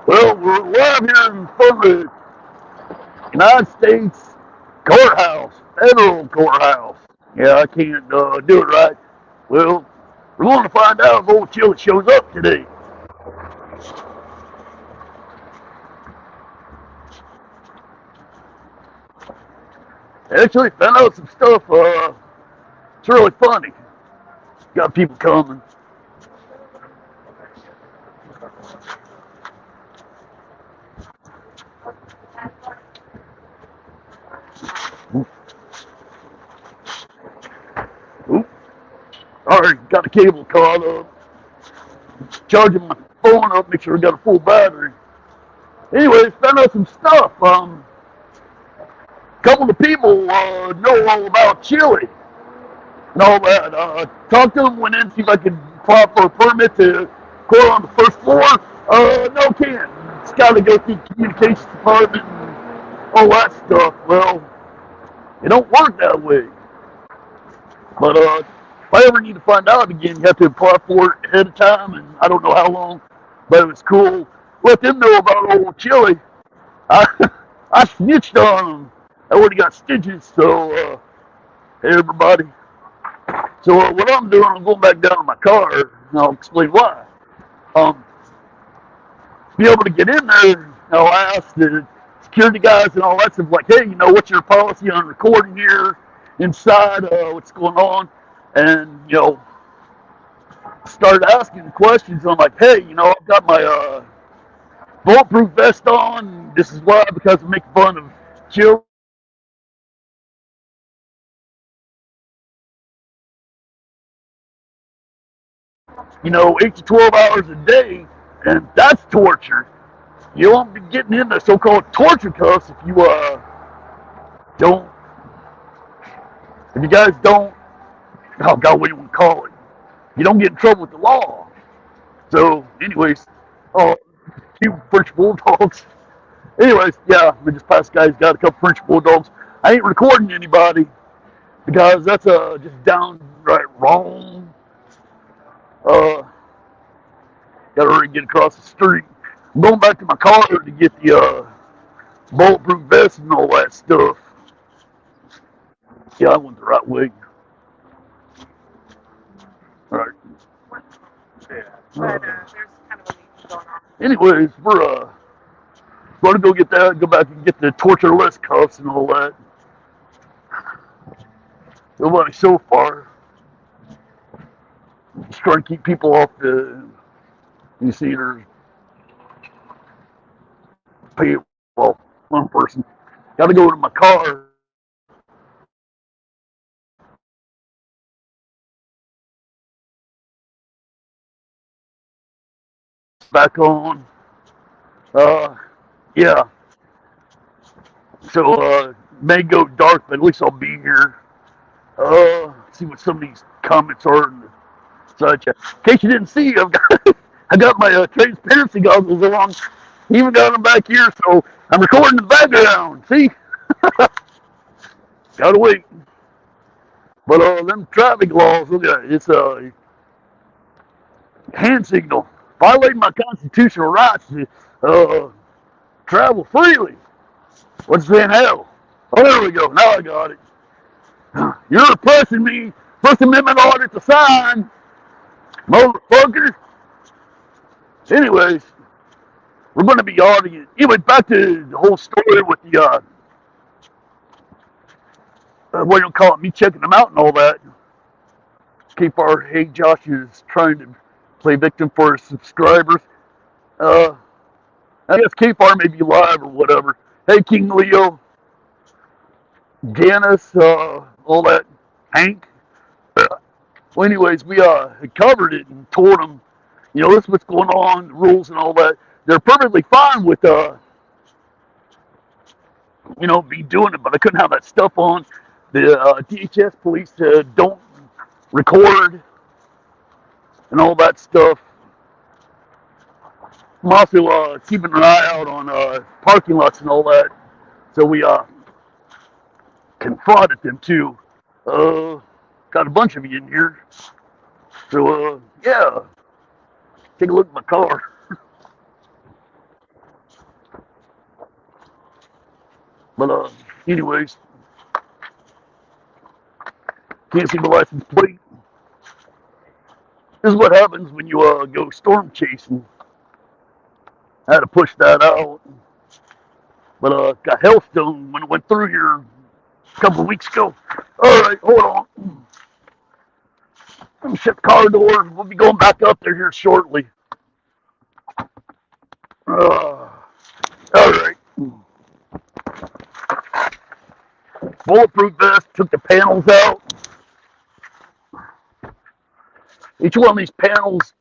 Well, we're live here in front of the United States Courthouse, Federal Courthouse. Yeah, I can't do it right. Well, we're going to find out if old Chille shows up today. Actually, found out some stuff. It's really funny. Got people coming. Oop. Alright, got the cable caught up. Charging my phone up, make sure I got a full battery. Anyways, found out some stuff. A couple of people know all about Chille and all that. Talked to them, went in, see if I could apply for a permit to court on the first floor. No, can't. It's got to go through the communications department and all that stuff. Well, it don't work that way. But if I ever need to find out again, you have to apply for it ahead of time, and I don't know how long, but it was cool. Let them know about old Chille. I snitched on them. I already got stitches, so hey everybody. So what I'm doing, I'm going back down to my car, and I'll explain why. Be able to get in there, I'll ask the security guys and all that stuff, like, hey, what's your policy on recording here inside, what's going on? And, start asking questions. I'm like, hey, I've got my bulletproof vest on. This is why, because I make fun of Chille. 8 to 12 hours a day, and that's torture. You won't be getting in the so-called torture cuffs if you guys don't, oh God, what do you want to call it? You don't get in trouble with the law. So, anyways, cute French bulldogs. Anyways, yeah, we just passed guys, got a couple French bulldogs. I ain't recording anybody because that's just downright wrong. Gotta hurry and get across the street. I'm going back to my car to get the bulletproof vest and all that stuff. Yeah, I went the right way. All right. Yeah. But there's kind of a meeting going on. Anyways, we're going to go get that, go back and get the tortureless cuffs and all that. Nobody so far. Just trying to keep people off the, you see, there's well, one person. Got to go to my car. Back on. Yeah. So, may go dark, but at least I'll be here. See what some of these comments are and such. In case you didn't see, I got my transparency goggles on. Even got them back here, so I'm recording the background. See? Gotta wait. But them traffic laws, look at it. It's a hand signal. Violating my constitutional rights to travel freely. What's saying hell? Oh, there we go. Now I got it. You're pressing me. First Amendment order to sign. Motherfucker. Anyways, we're going to be auditing. Anyway, back to the whole story with the, what do you call it, me checking them out and all that. KFAR, hey, Josh is trying to play victim for his subscribers. I guess KFAR may be live or whatever. Hey, King Leo, Janice, all that, Hank. Well, anyways, we had covered it and told them, this is what's going on, the rules and all that. They're perfectly fine with, me doing it, but I couldn't have that stuff on. The DHS police don't record and all that stuff. I'm also keeping an eye out on parking lots and all that. So we confronted them too. Got a bunch of you in here. So, yeah, take a look at my car. But, anyways, can't see my license plate. This is what happens when you, go storm chasing. I had to push that out. But, got hailstone when it went through here a couple of weeks ago. Alright, hold on. Let me shut the car door. We'll be going back up there here shortly. Alright. Bulletproof vest, took the panels out. Each one of these panels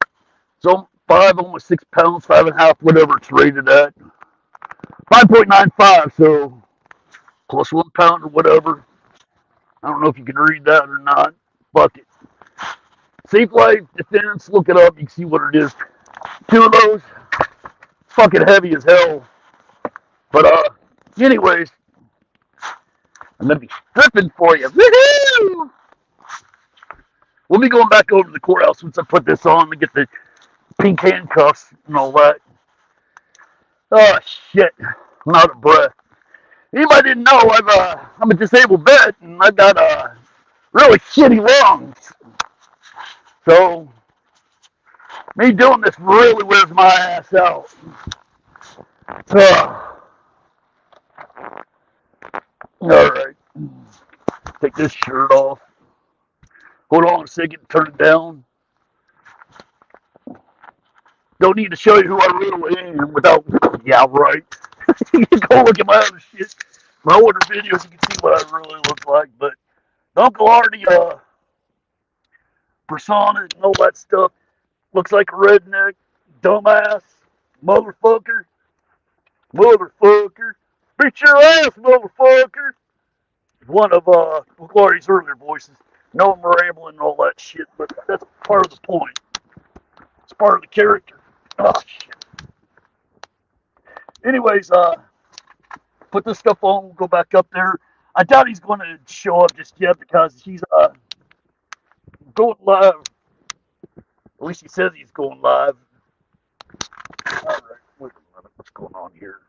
is almost 6 pounds, 5.5, whatever it's rated at. 5.95, so plus 1 pound or whatever. I don't know if you can read that or not. Fuck it. Safe Life Defense, look it up, you can see what it is. 2 of those, fucking heavy as hell. But, anyways, I'm gonna be stripping for you. Woohoo! We'll be going back over to the courthouse once I put this on to get the pink handcuffs and all that. Oh, shit. I'm out of breath. Anybody didn't know, I'm a disabled vet, and I've got really shitty lungs. So, me doing this really wears my ass out. Alright. Take this shirt off. Hold on a second, turn it down. Don't need to show you who I really am without, yeah, right. You can go look at my other shit, my older videos, you can see what I really look like. But the Uncle Artie persona and all that stuff looks like a redneck, dumbass, motherfucker, beat your ass, motherfucker. One of Uncle Artie's earlier voices. No, I'm rambling and all that shit, but that's part of the point. It's part of the character. Oh, shit. Anyways, put this stuff on, we'll go back up there. I doubt he's going to show up just yet because he's going live. At least he says he's going live. Alright, wait a minute, what's going on here?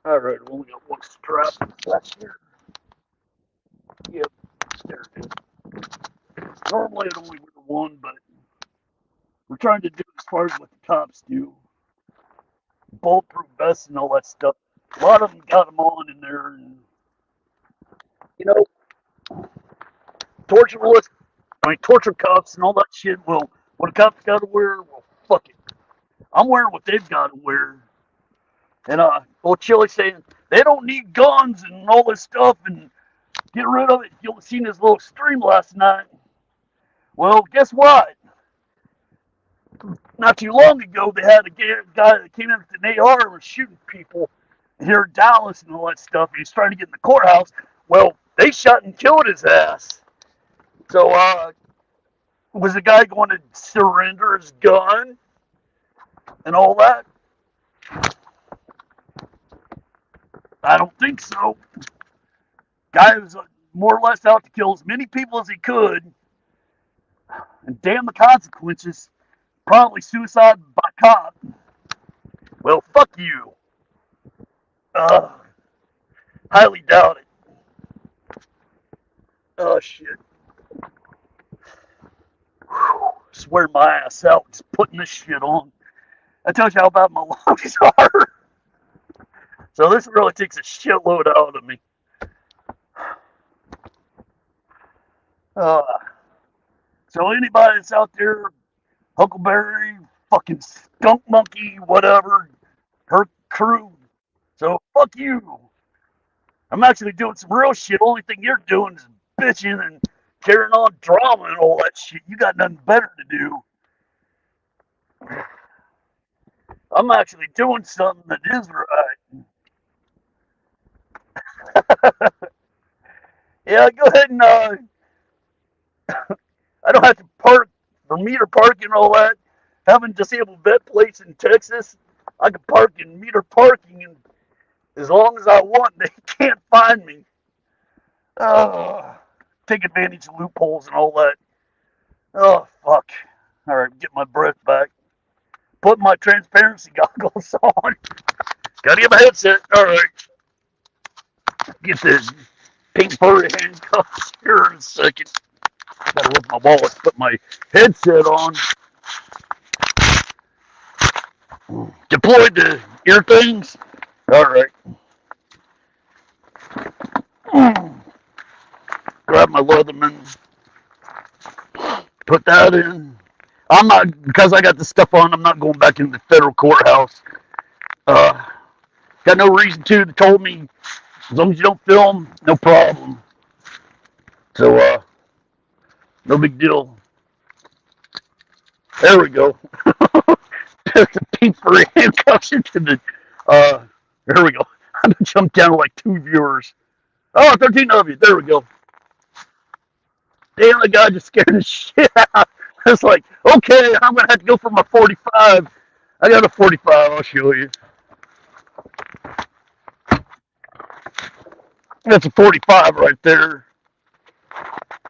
Alright, we only got one strap. That's here. Yep, there it is. Normally I'd only wear one, but we're trying to do as far as what the cops do. Bulletproof vests and all that stuff. A lot of them got them on in there, and you know, torture cuffs and all that shit. Well, what a cop's got to wear, well, fuck it. I'm wearing what they've got to wear. And old Chille saying they don't need guns and all this stuff and get rid of it. You've seen his little stream last night. Well, guess what? Not too long ago, they had a guy that came in with an AR and was shooting people here in Dallas and all that stuff. He's trying to get in the courthouse. Well, they shot and killed his ass. So, was the guy going to surrender his gun and all that? I don't think so. Guy was more or less out to kill as many people as he could. And damn the consequences. Probably suicide by cop. Well, fuck you. Highly doubt it. Oh, shit. Whew. Swear my ass out just putting this shit on. That tells you how bad my lungs are. So this really takes a shitload out of me. So anybody that's out there, Huckleberry, fucking Skunk Monkey, whatever, her crew. So fuck you. I'm actually doing some real shit. Only thing you're doing is bitching and carrying on drama and all that shit. You got nothing better to do. I'm actually doing something that is right. Yeah, go ahead and I don't have to park for meter parking and all that. Having disabled vet plates in Texas, I can park in meter parking, and as long as I want, they can't find me. Take advantage of loopholes and all that. Oh, fuck. All right, get my breath back. Put my transparency goggles on. Gotta get my headset. All right. Get this pink furry handcuffs here in a second. Gotta look my wallet, put my headset on. Deployed the ear things. All right. Grab my Leatherman. Put that in. I'm not, because I got this stuff on, I'm not going back into the federal courthouse. Got no reason to. They told me, as long as you don't film, no problem. So, no big deal. There we go. Took the pink furry handcuffs into the, there we go. I jumped down to like 2 viewers. Oh, 13 of you. There we go. Damn, the guy just scared the shit out. I was like, okay, I'm going to have to go for my 45. I got a 45. I'll show you. That's a 45 right there.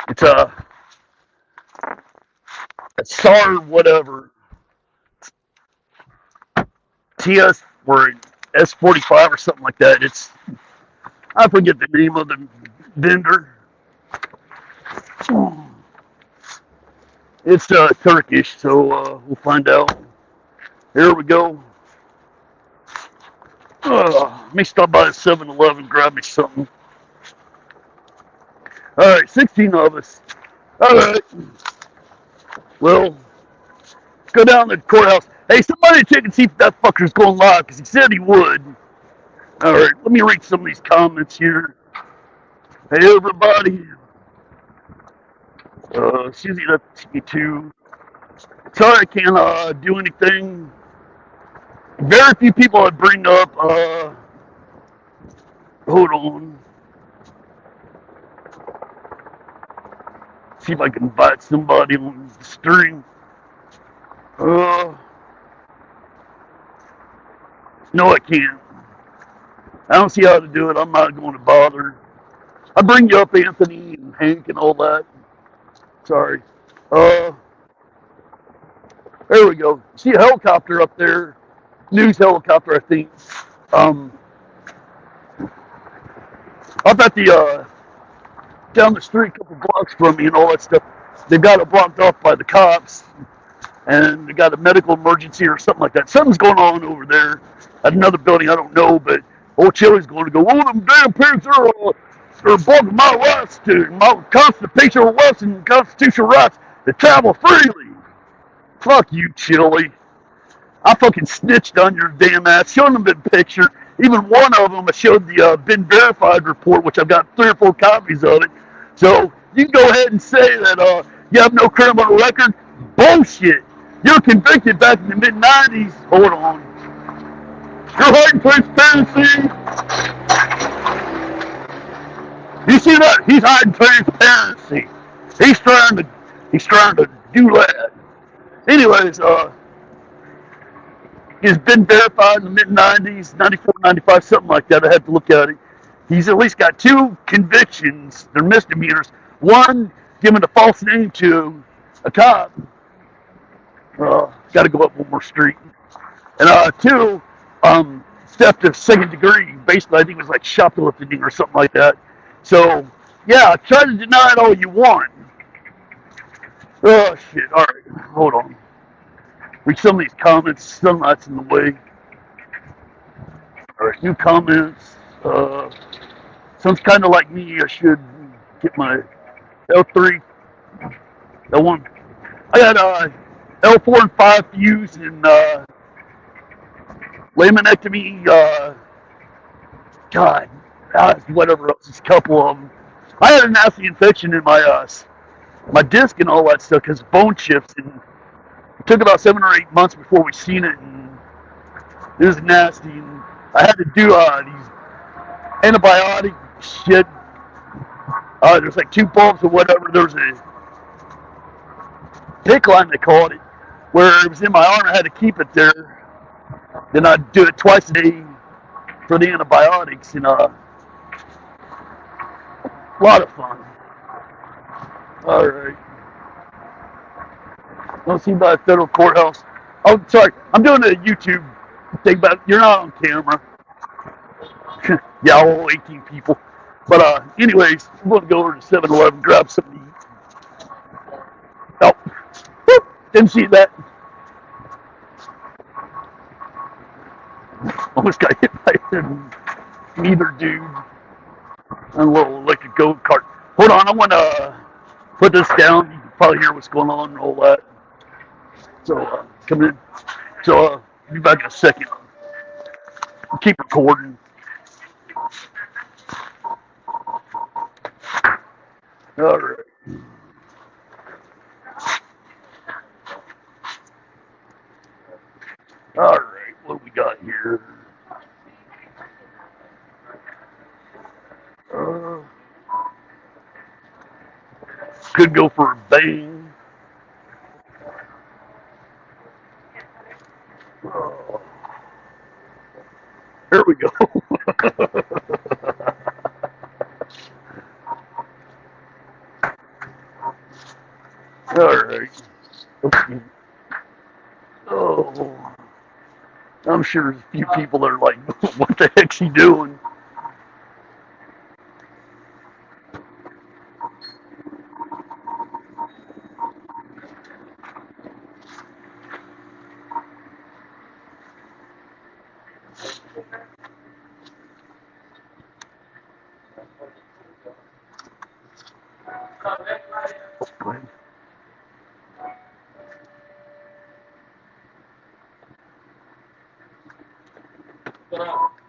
It's a SAR whatever. TS or S45 or something like that. I forget the name of the vendor. It's Turkish, so we'll find out. Here we go. Let me stop by a 7-Eleven, grab me something. All right, 16 of us. All right. Well, let's go down to the courthouse. Hey, somebody check and see if that fucker's going live, because he said he would. All right, let me read some of these comments here. Hey, everybody. Susie, that's me too. Sorry I can't do anything. Very few people I'd bring up. Hold on. See if I can invite somebody on the stream. No, I can't. I don't see how to do it. I'm not going to bother. I bring you up, Anthony and Hank and all that. Sorry. There we go. See a helicopter up there. News helicopter, I think. Up at the down the street, a couple blocks from me, and all that stuff. They've got it blocked off by the cops, and they got a medical emergency or something like that. Something's going on over there at another building. I don't know, but old Chille's going to go. Oh, them damn pigs are blocking my rights to my constitutional rights and constitutional rights to travel freely. Fuck you, Chille. I fucking snitched on your damn ass, showing them the picture. Even one of them, I showed the been verified report, which I've got 3 or 4 copies of it. So you can go ahead and say that you have no criminal record. Bullshit. You're convicted back in the mid-90s. Hold on. You're hiding transparency. You see that? He's hiding transparency. He's trying to do that. Anyways, he's been verified in the mid-90s, 94, 95, something like that. I had to look at it. He's at least got 2 convictions. They're misdemeanors. One, giving a false name to a cop. Got to go up one more street. And 2, theft of 2nd degree. Basically, I think it was like shoplifting or something like that. So, yeah, try to deny it all you want. Oh, shit. All right, hold on. Read some of these comments. Sunlight's in the way. All right, new comments. Sounds kind of like me. I should get my L3, L1. I got L4 and 5 fuse and laminectomy. God, whatever else. There's a couple of them. I had a nasty infection in my disc and all that stuff because of bone chips, and it took about 7 or 8 months before we seen it, and it was nasty. And I had to do these antibiotic shit. There's like 2 bulbs or whatever. There was a PICC line, they called it, where it was in my arm. I had to keep it there. Then I do it twice a day for the antibiotics, and a lot of fun. All right. Don't see by the federal courthouse. Oh, sorry. I'm doing a YouTube thing, but you're not on camera. Yeah, all 18 people. But anyways, I'm going to go over to 7-Eleven, grab something to eat. Oh, whoop, didn't see that. Almost got hit by neither dude. And a little like a go-kart. Hold on, I want to put this down. You can probably hear what's going on and all that. So, come in. So, be back in a second. Keep recording. All right. All right, what we got here? Could go for a bang. There we go. All right. Okay. Oh, I'm sure there's a few people that are like, what the heck's he doing?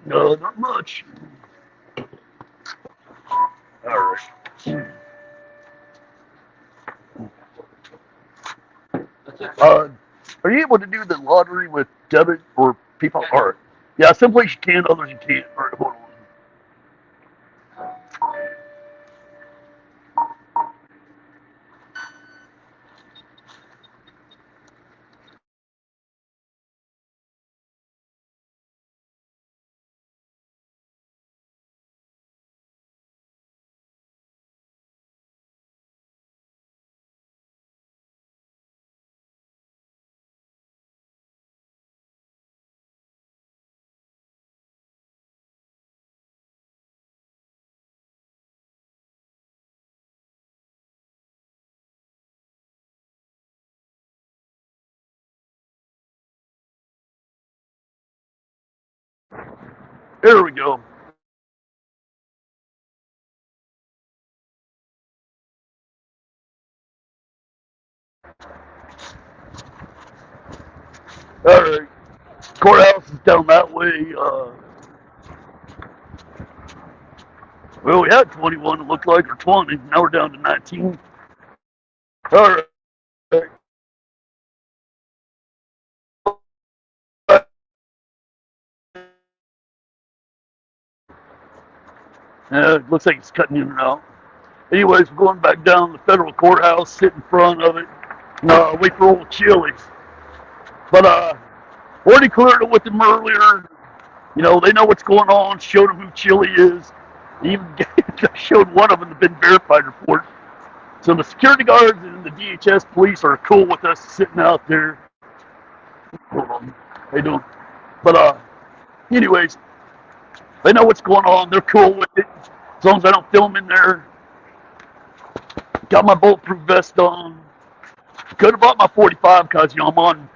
No, not much. All right. Are you able to do the lottery with debit or people? All right. Yeah, some places you can, others you can't. All right, hold on. There we go. All right. Courthouse is down that way. Well, we had 21, it looked like, or 20. Now we're down to 19. All right. It looks like it's cutting in and out. Anyways, we're going back down to the federal courthouse, sit in front of it, and wait for old Chille's. But already cleared it with them earlier. You know, they know what's going on, showed them who Chille is. Even showed one of them the been verified report. So the security guards and the DHS police are cool with us sitting out there. Hold on. How you doing? But anyways, they know what's going on. They're cool with it. As long as I don't film in there. Got my bulletproof vest on. Could have brought my 45 because, you know, I'm on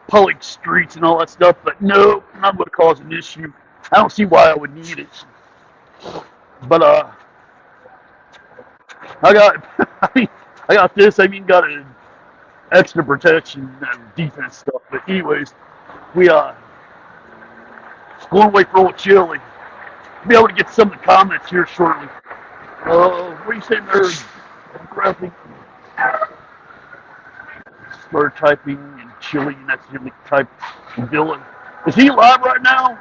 public streets and all that stuff. But no, not going to cause an issue. I don't see why I would need it. But I got this. I mean, got an extra protection and defense stuff. But anyways, we going away for old Chille. Be able to get some of the comments here shortly. What are you saying there? Graphic. Start typing in Chille, and that's the type villain. Is he live right now?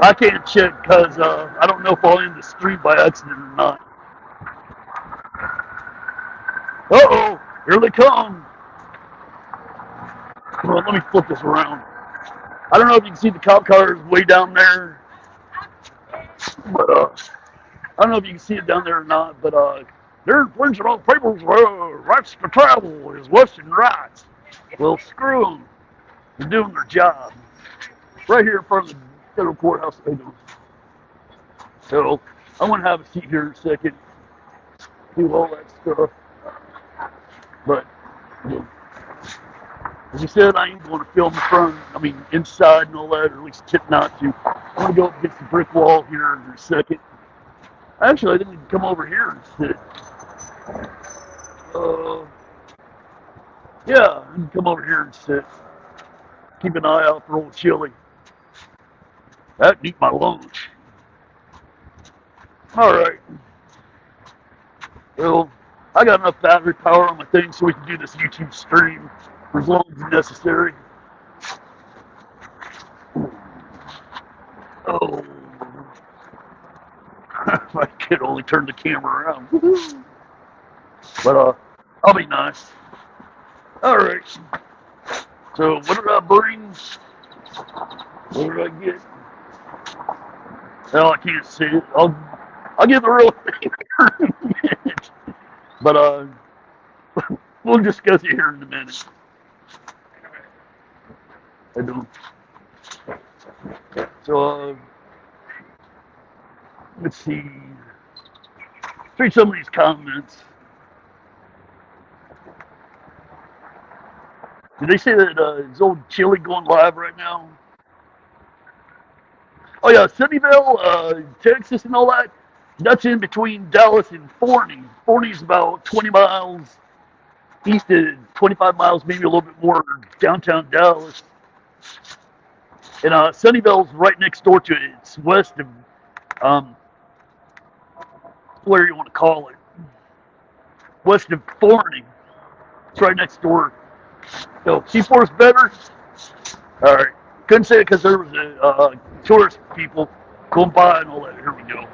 I can't check because I don't know if I'll end the stream by accident or not. Uh-oh, here they come. Well, let me flip this around. I don't know if you can see the cop cars way down there, but I don't know if you can see it down there or not, but they're infringing on people's rights to travel is Western rights. Well, screw them. They're doing their job. Right here in front of the federal courthouse. So I'm going to have a seat here in a second, do all that stuff. But as you said, I ain't going to film in front, inside and all that, or at least tip not to. I'm going to go up against the brick wall here in a second. Actually, I didn't come over here and sit. Yeah, I can come over here and sit. Keep an eye out for old Chille. That'd eat my lunch. Alright. Well, I got enough battery power on my thing so we can do this YouTube stream for as long as necessary. Oh. If I could only turn the camera around. But, I'll be nice. Alright. So, what did I bring? What did I get? Well, I can't see it. I'll get the real thing in a minute. But, we'll discuss it here in a minute. I don't. So, let's see. Read some of these comments. Did they say that is old Chille going live right now? Oh yeah, Sunnyvale, Texas and all that. That's in between Dallas and Forney. Forney's about 20 miles east of 25 miles, maybe a little bit more downtown Dallas. And Sunnyvale's right next door to it. It's west of, where you want to call it. West of Forney. It's right next door. So, C4's better? Alright. Couldn't say it because there was tourist people going by and all that. Here we go.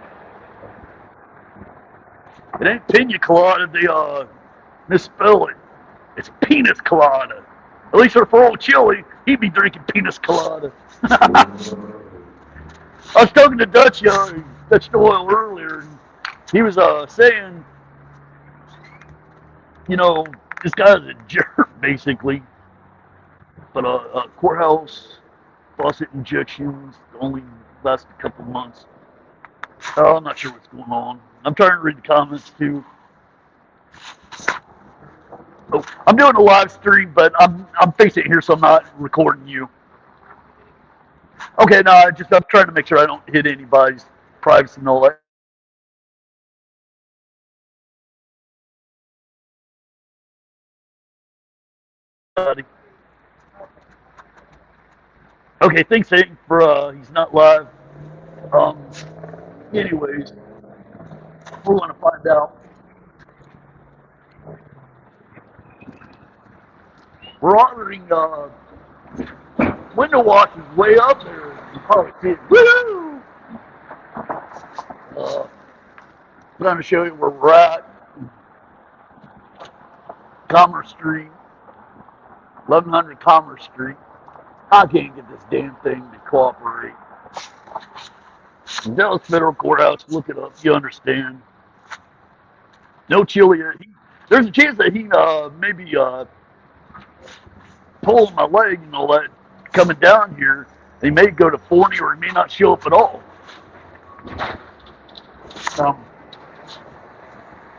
It ain't pina colada. They misspell it. It's penis colada. At least for old Chille, he'd be drinking penis colada. I was talking to Dutch Doyle earlier, and he was saying, you know, this guy's a jerk, basically. But courthouse faucet injections only last a couple months. I'm not sure what's going on. I'm trying to read the comments too. Oh, I'm doing a live stream, but I'm facing it here, so I'm not recording you. Okay, no, I'm trying to make sure I don't hit anybody's privacy and all that. Okay, thanks, Hank, for he's not live. Anyways, we're gonna find out. We're auditing window washers way up there. You probably see it. Woo! I'm trying to show you where we're at. Commerce Street, 1100 Commerce Street. I can't get this damn thing to cooperate. Dallas Federal Courthouse, look it up, you understand. No Chille. There's a chance that he maybe pulling my leg and all that coming down here. He may go to 40 or he may not show up at all.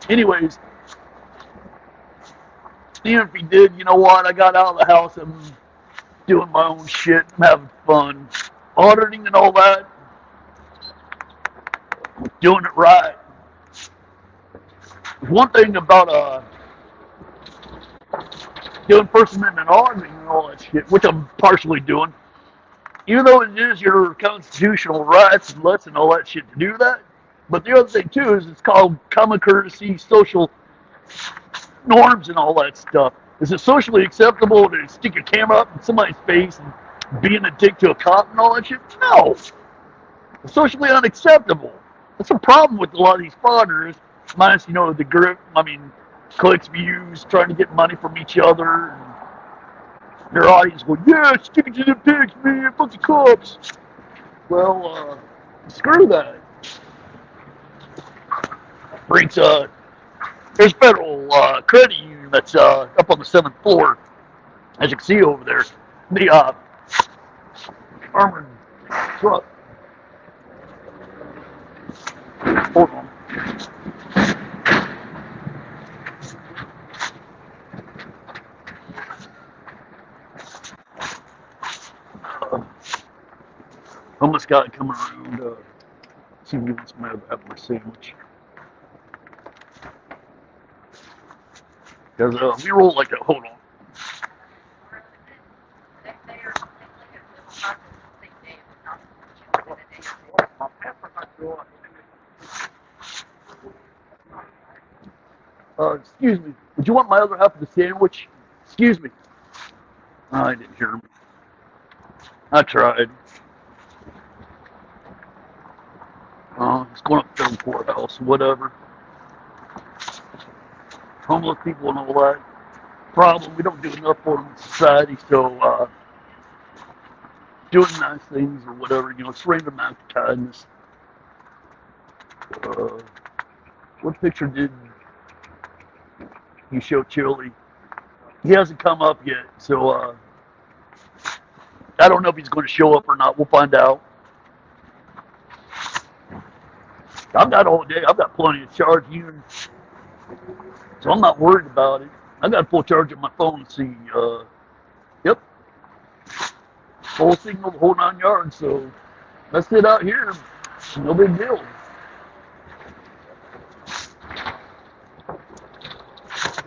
Anyways, even if he did, you know what? I got out of the house. I'm doing my own shit. I'm having fun. Auditing and all that. Doing it right. One thing about doing First Amendment auditing and all that shit, which I'm partially doing, even though it is your constitutional rights and rights and all that shit to do that, but the other thing too is it's called common courtesy, social norms and all that stuff. Is it socially acceptable to stick a camera up in somebody's face and being a dick to a cop and all that shit? No. It's socially unacceptable. That's a problem with a lot of these frauditors, minus, you know, the grip, clicks, views, trying to get money from each other. Their audience going, yeah, stick it to the pigs, man, fuck the cops. Well, screw that. Brings, there's a federal credit union that's up on the 7th floor, as you can see over there. The armored truck. Hold on. Homeless guy coming around. See if he wants me to have my sandwich. Because we roll like that. Hold on. Excuse me. Would you want my other half of the sandwich? Excuse me. I didn't hear me. I tried. It's going up to the courthouse, whatever. Homeless people and all that. Problem, we don't do enough for them in society, so doing nice things or whatever, it's random act of kindness. What picture did you show Chille? He hasn't come up yet, so I don't know if he's going to show up or not. We'll find out. I've got all day. I've got plenty of charge units, so I'm not worried about it. I got full charge of my phone. See, yep, full signal the whole 9 yards. So let's sit out here. No big deal.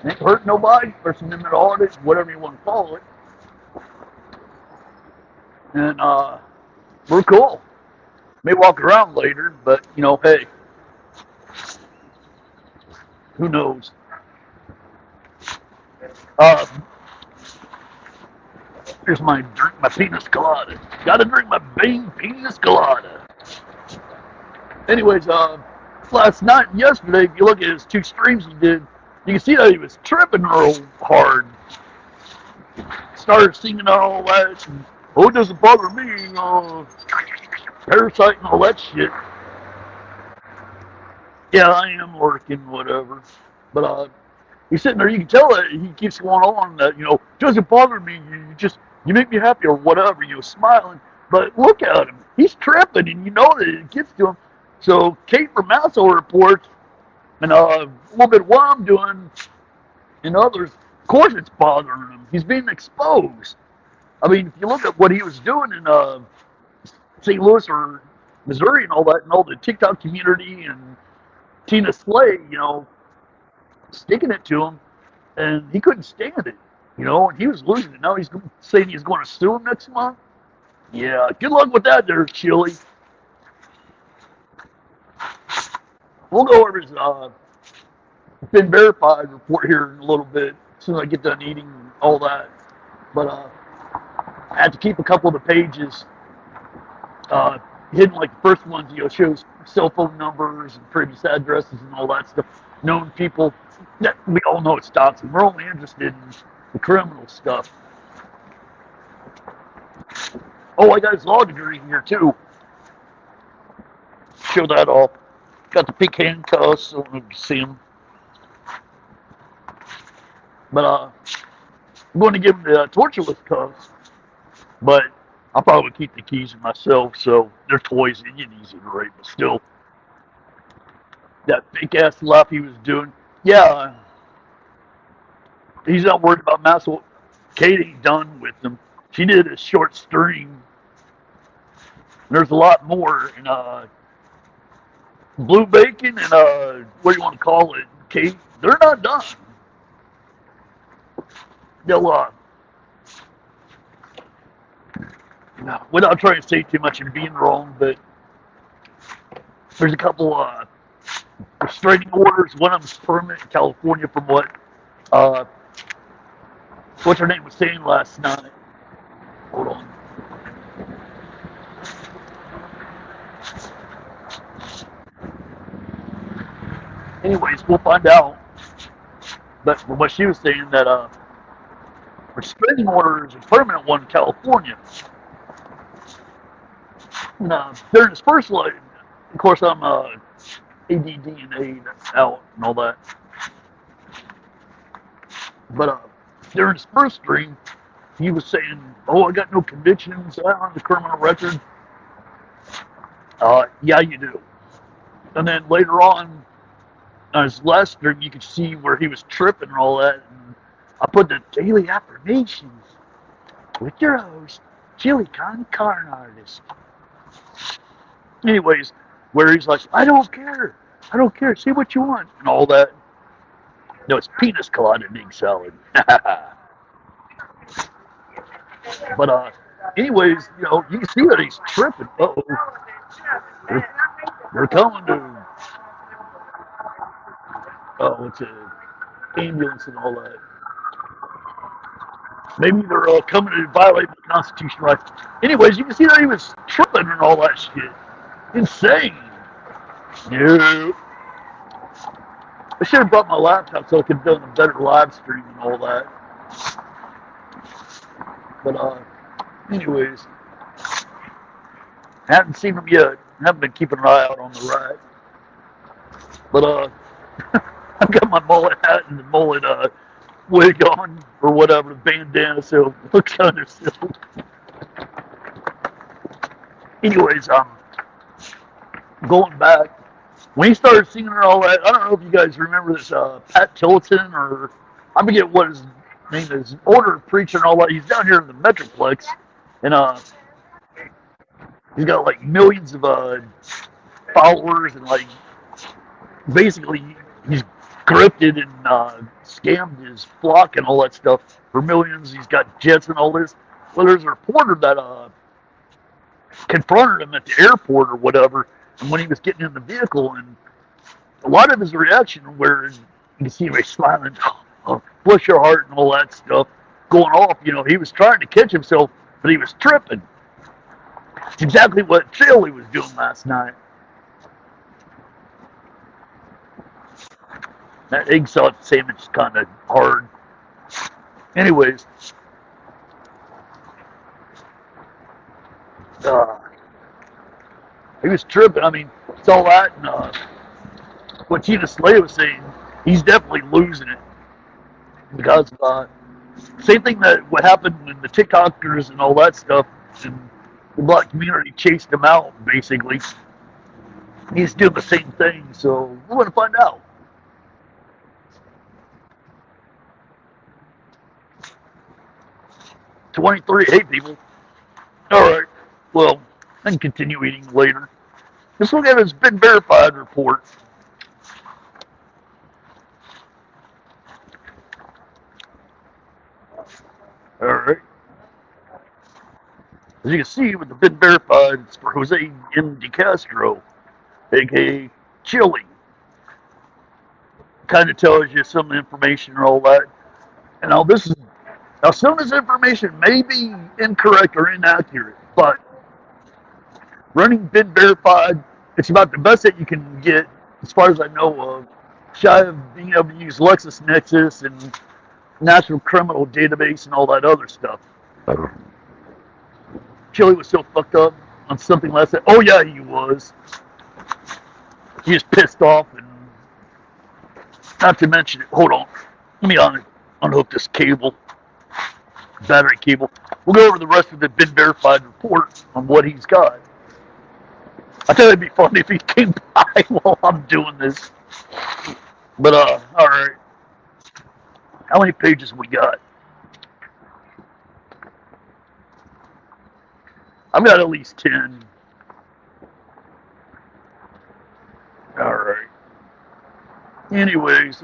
Ain't hurt nobody. First Amendment audit, whatever you want to call it. And we're cool. May walk around later, but hey, who knows? Here's my drink, my pina colada. Gotta drink my bean pina colada. Anyways, last night and yesterday, if you look at his 2 streams he did, you can see that he was tripping real hard. Started singing all that, and, oh, it doesn't bother me, parasite and all that shit. Yeah, I am working, whatever. But he's sitting there, you can tell that he keeps going on that, doesn't bother me, you make me happy or whatever, smiling. But look at him, he's tripping, and that it gets to him. So Kate from Masso reports, and a little bit of what I'm doing, and others, of course it's bothering him. He's being exposed. I mean, if you look at what he was doing in St. Louis or Missouri and all that, and all the TikTok community and Tina Slay, sticking it to him, and he couldn't stand it, and he was losing it. Now he's saying he's going to sue him next month. Yeah, good luck with that there, Chille. We'll go over his been verified report here in a little bit, as soon as I get done eating and all that. But I had to keep a couple of the pages hidden, like the first ones, shows cell phone numbers and previous addresses and all that stuff. Known people that we all know it's doxing. We're only interested in the criminal stuff. Oh, I got his law degree here too. Show that off. Got the pink handcuffs, so you can see them. But I'm going to give him the tortureless cuffs, but I'll probably keep the keys myself, so they're toys, they get easy to rape, but still, that fake ass laugh he was doing, yeah, he's not worried about Masso. Katie done with him. She did a short stream. There's a lot more, and Blue Bacon and what do you want to call it, Kate, they're not done. They'll without trying to say too much and being wrong, but there's a couple restraining orders. One of them's permanent in California, from what what's her name was saying last night. Hold on. Anyways, we'll find out. But from what she was saying, that restraining order is a permanent one in California. And, during his first life, of course, I'm ADD and A out and all that. But during his first stream, he was saying, "Oh, I got no convictions on the criminal record." Yeah, you do. And then later on his last stream, you could see where he was tripping and all that. And I put the daily affirmations with your host, Chille Con Artist. Anyways, where he's like, "I don't care. I don't care. See what you want," and all that. No, it's penis colada and egg salad. But anyways, you know, you can see that he's tripping. Uh-oh. They're coming to, it's a ambulance and all that. Maybe they're coming to violate the Constitution, right? Anyways, you can see that he was tripping and all that shit. Insane. No. I should have brought my laptop so I could have done a better live stream and all that. But anyways, I haven't seen him yet. I haven't been keeping an eye out on the ride. But I've got my mullet hat and the mullet wig on or whatever, the bandana, so it looks kind of silly. Anyways, going back, when he started singing and all that, I don't know if you guys remember this Pat Tillotson, or I forget what his name is, older preacher and all that. He's down here in the Metroplex, and he's got like millions of followers, and like basically he's grifted and scammed his flock and all that stuff for millions. He's got jets and all this. Well, there's a reporter that confronted him at the airport or whatever, and when he was getting in the vehicle, and a lot of his reaction, where you can see him smiling, "Oh, bless your heart," and all that stuff going off. You know, he was trying to catch himself, but he was tripping. It's exactly what Chille was doing last night. That egg salad sandwich is kind of hard. Anyways, he was tripping. I mean, it's all that, and what Chille Decastrated was saying, he's definitely losing it because same thing that what happened when the TikTokers and all that stuff and the black community chased him out. Basically, he's doing the same thing. So we want to find out. $23. Hey, people. All right. Well, I can continue eating later. Let's look at his been verified report. All right. As you can see, with the been verified, it's for Jose M. DeCastro, aka Chille. Kind of tells you some information and all that. And now some of this information may be incorrect or inaccurate, but running been verified, it's about the best that you can get, as far as I know of, shy of being able to use LexisNexis and National Criminal Database and all that other stuff. Chille was so fucked up on something last night. Oh yeah, he was. He was pissed off, and not to mention it. Hold on, let me unhook this cable, battery cable. We'll go over the rest of the been verified report on what he's got. I thought it'd be funny if he came by while I'm doing this. But all right. How many pages we got? I've got at least 10. All right. Anyways,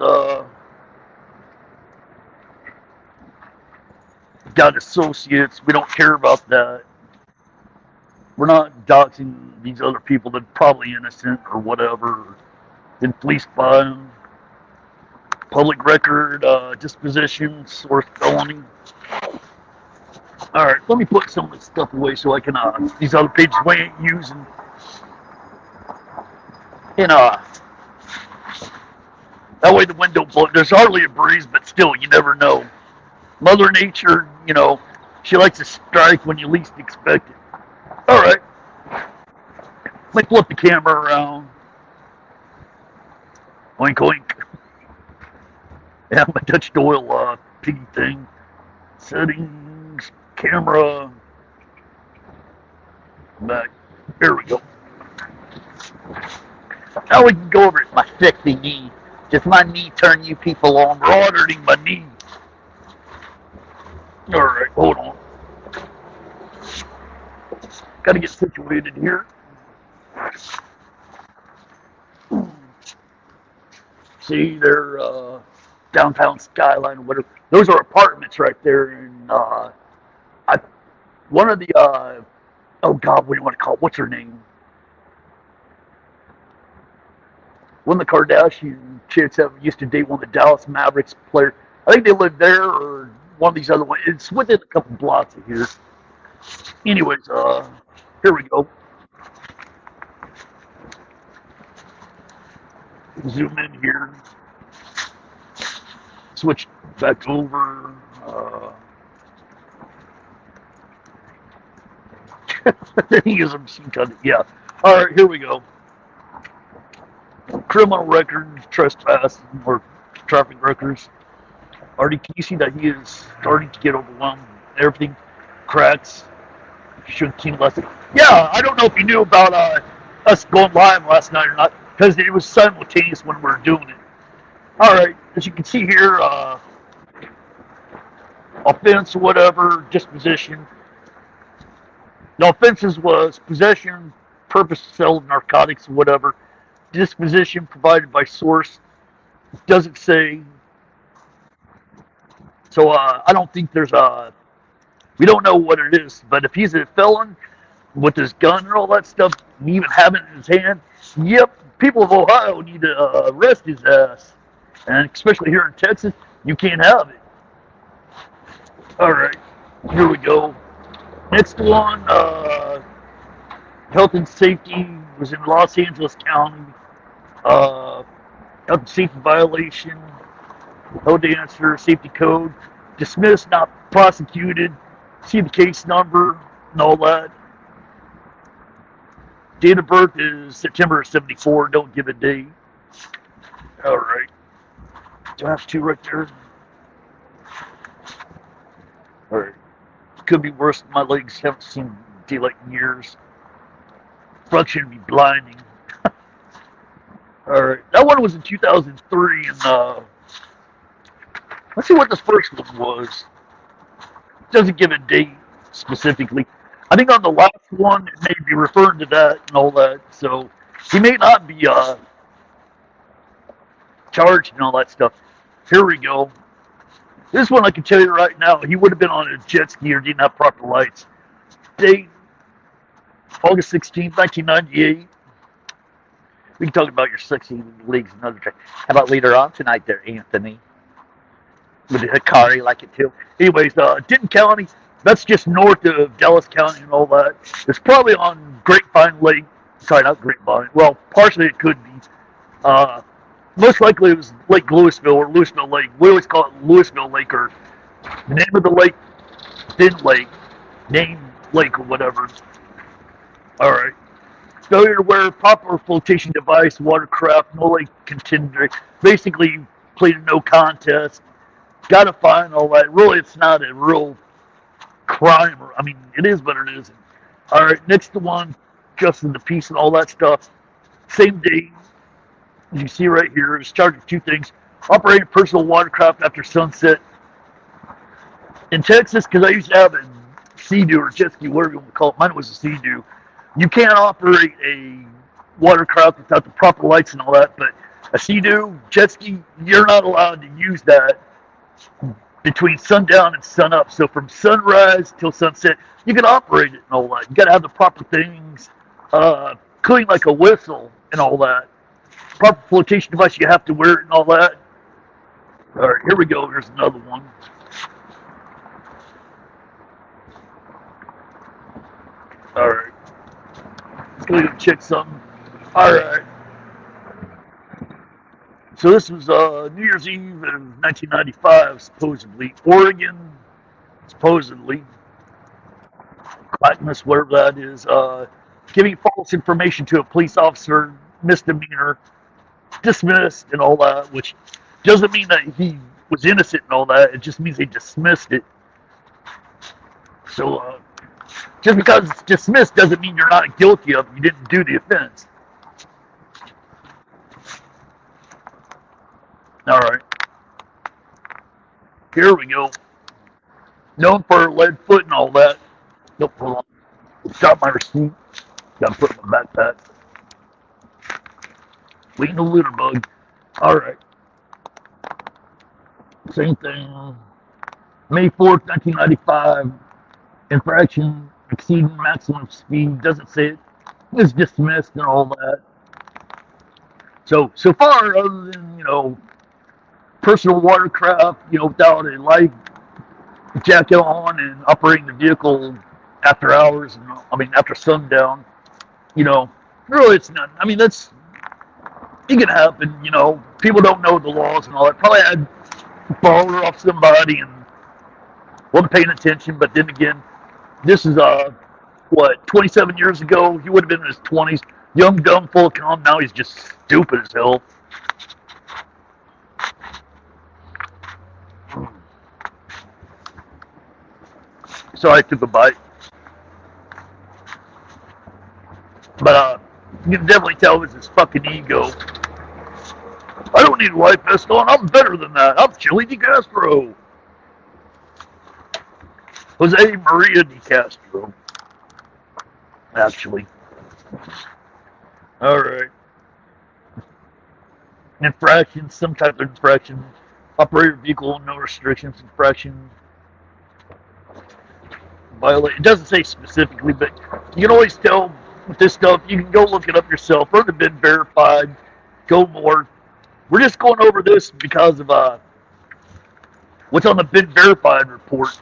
got associates. We don't care about that. We're not doxing these other people that are probably innocent or whatever. Been fleeced by them. Public record, disposition, source felony. All right, let me put some of this stuff away so I can, these other pages we ain't using. And, that way the wind don't blow. There's hardly a breeze, but still, you never know. Mother Nature, she likes to strike when you least expect it. All right, let me flip the camera around. Oink, oink. Yeah, my Dutch Doyle piggy thing. Settings, camera. Back. Here we go. Now we can go over it. My sexy knee. Just my knee turn you people on. We're auditing my knee. All right, hold on. Got to get situated here. See, they're downtown Skyline or whatever. Those are apartments right there. And one of the, oh God, what do you want to call it? What's her name? One of the Kardashian chicks that used to date one of the Dallas Mavericks players. I think they lived there or one of these other ones. It's within a couple blocks of here. Anyways, here we go. Zoom in here. Switch back over. Use a machine gun. Yeah. All right, here we go. Criminal records, trespass, or traffic records. Already, can you see that he is starting to get overwhelmed? Everything cracks. Should seem less. Yeah, I don't know if you knew about us going live last night or not, because it was simultaneous when we were doing it. All right, as you can see here, offense, whatever, disposition. The offenses was possession, purpose to sell narcotics, whatever. Disposition provided by source. Doesn't say. So I don't think there's we don't know what it is, but if he's a felon with his gun and all that stuff, and even having it in his hand, yep, people of Ohio need to arrest his ass. And especially here in Texas, you can't have it. All right, here we go. Next one, health and safety was in Los Angeles County. Health and safety violation, no answer, safety code, dismissed, not prosecuted. See the case number and all that. Date of birth is September of 74. Don't give a date. All right. Do I have two right there? All right. Could be worse. My legs haven't seen daylight in years. Function be blinding. All right. That one was in 2003, and let's see what this first one was. It doesn't give a date specifically. I think on the last one, it may be referring to that and all that. So he may not be charged and all that stuff. Here we go. This one I can tell you right now, he would have been on a jet ski or didn't have proper lights. Date, August 16th, 1998. We can talk about your sexy legs another time. How about later on tonight there, Anthony? With the Hikari like it too. Anyways, Denton County, that's just north of Dallas County and all that. It's probably on Grapevine Lake. Sorry, not Grapevine. Well, partially it could be. Most likely it was Lake Louisville or Louisville Lake. We always call it Louisville Lake, or the name of the lake, Thin Lake, name Lake or whatever. All right. Failure to wear proper flotation device, watercraft, no lake contender. Basically, played a no contest. Got a fine, all that. Really, it's not a real crime. I mean, it is, but it isn't. All right, next one, justice of the peace and all that stuff. Same day, as you see right here, is charged with two things. Operating personal watercraft after sunset. In Texas, because I used to have a Sea-Doo or jet ski, whatever you want to call it. Mine was a Sea-Doo. You can't operate a watercraft without the proper lights and all that, but a Sea-Doo, jet ski, you're not allowed to use that between sundown and sunup. So from sunrise till sunset, you can operate it and all that. You got to have the proper things, including like a whistle and all that. Proper flotation device, you have to wear it and all that. All right, here we go. Here's another one. All right. Let's go check something. All right. So this was New Year's Eve in 1995, supposedly. Oregon, supposedly, blackness, whatever that is, giving false information to a police officer, misdemeanor, dismissed and all that, which doesn't mean that he was innocent and all that. It just means they dismissed it. So just because it's dismissed doesn't mean you're not guilty of it. You didn't do the offense. All right. Here we go. Known for lead foot and all that. Nope, hold on. Got my receipt. Got to put it in my backpack. Waiting the litter bug. All right. Same thing. May 4th, 1995. Infraction exceeding maximum speed. Doesn't say it. It's dismissed and all that. So far, other than, personal watercraft, without a life jacket on and operating the vehicle after hours, after sundown, really it's not. It can happen, people don't know the laws and all that. Probably had fallen off somebody and wasn't paying attention, but then again, this is 27 years ago. He would have been in his 20s, young, dumb, full of calm. Now he's just stupid as hell. Sorry I took a bite, but you can definitely tell it's his fucking ego. I don't need a life vest on. I'm better than that. I'm Chille Decastrated. Jose Maria DeCastro, actually. All right. Infraction, some type of infraction. Operator vehicle, no restrictions, infraction. Violate. It doesn't say specifically, but you can always tell with this stuff. You can go look it up yourself. Or they've been verified. Go more. We're just going over this because of what's on the been verified report.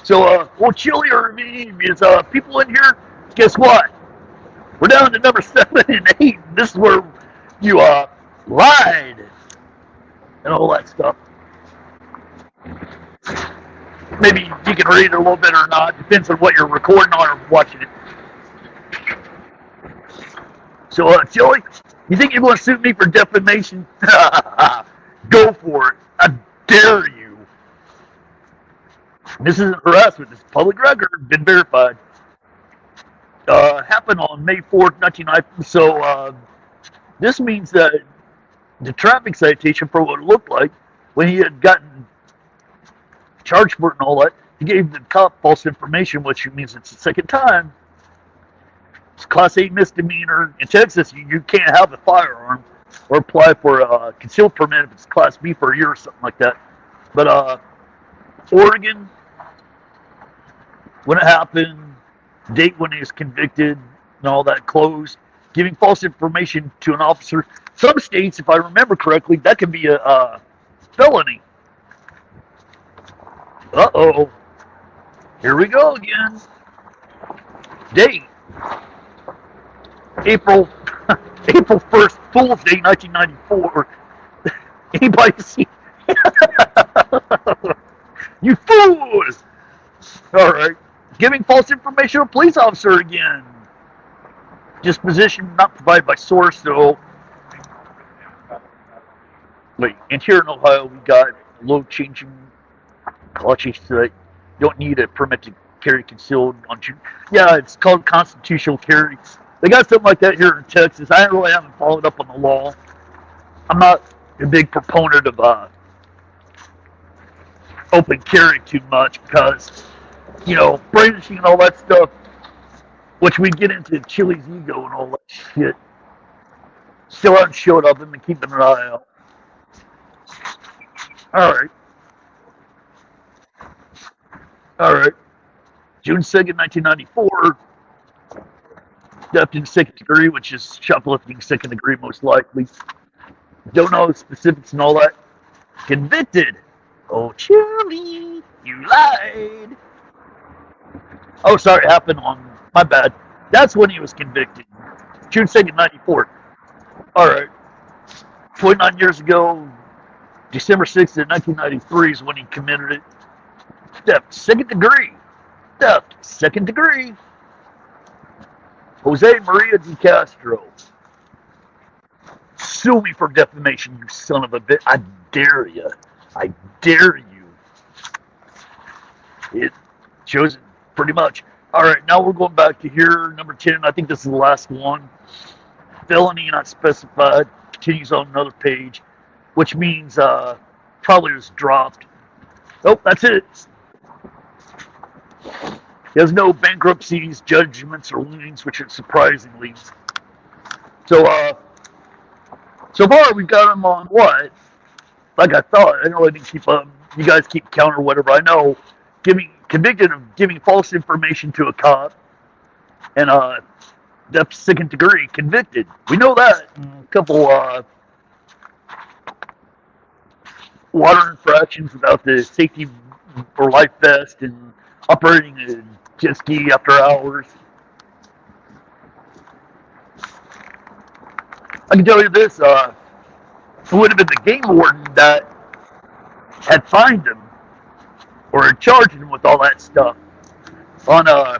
So, Chille or me is people in here. Guess what? We're down to number 7 and 8. This is where you lied and all that stuff. Maybe you can read it a little bit or not. Depends on what you're recording on or watching it. So, Chille, you think you're going to sue me for defamation? Go for it. I dare you. This isn't harassment. This is public record. Been verified. Happened on May 4th, 1990. So, this means that the traffic citation, for what it looked like, when he had gotten charged for it and all that, he gave the cop false information, which means it's the second time. It's Class 8 misdemeanor. In Texas, you can't have a firearm or apply for a concealed permit if it's Class B for a year or something like that. But Oregon, when it happened, date when he was convicted and all that, closed, giving false information to an officer. Some states, if I remember correctly, that can be a felony. Uh-oh. Here we go again. Date. April 1st, Fool's Day, 1994. Anybody see? You fools! All right. Giving false information to a police officer again. Disposition not provided by source, so. Wait, and here in Ohio, we got load changing clutches that don't need a permit to carry concealed on you. Yeah, it's called constitutional carry. They got something like that here in Texas. I really haven't followed up on the law. I'm not a big proponent of open carry too much because, brandishing and all that stuff, which we get into Chille's ego and all that shit. Still haven't showed up. I've been keeping an eye out. All right. June 2nd, 1994. Theft in second degree, which is shoplifting second degree most likely. Don't know the specifics and all that. Convicted. Oh, Chille, you lied. Oh, sorry, it happened on, my bad. That's when he was convicted. June 2nd, 94. All right. 29 years ago, December 6th, 1993 is when he committed it. Theft, second degree. Theft, second degree. Jose Maria De Castro. Sue me for defamation, you son of a bitch. I dare you. I dare you. It shows it pretty much. All right, now we're going back to here, number 10. I think this is the last one. Felony not specified. Continues on another page, which means probably was dropped. Oh, that's it. He has no bankruptcies, judgments, or liens, which are surprisingly. So, so far we've got him on what? Like I thought. I know I didn't keep up. You guys keep count or whatever. I know. Convicted of giving false information to a cop, and that's second degree. Convicted. We know that. A couple water infractions without the safety or life vest, and operating a jet ski after hours. I can tell you this, it would have been the game warden that had fined him or had charged him with all that stuff on on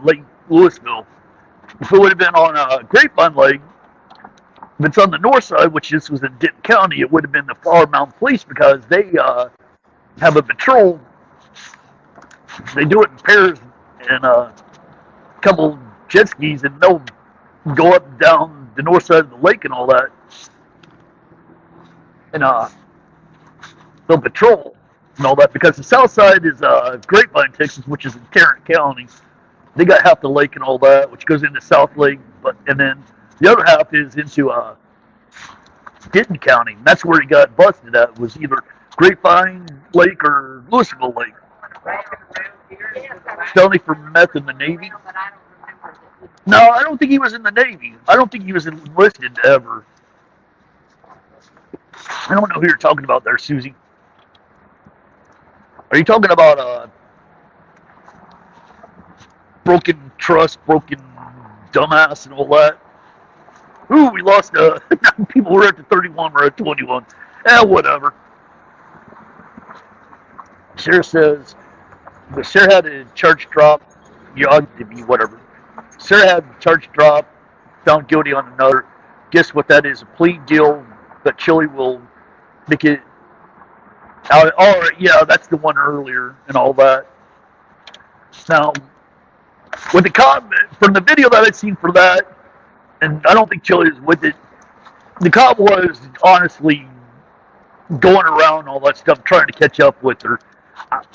Lake Louisville. If it would have been on Grapevine Lake, if it's on the north side, which this was in Denton County, it would have been the Flower Mountain Police, because they have a patrol. They do it in pairs and a couple jet skis, and they'll go up and down the north side of the lake and all that. And they'll patrol and all that, because the south side is Grapevine, Texas, which is in Tarrant County. They got half the lake and all that, which goes into South Lake, and then the other half is into Denton County. And that's where he got busted at, was either Grapevine Lake or Louisville Lake. Felony for meth in the Navy. No, I don't think he was in the Navy. I don't think he was enlisted ever. I don't know who you're talking about there, Susie. Are you talking about broken trust, broken dumbass, and all that? Ooh, we lost. People were at the 31, we're at 21. Whatever. Sheriff says the sheriff had a charge drop. Yeah, whatever. Sheriff had charge drop, found guilty on another. Guess what that is? A plea deal, but Chille will make it. All right, yeah, that's the one earlier and all that. Now, with the cop, from the video that I'd seen for that, and I don't think Chille is with it, the cop was honestly going around all that stuff, trying to catch up with her.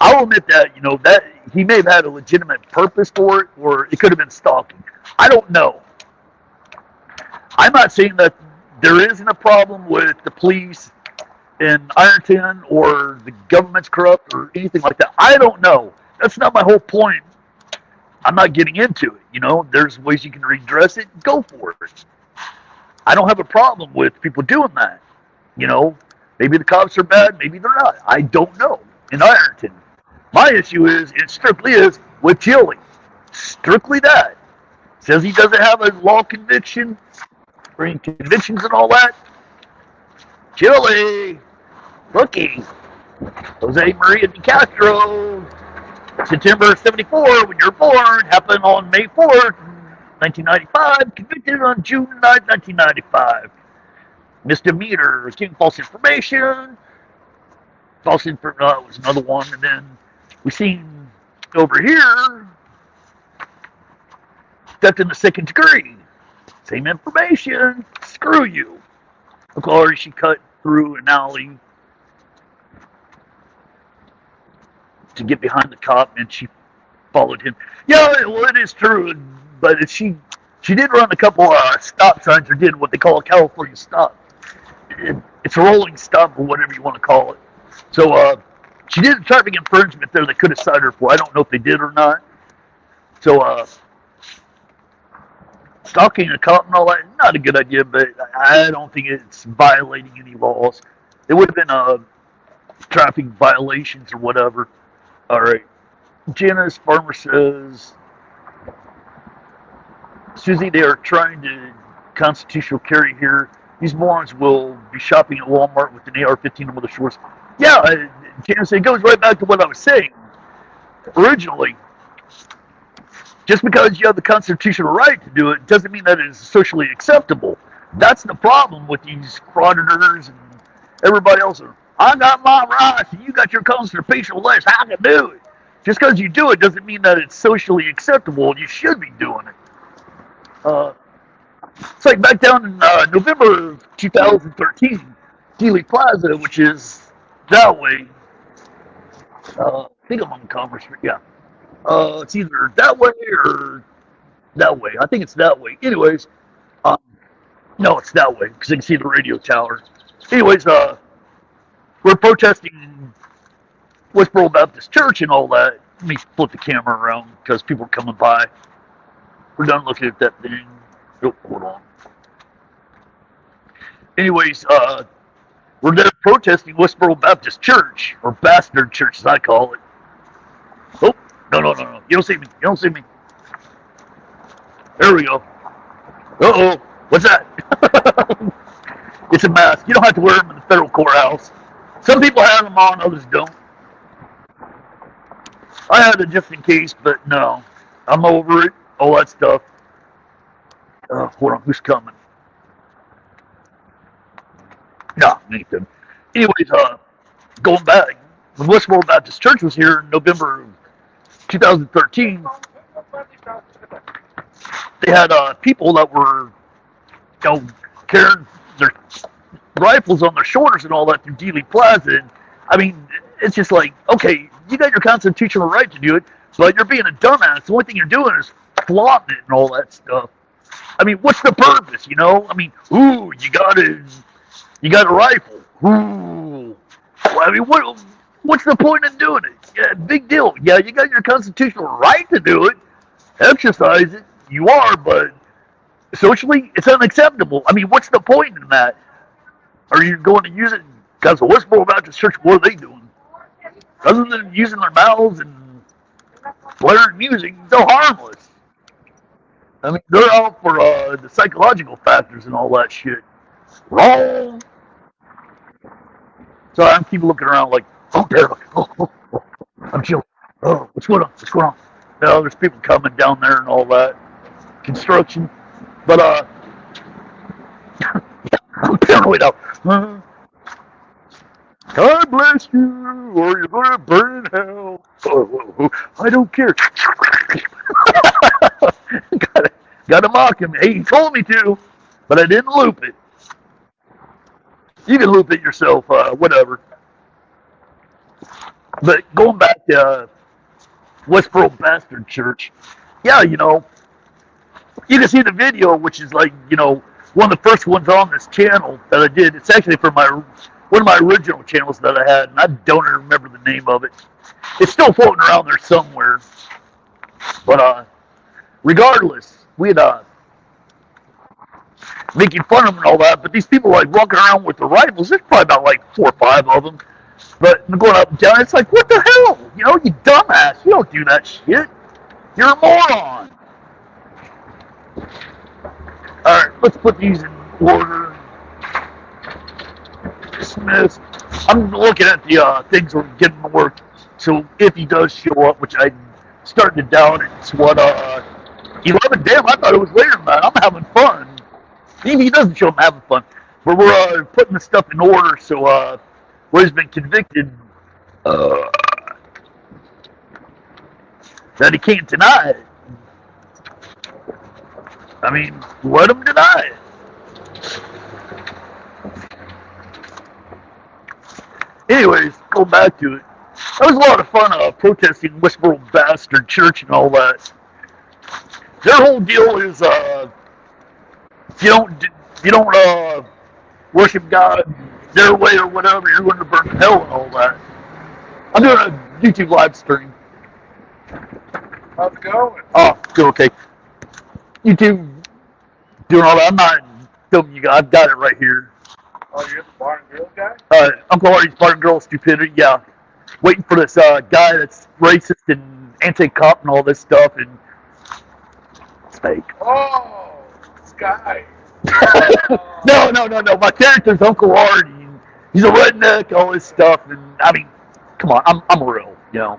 I'll admit that, that he may have had a legitimate purpose for it, or it could have been stalking. I don't know. I'm not saying that there isn't a problem with the police in Ironton, or the government's corrupt, or anything like that. I don't know. That's not my whole point. I'm not getting into it. There's ways you can redress it. Go for it. I don't have a problem with people doing that. Maybe the cops are bad. Maybe they're not. I don't know. In Ironton, my issue is, it strictly is with Chille. Strictly that. Says he doesn't have a law conviction, or any convictions and all that. Chille, rookie, Jose Maria De Castro, September 74, when you're born, happened on May 4th, 1995, convicted on June 9th, 1995. Misdemeanor, giving false information. Was another one, and then we seen over here theft in the second degree. Same information. Screw you. Of course, she cut through an alley to get behind the cop, and she followed him. Yeah, well, it is true, but she did run a couple stop signs, or did what they call a California stop. It's a rolling stop, or whatever you want to call it. So she did a traffic infringement there. They could have cited her for. I don't know if they did or not. So stalking a cop and all that, not a good idea, but I don't think it's violating any laws. It would have been traffic violations or whatever. All right. Janice Farmer says, Susie, they are trying to constitutional carry here. These morons will be shopping at Walmart with an AR-15 over the shorts. Yeah, Janice, it goes right back to what I was saying originally. Just because you have the constitutional right to do it doesn't mean that it is socially acceptable. That's the problem with these frauditors and everybody else. I got my rights and you got your constitutional rights. I can do it. Just because you do it doesn't mean that it's socially acceptable. You should be doing it. It's like back down in November of 2013, Dealey Plaza, which is that way. I think I'm on Commerce Street. Yeah. It's either that way or that way. I think it's that way. Anyways, no, it's that way because you can see the radio tower. Anyways, we're protesting Westboro Baptist Church and all that. Let me flip the camera around because people are coming by. We're done looking at that thing. Oh, hold on. Anyways, we're there protesting Westboro Baptist Church, or Bastard Church as I call it. Oh, no. You don't see me. You don't see me. There we go. Uh-oh. What's that? It's a mask. You don't have to wear them in the federal courthouse. Some people have them on, others don't. I had it just in case, but no. I'm over it. All that stuff. Hold on. Who's coming? No, ain't them. Anyways, going back, when Westboro Baptist Church was here in November 2013, they had people that were, carrying their rifles on their shoulders and all that through Dealey Plaza. And, I mean, it's just like, okay, you got your constitutional right to do it, but you're being a dumbass. The only thing you're doing is flaunting it and all that stuff. I mean, what's the purpose, I mean, ooh, you got a rifle. Ooh. Well, I mean, what's the point in doing it? Yeah, big deal. Yeah, you got your constitutional right to do it. Exercise it. You are, but socially, it's unacceptable. I mean, what's the point in that? Are you going to use it because of Westboro Baptist Church? What are they doing? Other than using their mouths and blaring music, they're harmless. I mean, they're out for the psychological factors and all that shit. Wrong. So I'm keep looking around like, oh, there. I'm chilling. Oh, what's going on? What's going on? No, there's people coming down there and all that. Construction. But, I'm paranoid now. God bless you, or you're going to burn in hell. Oh, I don't care. Gotta mock him. Hey, he told me to, but I didn't loop it. You can loop it yourself, whatever. But going back to Westboro Bastard Church, yeah, you can see the video, which is like, one of the first ones on this channel that I did. It's actually from one of my original channels that I had, and I don't even remember the name of it. It's still floating around there somewhere. But regardless, we had making fun of them and all that, but these people like walking around with the rifles. There's probably about like 4 or 5 of them. But going up and down, it's like, what the hell? You dumbass. You don't do that shit. You're a moron. Alright, let's put these in order. Dismissed. I'm looking at the things we're getting more. So if he does show up, which I'm starting to doubt, it's what 11. Damn, I thought it was later than that. I'm having fun. Even if he doesn't show up, I'm having fun. But we're putting the stuff in order. So where he's been convicted, that he can't deny it. I mean, let him deny it. Anyways, go back to it. That was a lot of fun protesting Westboro Bastard Church and all that. Their whole deal is if you don't worship God their way or whatever, you're going to burn in hell and all that. I'm doing a YouTube live stream. How's it going? Oh, good, okay. YouTube doing all that. I'm not filming you guys. I've got it right here. Oh, you're the bar and grill guy? Uncle Artie's Bar and Grill Stupidity, yeah. Waiting for this guy that's racist and anti-cop and all this stuff, and it's fake. Oh, this guy. No. My character's Uncle Artie. He's a redneck, all this stuff, and I mean, come on, I'm real, you know.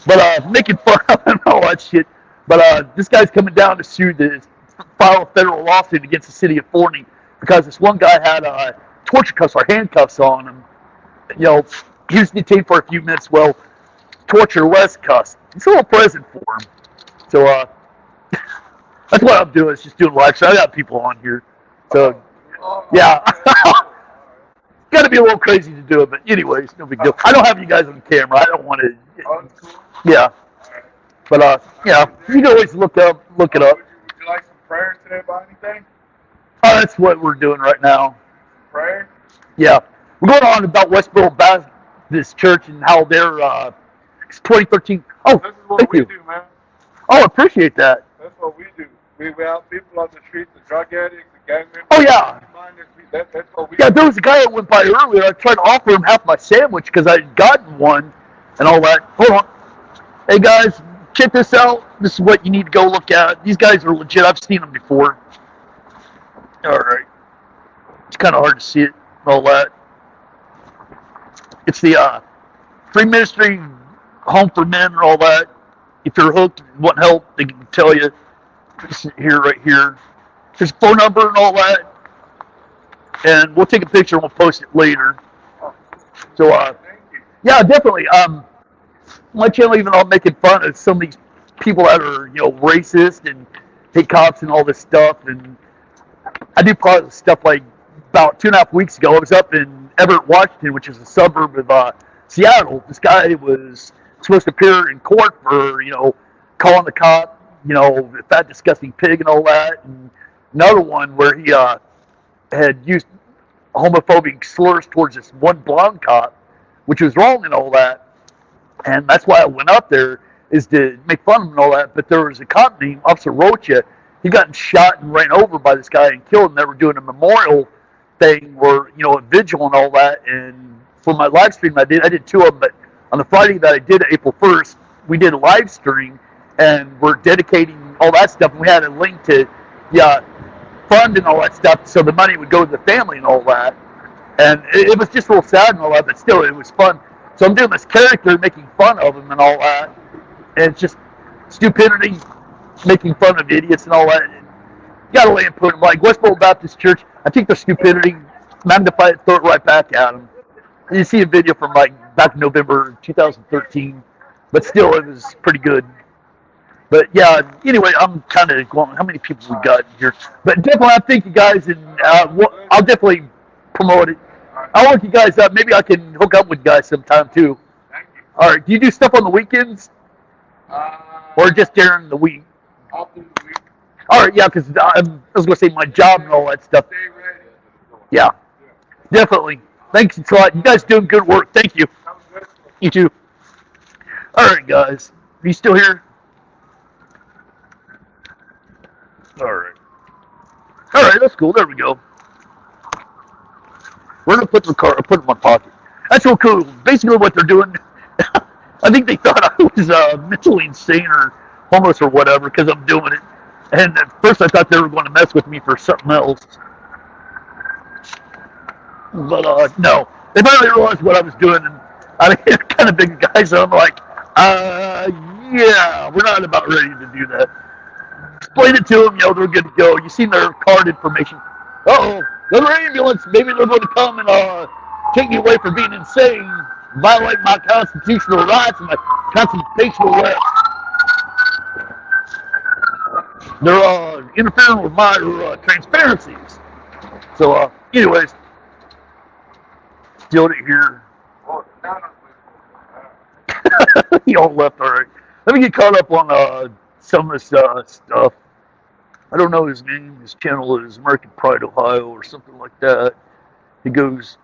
But making fun of and all that shit. But this guy's coming down to sue file a federal lawsuit against the city of Forney because this one guy had torture cuffs or handcuffs on him. You know, he was detained for a few minutes. Well, torture less cuffs. It's a little present for him. So that's what I'm doing. Is just doing live. So I got people on here. So yeah, got to be a little crazy to do it. But anyways, no big deal. I don't have you guys on camera. I don't want to. Yeah. But yeah, you can always look it up. Would you like some prayer today about anything? Oh, that's what we're doing right now. Prayer? Yeah. We're going on about Westboro Baptist Church and how they're 2013. Oh, this is what thank we you. do, man. Oh, I appreciate that. That's what we do. We help people on the streets, the drug addicts, the gang members. Oh, yeah. That's what we Yeah, do. there was a guy that went by earlier. I tried to offer him half my sandwich because I had gotten one and all that. Hold on. Hey, guys, check this out. This is what you need to go look at. These guys are legit. I've seen them before. All right. It's kind of hard to see it and all that. It's the free ministry home for men and all that. If you're hooked and want help, they can tell you. It's here, right here. There's a phone number and all that. And we'll take a picture and we'll post it later. So, yeah, definitely. My channel, even though I'm making fun of some of these people that are, you know, racist and hate cops and all this stuff. And I do part of stuff like about 2.5 weeks ago. I was up in Everett, Washington, which is a suburb of Seattle. This guy was supposed to appear in court for, you know, calling the cop, you know, fat, disgusting pig and all that. And another one where he had used homophobic slurs towards this one blonde cop, which was wrong and all that. And that's why I went up there, is to make fun of him and all that. But there was a cop named Officer Rocha. He got shot and ran over by this guy and killed him. They were doing a memorial thing where, you know, a vigil and all that. And for my live stream I did 2 of them. But on the Friday that I did, April 1st, we did a live stream and we're dedicating all that stuff. And we had a link to, fund and all that stuff, so the money would go to the family and all that. And it was just real sad and all that, but still, it was fun. So I'm doing this character, making fun of him and all that. And it's just stupidity, making fun of idiots and all that. And you gotta lay and put them like Westboro Baptist Church. I take their stupidity, magnify it, throw it right back at them. And you see a video from like back in November 2013, but still, it was pretty good. But yeah, anyway, I'm kind of going, how many people we got here? But definitely, I thank you guys, and I'll definitely promote it. I'll look you guys up. Maybe I can hook up with you guys sometime too. All right, do you do stuff on the weekends? Or just during the week? I'll do the week. All right, yeah, because I was going to say my job and all that stuff. Yeah, definitely. Thanks a lot. You guys doing good work. Thank you. You too. All right, guys. Are you still here? All right, that's cool. There we go. We're gonna put the car. Put it in my pocket. That's real cool. Basically, what they're doing, I think they thought I was mentally insane or homeless or whatever because I'm doing it. And at first, I thought they were going to mess with me for something else. But no, they finally realized what I was doing, and I mean, kind of big guy, so I'm like, yeah, we're not about ready to do that. Explain it to them, you know, they're good to go. You see their card information. Uh-oh, another ambulance. Maybe they're going to come and take me away for being insane, violate my constitutional rights and my constitutional rights. They're interfering with my transparencies. So, anyways, still here. He all left, all right. Let me get caught up on some of this stuff. I don't know his name. His channel is American Pride Ohio or something like that. He goes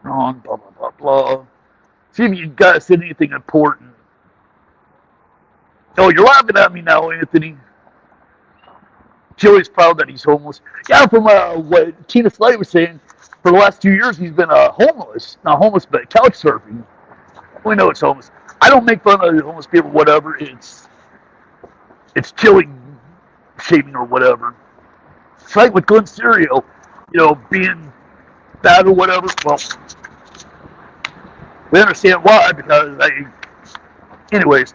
on, blah, blah, blah, blah. See if you guys said anything important. Oh, you're laughing at me now, Anthony. Chille's proud that he's homeless. Yeah, from what Tina Slade was saying, for the last 2 years he's been homeless. Not homeless, but couch surfing. We know it's homeless. I don't make fun of homeless people, whatever. It's Chille shaming or whatever. It's like with Glenn Serio, you know, being bad or whatever. Well, We understand why, because anyways,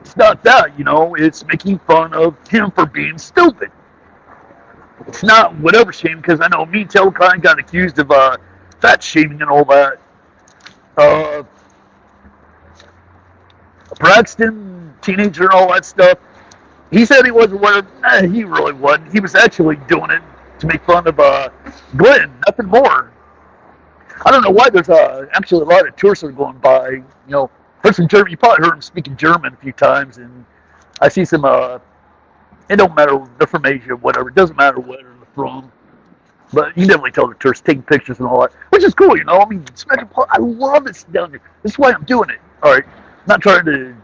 it's not that, it's making fun of him for being stupid. It's not whatever shame, because I know me and Telekind got accused of fat shaming and all that. Braxton, teenager and all that stuff, he said he wasn't aware. He really wasn't. He was actually doing it to make fun of Glenn, nothing more. I don't know why there's actually a lot of tourists are going by. Heard some German. You probably heard him speaking German a few times, and I see some. It don't matter. They're from Asia, whatever. It doesn't matter where they're from. But you definitely tell the tourists taking pictures and all that, which is cool. I mean, I love this down here. This is why I'm doing it. All right, not trying to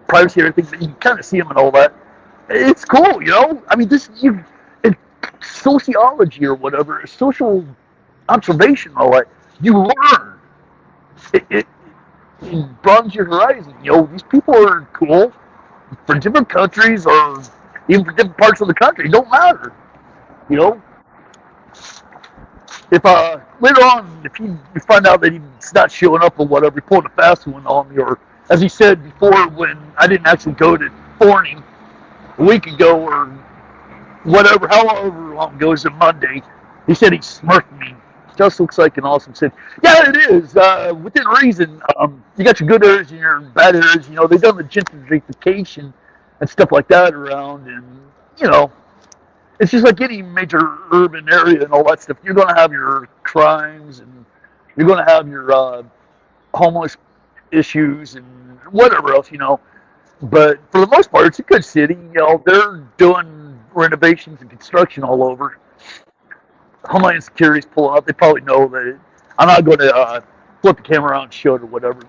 privacy or anything, but you kind of see them and all that. It's cool, I mean, in sociology or whatever, social observation and all that, you learn. It broadens your horizon. These people are cool for different countries or even for different parts of the country. It don't matter. If later on, if you find out that he's not showing up or whatever, he pulled a fast one on me, or as he said before, when I didn't actually go to Forney a week ago or whatever, however long ago, it was a Monday, he said he smirked me. Just looks like an awesome city. Yeah, it is. Within reason, you got your good areas and your bad areas. They've done the gentrification and stuff like that around, and it's just like any major urban area and all that stuff. You're going to have your crimes, and you're going to have your homeless issues and whatever else, But for the most part, it's a good city. They're doing renovations and construction all over. Homeland Security's pulling up. They probably know that I'm not going to flip the camera around and show it or whatever.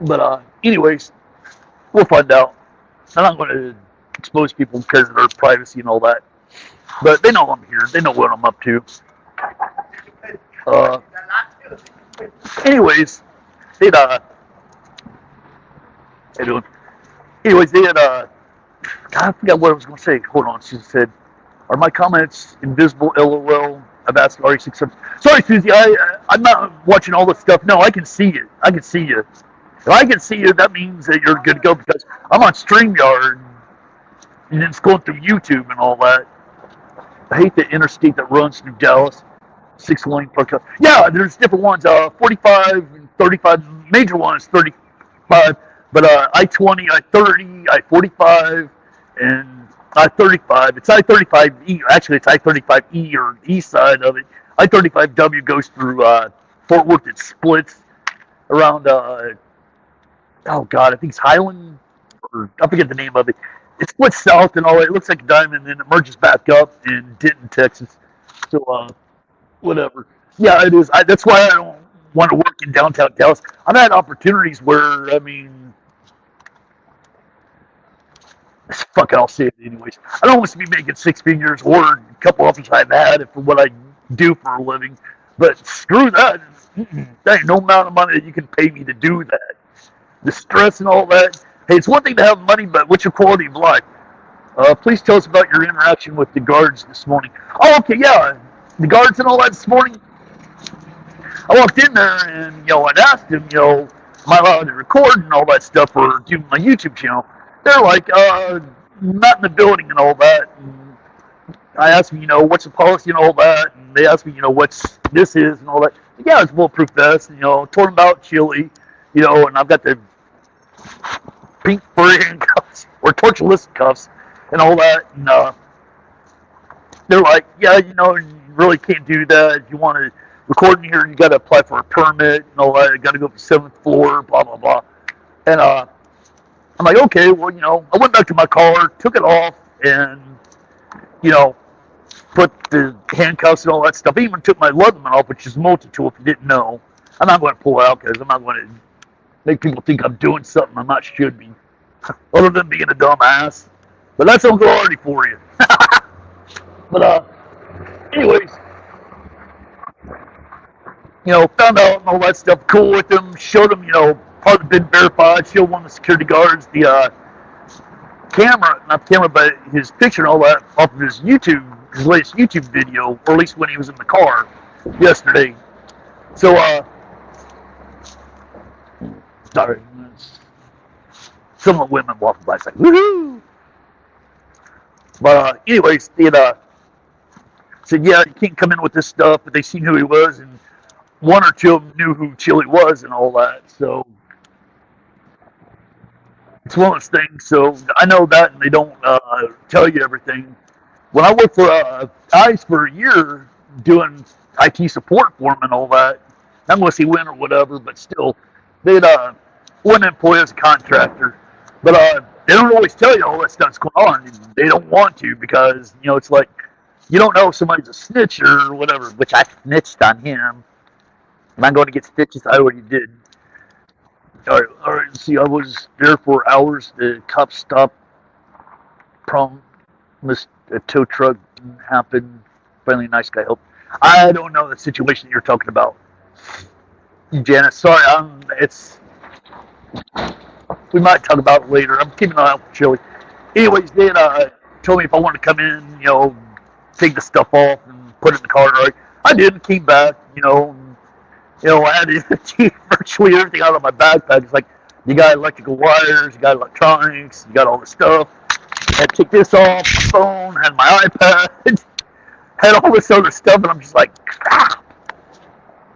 But anyways, we'll find out. I'm not going to expose people because of their privacy and all that. But they know I'm here. They know what I'm up to. Anyways, they'd how you doing? Anyways, they had God, I forgot what I was going to say. Hold on. She said, "Are my comments invisible? LOL." I've asked already 6 times. Sorry, Susie. I'm not watching all this stuff. No, I can see it. I can see you. If I can see you, that means that you're good to go, because I'm on StreamYard and it's going through YouTube and all that. I hate the interstate that runs through Dallas. 6-lane park. Yeah, there's different ones. 45 and 35. Major one is 35. But I-20, I-30, I-45, and I-35. It's I-35E. Actually, it's I-35E, or the east side of it. I-35W goes through Fort Worth. It splits around, oh, God, I think it's Highland, or I forget the name of it. It splits south and all that. It looks like a diamond, and then it merges back up in Denton, Texas. So, whatever. Yeah, it is. That's why I don't want to work in downtown Dallas. I've had opportunities where, I mean, fuck it, I'll say it anyways. I don't want to be making 6 figures, or a couple offers I've had for what I do for a living. But screw that. There ain't no amount of money that you can pay me to do that. The stress and all that. Hey, it's one thing to have money, but what's your quality of life? Please tell us about your interaction with the guards this morning. Oh, okay, yeah. The guards and all that this morning. I walked in there and, I'd asked them, am I allowed to record and all that stuff, or do my YouTube channel? They're like, not in the building and all that. And I asked them, what's the policy and all that? And they asked me, what's this is and all that. Yeah, it's bulletproof vest. And, told them about Chille, and I've got the pink furry handcuffs, or tortureless cuffs and all that. And they're like, yeah, you really can't do that. If you want to record in here, you got to apply for a permit and all that. You got to go up to the 7th floor, blah, blah, blah. And I'm like, okay, well, I went back to my car, took it off, and, put the handcuffs and all that stuff. I even took my Leatherman off, which is multi-tool, if you didn't know. I'm not going to pull out, because I'm not going to make people think I'm doing something I'm not should be, other than being a dumbass. But that's Uncle Artie for you. But, anyways, found out and all that stuff, cool with them, showed them, part of the been verified, showed one of the security guards the camera, not the camera, but his picture and all that off of his latest YouTube video, or at least when he was in the car yesterday. So, sorry, some of the women walking by, it's like, woohoo! But anyways, they said, yeah, you can't come in with this stuff, but they seen who he was, and one or two of them knew who Chille was and all that. So it's one of those things. So I know that, and they don't tell you everything. When I worked for ARTY'S for a year doing IT support for them and all that, not unless he went or whatever, but still, they'd wouldn't employ as a contractor. But they don't always tell you all that stuff's going on. They don't want to because, you know, it's like, you don't know if somebody's a snitch or whatever, which I snitched on him. Am I going to get stitches? I already did. All right, see, I was there for hours. The cops stopped. Promised a tow truck didn't happen. Finally, a nice guy helped. I don't know the situation you're talking about, Janice. Sorry, we might talk about it later. I'm keeping an eye out for Chille. Anyways, they told me if I wanted to come in, you know, take the stuff off and put it in the car. Right? I did. Came back, you know, I had to take virtually everything out of my backpack. It's like, you got electrical wires, you got electronics, you got all this stuff. I had to take this off, my phone, had my iPad, had all this other stuff, and I'm just like, crap.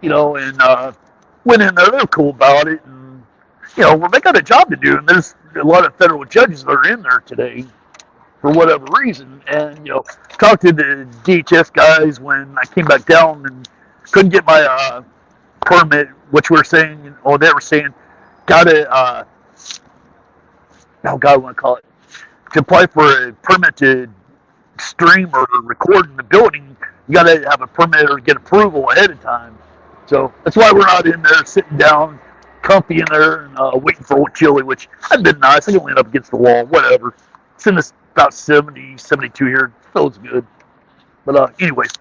You know, and went in there. They were cool about it. And, you know, well, they got a job to do, and there's a lot of federal judges that are in there today for whatever reason. And, you know, talked to the DHS guys when I came back down and couldn't get my permit, which we're saying, or they were saying, gotta, oh God, I want to call it, to apply for a permit to stream or record in the building, you gotta have a permit or get approval ahead of time. So that's why we're not in there sitting down, comfy in there, and waiting for old Chille, which I've been nice. I can lean up against the wall, whatever. It's in this about 70, 72 here. Feels good. But anyways,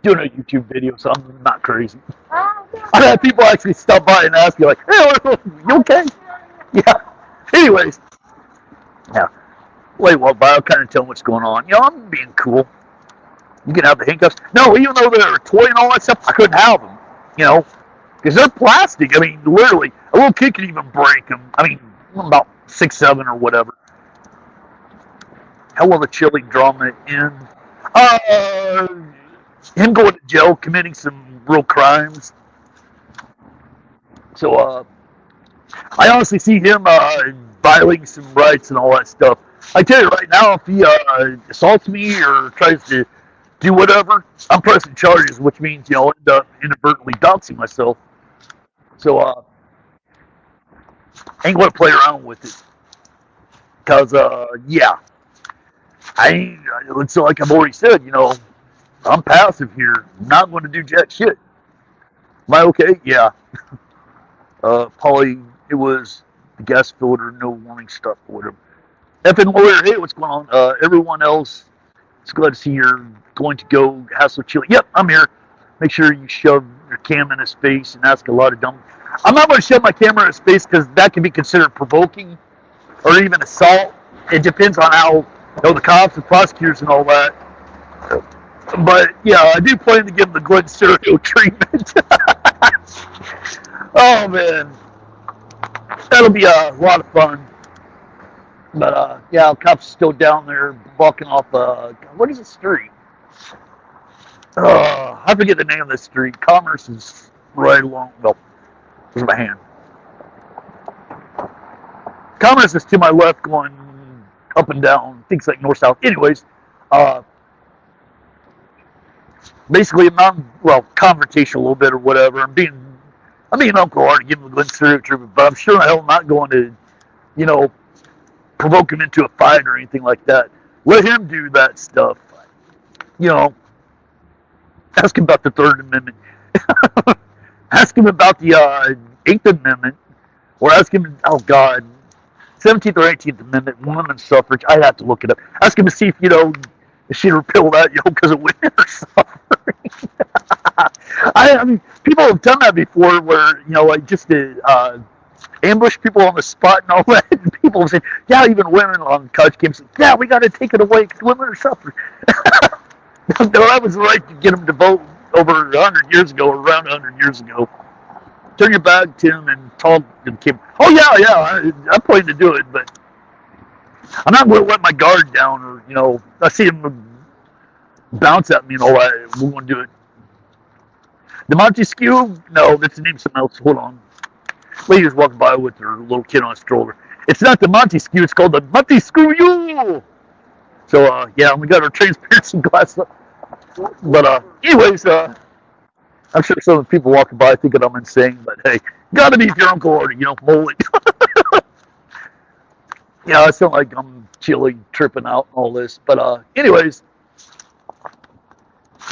doing a YouTube video, so I'm not crazy. I've had people actually stop by and ask me, like, hey, you okay? Yeah. Anyways, yeah. Wait, well, I'll kind of tell them what's going on. You know, I'm being cool. You can have the handcuffs. No, even though they're a toy and all that stuff, I couldn't have them, you know, because they're plastic. I mean, literally, a little kid can even break them. I mean, about 6, 7 or whatever. Hell of a Chille drama in. Him going to jail, committing some real crimes. So, I honestly see him violating some rights and all that stuff. I tell you right now, if he assaults me or tries to do whatever, I'm pressing charges, which means, you know, I'll end up inadvertently doxing myself. So, I ain't going to play around with it. Because, yeah. It's like I've already said, you know, I'm passive here. I'm not going to do jack shit. Am I okay? Yeah. Polly, it was the gas filter, no warning stuff or whatever. Effing lawyer, hey, what's going on? Everyone else, it's glad to see you're going to go hassle Chille. Yep, I'm here. Make sure you shove your cam in his face and ask a lot of dumb. I'm not going to shove my camera in his face because that can be considered provoking or even assault. It depends on how, you know, the cops and prosecutors and all that. But yeah, I do plan to give him the Glenn Stereo treatment. Oh man, that'll be a lot of fun. But yeah, cops are still down there walking off. What is the street? I forget the name of the street. Commerce is right along. Well, here's my hand. Commerce is to my left, going up and down. Things like north south. Anyways, basically, confrontation a little bit or whatever. I'm being Uncle Art, give him the Glenn Stereo treatment, but I'm sure the hell I'm not going to, you know, provoke him into a fight or anything like that. Let him do that stuff. You know, ask him about the Third Amendment. Ask him about the Eighth Amendment, or ask him, oh God, 17th or 18th Amendment, women's suffrage. I'd have to look it up. Ask him to see if, you know, if she'd repeal that, you know, because of women are suffering. I mean, people have done that before where, you know, like just to ambush people on the spot and all that. And people say, yeah, even women on college campuses, yeah, we got to take it away because women are suffering. No, that was right to get them to vote over 100 years ago, or around 100 years ago. Turn your back to him and talk to the kid. Oh, yeah, I'm planning to do it, but I'm not going to let my guard down, or, I see him bounce at me and all that. We want to do it. The Montesquieu? No, that's the name of something else. Hold on. Lady was walking by with her little kid on a stroller. It's not the Montesquieu, it's called the Montesquieu. So, yeah, we got our transparency glass up. But, anyways, I'm sure some of the people walking by thinking I'm insane, but hey, gotta be if your Uncle Artie, mullet. Yeah, I sound like I'm chilly, tripping out and all this. But, anyways,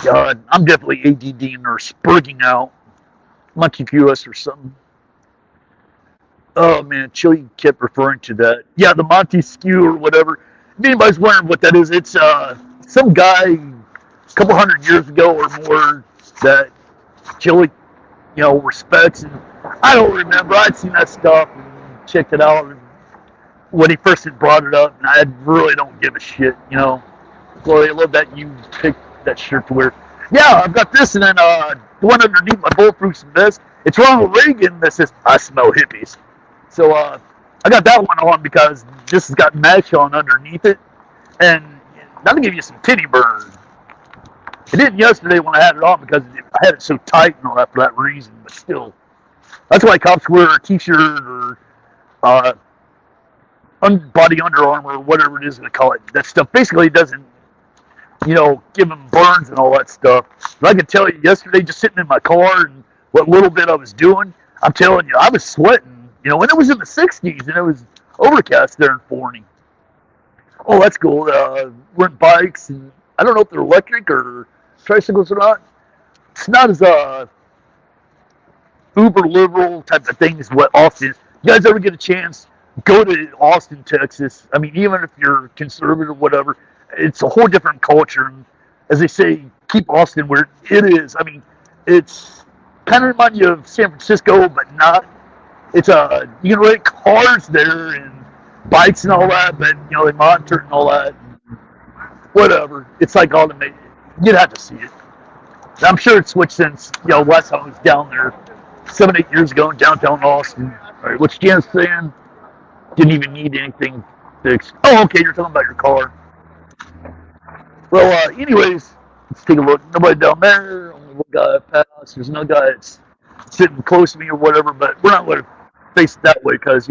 God, I'm definitely ADDing or spurging out. Montesquieu or something. Oh, man, Chille kept referring to that. Yeah, the Montesquieu or whatever. If anybody's wondering what that is, it's some guy a couple hundred years ago or more that Chille, respects. And I don't remember. I'd seen that stuff and checked it out when he first had brought it up, and I really don't give a shit, Gloria, I love that you picked that shirt to wear. Yeah, I've got this, and then the one underneath my bulletproof vest, it's Ronald Reagan that says, I smell hippies. So I got that one on because this has got mesh on underneath it, and that'll give you some titty burn. It didn't yesterday when I had it on because I had it so tight and all that for that reason, but still. That's why cops wear a t-shirt or body Under Armour or whatever it is they call it. That stuff basically doesn't, give them burns and all that stuff. But I can tell you yesterday, just sitting in my car and what little bit I was doing, I'm telling you, I was sweating. And it was in the 60s and it was overcast there in Forney. Oh, that's cool. Rent bikes, and I don't know if they're electric or tricycles or not. It's not as uber liberal type of thing as what Austin is. You guys ever get a chance, go to Austin, Texas. I mean, even if you're conservative or whatever, it's a whole different culture. And as they say, keep Austin where it is. I mean, it's kind of remind you of San Francisco, but not. It's you can rent cars there and bikes and all that, but they monitor and all that. Whatever. It's like automated. You'd have to see it. I'm sure it's switched since last time I was down there 7-8 years ago in downtown Austin. All right, what's Jan's saying? Didn't even need anything fixed. Oh, okay, you're talking about your car. Well, anyways, let's take a look. Nobody down there. Only one guy passed. There's no guy that's sitting close to me or whatever, but we're not going to face it that way because,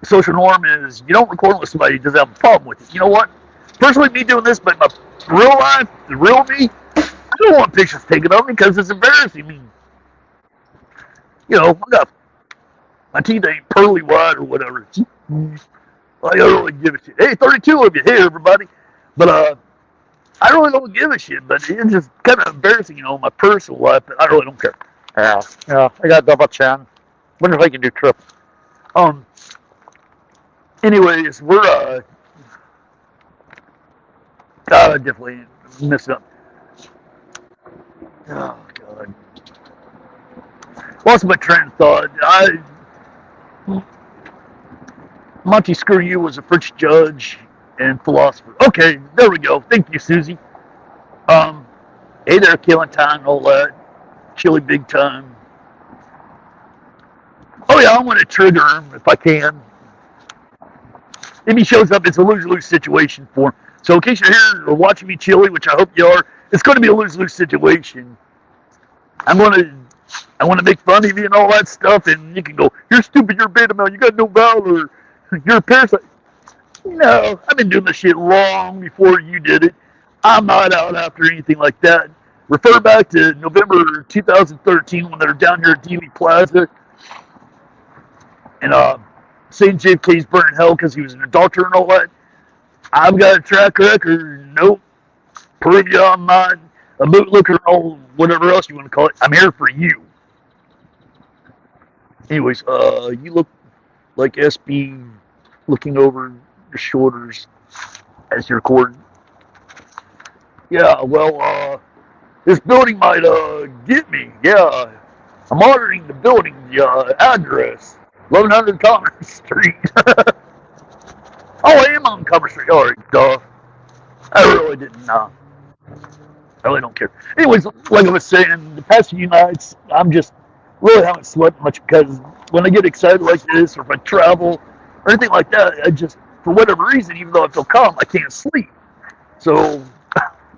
social norm is you don't record with somebody who doesn't have a problem with it. You know what? Personally, me doing this, but my real life, the real me, I don't want pictures taken of me because it's embarrassing me. I got my teeth ain't pearly white or whatever. I don't really give a shit. Hey, 32 of you. Hey, everybody. But I really don't give a shit. But it's just kind of embarrassing, my personal life. But I really don't care. Yeah. I got double chin. Wonder if I can do triple. Anyways, we're definitely messed up. Oh God. Lost my train of thought. Montesquieu was a French judge and philosopher. Okay, there we go. Thank you, Susie. Hey there, killing time and all that. Chille big time. Oh yeah, I want to trigger him if I can. If he shows up, it's a lose-lose situation for him. So in case you're here or watching me, Chille, which I hope you are, it's going to be a lose-lose situation. I want to make fun of you and all that stuff, and you can go, you're stupid, you're a beta male, you got no valor, you're a parasite. No, I've been doing this shit long before you did it. I'm not out after anything like that. Refer back to November 2013 when they were down here at Dealey Plaza, and saying JFK's burning hell because he was an adulterer and all that. I've got a track record. Nope. Prove you I'm not a bootlicker or whatever else you want to call it. I'm here for you. Anyways, you look like SB looking over your shoulders as you're recording. Yeah, well, this building might get me. Yeah, I'm auditing the building, the address, 1100 Commerce Street. Oh, I am on Commerce Street. All right, duh. I really didn't know. I really don't care. Anyways, like I was saying, the past few nights, I'm just really haven't slept much because when I get excited like this, or if I travel, or anything like that, I just, for whatever reason, even though I feel calm, I can't sleep. So,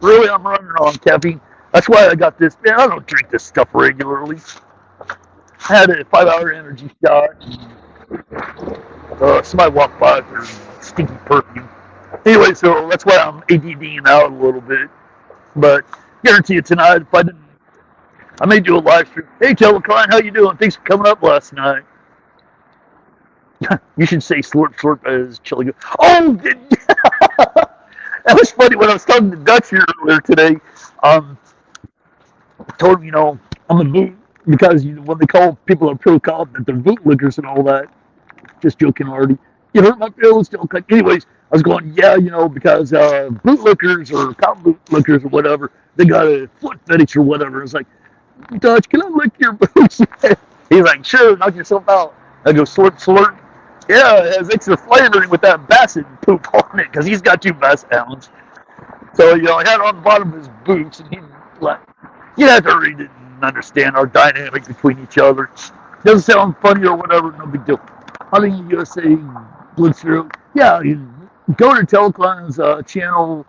really, I'm running on caffeine. That's why I got this. Man, I don't drink this stuff regularly. I had a 5-hour energy shot. Somebody walked by with their stinky perfume. Anyway, so that's why I'm ADDing out a little bit. But guarantee you tonight, if I didn't, I may do a live stream. Hey, Telecline, how you doing? Thanks for coming up last night. You should say slurp slurp as Chille. Oh, that was funny when I was talking to Dutch here earlier today. I told him, I'm a boot because when they call people are pro cop that they're bootlickers and all that. Just joking, already. You hurt my feelings, Telecline. Anyways, I was going, yeah, because bootlickers or cop bootlickers or whatever, they got a foot fetish or whatever. It's like, Dutch, can I lick your boots? He's like, sure, knock yourself out. I go, slurp, slurp. Yeah, it has extra flavoring with that basset poop on it because he's got 2 basset hounds. So, I had it on the bottom of his boots, and you have to read it and understand our dynamic between each other. Doesn't sound funny or whatever, no big deal. Hunting USA, Blitzer. Yeah, you go to Telecline's channel.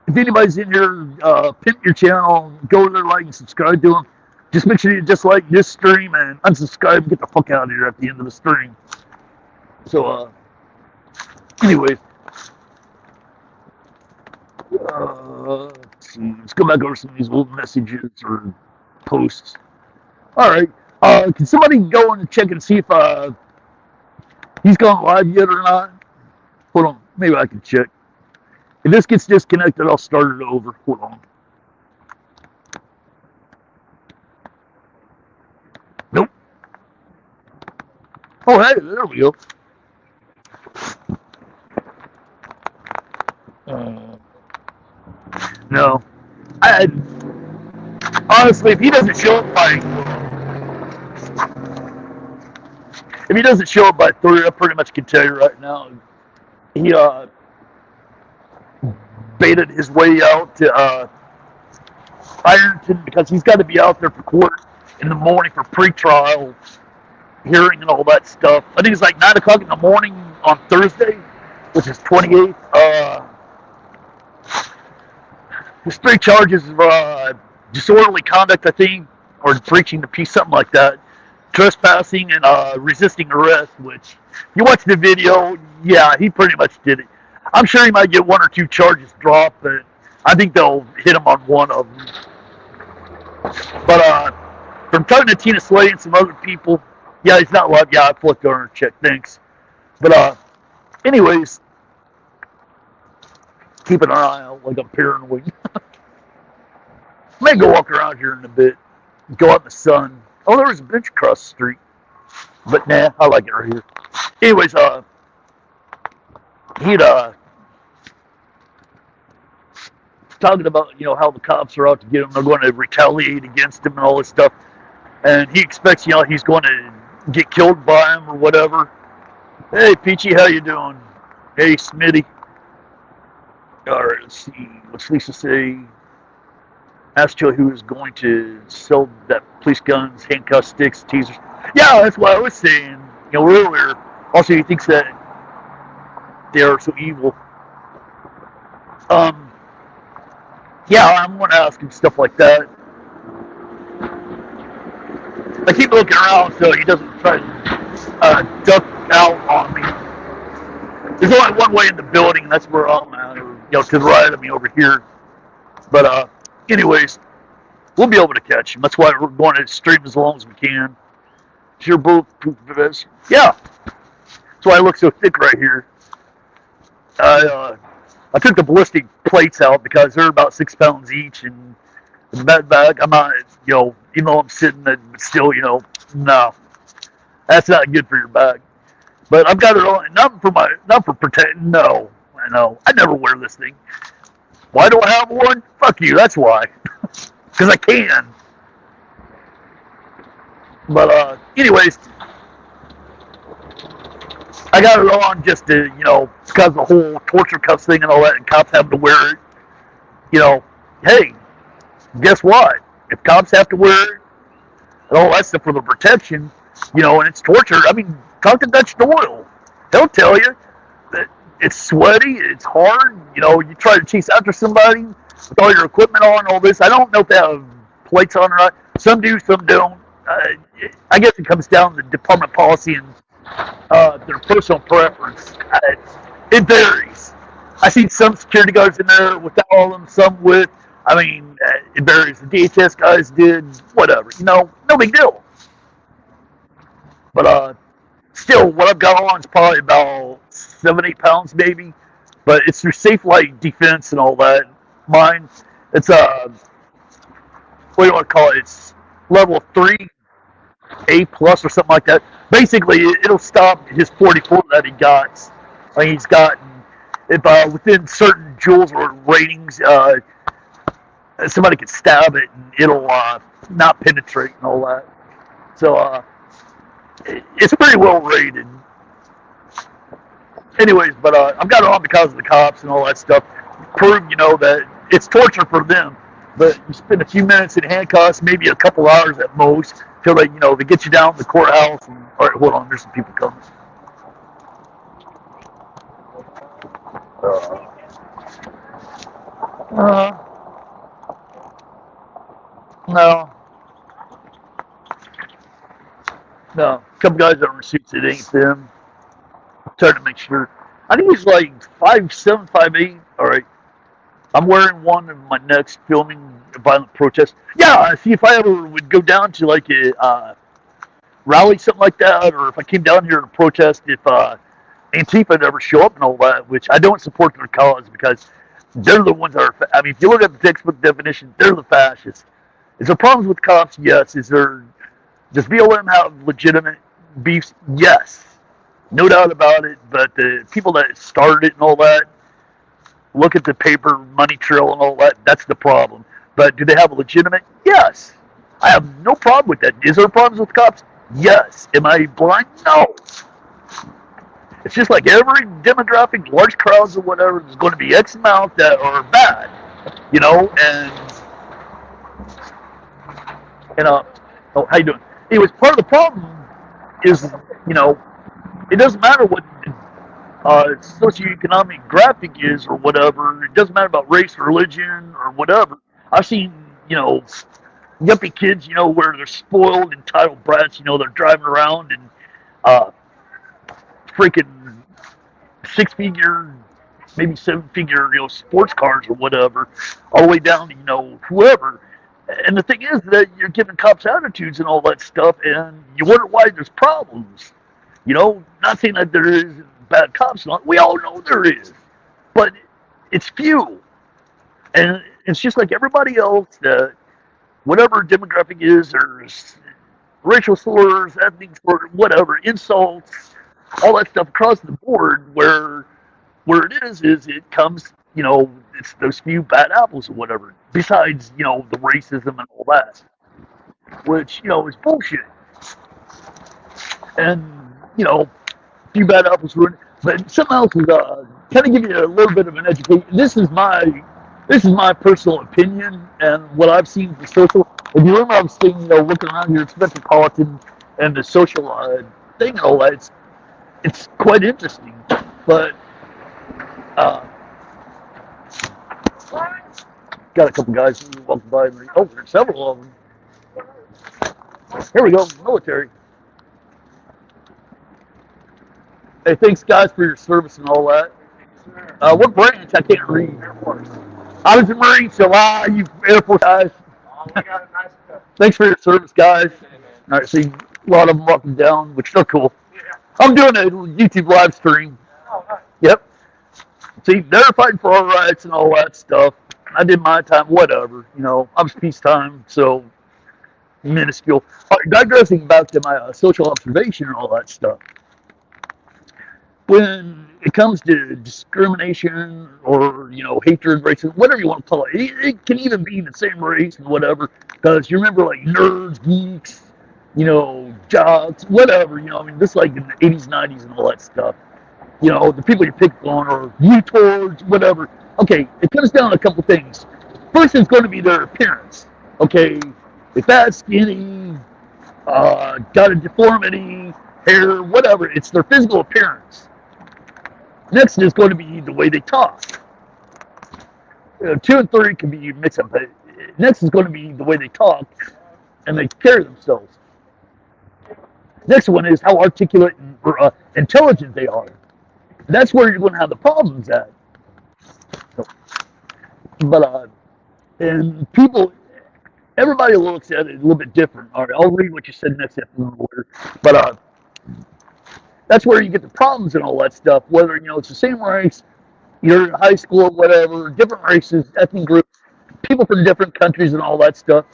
If anybody's in here, pimp your channel, go there, like, and subscribe to them. Just make sure you just like this stream and unsubscribe and get the fuck out of here at the end of the stream. So, anyways, let's see. Let's go back over some of these old messages or posts. All right. Can somebody go and check and see if he's gone live yet or not? Hold on. Maybe I can check. If this gets disconnected, I'll start it over. Hold on. Nope. Oh, hey, there we go. No. Honestly, if he doesn't show up by 3, I pretty much can tell you right now, he baited his way out to Ironton because he's got to be out there for court in the morning for pre-trial hearing and all that stuff. I think it's like 9 o'clock in the morning on Thursday, which is 28th. There's 3 charges of disorderly conduct, I think, or breaching the peace, something like that. Trespassing and resisting arrest, which, if you watch the video, yeah, he pretty much did it. I'm sure he might get 1 or 2 charges dropped, but I think they'll hit him on one of them. But from talking to Tina Slay and some other people, yeah, he's not live. Yeah, I flipped on her check, thanks. But anyways, keep an eye out like I'm paranoid. May go walk around here in a bit, go out in the sun. Oh, there was a bench across the street. But nah, I like it right here. Anyways, he'd talking about, how the cops are out to get him. They're going to retaliate against him and all this stuff. And he expects, he's going to get killed by him or whatever. Hey, Peachy, how you doing? Hey, Smitty. All right, let's see. What's Lisa say? Asked Joe who is going to sell that police guns, handcuff sticks, teasers. Yeah, that's what I was saying, earlier. Also, he thinks that they are so evil. Yeah, I'm going to ask him stuff like that. I keep looking around so he doesn't try to duck out on me. There's only one way in the building, and that's where I'm at, to the right of me over here. But, anyways, we'll be able to catch him. That's why we're going to stream as long as we can. You're both this. Yeah. That's why I look so thick right here. I took the ballistic plates out because they're about 6 pounds each, and in that bag, I'm not, even though I'm sitting there, but still, no. That's not good for your back. But I've got it on, not for protecting, no. I know. I never wear this thing. Why do I have one? Fuck you, that's why. Because I can. But, anyways, I got it on just to, because of the whole torture cuffs thing and all that, and cops having to wear it. Hey, Guess what? If cops have to wear it and all that stuff for the protection, and it's torture. I mean, talk to Dutch Doyle. They'll tell you that it's sweaty, it's hard. You try to chase after somebody with all your equipment on, all this. I don't know if they have plates on or not. Some do, some don't. I guess it comes down to department policy and their personal preference. It varies. I see some security guards in there without all of them, some with. I mean, it varies. The DHS guys did whatever. No big deal. But still, what I've got on is probably about 7-8 pounds, maybe. But it's through Safe Light Defense and all that. Mine, it's what do you want to call it? It's level 3A plus or something like that. Basically, it'll stop his 44 that he got. Like he's gotten, if within certain joules or ratings, somebody could stab it and it'll not penetrate and all that. So it's pretty well rated. Anyways, but I've got it on because of the cops and all that stuff. Prove, that it's torture for them. But you spend a few minutes in handcuffs, maybe a couple hours at most, till they, they get you down to the courthouse. And, all right, hold on, there's some people coming. No. A couple guys on receipts, it ain't them. I'm trying to make sure. I think he's like 5'7", 5'8". All right. I'm wearing one in my next filming a violent protest. Yeah, see if I ever would go down to like a rally, something like that, or if I came down here to protest, if Antifa would ever show up and all that, which I don't support their cause because they're the ones that are, I mean, if you look at the textbook definition, they're the fascists. Is there problems with cops? Yes. Does BLM have legitimate beefs? Yes. No doubt about it. But the people that started it and all that, look at the paper money trail and all that, that's the problem. But do they have a legitimate? Yes. I have no problem with that. Is there problems with cops? Yes. Am I blind? No. It's just like every demographic, large crowds or whatever, there's going to be X amount that are bad, and oh, how you doing? Anyways, part of the problem is, it doesn't matter what socioeconomic graphic is or whatever. It doesn't matter about race, religion, or whatever. I've seen, yuppie kids, where they're spoiled, entitled brats, they're driving around in freaking 6-figure, maybe 7-figure, sports cars or whatever, all the way down to, whoever. And the thing is that you're giving cops attitudes and all that stuff, and you wonder why there's problems. Not saying that there is bad cops. We all know there is. But it's few. And it's just like everybody else, that whatever demographic is, there's racial slurs, ethnic slurs, whatever, insults, all that stuff across the board, where it is it comes, it's those few bad apples or whatever, besides, the racism and all that, which, is bullshit. And, few bad apples ruin it. But something else is, kind of give you a little bit of an education. This is my personal opinion and what I've seen for social. If you remember, I was saying, looking around here, it's metropolitan and the social thing and all that, it's quite interesting. But, got a couple guys walking by. Oh, there's several of them. Here we go, military. Hey, thanks guys for your service and all that. What branch? I can't read. I was a Marine, so you Air Force guys. Thanks for your service, guys. All right, see a lot of them walking down, which are cool. I'm doing a YouTube live stream. Yep. See, they're fighting for our rights and all that stuff. I did my time, whatever. I was peacetime, so minuscule. Digressing back to my social observation and all that stuff. When it comes to discrimination or, hatred, racism, whatever you want to call it, it can even be the same race and whatever. Because you remember, like, nerds, geeks, jocks, whatever, this is like in the 80s, 90s and all that stuff. The people you pick on are UTORs, whatever. Okay, it comes down to a couple things. First is going to be their appearance. Okay, if that's skinny, got a deformity, hair, whatever, it's their physical appearance. Next is going to be the way they talk. 2 and 3 can be mixed up, but next is going to be the way they talk and they carry themselves. Next one is how articulate or intelligent they are. That's where you're going to have the problems at. But and people, everybody looks at it a little bit different. All right, I'll read what you said next after. But that's where you get the problems and all that stuff. Whether it's the same race, you're in high school or whatever, different races, ethnic groups, people from different countries and all that stuff.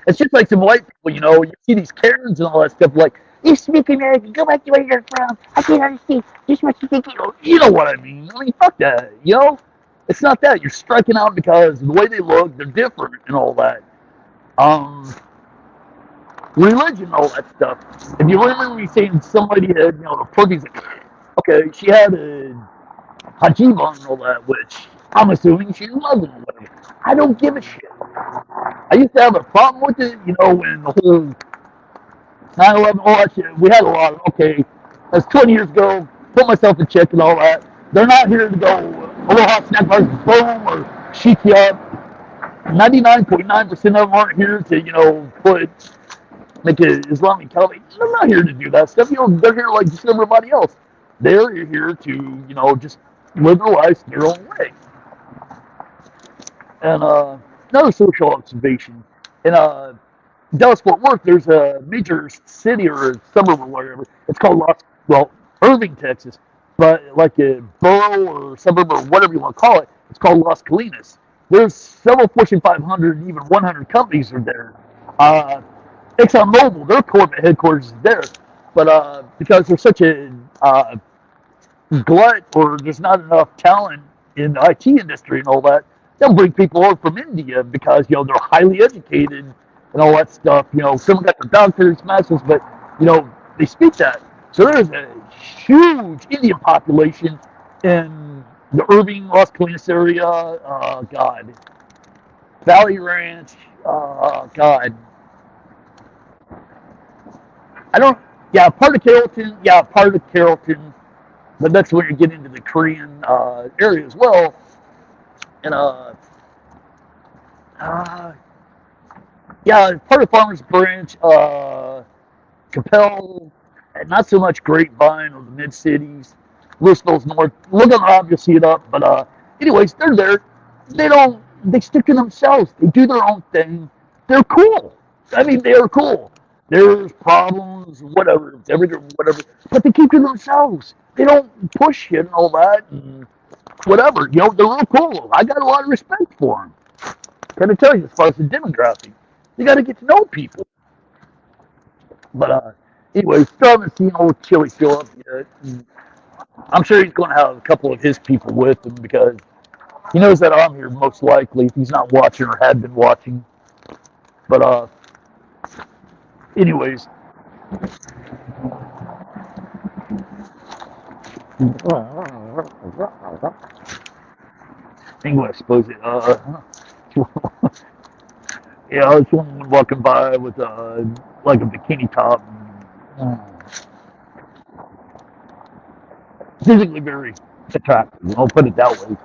It's just like some white people, you see these Karens and all that stuff, like, you speak American, go back to where you're from. I can't understand just what you think. You know what I mean? Fuck that, It's not that. You're striking out because the way they look, they're different and all that. Religion and all that stuff. If you remember me saying somebody had, the proteins, okay, she had a Hajiba and all that, which I'm assuming she's Muslim or whatever. I don't give a shit. I used to have a problem with it, when the whole 9/11, all that shit. We had a lot of, okay, that's 20 years ago, put myself in check and all that. They're not here to go, aloha, snack bars, boom, or sheet you up. 99.9% of them aren't here to, make an Islamic Caliphate. They're not here to do that stuff. They're here like just everybody else. They're here to, just live their lives their own way. And another social observation. In Dallas Fort Worth, there's a major city or a suburb or whatever. It's called Irving, Texas. But like a borough or suburb or whatever you want to call it, it's called Las Colinas. There's several Fortune 500 and even 100 companies are there. ExxonMobil, their corporate headquarters is there. But because there's such a glut or there's not enough talent in the IT industry and all that, they'll bring people over from India because, they're highly educated and all that stuff. Some got their doctors, masters, but, they speak that. So there's a huge Indian population in the Irving, Las Colinas area. God. Valley Ranch. God. Part of Carrollton. Yeah, part of Carrollton. But that's where you get into the Korean area as well. And part of Farmers Branch, Capel, and not so much Grapevine or the mid cities. Louisville's north. Look at them, you'll see it up. But anyways, they're there. They stick to themselves. They do their own thing. They're cool. I mean, they are cool. There's problems, whatever, whatever, but they keep to themselves. They don't push shit and all that and whatever. They're real cool. I got a lot of respect for them. Got to tell you, as far as the demographic, you got to get to know people. But anyway, still haven't seen old Chille show up yet. I'm sure he's going to have a couple of his people with him because he knows that I'm here most likely if he's not watching or had been watching. But anyways. I suppose it. Yeah, I was someone walking by with like a bikini top. Physically very attractive. I'll put it that way.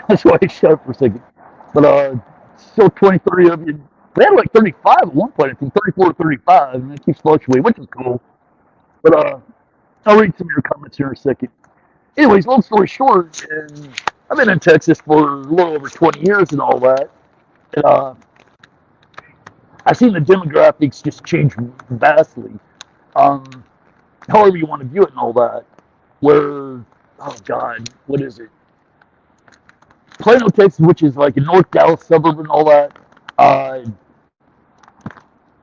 That's why I shut up for a second. But still 23 of you. We had like 35 at one point. I think 34 or 35, and it keeps fluctuating, which is cool. But I'll read some of your comments here in a second. Anyways, long story short, and I've been in Texas for a little over 20 years and all that. And I've seen the demographics just change vastly. However you want to view it and all that. Where, oh God, what is it? Plano, Texas, which is like a North Dallas suburb and all that.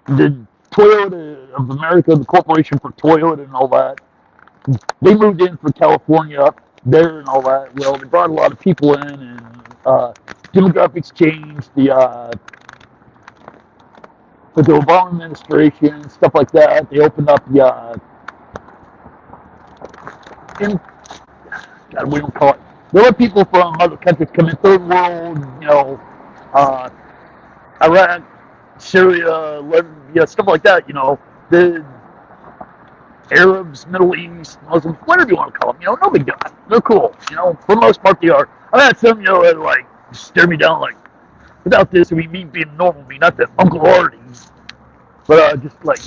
The Toyota of America, the corporation for Toyota and all that, they moved in for California up there and all that. Well, they brought a lot of people in, and demographics changed. With the Obama administration, stuff like that, they opened up the God, we don't call it. There are people from other countries come in, third world, Iraq, Syria, Libya, stuff like that. The Arabs, Middle East, Muslims, whatever you want to call them. No big deal. They're cool. For the most part, they are. I've had some, that like stare me down like, without this, me being normal, me not that Uncle Artie's, but just like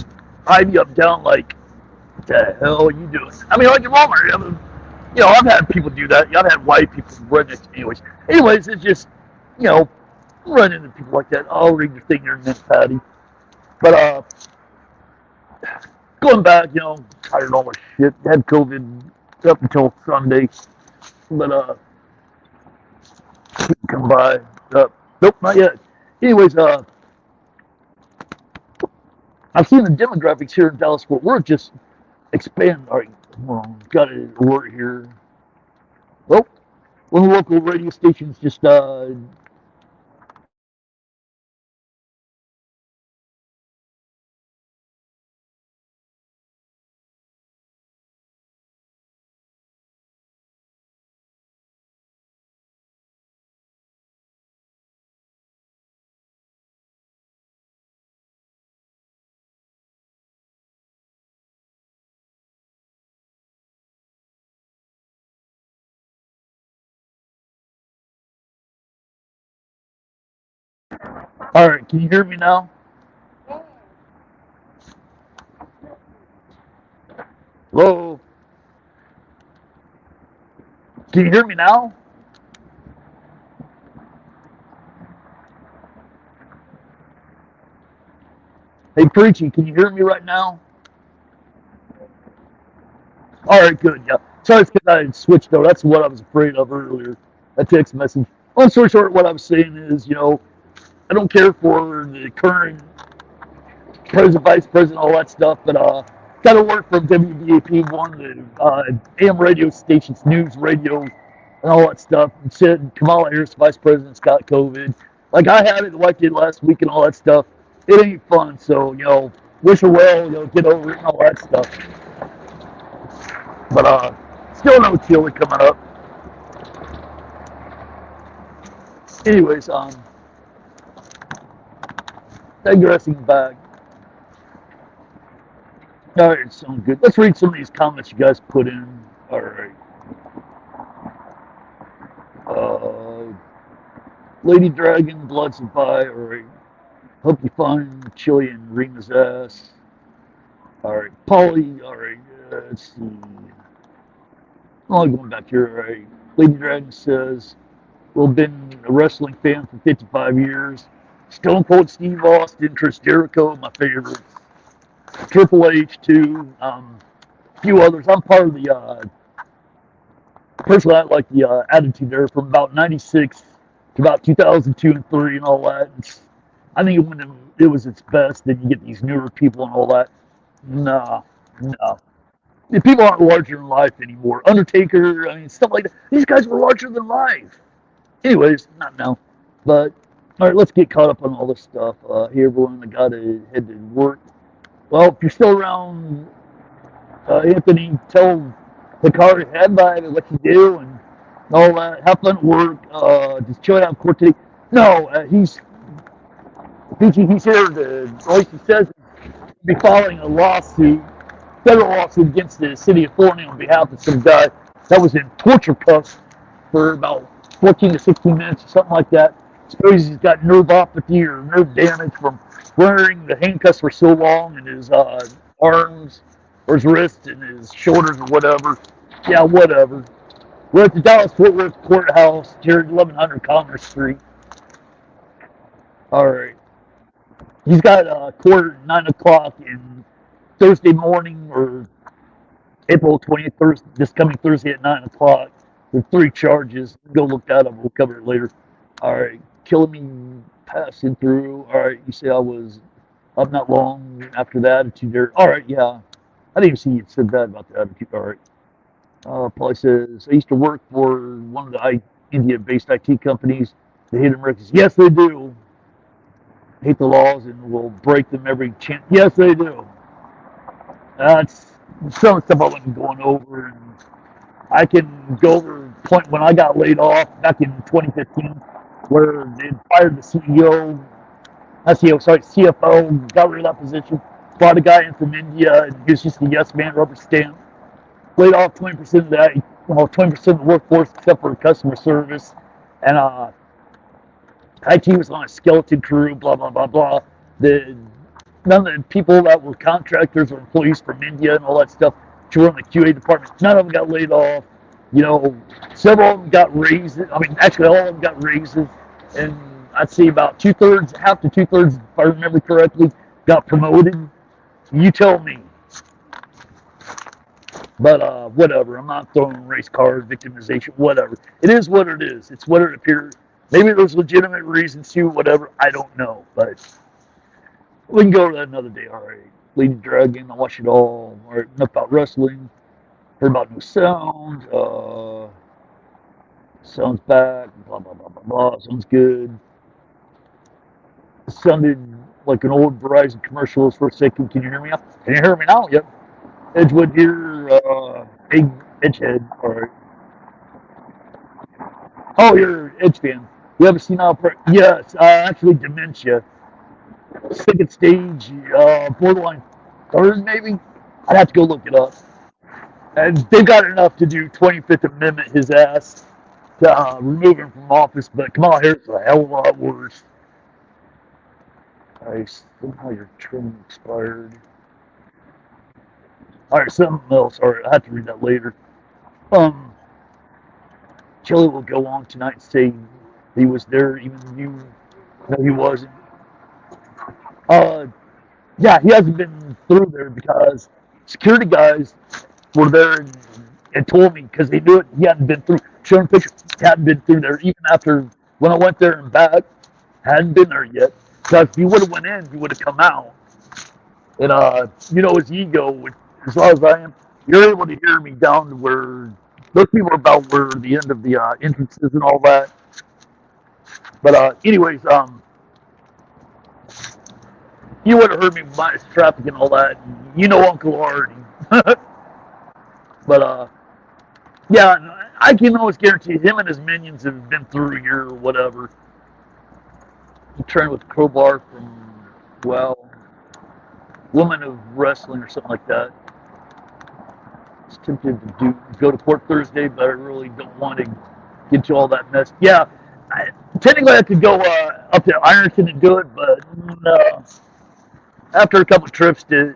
eye me up down like, what the hell are you doing? I mean, like in Walmart, I've had people do that. I've had white people run next to me anyways, it's just, run into people like that. I'll read your thing, your mentality. But going back, tired of all my shit. Had COVID up until Sunday, but come by. Nope, not yet. Anyways, I've seen the demographics here in Dallas Fort Worth just expand. All right, got a alert here. Well, one of the local radio stations just all right, can you hear me now? Hello? Can you hear me now? Hey, Preachy, can you hear me right now? All right, good. Yeah. Sorry, it's because I had switched over. That's what I was afraid of earlier. That text message. Long story short, what I was saying is, I don't care for the current president, vice president, all that stuff, but got to work from WBAP, one of the AM radio stations, news radio, and all that stuff. And said Kamala Harris, vice president's got COVID. Like I had it, like it last week, and all that stuff. It ain't fun. So wish her well. Get over it and all that stuff. But still no Chille coming up. Anyways, digressing back. All right, sounds good. Let's read some of these comments you guys put in. All right. Lady Dragon, Blood Supply. All right. Hope you find Chille and Rena's ass. All right. Polly. All right. Let's see. Going back here. All right. Lady Dragon says, well, been a wrestling fan for 55 years. Stone Cold Steve Austin, Chris Jericho, my favorites. Triple H too. A few others. I'm part of the. Personally, I like the Attitude Era from about '96 to about 2002 and 3 and all that. I think when it was its best, then you get these newer people and all that. Nah. The people aren't larger than life anymore. Undertaker, I mean, stuff like that. These guys were larger than life. Anyways, not now. But, all right, let's get caught up on all this stuff. Here, everyone, I got to head to work. Well, if you're still around, Anthony, tell Hikari headline what you do and all that. Have fun at work. Does Chille have court today? No, he's here to, like he says, be filing a lawsuit, federal lawsuit against the city of Thornton on behalf of some guy that was in torture cuffs for about 14 to 16 minutes or something like that. Suppose he's got nerveopathy or nerve damage from wearing the handcuffs for so long in his arms or his wrists and his shoulders or whatever. Yeah, whatever. We're at the Dallas Fort Worth Courthouse here at 1100 Commerce Street. All right. He's got court at 9 o'clock in Thursday morning or April 20th, this coming Thursday at 9 o'clock with 3 charges. Go look that up. We'll cover it later. All right. Killing me passing through. All right. You say I was up not long after the Attitude Era. All right. Yeah. I didn't even see you said that about the Attitude. All right. Probably says, I used to work for one of the India-based IT companies. They hate Americans. Yes, they do. Hate the laws and will break them every chance. Yes, they do. That's some stuff I wasn't going over. And I can go over the point when I got laid off back in 2015. where they fired the CEO, not CEO, sorry, CFO, got rid of that position, brought a guy in from India, and he was just a yes man, rubber stamp. Laid off 20% of that, 20% of the workforce except for customer service, and IT was on a skeleton crew, blah blah blah blah. The None of the people that were contractors or employees from India and all that stuff, which were in the QA department, none of them got laid off. You know, several of them got raises. I mean, actually, all of them got raises, and I'd say about 2/3, half to 2/3, if I remember correctly, got promoted. You tell me. But whatever. I'm not throwing race cars, victimization, whatever. It is what it is. It's what it appears. Maybe there's legitimate reasons to whatever. I don't know, but we can go to that another day. All right. Lady Dragon. I watched it all. All right. Enough about wrestling. Heard about new sound. Sounds back. Blah blah blah blah blah. Sounds good. It sounded like an old Verizon commercial for a second. Can you hear me now? Can you hear me now? Yep. Edgewood here. Big Edgehead. All right. Oh, you're an Edge fan. You ever seen Yes, actually dementia. Second stage, borderline third maybe. I'd have to go look it up. And they've got enough to do 25th Amendment his ass to remove him from office. But come on, here's a hell of a lot worse. Somehow your trim expired. All right, something else. All right, I have to read that later. Chille will go on tonight and say he was there, even though you know he wasn't. Yeah, he hasn't been through there because security guys were there and told me because they knew it. He hadn't been through. Showing pictures, he hadn't been through there even after when I went there and back. Hadn't been there yet. Because if he would have went in, he would have come out. And his ego, as long as I am, you're able to hear me down to where those people are about where the end of the entrances and all that. But anyways, you would have heard me minus traffic and all that. You know Uncle Artie. But yeah, I can always guarantee him and his minions have been through here or whatever. He trained with crowbar from, Woman of Wrestling or something like that. I was tempted to go to court Thursday, but I really don't want to get into all that mess. Yeah, technically I could go up to Ironton and do it, but no. After a couple of trips to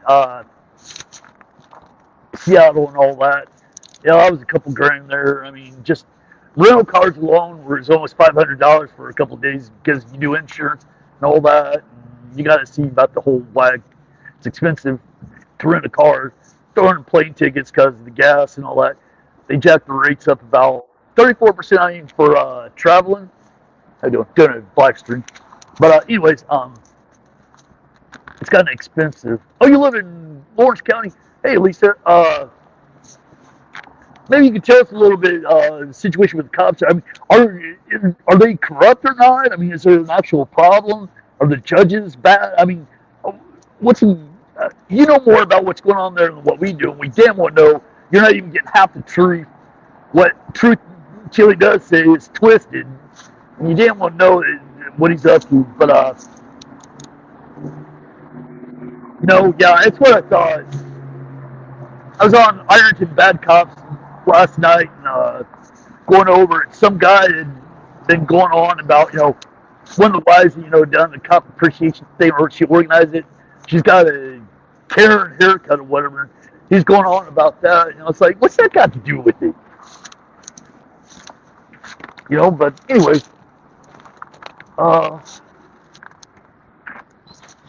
Seattle and all that, I was a couple grand there. I mean, just rental cars alone was almost $500 for a couple of days because you do insurance and all that. And you got to see about the whole whack. It's expensive to rent a car. Throwing plane tickets because of the gas and all that. They jacked the rates up about 34% on each for traveling. How you doing? Doing a black stream. But anyways, it's kind of expensive. Oh, you live in Lawrence County? Hey, Lisa. Maybe you could tell us a little bit the situation with the cops. I mean, are they corrupt or not? I mean, is there an actual problem? Are the judges bad? I mean, you know more about what's going on there than what we do, and we damn well know you're not even getting half the truth. What truth Chille does say is twisted, and you damn well know what he's up to. But yeah, that's what I thought. I was on Ironton Bad Cops last night and going over it. Some guy had been going on about, one of the wives, done the cop appreciation thing, or she organized it. She's got a Karen haircut or whatever. He's going on about that. It's like, what's that got to do with it? But anyways,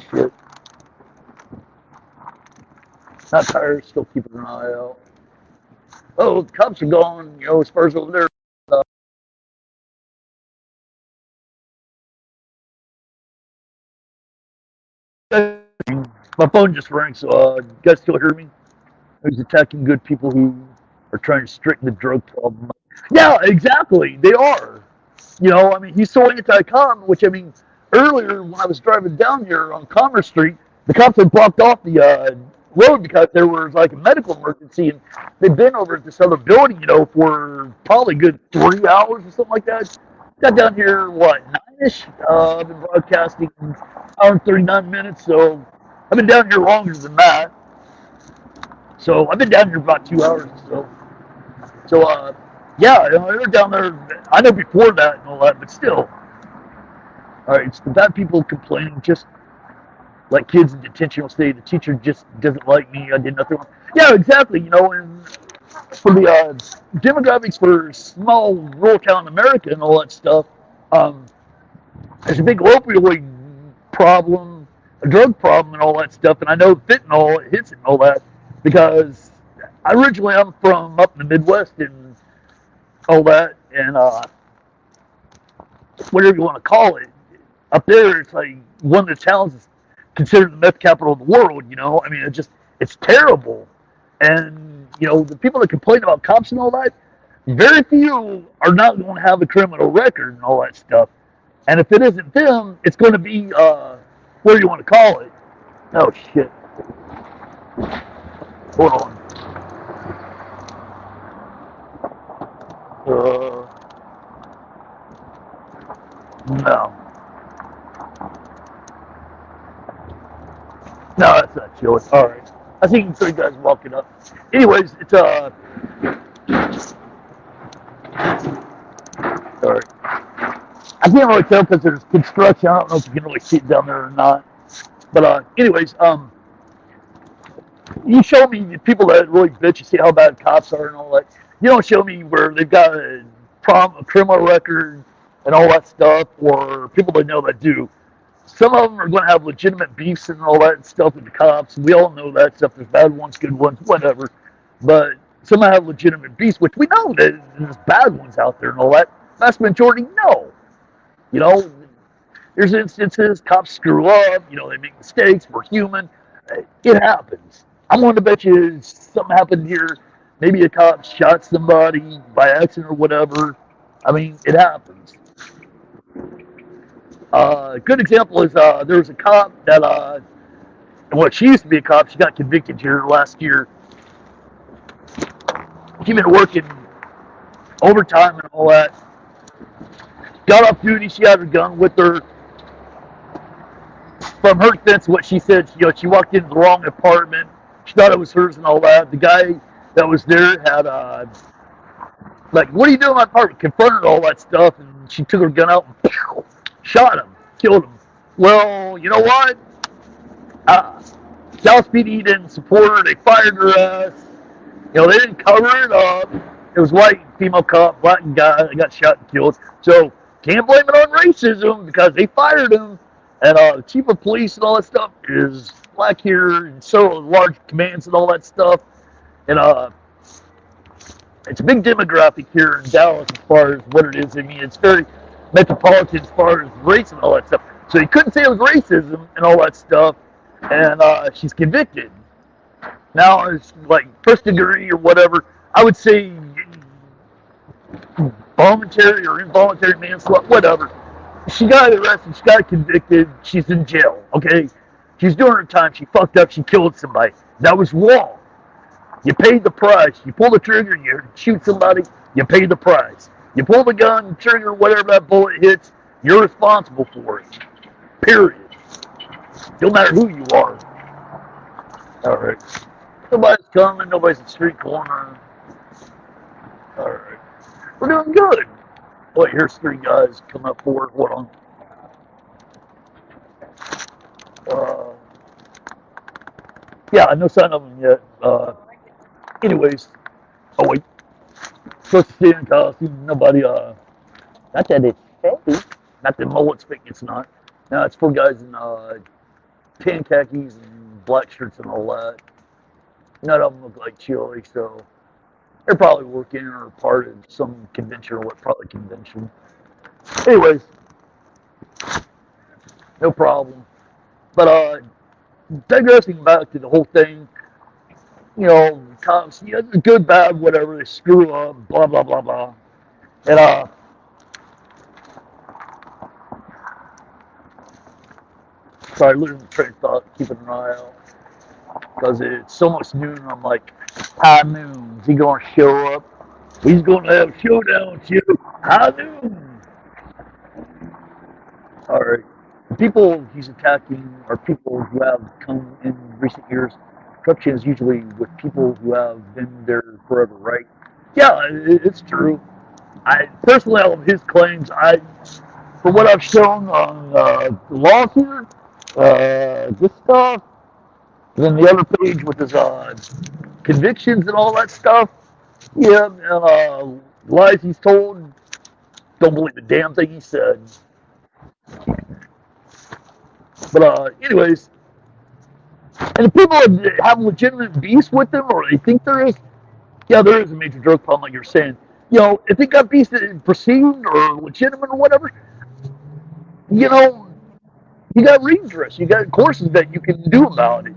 shit. Not tired, still keeping an eye out. Oh, the cops are gone, as far as over there. My phone just rang, so you guys still hear me? He's attacking good people who are trying to straighten the drug problem. Yeah, exactly. They are. I mean, he's so anti-com, which, I mean, earlier when I was driving down here on Commerce Street, the cops had blocked off the road because there was like a medical emergency, and they'd been over at this other building, for probably a good 3 hours or something like that. got down here, what, 9-ish? I've been broadcasting an hour and 39 minutes, so I've been down here longer than that. So I've been down here about 2 hours or so. So, yeah, you know, they're down there. I know before that and all that, but still. All right, it's the bad people complaining, just like kids in detention will say, the teacher just doesn't like me, I did nothing wrong. Yeah, exactly, you know, and for the demographics for small rural town America and all that stuff, um, there's a big opioid problem, a drug problem and all that stuff, and I know fentanyl hits it and all that because originally I'm from up in the Midwest and all that, and whatever you want to call it, up there it's like one of the towns is considered the meth capital of the world. You know, I mean, it's terrible, and you know the people that complain about cops and all that, very few are not going to have a criminal record and all that stuff. And if it isn't them, it's going to be what do you want to call it? Oh shit! Hold on. No. No, that's not Chille. All right. I think three guys walking up. Anyways, it's all right. I can't really tell because there's construction. I don't know if you can really see it down there or not. But anyways, you show me the people that really bitch. You see how bad cops are and all that. You don't show me where they've got a criminal record and all that stuff, or people that know that do. Some of them are going to have legitimate beefs and all that stuff with the cops. We all know that stuff. There's bad ones, good ones, whatever. But some have legitimate beefs, which we know that there's bad ones out there and all that. Vast majority, no. You know, there's instances cops screw up. You know, they make mistakes. We're human. It happens. I'm willing to bet you something happened here. Maybe a cop shot somebody by accident or whatever. I mean, it happens. A good example is there was a cop that, well, she used to be a cop. She got convicted here last year. She'd been working overtime and all that. Got off duty. She had her gun with her. From her defense, what she said, you know, she walked into the wrong apartment. She thought it was hers and all that. The guy that was there had, like, what are you doing in my apartment? Confronted all that stuff, and she took her gun out and pow, shot him, killed him. Well, you know what? Dallas PD didn't support her. They fired her ass. You know, they didn't cover it up. It was white female cop, black guy that got shot and killed. So can't blame it on racism because they fired him. And the chief of police and all that stuff is black here, and so large commands and all that stuff. And it's a big demographic here in Dallas as far as what it is. I mean, it's very metropolitan as far as race and all that stuff. So you couldn't say it was racism and all that stuff. And she's convicted. Now it's like first degree or whatever. I would say voluntary or involuntary manslaughter, whatever. She got arrested. She got convicted. She's in jail. Okay, she's doing her time. She fucked up. She killed somebody. That was wrong. You paid the price. You pull the trigger. You shoot somebody. You pay the price. You pull the gun, trigger, whatever that bullet hits. You're responsible for it. Period. Don't matter who you are. All right. Nobody's coming. Nobody's at the street corner. All right. We're doing good. Wait, here's three guys coming up forward. Hold on. Yeah, no sign of them yet. Anyways. Oh, wait. Supposed to stay in costume. Nobody, not that it's heavy. Not that mullet's fake. It's not. No, it's four guys in tan khakis and black shirts and all that. None of them look like Chille, so they're probably working or part of some convention or what, probably convention. Anyways, no problem. But digressing back to the whole thing, you know, cops, you know, good, bad, whatever, they screw up, blah, blah, blah, blah. And sorry, losing the train of thought, keeping an eye out. Because it's almost noon, and I'm like, high noon, is he going to show up? He's going to have a showdown with you. High noon. All right. The people he's attacking are people who have come in recent years. Corruption is usually with people who have been there forever, right? Yeah, it's true. I personally, all of his claims, from what I've shown on the law here, this stuff, and then the other page with his convictions and all that stuff. Yeah, and lies he's told. Don't believe a damn thing he said. But anyways, and the people that have legitimate beefs with them, or they think there is, yeah, there is a major drug problem, like you're saying. You know, if they got beefs that are perceived or legitimate or whatever, you know, you got redress. You got courses that you can do about it.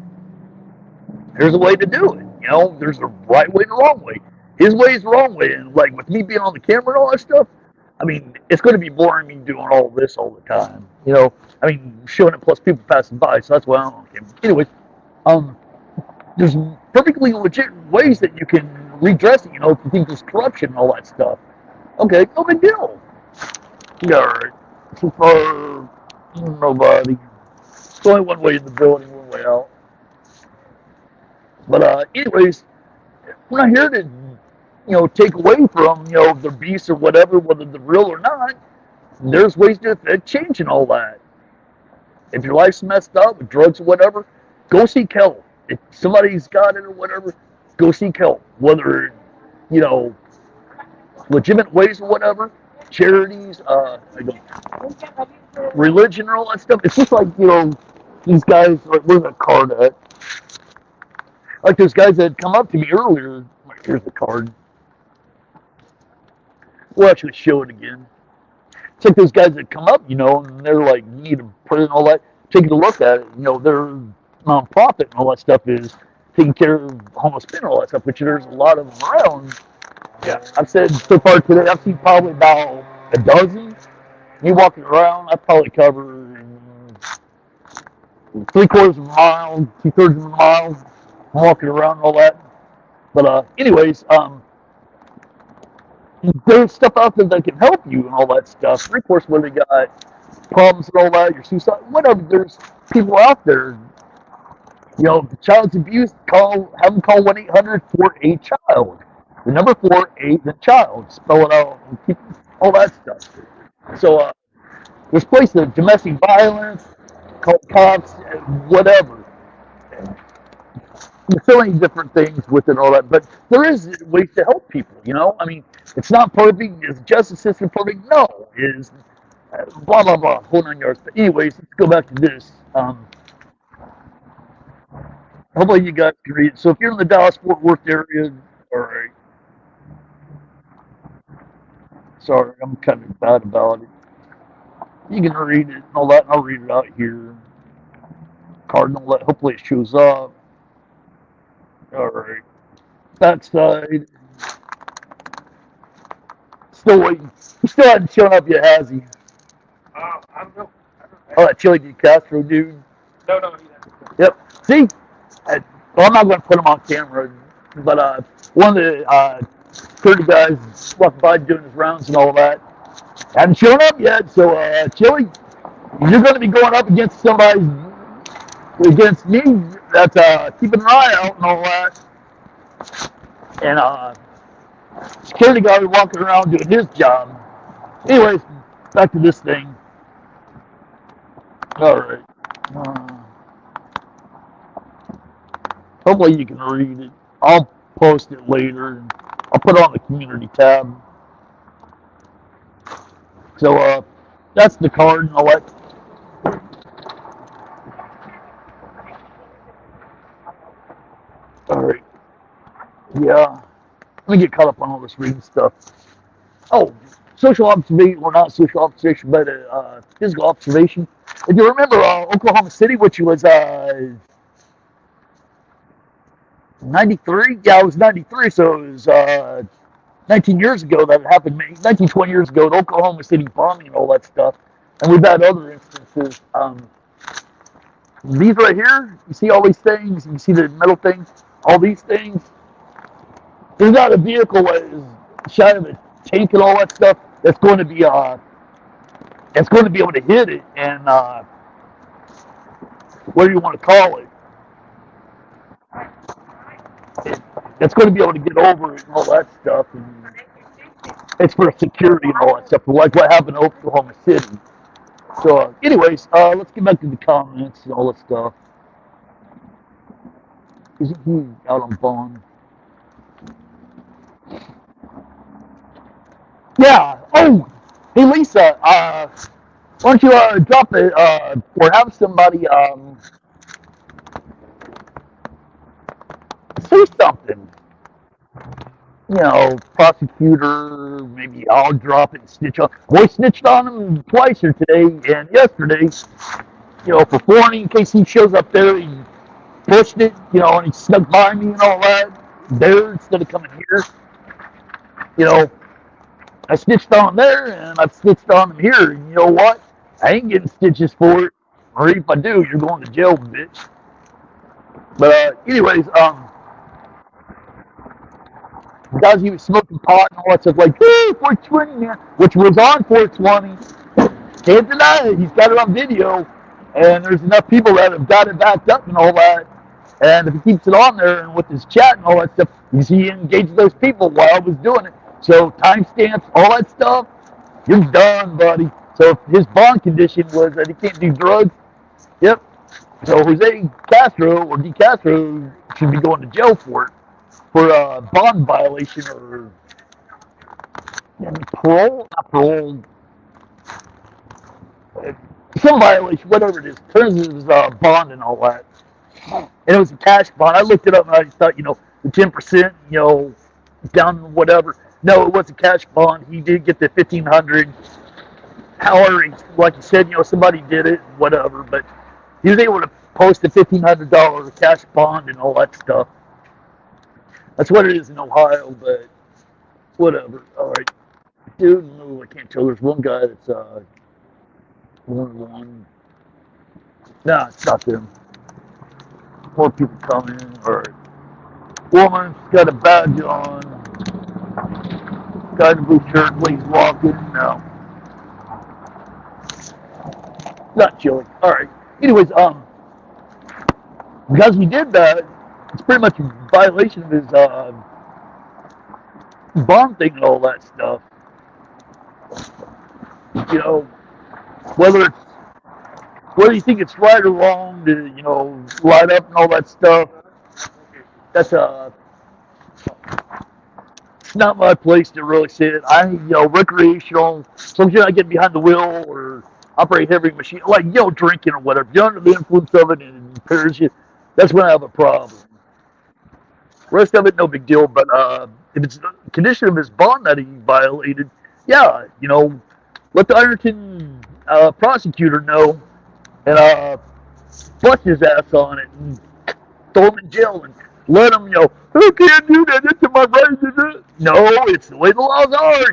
There's a way to do it. You know, there's a right way and a wrong way. His way is the wrong way. And like with me being on the camera and all that stuff, I mean, it's going to be boring me doing all this all the time. You know, I mean, showing it plus people passing by. So that's why I'm on camera. Anyways, there's perfectly legit ways that you can redress it. You know, if you think there's corruption and all that stuff. Okay, no big deal. Yeah, all right. So far, nobody. There's only one way in the building, one way out. But anyways, we're not here to, take away from, their beasts or whatever, whether they're real or not. There's ways to affect change and all that. If your life's messed up with drugs or whatever, go seek help. If somebody's got it or whatever, go seek help. Whether, legitimate ways or whatever, charities, religion or all that stuff. It's just like, these guys, like, where's that card at? Like those guys that had come up to me earlier. Here's the card. We'll actually show it again. It's like those guys that come up, and they're like, you need to put in all that. Taking a look at it, their nonprofit and all that stuff is taking care of homeless men and all that stuff, which there's a lot of them around. Yeah, I've said so far today, I've seen probably about a dozen. Me walking around, I probably cover 3/4 of a mile, 2/3 of a mile, walking around and all that. But anyways, there's stuff out there that can help you and all that stuff. Of course, when they got problems and all that, your suicide, whatever. There's people out there. The child's abused. Have them call 1-800-4-A-CHILD. The number 4-8, the child. Spell it out. All that stuff. So there's places of domestic violence, call cops, whatever. There's so many different things with it and all that, but there is ways to help people, I mean, it's not perfect. Is the justice system perfect? No. Is blah, blah, blah, whole 9 yards. But anyways, let's go back to this. Hopefully you guys can read it. So if you're in the Dallas-Fort Worth area, all right. Sorry, I'm kind of bad about it. You can read it and all that, and I'll read it out here. Cardinal, hopefully it shows up. All right. Backside. Still waiting. He still hasn't shown up yet, has he? I don't know. Oh, that Chille Decastrated dude. No, he hasn't. Yep. See? Well, I'm not going to put him on camera, but one of the 30 guys walked by doing his rounds and all that. Haven't shown up yet, so Chille, you're going to be going up against somebody, against me, that's keeping an eye out and all that. And security guard walking around doing his job. Anyways, back to this thing. All right. Hopefully you can read it. I'll post it later. I'll put it on the community tab. So that's the card and all that. All right. Yeah. Let me get caught up on all this reading stuff. Oh, social observation, or not social observation, but physical observation. If you remember Oklahoma City, which was 93? Yeah, it was 93, so it was 19 years ago that it happened. 19, 20 years ago, the Oklahoma City bombing and all that stuff. And we've had other instances. These right here, you see all these things, you see the metal things, all these things. There's not a vehicle that is shy of a tank and all that stuff that's going to be it's going to be able to hit it and what do you want to call it? It's going to be able to get over it and all that stuff. And it's for security and all that stuff, like what happened in Oklahoma City. So, anyways, let's get back to the comments and all that stuff. Isn't he out on bond? Yeah. Oh, hey Lisa, why don't you drop it or have somebody say something? You know, prosecutor, maybe I'll drop it and snitch on. We snitched on him twice here today and yesterday. You know, for warning in case he shows up there, he pushed it, you know, and he snuck by me and all that there instead of coming here. You know, I snitched on him there and I've snitched on him here. And you know what? I ain't getting stitches for it. Or if I do, you're going to jail, bitch. But anyways, guys, he was smoking pot and all that stuff, like, hey, 420, man, which was on 420. Can't deny it. He's got it on video. And there's enough people that have got it backed up and all that. And if he keeps it on there and with his chat and all that stuff, you see he engaged those people while I was doing it. So timestamps, all that stuff, you're done, buddy. So if his bond condition was that he can't do drugs, yep. So Jose Castro or DeCastro should be going to jail for it, for a bond violation or parole, not parole, some violation, whatever it is, terms of his bond and all that. And it was a cash bond. I looked it up and I thought, you know, the 10%, you know, down whatever. No, it was a cash bond. He did get the 1,500. However, like you said, you know, somebody did it, whatever. But he was able to post a $1,500 cash bond and all that stuff. That's what it is in Ohio, but whatever. All right, dude. No, I can't tell. There's one guy that's 1-1. Nah, it's not them. More people coming. All right. Woman's got a badge on. Guy in the blue shirt, when he's walking. No. Not Chille. All right. Anyways, because he did that, it's pretty much a violation of his bond thing and all that stuff. You know, whether you think it's right or wrong to, you know, light up and all that stuff, that's it's not my place to really say it. You know, recreational, so you're not getting behind the wheel or operate heavy machine, like, you know, drinking or whatever. If you're under the influence of it and it impairs you, that's when I have a problem. Rest of it, no big deal. But if it's the condition of his bond that he violated, yeah, you know, let the Ironton prosecutor know and bust his ass on it and throw him in jail and let him, you know, I can't do that. It's my right. No, it's the way the laws are.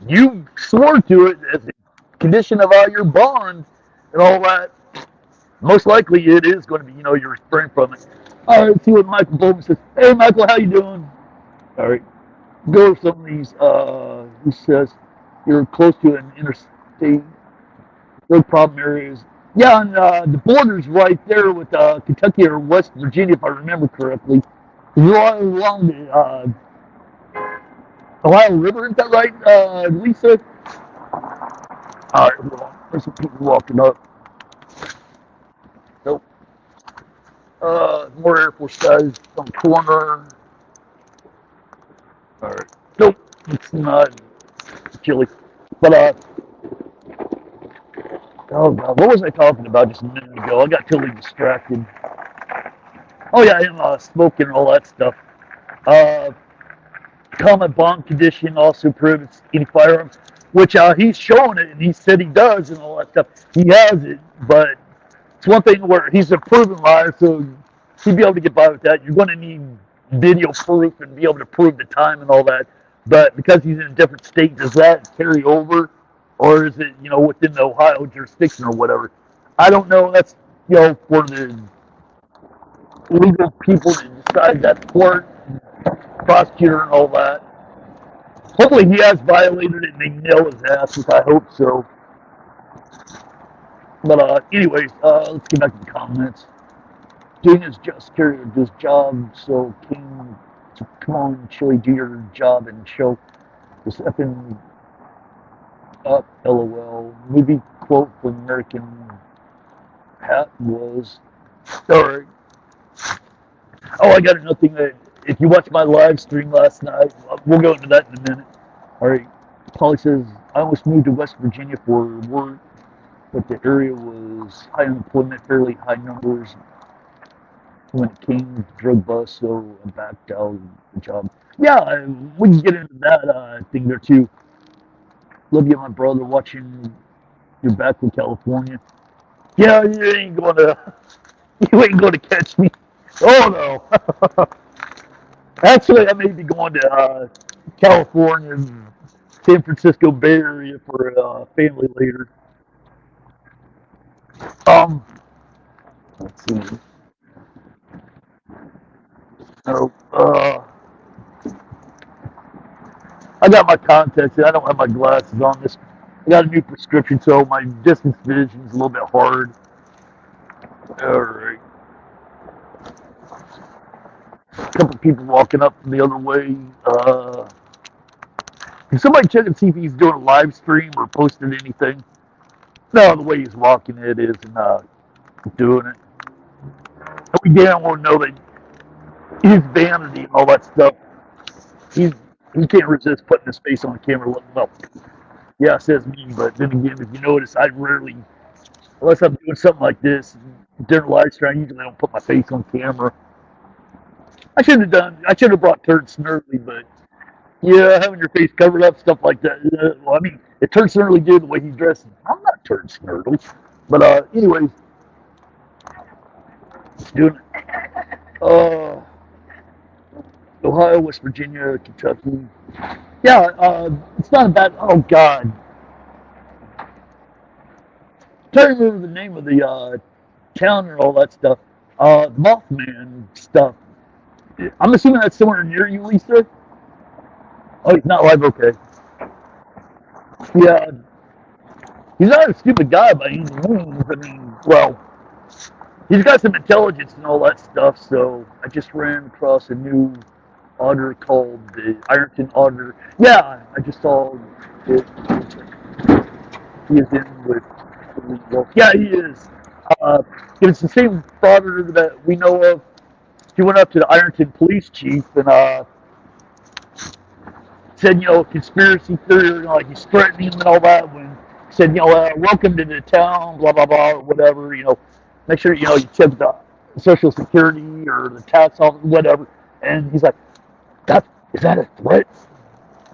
You swore to it as a condition of your bond and all that. Most likely it is going to be, you know, you're restrained from it. All right, see what Michael Bowman says. Hey, Michael, how you doing? All right. Go over some of these. He says you're close to an interstate. Road problem areas. Yeah, and the border's right there with Kentucky or West Virginia, if I remember correctly. You're all along the Ohio River, is that right, Lisa? All right, well, there's some people walking up. Nope. More Air Force guys on the corner. All right. Nope, it's not Chille. But, oh God, what was I talking about just a minute ago? I got totally distracted. Oh yeah, him smoking and all that stuff. Common bond condition also prohibits any firearms, which he's showing it and he said he does and all that stuff. He has it, but it's one thing where he's a proven liar, so he'd be able to get by with that. You're going to need video proof and be able to prove the time and all that. But because he's in a different state, does that carry over? Or is it, you know, within the Ohio jurisdiction or whatever? I don't know. That's, you know, for the legal people to decide that, court, prosecutor, and all that. Hopefully he has violated it and they nail his ass, which I hope so. But anyways, let's get back to the comments. Dana's just carried this job, so King, come on, Chille, do your job and show this effing up, LOL. Movie quote from American Hat was, alright. Oh, I got another thing that, if you watched my live stream last night, we'll go into that in a minute. Alright, Polly says, I almost moved to West Virginia for work, but the area was high unemployment, fairly high numbers when it came to drug bust, so I backed out of the job. Yeah, we can get into that thing there too. Love you, my brother, watching. You're back in California. Yeah, you ain't going to catch me. Oh no. Actually, I may be going to California, San Francisco Bay Area for a family later. Let's see. Oh, I got my contacts in. I don't have my glasses on. This, I got a new prescription, so my distance vision is a little bit hard. All right. A couple people walking up from the other way. Can somebody check and see if he's doing a live stream or posted anything? No, the way he's walking it isn't doing it. We damn well know that his vanity and all that stuff. He can't resist putting his face on the camera. Well, yeah, it says me, but then again, if you notice, I rarely, unless I'm doing something like this during live stream, I usually don't put my face on camera. I should have brought Turd Snurly, but yeah, having your face covered up, stuff like that. Well, I mean, it Turd Snurly did the way he dressed. I'm not Turd Snurly, but anyways, doing it. Ohio, West Virginia, Kentucky. Yeah, it's not a bad. Oh God, trying to remember the name of the town and all that stuff. Mothman stuff. I'm assuming that's somewhere near you, Lisa. Oh, he's not live. Okay. Yeah, he's not a stupid guy by any means. I mean, well, he's got some intelligence and all that stuff. So I just ran across a new auditor called the Ironton auditor. Yeah, I just saw it. He is in with. Yeah, he is. It's the same auditor that we know of. He went up to the Ironton police chief and said, conspiracy theory, like he's threatening him and all that. When he said, welcome to the town, blah blah blah, or whatever. Make sure you check the Social Security or the tax office, whatever. And he's like, is that a threat?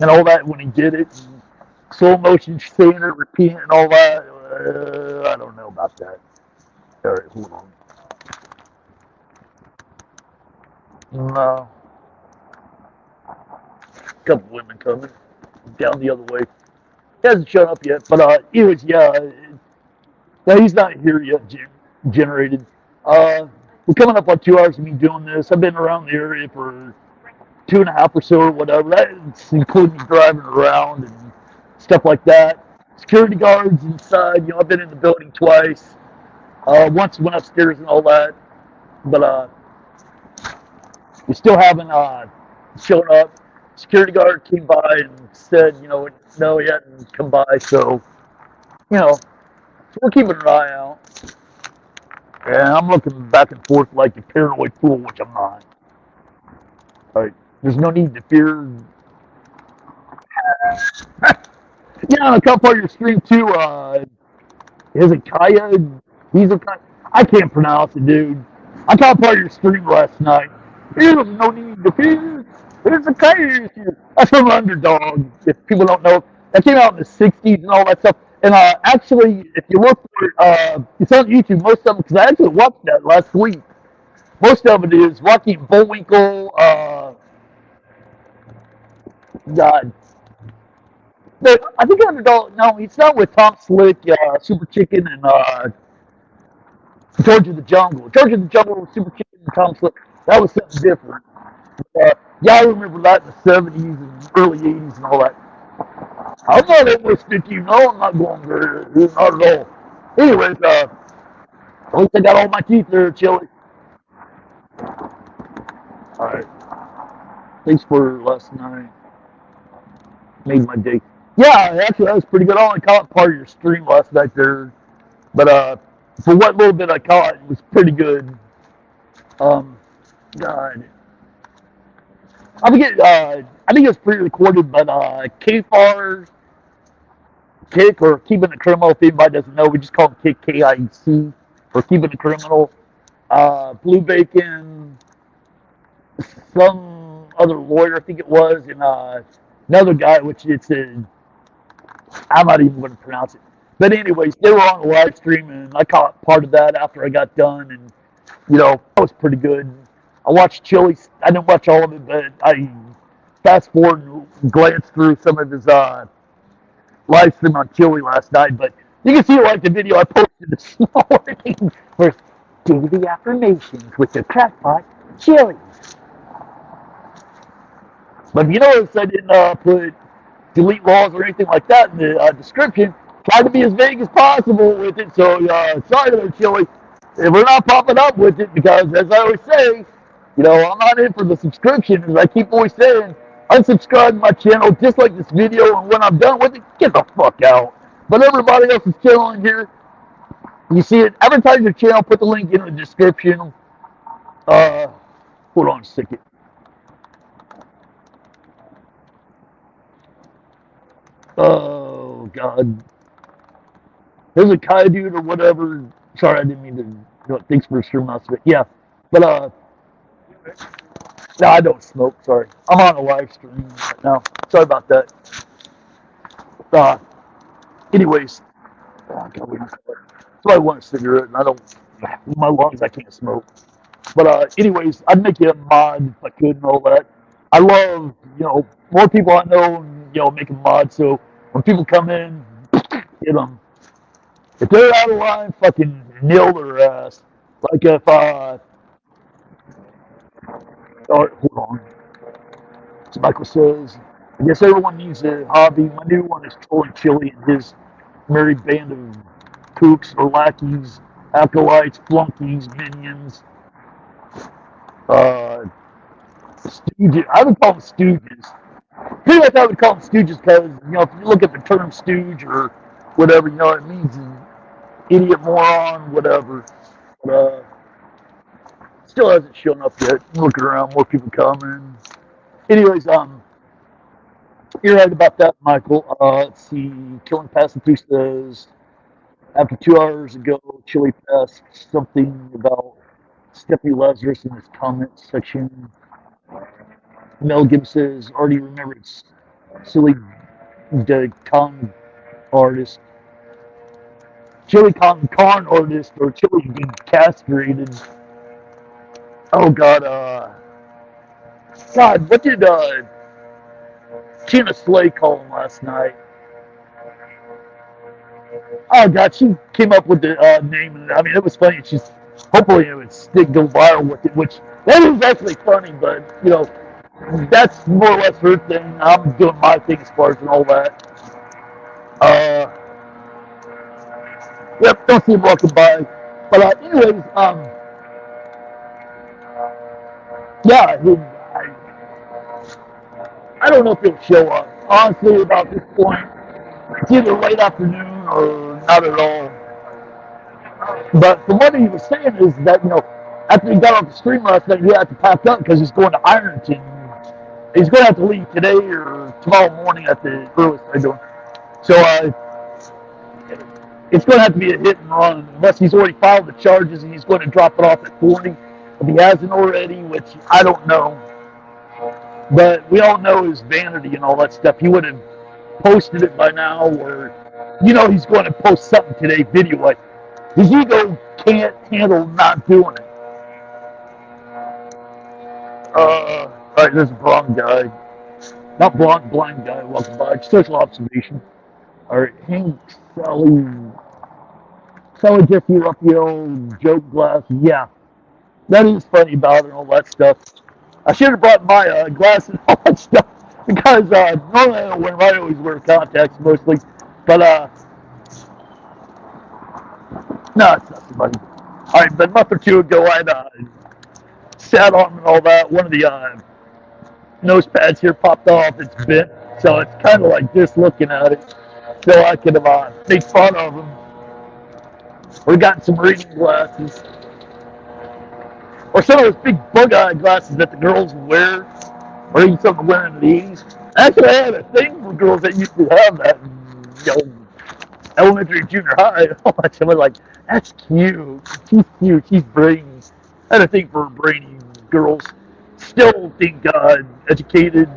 And all that when he did it, and slow motion saying it, repeating it, and all that. I don't know about that. All right, hold on. No. A couple women coming down the other way. He hasn't shown up yet, but yeah, he's not here yet. Generated. We're coming up on 2 hours of me doing this. I've been around the area for 2.5 or so, or whatever. That's including driving around and stuff like that. Security guards inside. I've been in the building twice. Once went upstairs and all that, but we still haven't shown up. Security guard came by and said, no, he hadn't come by. So, so we're keeping an eye out. And I'm looking back and forth like a paranoid fool, which I'm not. All right. There's no need to fear. Yeah, a couple of your stream too. Hezekiah, I can't pronounce it, dude. I caught part of your stream last night. There's no need to fear. Hezekiah. That's from Underdog. If people don't know, that came out in the '60s and all that stuff. And actually, if you look for it, it's on YouTube. Most of them, because I actually watched that last week. Most of it is Rocky Bullwinkle. God. I think Underdog. No, it's not with Tom Slick, Super Chicken, and George of the Jungle. George of the Jungle with Super Chicken and Tom Slick. That was something different. Yeah, I remember that in the '70s and early '80s and all that. I'm not almost 50. No, I'm not going there. Not at all. Anyways, at least I got all my teeth there, Chille. All right. Thanks for last night. Made my day. Yeah, actually, that was pretty good. I only caught part of your stream last night there, but for what little bit I caught, it was pretty good. God, I forget. I think it was pre-recorded, but KFAR, Kick or Keeping the Criminal. If anybody doesn't know, we just call him Kick, KIC, or Keeping the Criminal. Blue Bacon, some other lawyer, I think it was, and another guy, which I'm not even going to pronounce it. But anyways, they were on the live stream, and I caught part of that after I got done, and that was pretty good. I watched Chille. I didn't watch all of it, but I fast forward and glanced through some of his live stream on Chille last night. But you can see like the video I posted this morning for do the affirmations with the crackpot Chille. But if you notice, I didn't put delete laws or anything like that in the description. Tried to be as vague as possible with it. So sorry there, Chille, if we're not popping up with it, because as I always say, I'm not in for the subscription. As I keep always saying, unsubscribe to my channel, dislike this video, and when I'm done with it, get the fuck out. But everybody else's channel in here, you see it, advertise your channel, put the link in the description. Hold on a second. Oh, God. There's a Kai dude or whatever. Sorry, I didn't mean to. Thanks for streaming us. But yeah. But, no, I don't smoke. Sorry. I'm on a live stream right now. Sorry about that. Anyways. Oh, God, so I want a cigarette, and I don't. My lungs, I can't smoke. But, anyways, I'd make you a mod if I could and all that. I love, more people I know, make a mod. So when people come in, get them. If they're out of line, fucking nail their ass. Like if, oh, hold on. So Michael says, I guess everyone needs a hobby. My new one is trolling Chille and his merry band of kooks or lackeys, acolytes, flunkies, minions, stooges. I would call them stooges. Pretty much I would call them stooges because, if you look at the term stooge or whatever, it means idiot, moron, whatever. But, still hasn't shown up yet. I'm looking around, more people coming. Anyways, you're right about that, Michael. Let's see. Killing Pacific says, after 2 hours ago, Chille passed something about Stephanie Lazarus in his comment section. Mel Gibbs says, already remembered silly con artist. Chille con artist or Chille Decastrated. Oh, God. God, what did Tina Slay call him last night? Oh, God, she came up with the name. And, I mean, it was funny. She's hopefully it would go viral with it, which that is actually funny, but, that's more or less her thing. I'm doing my thing as far as and all that. Yep, don't see him walking by. But, anyways, yeah, I don't know if he'll show up. Honestly, about this point, it's either late afternoon or not at all. But from what he was saying is that, after he got off the stream last night, he had to pack up because he's going to Ironton. He's going to have to leave today or tomorrow morning at the earliest they're doing. So it's going to have to be a hit and run unless he's already filed the charges and he's going to drop it off at 40. If he hasn't already, which I don't know. But we all know his vanity and all that stuff. He would have posted it by now, or he's going to post something today, video like his ego can't handle not doing it. All right, there's a blonde guy, not blonde, blind guy. Welcome by social observation. All right, Hank, Sally, Jeffy, Raphael, Joe Glass. Yeah, that is funny about it and all that stuff. I should have brought my glasses and all that stuff because normally I don't wear them. I always wear contacts mostly. But No, it's not somebody. All right, but a month or two ago, I sat on and all that. One of the nose pads here popped off. It's bent, so it's kind of like this looking at it. So I could have made fun of him. Or gotten some reading glasses. Or some of those big bug-eye glasses that the girls wear. Or even some wearing in the 80s. Actually, I had a thing for girls that used to have that in elementary, junior high. I was like, that's cute. She's cute. She's brainy. I had a thing for brainy girls. Still think educated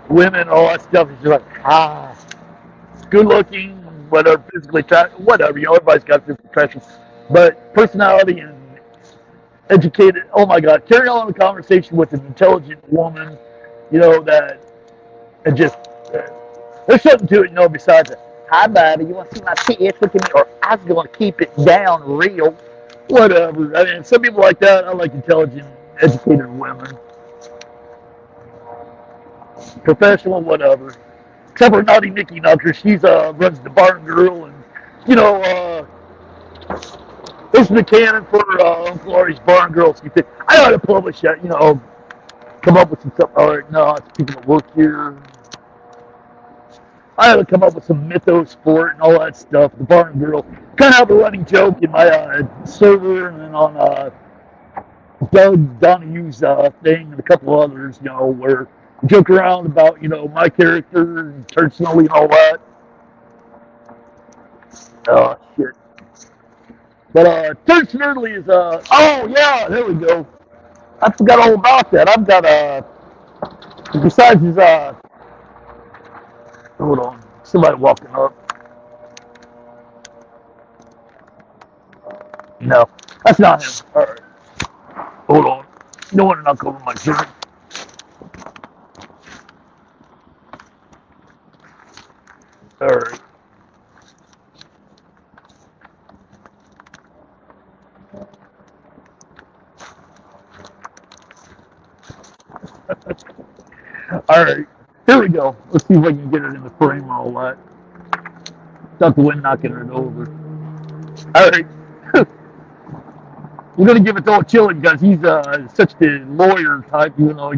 women, all that stuff is just like, good looking, whatever, physically attractive, whatever, everybody's got physical attraction. But personality and educated, oh my God, carrying on a conversation with an intelligent woman, that it just, there's something to it, besides hi, baby, you want to see my tits? Look at me, or I was going to keep it down real, whatever. I mean, some people like that. I like intelligent, educated women. Professional, whatever. Except for Naughty Nikki Knocker, she's runs the Barn Girl, and this is the canon for Uncle Artie's Barn Girl. I ought to publish that, come up with some stuff. All right, no, it's people that work here. I ought to come up with some mythos for it and all that stuff. The Barn Girl, kind of have a running joke in my server and then on Doug Donahue's thing and a couple others, where we joke around about, my character and Turd Snowy and all that. Oh, shit. But Turd Snurdly is, oh, yeah, there we go. I forgot all about that. I've got, besides his, hold on, somebody walking up. No, that's not him. All right. Hold on. No one to knock over my shirt. All right. All right. Here we go. Let's see if I can get it in the frame and all that. Without the wind knocking it over. All right. We're going to give it to old Chille because he's such the lawyer type, even though I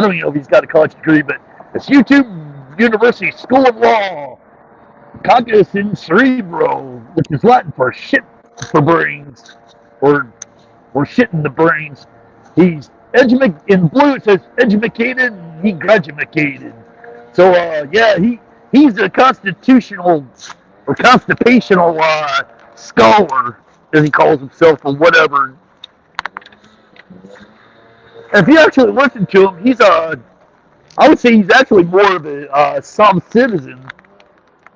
don't even know if he's got a college degree, but it's YouTube University School of Law. Cognitus in cerebro, which is Latin for shit for brains, or shit in the brains. He's in blue. It says educated. He graduated. So yeah, he's a constitutional or constipational scholar, as he calls himself, or whatever. And if you actually listen to him, he's I would say he's actually more of a self-citizen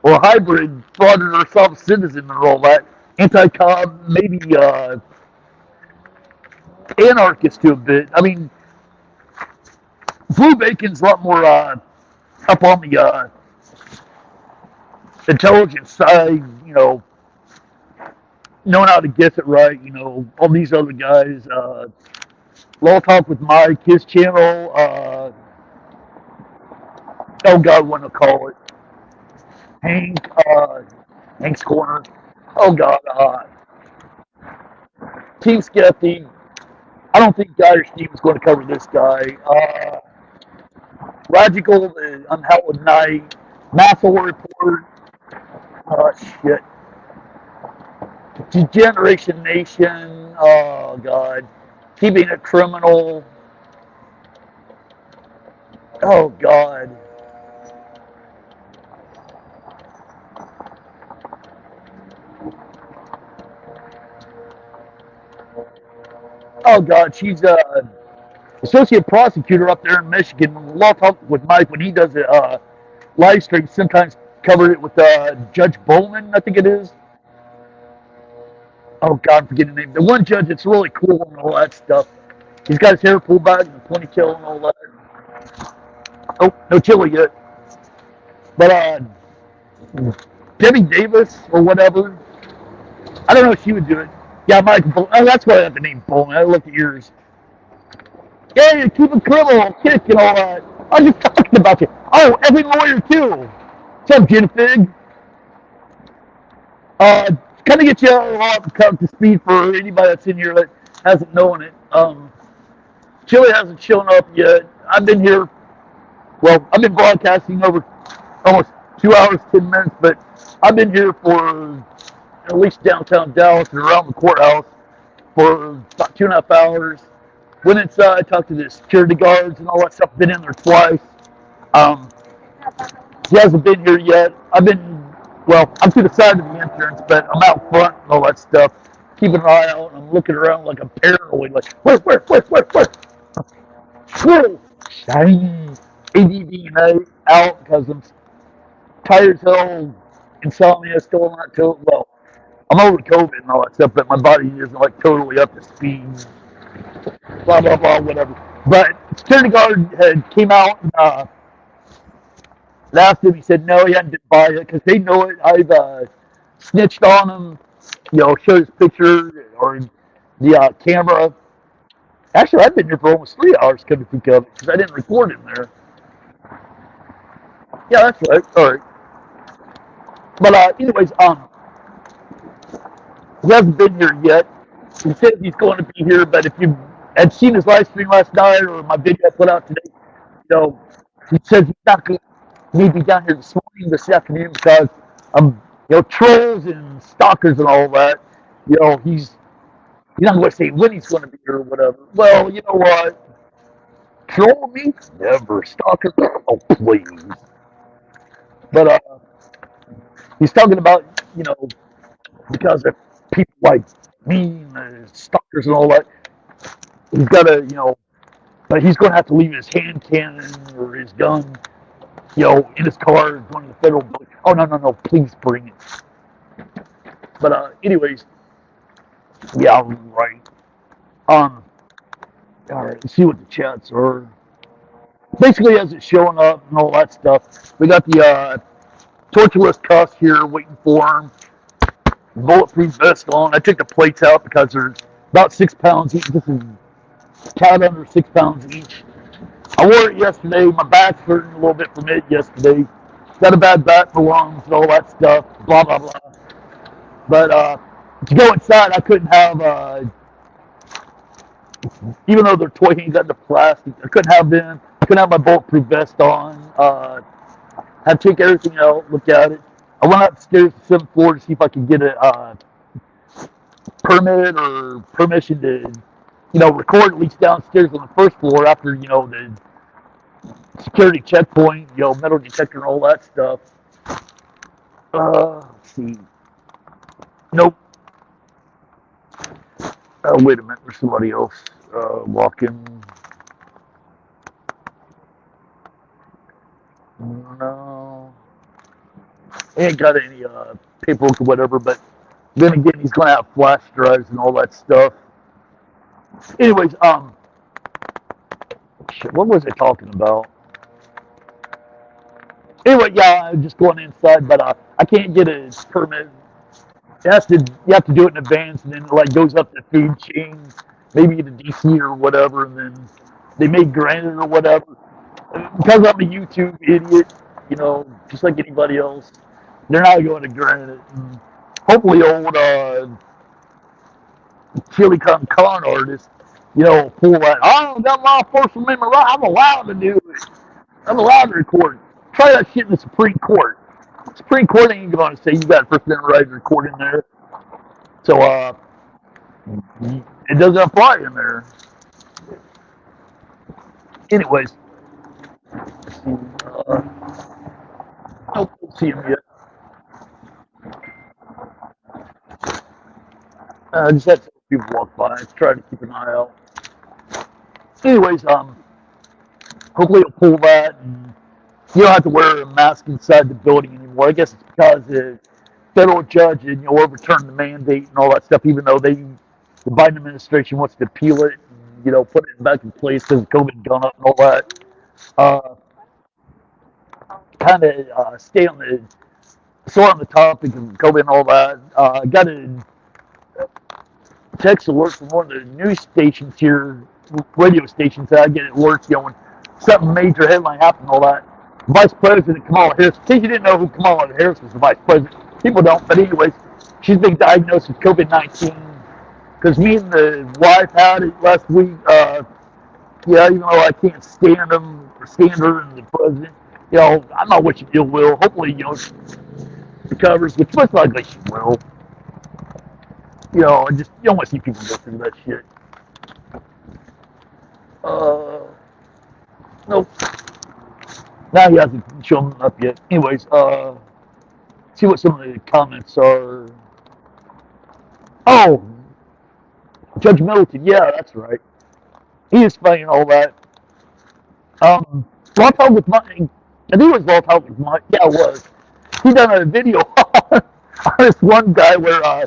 or a hybrid frauditor, self-citizen, and all that. Anti-com, maybe anarchist to a bit. I mean, Blue Bacon's a lot more up on the intelligence side, knowing how to guess it right, all these other guys. Law Talk with Mike, his channel, oh God, what to call it? Hank's Corner. Oh God, Team Skeptic. I don't think Geiger Steve is going to cover this guy. Logical, Unhallowed Night, Massel Report. Shit. Degeneration Nation. Oh God. Keeping It Criminal. Oh God. Oh God, she's associate prosecutor up there in Michigan. Law Talk with Mike, when he does a live stream, sometimes covered it with Judge Bowman, I think it is. Oh God, I'm forgetting the name. The one judge that's really cool and all that stuff. He's got his hair pulled back and the ponytail and all that. Oh, no Chille yet. But Debbie Davis or whatever. I don't know if she would do it. Yeah, Mike. Oh, that's why I have the name Bowman. I looked at yours. Yeah, you keep a criminal kick and all that. I was just talking about you. Oh, every lawyer too. What's up, Jennifer? kind of get you all up to speed for anybody that's in here that hasn't known it. Chille hasn't shown up yet. I've been here. Well, I've been broadcasting over almost 2 hours, 10 minutes, but I've been here for at least downtown Dallas and around the courthouse for about 2.5 hours. Went inside, talked to the security guards and all that stuff. Been in there twice. Um, he hasn't been here yet. I'm to the side of the entrance, but I'm out front and all that stuff. Keeping an eye out, and I'm looking around like I'm paranoid, like, where? Whoa! Shiny. ADD out because I'm tired as hell, insomnia, still not totally, well, I'm over COVID and all that stuff, but my body isn't like totally up to speed. Blah, blah, blah, whatever. But security guard came out and asked him. He said no, he hadn't been by it because they know it. I've snitched on him, showed his picture or the camera. Actually, I've been here for almost 3 hours, come to think of it, because I didn't record in there. Yeah, that's right. All right. But anyways, he hasn't been here yet. He said he's going to be here, but if you had seen his live stream last night or my video I put out today, he says he's not going to be down here this afternoon because trolls and stalkers and all that. He's not going to say when he's going to be here or whatever. Well, you know what? Troll me? Never. Stalker? Oh, please. But he's talking about, because of people like me and stalkers and all that, he's got to, but he's going to have to leave his hand cannon or his gun, in his car going to the federal building. Oh, no, please bring it. But anyways, yeah, right. All right, let's see what the chats are. Basically, as it's showing up and all that stuff, we got the tortureless cuffs here waiting for him. Bulletproof vest on. I took the plates out because they're about 6 pounds each. This is tied under 6 pounds each. I wore it yesterday. My back's hurting a little bit from it yesterday. Got a bad back for lungs and all that stuff. Blah, blah, blah. But to go inside, I couldn't have, even though they're toy hands out of plastic, I couldn't have them. I couldn't have my bulletproof vest on. Had to take everything out, look at it. I went upstairs to the 7th floor to see if I could get a permit or permission to, record at least downstairs on the 1st floor after, the security checkpoint, metal detector and all that stuff. Let's see. Nope. Oh, wait a minute. There's somebody else walking. No. He ain't got any paperwork or whatever, but then again, he's going to have flash drives and all that stuff. Anyways, shit, what was I talking about? Anyway, yeah, I'm just going inside, but I can't get a permit. You have to do it in advance, and then it goes up the food chain, maybe to DC or whatever, and then they may grant it or whatever. Because I'm a YouTube idiot, just like anybody else, they're not going to grant it. And hopefully, old Chille con artist, pull that. I don't got law enforcement in my right. I'm allowed to do it. I'm allowed to record. Try that shit in the Supreme Court. Supreme Court ain't going to say you got First Amendment right to record in there. So, it doesn't apply in there. Anyways. I don't see him yet. I just had some people walk by. I try to keep an eye out. Anyways, hopefully he'll pull that, and you don't have to wear a mask inside the building anymore. I guess it's because the federal judge and overturned the mandate and all that stuff, even though the Biden administration wants to appeal it and, put it back in place because COVID gone up and all that. Kind of stay on the topic of COVID and all that. I got a text alert from one of the news stations here, radio stations that I get alerts, when something major headline happened and all that. Vice President Kamala Harris. In case you didn't know who Kamala Harris was, the Vice President. People don't, but anyways, She's been diagnosed with COVID-19 because me and the wife had it last week. Yeah, even though I can't stand him or stand her and the president, I'm not wishing ill will. Hopefully, she recovers, which most likely she will. I just you don't want to see people go through that shit. Nope. Now he hasn't shown up yet. Anyways, see what some of the comments are. Oh, Judge Middleton. Yeah, that's right. He is funny and all that. Raw Talk with Mike. I think it was Raw Talk with Mike. Yeah, it was. He done a video on this one guy where on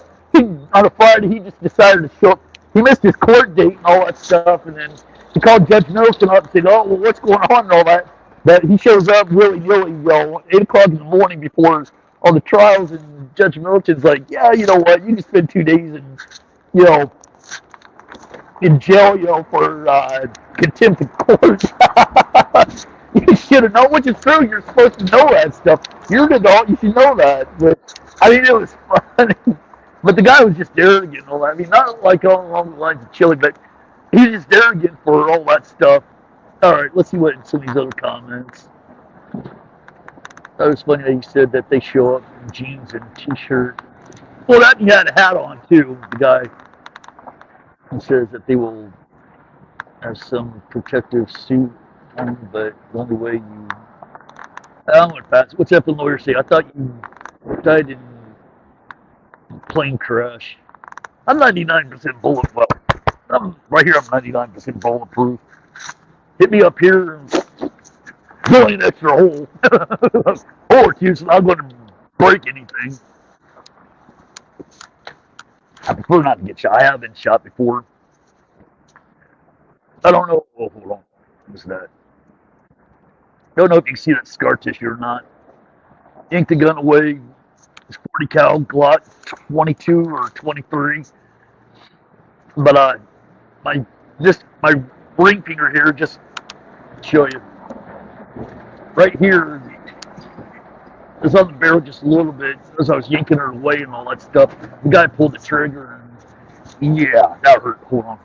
a Friday he just decided to show up. He missed his court date and all that stuff, and then he called Judge Middleton up and said, "Oh, well, what's going on?" and all that. But he shows up willy nilly, 8 o'clock in the morning before all the trials, and Judge Middleton's like, "Yeah, you know what? You just spend 2 days in jail, for contempt of court." You should have known, which is true. You're supposed to know that stuff. You're an adult. You should know that. But I mean, it was funny. But the guy was just arrogant and all that. I mean, not like along the lines of Chille, but he's just arrogant for all that stuff. All right, let's see what some of these other comments. That was funny that he said that they show up in jeans and t-shirt. Well, that he had a hat on too. The guy. He says that they will have some protective suit on, but the only way you. I'm going to pass. What's up, the lawyer say? I thought you died in a plane crash. I'm 99% bullet. Well, I'm right here. I'm 99% bulletproof. Hit me up here and fill an extra hole. Or two, so I'm going to break anything. I prefer not to get shot. I have been shot before. I don't know. Oh, hold on. What's that? Don't know if you can see that scar tissue or not. Yanked the gun away. It's 40 cal Glock 22 or 23. But my ring finger here, just to show you. Right here, it's on the barrel just a little bit as I was yanking her away and all that stuff. The guy pulled the trigger and yeah, that hurt. Hold on.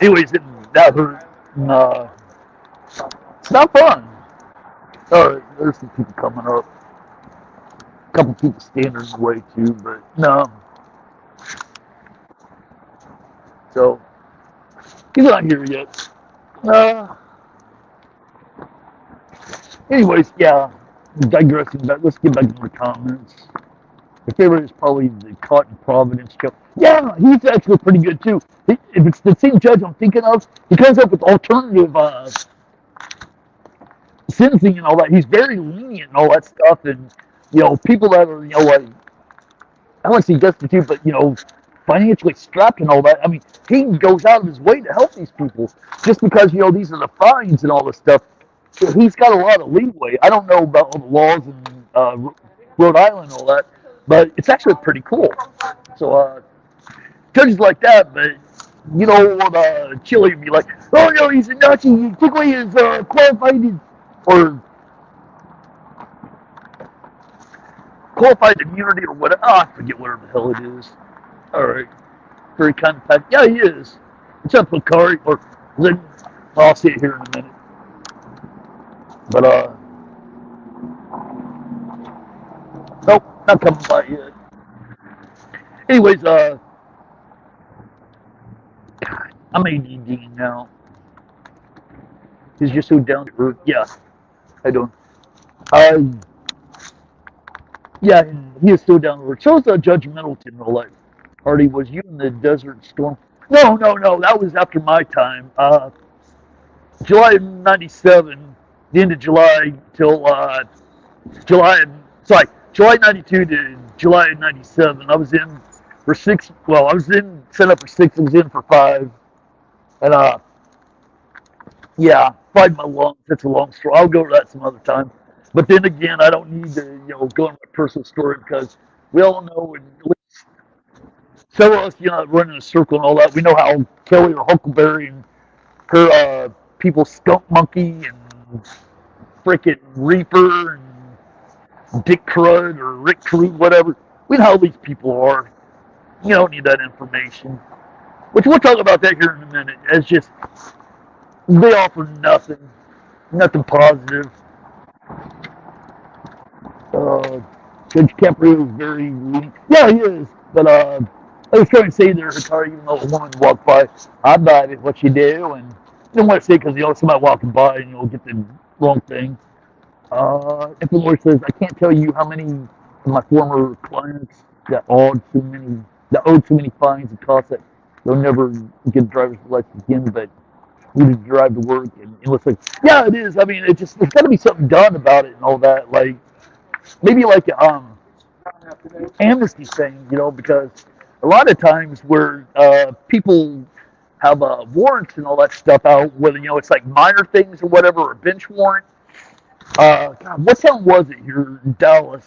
Anyways, that hurt. And, it's not fun. All right, there's some people coming up. A couple people standing in the way too, but no. So he's not here yet. Anyways, yeah. Digressing back. Let's get back to the comments. My favorite is probably the Caught in Providence show. Yeah, he's actually pretty good too. If it's the same judge I'm thinking of, he comes up with alternative sentencing and all that. He's very lenient and all that stuff. And people that are like, I don't want to say destitute, but financially strapped and all that. I mean, he goes out of his way to help these people just because these are the fines and all this stuff. So he's got a lot of leeway. I don't know about all the laws in Rhode Island and all that, but it's actually pretty cool. So judges like that, but Chille would be like, "Oh no, he's a Nazi. He took away his qualified immunity or whatever." I forget whatever the hell it is. All right, very kind of type. Yeah, he is. What's up, Hikari? Or I'll see it here in a minute. But nope, not coming by yet. Anyways, I'm ADD now. He's just so down to earth. Yeah, I don't. Yeah, and he is so down to earth. So is Judge Middleton. Like, Artie, was you in the Desert Storm? No. That was after my time. July of '97, the end of July till July 92 to July of '97. I was in for 6. Well, I was in set up for 6. I was in for 5, and yeah, fried my lungs. That's a long story. I'll go to that some other time. But then again, I don't need to go into my personal story because we all know, and some of us run in a circle and all that. We know how Kelly or Huckleberry and her people Skunk Monkey and frickin' Reaper and Dick Crud or Rick Crud, whatever. we know how these people are. You don't need that information. Which we'll talk about that here in a minute. It's just they offer nothing positive. Judge Kemper is very weak. Yeah, he is. But I was trying to say there, Hikari, even though a woman walked by, I'm not at what you do, and I don't want to say because somebody walking by and you'll get the wrong thing. If the lawyer says, I can't tell you how many of my former clients that owed too many fines and costs that they'll never get a driver's license again, but need to drive to work, and it looks like, yeah, it is. I mean, there's got to be something done about it and all that. Like maybe like amnesty thing, because a lot of times where people have warrants and all that stuff out, whether it's like minor things or whatever, or a bench warrant. God, what town was it here in Dallas?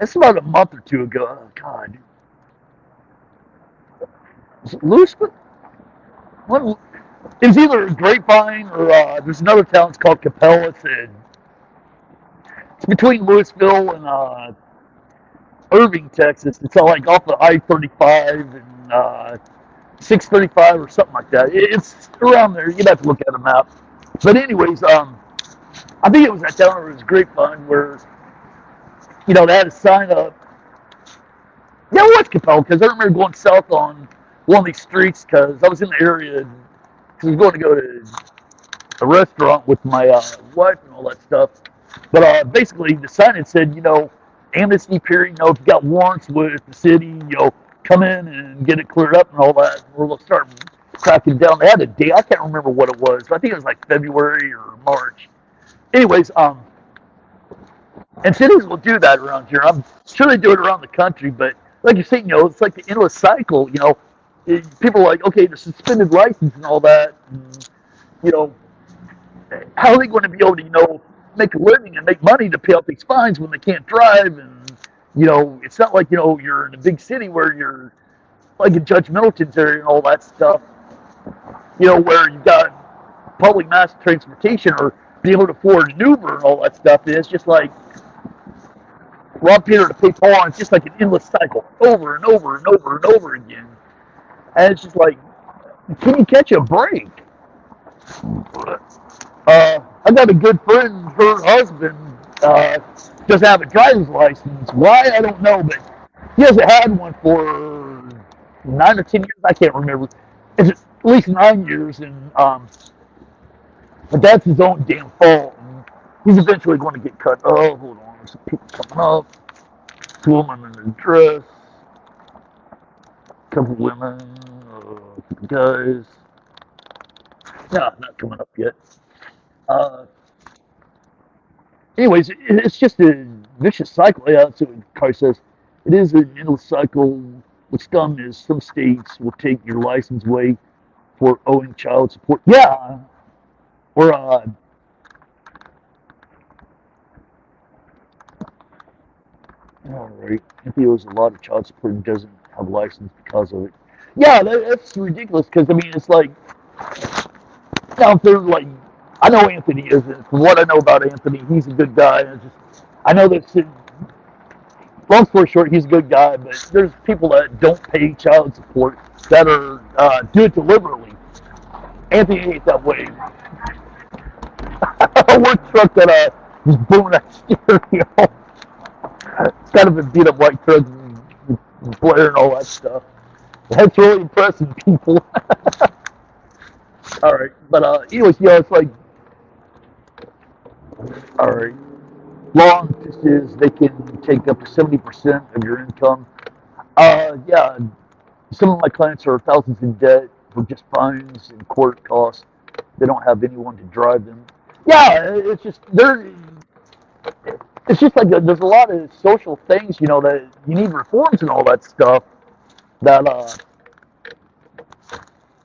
It's about a month or two ago. Oh, God. Was it Louisville? It was either Grapevine or there's another town. It's called Capella. It's between Louisville and Irving, Texas. It's all like off of I-35 and 635 or something like that. It's around there. You'd have to look at a map. But anyways, I think it was that town where it was Grapevine where, they had a sign up. Yeah, it was Capella because I remember going south on one of these streets because I was in the area because I was going to go to a restaurant with my wife and all that stuff. But basically, the sign had said, amnesty period, if you got warrants with the city, come in and get it cleared up and all that. We'll start cracking down. They had a date. I can't remember what it was, but I think it was like February or March. Anyways, and cities will do that around here. I'm sure they do it around the country, but like you're saying, it's like the endless cycle. People are like, okay, the suspended license and all that. And, how are they going to be able to, make a living and make money to pay off these fines when they can't drive? And, it's not like, you're in a big city where you're like in Judge Middleton's area and all that stuff, where you've got public mass transportation or be able to afford an Uber and all that stuff. And it's just like rob Peter to pay Paul, and it's just like an endless cycle over and over and over and over again. And it's just like, can you catch a break? I got a good friend, her husband doesn't have a driver's license. Why? I don't know, but he hasn't had one for 9 or 10 years. I can't remember. It's at least 9 years, and but that's his own damn fault. And he's eventually going to get cut. Oh, hold on. There's some people coming up. 2 women in a dress. A couple women. A couple guys. No, not coming up yet. Anyways, it's just a vicious cycle. Yeah, that's what Carr says. It is an endless cycle. What's done is some states will take your license away for owing child support. Yeah. Or, all right. If he owes a lot of child support and doesn't have a license because of it. Yeah, that's ridiculous because, I mean, it's like, now if they're like, I know Anthony isn't. From what I know about Anthony, he's a good guy. I know that, long story short, he's a good guy, but there's people that don't pay child support that are do it deliberately. Anthony ain't that way. A work truck that was booming that stereo. It's kind of a beat up white truck with Blair and all that stuff. That's really impressing people. All right, but anyways, it's like, all right, law just is they can take up to 70% of your income. Yeah, some of my clients are thousands in debt for just fines and court costs. They don't have anyone to drive them. Yeah, it's just it's just like there's a lot of social things, that you need reforms and all that stuff that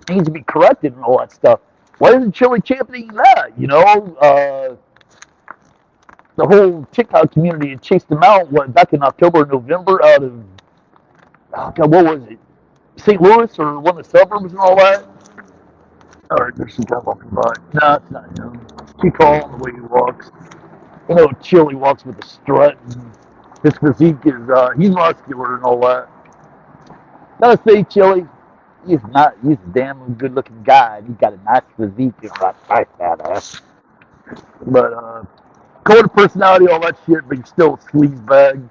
needs to be corrected and all that stuff. Why isn't Chille championing that? The whole TikTok community had chased them out back in October or November out of God, what was it? St. Louis or one of the suburbs and all that. All right, there's some guy walking by. No, it's not him. Too tall the way he walks. Chille walks with a strut. And his physique is, he's muscular and all that. Gotta say, Chille, he's a damn good looking guy. And he's got a nice physique and a nice badass. But, code of personality, all that shit, but he's still a sleaze bag.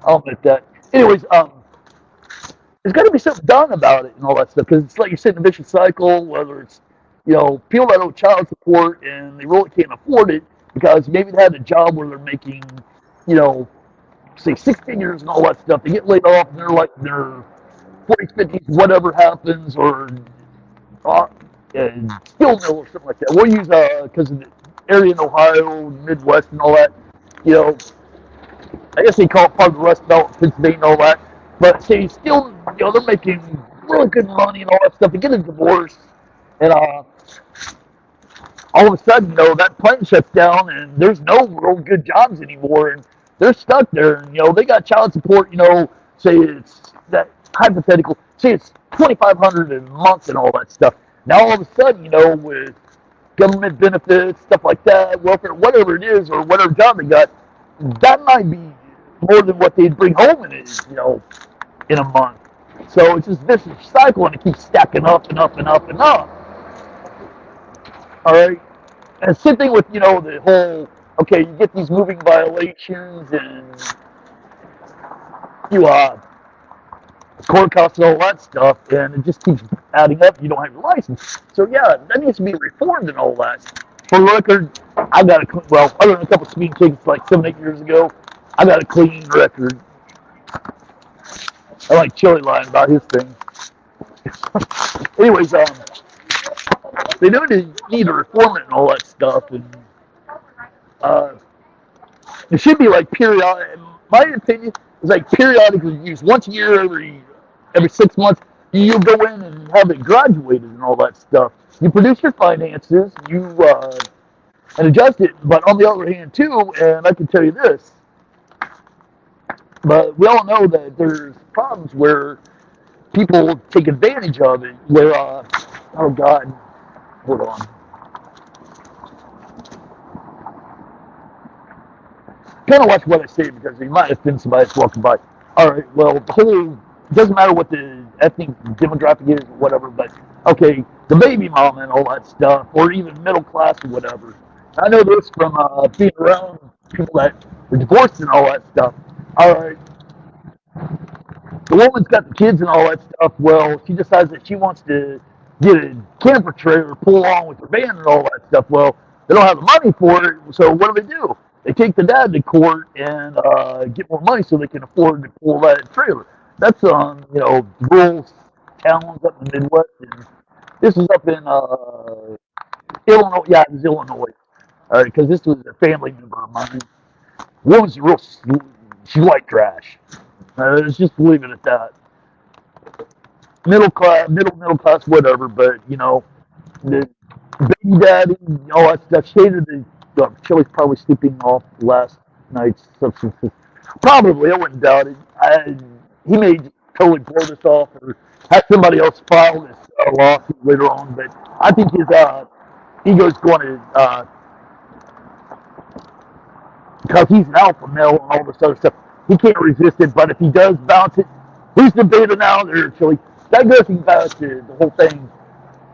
I'll admit that. Anyways, there's got to be something done about it and all that stuff because it's like you're sitting in a vicious cycle, whether it's, people that owe child support and they really can't afford it because maybe they had a job where they're making, say 6 figures and all that stuff. They get laid off and they're like, they're 40s, 50s, whatever happens, or steel mill or something like that. We'll use, because of the area in Ohio, Midwest and all that, I guess they call it part of the Rust Belt, Pennsylvania and all that. But say still, they're making really good money and all that stuff. They get a divorce, and all of a sudden, that plant shuts down, and there's no real good jobs anymore, and they're stuck there. And they got child support. Say it's that hypothetical. Say it's $2,500 a month and all that stuff. Now all of a sudden, with government benefits, stuff like that, welfare, whatever it is, or whatever job they got, that might be more than what they'd bring home in a month. So it's this vicious cycle, and it keeps stacking up and up and up and up. All right, and same thing with the whole. Okay, you get these moving violations, and you court costs and all that stuff, and it just keeps adding up. You don't have your license, so yeah, that needs to be reformed and all that. For the record, I got other than a couple speeding tickets like 7, 8 years ago, I got a clean record. I like Chille lying about his thing. Anyways, they do need to reform it and all that stuff, and it should be like periodic. In my opinion, is like periodic reviews. Once a year, every 6 months, you go in and have it graduated and all that stuff. You produce your finances, and adjust it. But on the other hand, too, and I can tell you this, but we all know that there's problems where people take advantage of it. Where, oh God, hold on. Kind of watch what I say because you might offend somebody that's walking by. All right, well, it doesn't matter what the ethnic demographic is or whatever, but okay, the baby mama and all that stuff, or even middle class or whatever. I know this from being around people that were divorced and all that stuff. All right, the woman's got the kids and all that stuff. Well, she decides that she wants to get a camper trailer, pull along with her van and all that stuff. Well, they don't have the money for it, so what do? They take the dad to court and get more money so they can afford to pull that trailer. That's on, rural towns up in the Midwest. And this was up in Illinois. Yeah, it was Illinois. Because this was a family member of mine. Woman's she's white trash. Let's just leave it at that. Middle class, whatever. But the baby daddy, all that stuff. Shaded Chille's probably sleeping off last night's substances. Probably, I wouldn't doubt it. He may totally blow this off or have somebody else file this lawsuit later on. But I think his ego's going to. Because he's an alpha male and all this other stuff. He can't resist it, but if he does bounce it, who's the beta now there, Chille? That goes back to the whole thing.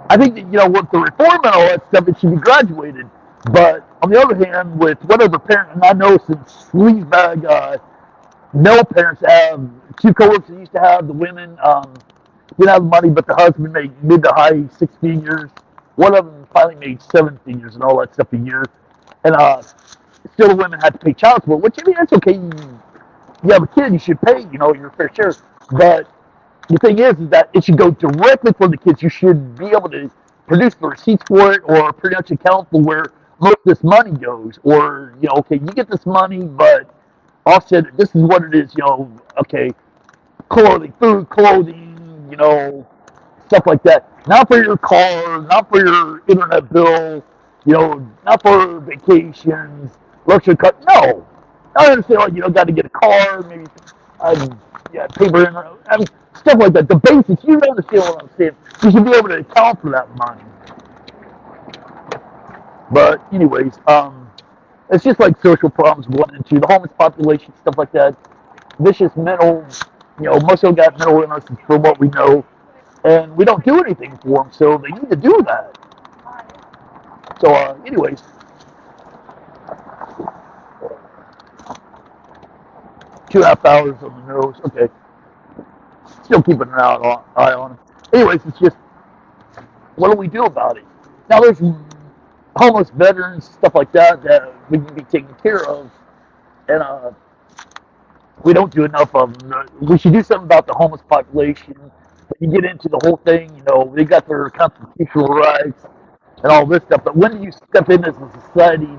I think that, with the reform and all that stuff, it should be graduated. But on the other hand, with whatever parent, and I know since sleazebag male parents have, 2 coworkers that used to have, the women didn't have the money, but the husband made mid to high 6 figures. One of them finally made 7 figures and all that stuff a year. And still the women had to pay child support, which, that's okay. You have a kid, you should pay, your fair share. But the thing is that it should go directly for the kids. You should be able to produce the receipts for it or pretty much account for where most of this money goes. Or, okay, you get this money, but offset, this is what it is, okay, food, clothing, stuff like that. Not for your car, not for your internet bill, not for vacations, luxury car. No. I understand, got to get a car, maybe, paper, stuff like that. The basics, you understand what I'm saying. You should be able to account for that money. But anyways, It's just like social problems going into the homeless population, stuff like that. Vicious mental, most of them got mental illness for what we know, and we don't do anything for them, so they need to do that. So, anyways, 2.5 hours on the nose. Okay, still keeping an eye on them. Anyways, it's just what do we do about it? Now, there's homeless veterans, stuff like that, that we can be taken care of, and we don't do enough of them. We should do something about the homeless population. When you get into the whole thing, they got their constitutional rights and all this stuff. But when do you step in as a society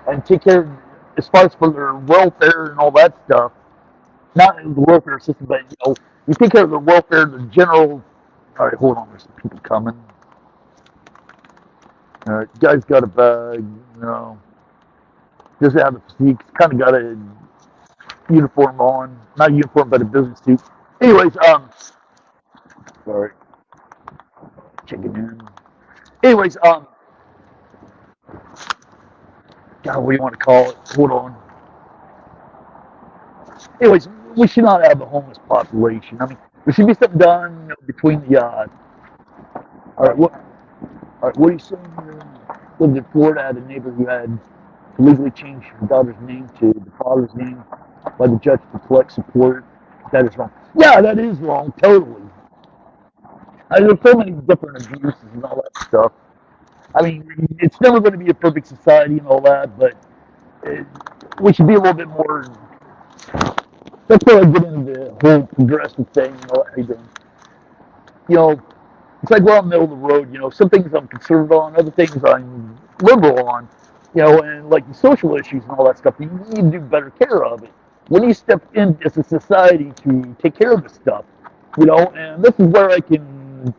and take care of, as far as for their welfare and all that stuff? Not in the welfare system, but you take care of their welfare, the general. All right, hold on. There's some people coming. All right, guy's got a bag. Doesn't have a physique. Kind of got a uniform on, not a uniform, but a business suit. Anyways, sorry, checking in. Anyways, God, what do you want to call it? Hold on. Anyways, we should not have a homeless population. I mean, there should be something done between the. All right, what are you saying? Lived in Florida, had a neighbor who had to legally change her daughter's name to the father's name by the judge to collect support. That is wrong. Yeah, that is wrong, totally. There's so many different abuses and all that stuff. I mean, it's never going to be a perfect society and all that, but we should be a little bit more. That's where I get into the whole progressive thing. How you doing? It's like we're on the middle of the road. Some things I'm conservative on, other things I'm liberal on. And like the social issues and all that stuff, you need to do better care of it. When you step in as a society to take care of this stuff, and this is where I can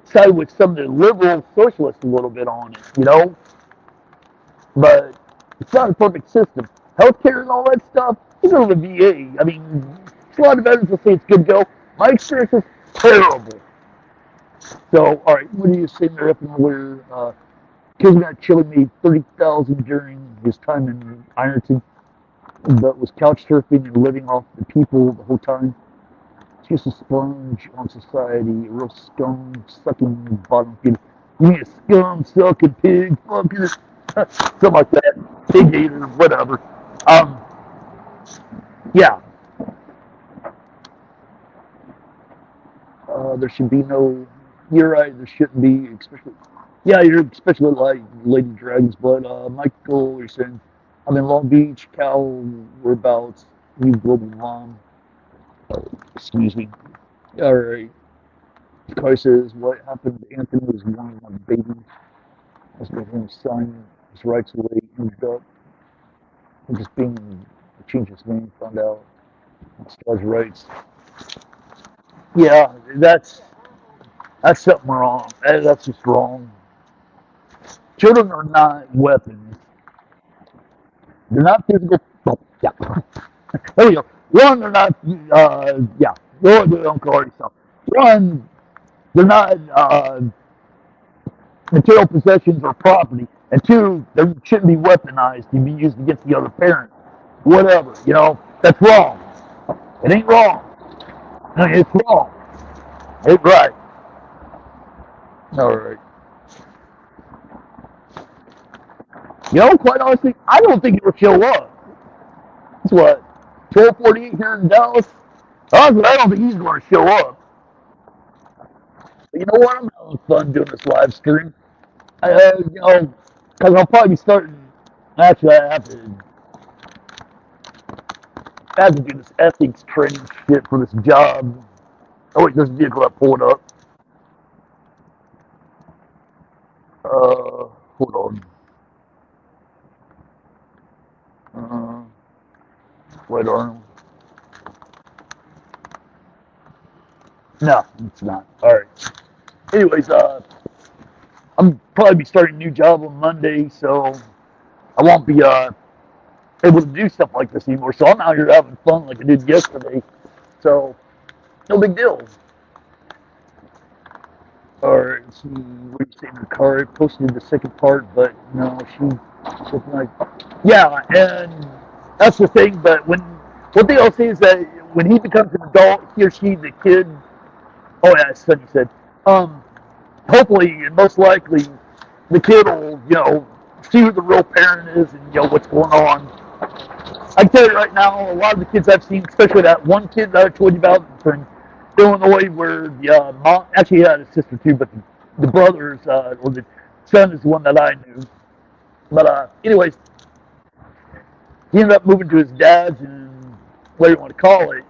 side with some of the liberal socialists a little bit on it, but it's not a perfect system. Healthcare and all that stuff, you go to the VA. I mean, a lot of veterans will say it's good to go. My experience is terrible. So, all right, what are you saying there up in where kids got Chille made $30,000 during his time in Ironton, but was couch surfing and living off the people the whole time. Just a sponge on society, a real scum sucking bottom feeder. You mean a scum sucking pig fucker? Something like that. Pig eater, whatever. Yeah. There should be no. You're right. There shouldn't be, especially. Yeah, you're especially like Lady Dragon's Blood. Michael, you're saying, I'm in Long Beach, Cal, whereabouts, you global mom. Excuse me. All right. Car says, what happened to Anthony was one of my babies. Has made him sign his rights away, ended up. And just being, changed his name, found out. Star's rights. Yeah, that's something wrong. That's just wrong. Children are not weapons. They're not physical. Oh, yeah. There we go. One, they're not. Yeah. Uncle already saw. One, they're not material possessions or property. And two, they shouldn't be weaponized to be used against the other parent. Whatever. That's wrong. It ain't wrong. No, it's wrong. It's right. All right. Quite honestly, I don't think it will show up. It's what, 12:48 here in Dallas? Honestly, I don't think he's going to show up. But you know what? I'm having fun doing this live stream. Because I'll probably be starting. Actually, I have to do this ethics training shit for this job. Oh wait, there's a vehicle that pulled up. Hold on. Wait on. No, it's not. All right. Anyways, I'm probably be starting a new job on Monday, so I won't be able to do stuff like this anymore. So I'm out here having fun like I did yesterday. So no big deal. All right, let's see what you say in the car. I posted the second part, but no, she Yeah, and that's the thing. But what they all say is that when he becomes an adult, he or she, the kid. Oh yeah, son, you said. Um, hopefully and most likely, the kid will see who the real parent is and what's going on. I can tell you right now, a lot of the kids I've seen, especially that one kid that I told you about from Illinois, where the mom actually he had a sister too, but the brothers or the son is the one that I knew. But anyways, he ended up moving to his dad's and whatever you want to call it.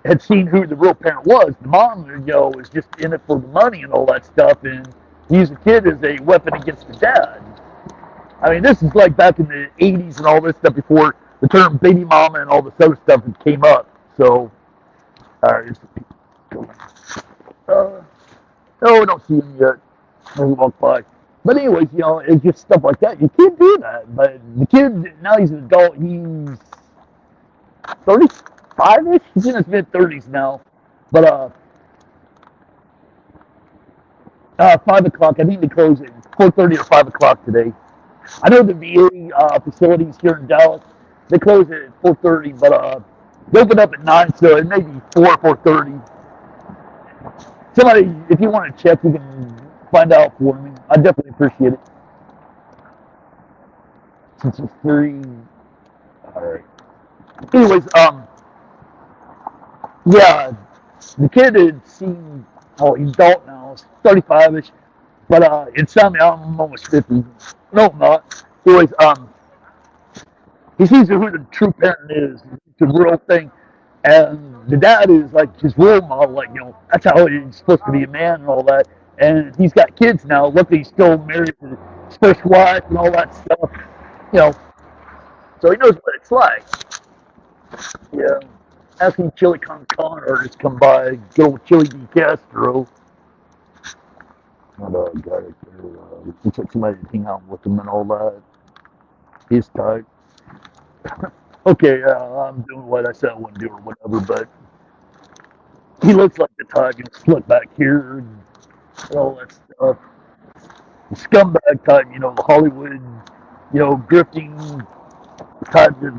Had seen who the real parent was. The mom, was just in it for the money and all that stuff, and used the kid as a weapon against the dad. I mean, this is like back in the '80s and all this stuff before the term baby mama and all this other stuff came up. So, no, I don't see him yet. When we walk by. But anyways, it's just stuff like that. You can't do that. But the kid now he's an adult. He's 35ish. He's in his mid-30s now. But 5 o'clock. I think they close at 4:30 or 5 o'clock today. I know the VA facilities here in Dallas, they close at 4:30, but they open up at 9, so it may be 4:30. Somebody, if you want to check, you can find out for me. I definitely appreciate it. Since it's 3. All right. Anyways, yeah, the kid had seen. Oh, he's adult now. He's 35ish, but it sounded I'm almost 50. No, I'm not. Anyways, he sees who the true parent is, the real thing. And the dad is like his role model, like, that's how he's supposed to be a man and all that. And he's got kids now. Luckily, he's still married to his first wife and all that stuff, you know. So he knows what it's like. Yeah. Asking Chille artists come by, good old Chille Decastrated. Not a guy right there. Looks like somebody to hang out with him and all that. He's tight. Okay, I'm doing what I said I wouldn't do or whatever, but he looks like the type, slick back here and all that stuff. The scumbag type, the Hollywood, grifting type that,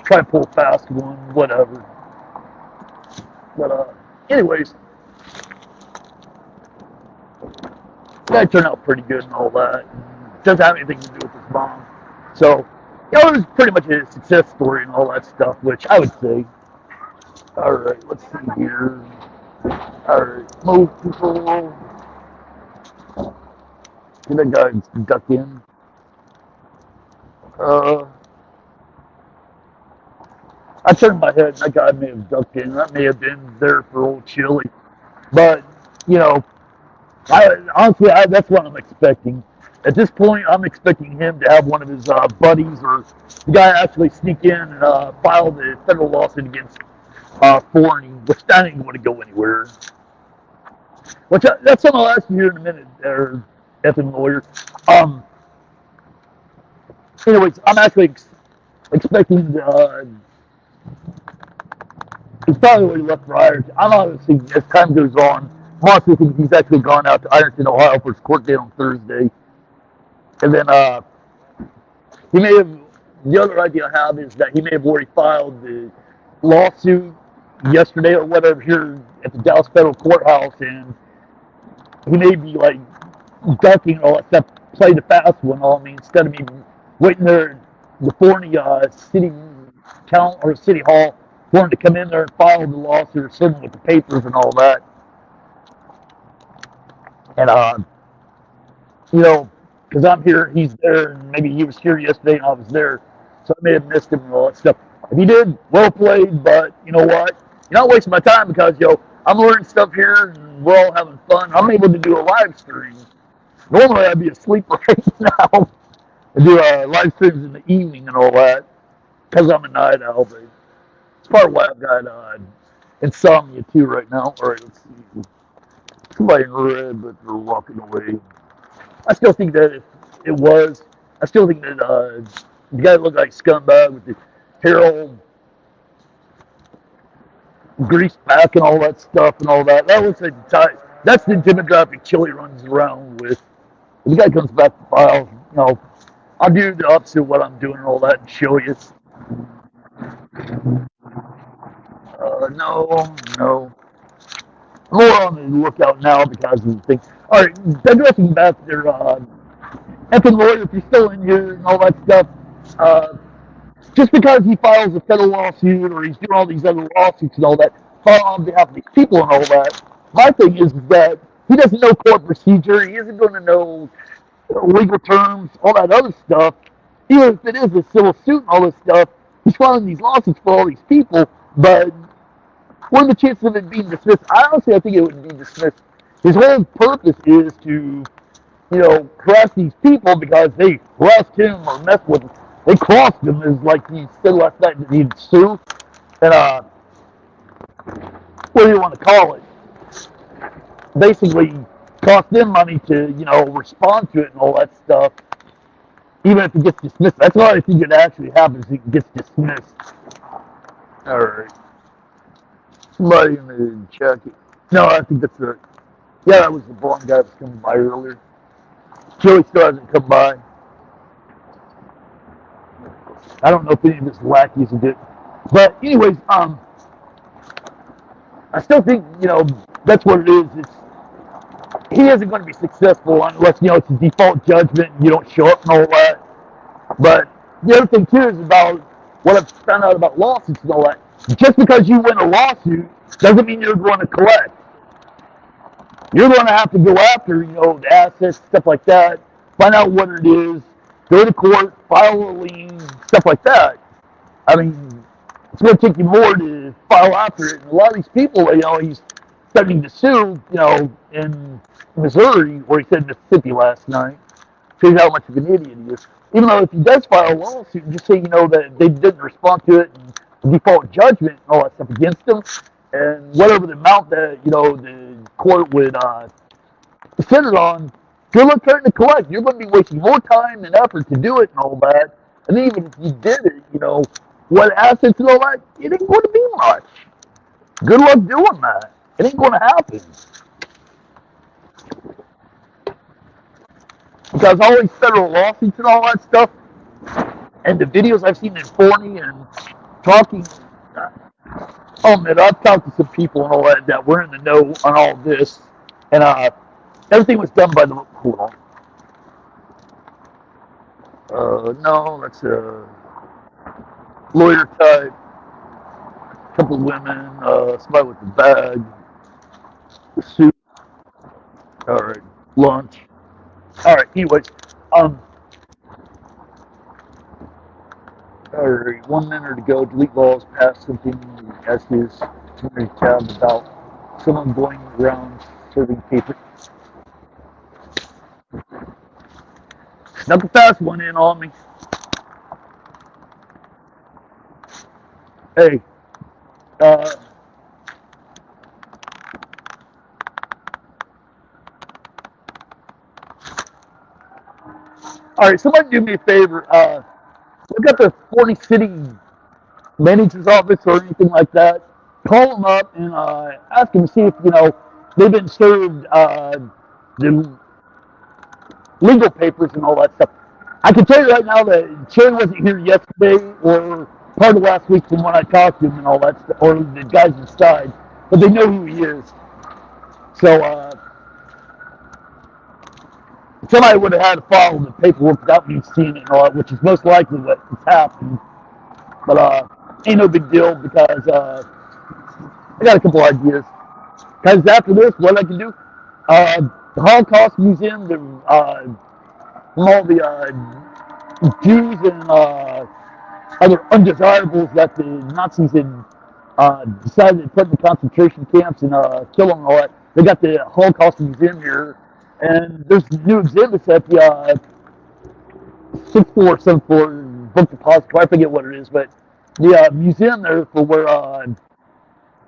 try to pull a fast one, whatever. But, anyways, that turned out pretty good and all that. It doesn't have anything to do with his mom. So, it was pretty much a success story and all that stuff, which I would say. All right, let's see here. All right, move people. Did that guy duck in? I turned my head and that guy may have ducked in. That may have been there for old Chille. But, honestly, that's what I'm expecting. At this point, I'm expecting him to have one of his buddies or the guy actually sneak in and file the federal lawsuit against Forney, which that ain't going to go anywhere. That's something I'll ask you here in a minute, there, effing lawyer. Anyways, I'm actually expecting he's probably left for Ironton. I'm honestly, as time goes on, I'm honestly thinking he's actually gone out to Ironton, Ohio for his court date on Thursday. And then he may have, the other idea I have is that he may have already filed the lawsuit yesterday or whatever here at the Dallas Federal Courthouse, and he may be like ducking all that stuff, play the fast one on me instead of me waiting there at the Forney city count or city hall for him to come in there and file the lawsuit or send him with the papers and all that. And because I'm here, he's there, and maybe he was here yesterday and I was there, so I may have missed him and all that stuff. If he did, well played, but you know what? You're not wasting my time because, I'm learning stuff here and we're all having fun. I'm able to do a live stream. Normally I'd be asleep right now and do live streams in the evening and all that because I'm a night owl, but it's part of why I've got insomnia too right now. All right, let's see. Somebody in red, but they're walking away. I still think that I still think that the guy looked like scumbag with the hair all greased back and all that stuff and all that. That looks like the type. That's the demographic Chille runs around with. If the guy comes back to file, I'll do the opposite of what I'm doing and all that and show you. No. More on the lookout now because of the thing. All right, digressing back there, effing lawyer, if you're still in here and all that stuff, just because he files a federal lawsuit or he's doing all these other lawsuits and all that, file on behalf of these people and all that, my thing is that he doesn't know court procedure. He isn't going to know legal terms, all that other stuff. Even if it is a civil suit and all this stuff, he's filing these lawsuits for all these people, but what are the chances of it being dismissed? I think it would be dismissed. His whole purpose is to, harass these people because they harassed him or messed with him. They crossed him, as like he said last night that he'd sue. And, what do you want to call it? Basically, cost them money to, respond to it and all that stuff. Even if it gets dismissed. That's why I think it actually happens. It gets dismissed. All right. Somebody in the chat. No, I think that's the. Yeah, that was the blonde guy that was coming by earlier. Chille still hasn't come by. I don't know if any of his lackeys did. But anyways, I still think, that's what it is. He isn't going to be successful unless, it's a default judgment and you don't show up and all that. But the other thing, too, is about what I've found out about lawsuits and all that. Just because you win a lawsuit doesn't mean you're going to collect. You're going to have to go after, the assets, stuff like that, find out what it is, go to court, file a lien, stuff like that. I mean, it's going to take you more to file after it. And a lot of these people, he's starting to sue, in Missouri, or he said Mississippi last night, shows how much of an idiot he is. Even though if he does file a lawsuit and just say, that they didn't respond to it and default judgment and all that stuff against him, and whatever the amount that, the court would set it on, good luck trying to collect. You're going to be wasting more time and effort to do it and all that. And even if you did it, what assets and all that, it ain't going to be much. Good luck doing that. It ain't going to happen. Because all these federal lawsuits and all that stuff, and the videos I've seen in Forney and talking, oh man, I've talked to some people and all that were in the know on all this, and everything was done by the, hold on. No, that's a lawyer type, a couple of women, somebody with the bag, the suit, all right, lunch. All right, anyways, all right, 1 minute ago, delete laws passed something as his community tab about someone going around serving paper. Snuck a fast one in on me. Hey, all right, somebody do me a favor. Look at the Forney City manager's office or anything like that. Call them up and ask them to see if, they've been served the legal papers and all that stuff. I can tell you right now that Chen wasn't here yesterday or part of last week from when I talked to him and all that stuff, or the guys inside, but they know who he is. So, somebody would have had to follow the paperwork without me seeing it and all that, which is most likely what has happened. But ain't no big deal because I got a couple ideas. Because after this, what I can do, the Holocaust Museum, from all the Jews and other undesirables that the Nazis had decided to put in the concentration camps and kill them and all that. They got the Holocaust Museum here, and there's new exhibits at the 6th floor, 7th floor book depository. I forget what it is, but the museum there for where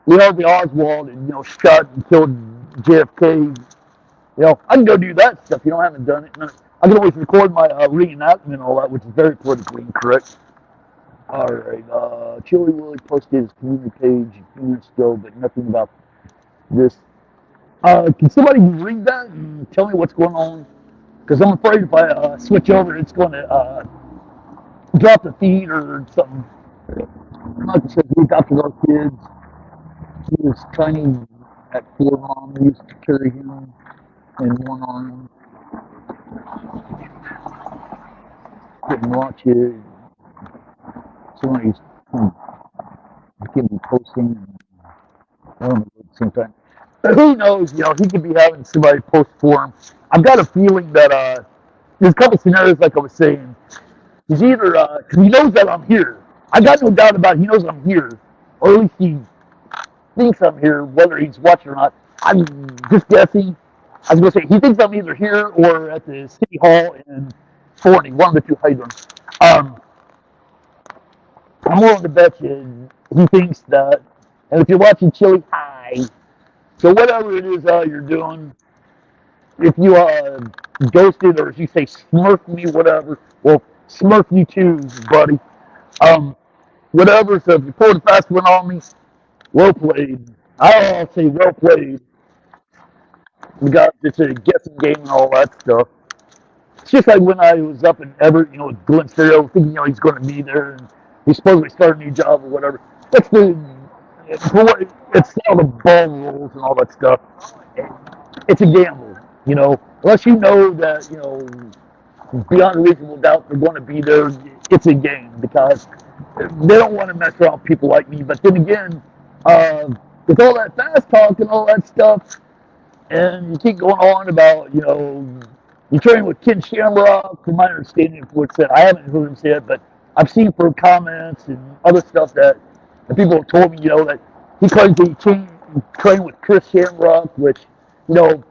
Lee Harvey Oswald and shot and killed JFK. I can go do that stuff. I haven't done it. I can always record my reenactment and all that, which is very politically incorrect. All right, Chille Willie posted his community page a few minutes ago, but nothing about this. Can somebody read that and tell me what's going on? because I'm afraid if I switch over, it's going to drop the feed or something. Like I said, we adopted our kids. He was tiny at 4. Mom used to carry him in one arm. Couldn't watch it. Somebody's getting posting. I don't know at the same time. But who knows? You know, he could be having somebody post for him. I've got a feeling that there's a couple scenarios, like I was saying. He's either because he knows that I'm here. I got no doubt about it. He knows I'm here, or at least he thinks I'm here, whether he's watching or not. I'm just guessing. I was going to say he thinks I'm either here or at the city hall in Forney, one of the two. How you doing? I'm willing to bet you he thinks that. And if you're watching Chille, hi. So whatever it is you're doing, if you ghosted or if you say smirk me, whatever, well, smirk you too, buddy. Whatever. So if you pulled a fast one on me, well played. I'll say well played. Because it's a guessing game and all that stuff. It's just like when I was up in Everett, you know, with Glenn Stereo, thinking, you know, he's going to be there and he's supposed to start a new job or whatever. That's it's how the ball rolls and all that stuff. It's a gamble, you know. Unless you know that, you know, beyond a reasonable doubt they're going to be there, it's a game because they don't want to mess around with people like me. But then again, with all that fast talk and all that stuff, and you keep going on about, you know, you train with Ken Shamrock, from my understanding of what's said. I haven't heard him say it, but I've seen from comments and other stuff that people have told me, you know, that he claims that he trained with Chris Shamrock, which, you know,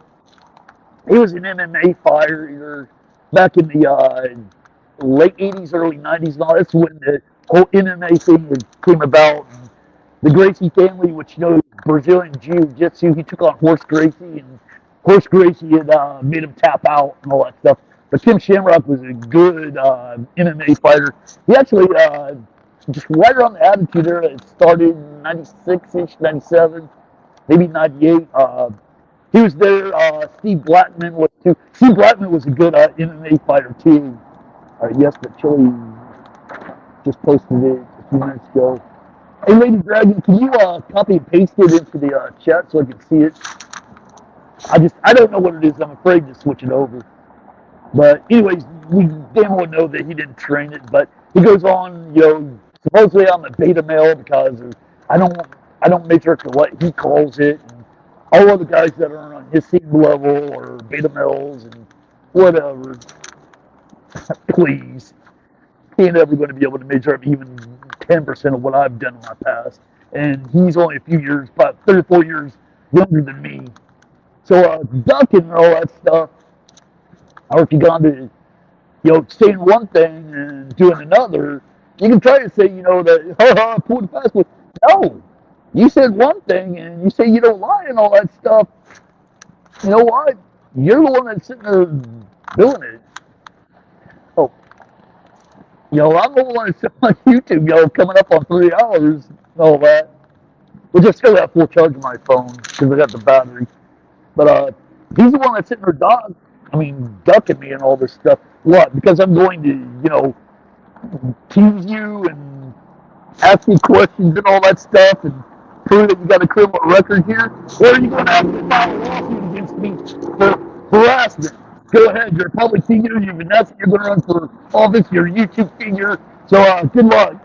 he was an MMA fighter back in the late 80s, early 90s, and all. That's when the whole MMA thing came about. And the Gracie family, which, you know, Brazilian Jiu-Jitsu, he took on Horse Gracie, and Horse Gracie had made him tap out and all that stuff. But Tim Shamrock was a good MMA fighter. He actually, just right around the Attitude Era, it started in 96-ish, 97, maybe 98. He was there. Steve Blackman was too. Steve Blackman was a good MMA fighter too. Yes, but Chille just posted it a few minutes ago. Hey, Lady Dragon, can you copy and paste it into the chat so I can see it? I don't know what it is. I'm afraid to switch it over. But anyways, we damn well know that he didn't train it. But he goes on, you know, supposedly I'm a beta male because I don't measure to what he calls it. And all other guys that are on his same level or beta males and whatever. Please. He ain't ever going to be able to measure up even 10% of what I've done in my past. And he's only a few years, about 3 or 4 years younger than me. So ducking and all that stuff, or if you're going to, you know, saying one thing and doing another, you can try to say, you know, that, I pulled a fast one. No. You said one thing and you say you don't lie and all that stuff. You know what? You're the one that's sitting there doing it. Oh, you know, I'm the one that's on YouTube, you know, coming up on 3 hours and all that. Which I still have full charge of my phone because I got the battery. But he's the one that's sitting there ducking me and all this stuff. What? Because I'm going to, you know, tease you and ask you questions and all that stuff and prove that you got a criminal record here? Or are you going to have to file a lawsuit against me for harassment? Go ahead, you're a public figure, you've announced that you're going to run for office, you're a YouTube figure, so good luck.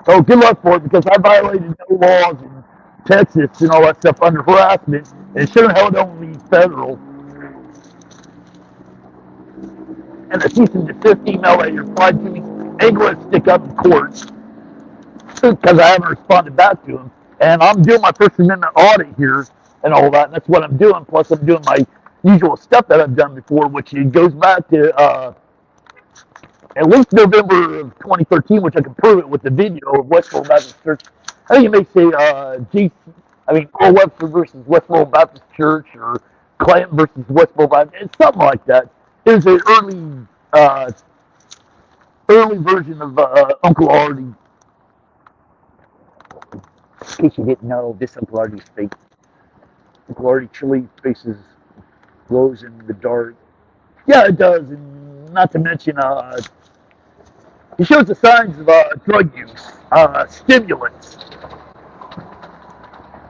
Oh, good luck for it, because I violated no laws in Texas and all that stuff under harassment, and it should have held only federal. And the cease and desist email that you replied to me ain't going to stick up in court because I haven't responded back to him. And I'm doing my First Amendment audit here and all that, and that's what I'm doing. Plus, I'm doing my usual stuff that I've done before, which goes back to at least November of 2013, which I can prove it with the video of Westboro Baptist Church. I think you may say Earl Webster versus Westboro Baptist Church or Clanton versus Westboro Baptist. It's something like that. There's an early version of Uncle Artie. In case you didn't know, this Uncle Artie's fake. Uncle Artie Chille faces glows in the dark. Yeah, it does. And not to mention, it shows the signs of drug use, stimulants.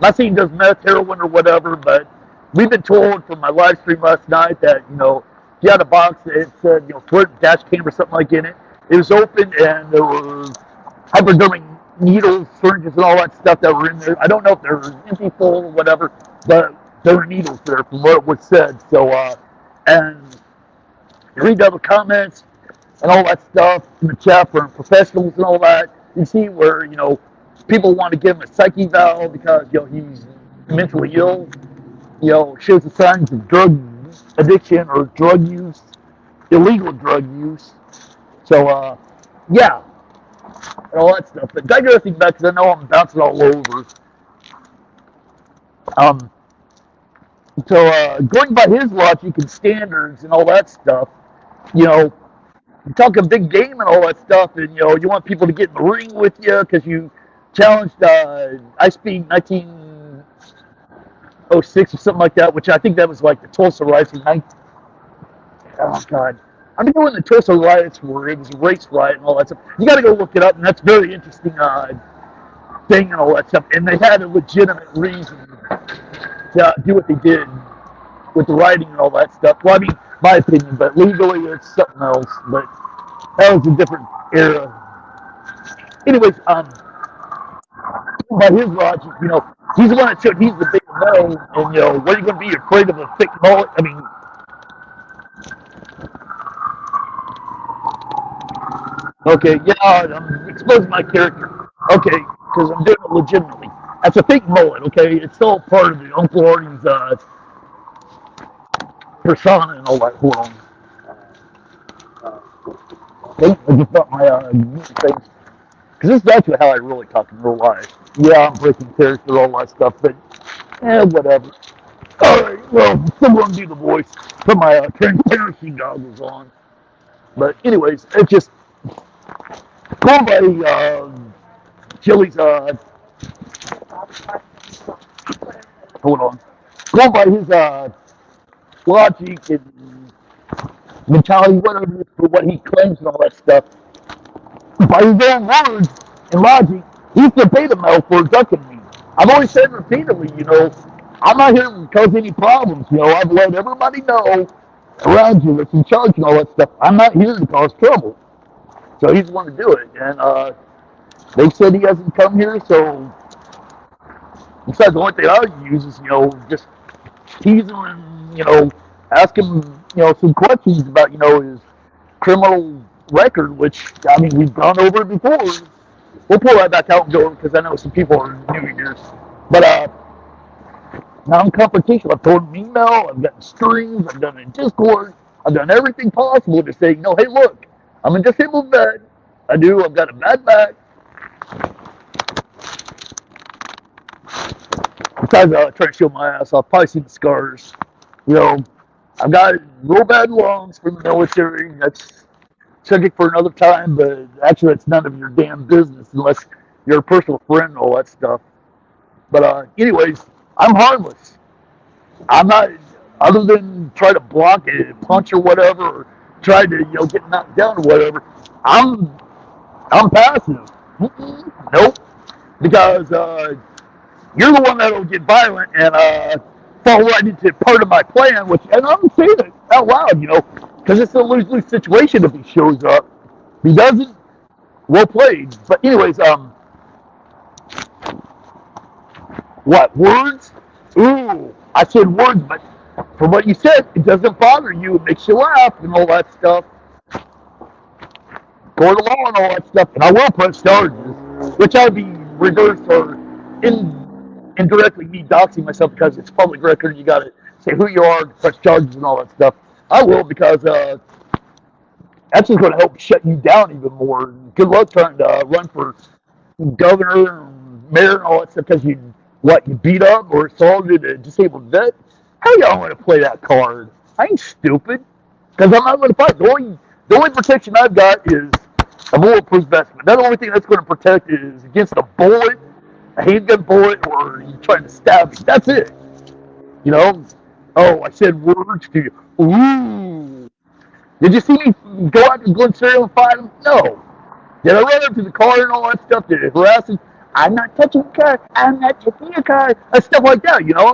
Not saying he does meth, heroin, or whatever, but we've been told from my live stream last night that, if you had a box that said, Flirt dash cam or something like in it, it was open and there were hypodermic needles, syringes, and all that stuff that were in there. I don't know if they were empty, full, or whatever, but there were needles there from what was said. So, and you read all the comments and all that stuff in the chat from professionals and all that. You see where, people want to give him a psych eval because, he's mentally ill, shows the signs of drug addiction or drug use, illegal drug use. So, yeah, and all that stuff. But digressing back, because I know I'm bouncing all over. Um, so, going by his logic and standards and all that stuff, you're talking big game and all that stuff, and you want people to get in the ring with you because you challenged ISP 1906 or something like that, which I think that was like the Tulsa riots in oh god, I mean when the Tulsa riots were, it was a race riot and all that stuff. You got to go look it up, and that's very interesting thing and all that stuff. And they had a legitimate reason to do what they did with the writing and all that stuff. Well, I mean, my opinion, but legally it's something else. But that was a different era. Anyways, by his logic, he's the one that showed he's the big no, and what are you going to be afraid of a thick mullet? I mean, okay, yeah, I'm exposing my character. Okay, because I'm doing it legitimately. That's a fake mullet. Okay, it's still part of the Uncle Artie's persona and all that. Hold on. I just got my things. Because this is actually how I really talk in real life. Yeah, I'm breaking character, all that stuff, but whatever. All right, well, I'm still going to do the voice. Put my transparency goggles on. But anyways, it's just going by Chille's, hold on. Going by his logic and mentality, whatever, for what he claims and all that stuff. By his own words and logic, he's the beta male for ducking me. I've always said repeatedly, I'm not here to cause any problems. I've let everybody know around you that's in charge and all that stuff. I'm not here to cause trouble. So he's the one to do it. And they said he hasn't come here, so besides the only thing I use is, just tease him and, ask him, some questions about, his criminal record, which, I mean, we've gone over it before. We'll pull that back out and go, because I know some people are new here. But now I'm Confrontation. I've told him email, I've gotten streams, I've done it in Discord, I've done everything possible to say, hey, look, I'm a disabled vet. I've got a bad back. Besides, trying to show my ass off, probably seen the scars. I've got real bad lungs from the military. That's subject for another time, but actually it's none of your damn business unless you're a personal friend and all that stuff. But anyways, I'm harmless. I'm not, other than try to block it, punch or whatever, or try to get knocked down or whatever. I'm passive. Nope, because you're the one that'll get violent and fall right into part of my plan. Which, and I'm saying it out loud, because it's a lose-lose situation if he shows up. If he doesn't, well played. But anyways, what, words? Ooh, I said words, but from what you said, it doesn't bother you. It makes you laugh and all that stuff. Court of law and all that stuff. And I will press charges, which I'd be reversed or indirectly me doxing myself because it's public record. You got to say who you are, press charges and all that stuff. I will, because that's just going to help shut you down even more. Good luck trying to run for governor, mayor, and all that stuff because you beat up or assaulted a disabled vet. How y'all want to play that card? I ain't stupid, because I'm not going to fight. The only protection I've got is a bulletproof vest. That's the only thing that's going to protect is against a bullet, a handgun bullet, or you trying to stab me. That's it. Oh, I said words to you. Ooh. Did you see me go out to Glen Cereal and fight him? No. Did I run up to the car and all that stuff? Did I harass him? I'm not touching your car. I'm not touching your car. Stuff like that, you know?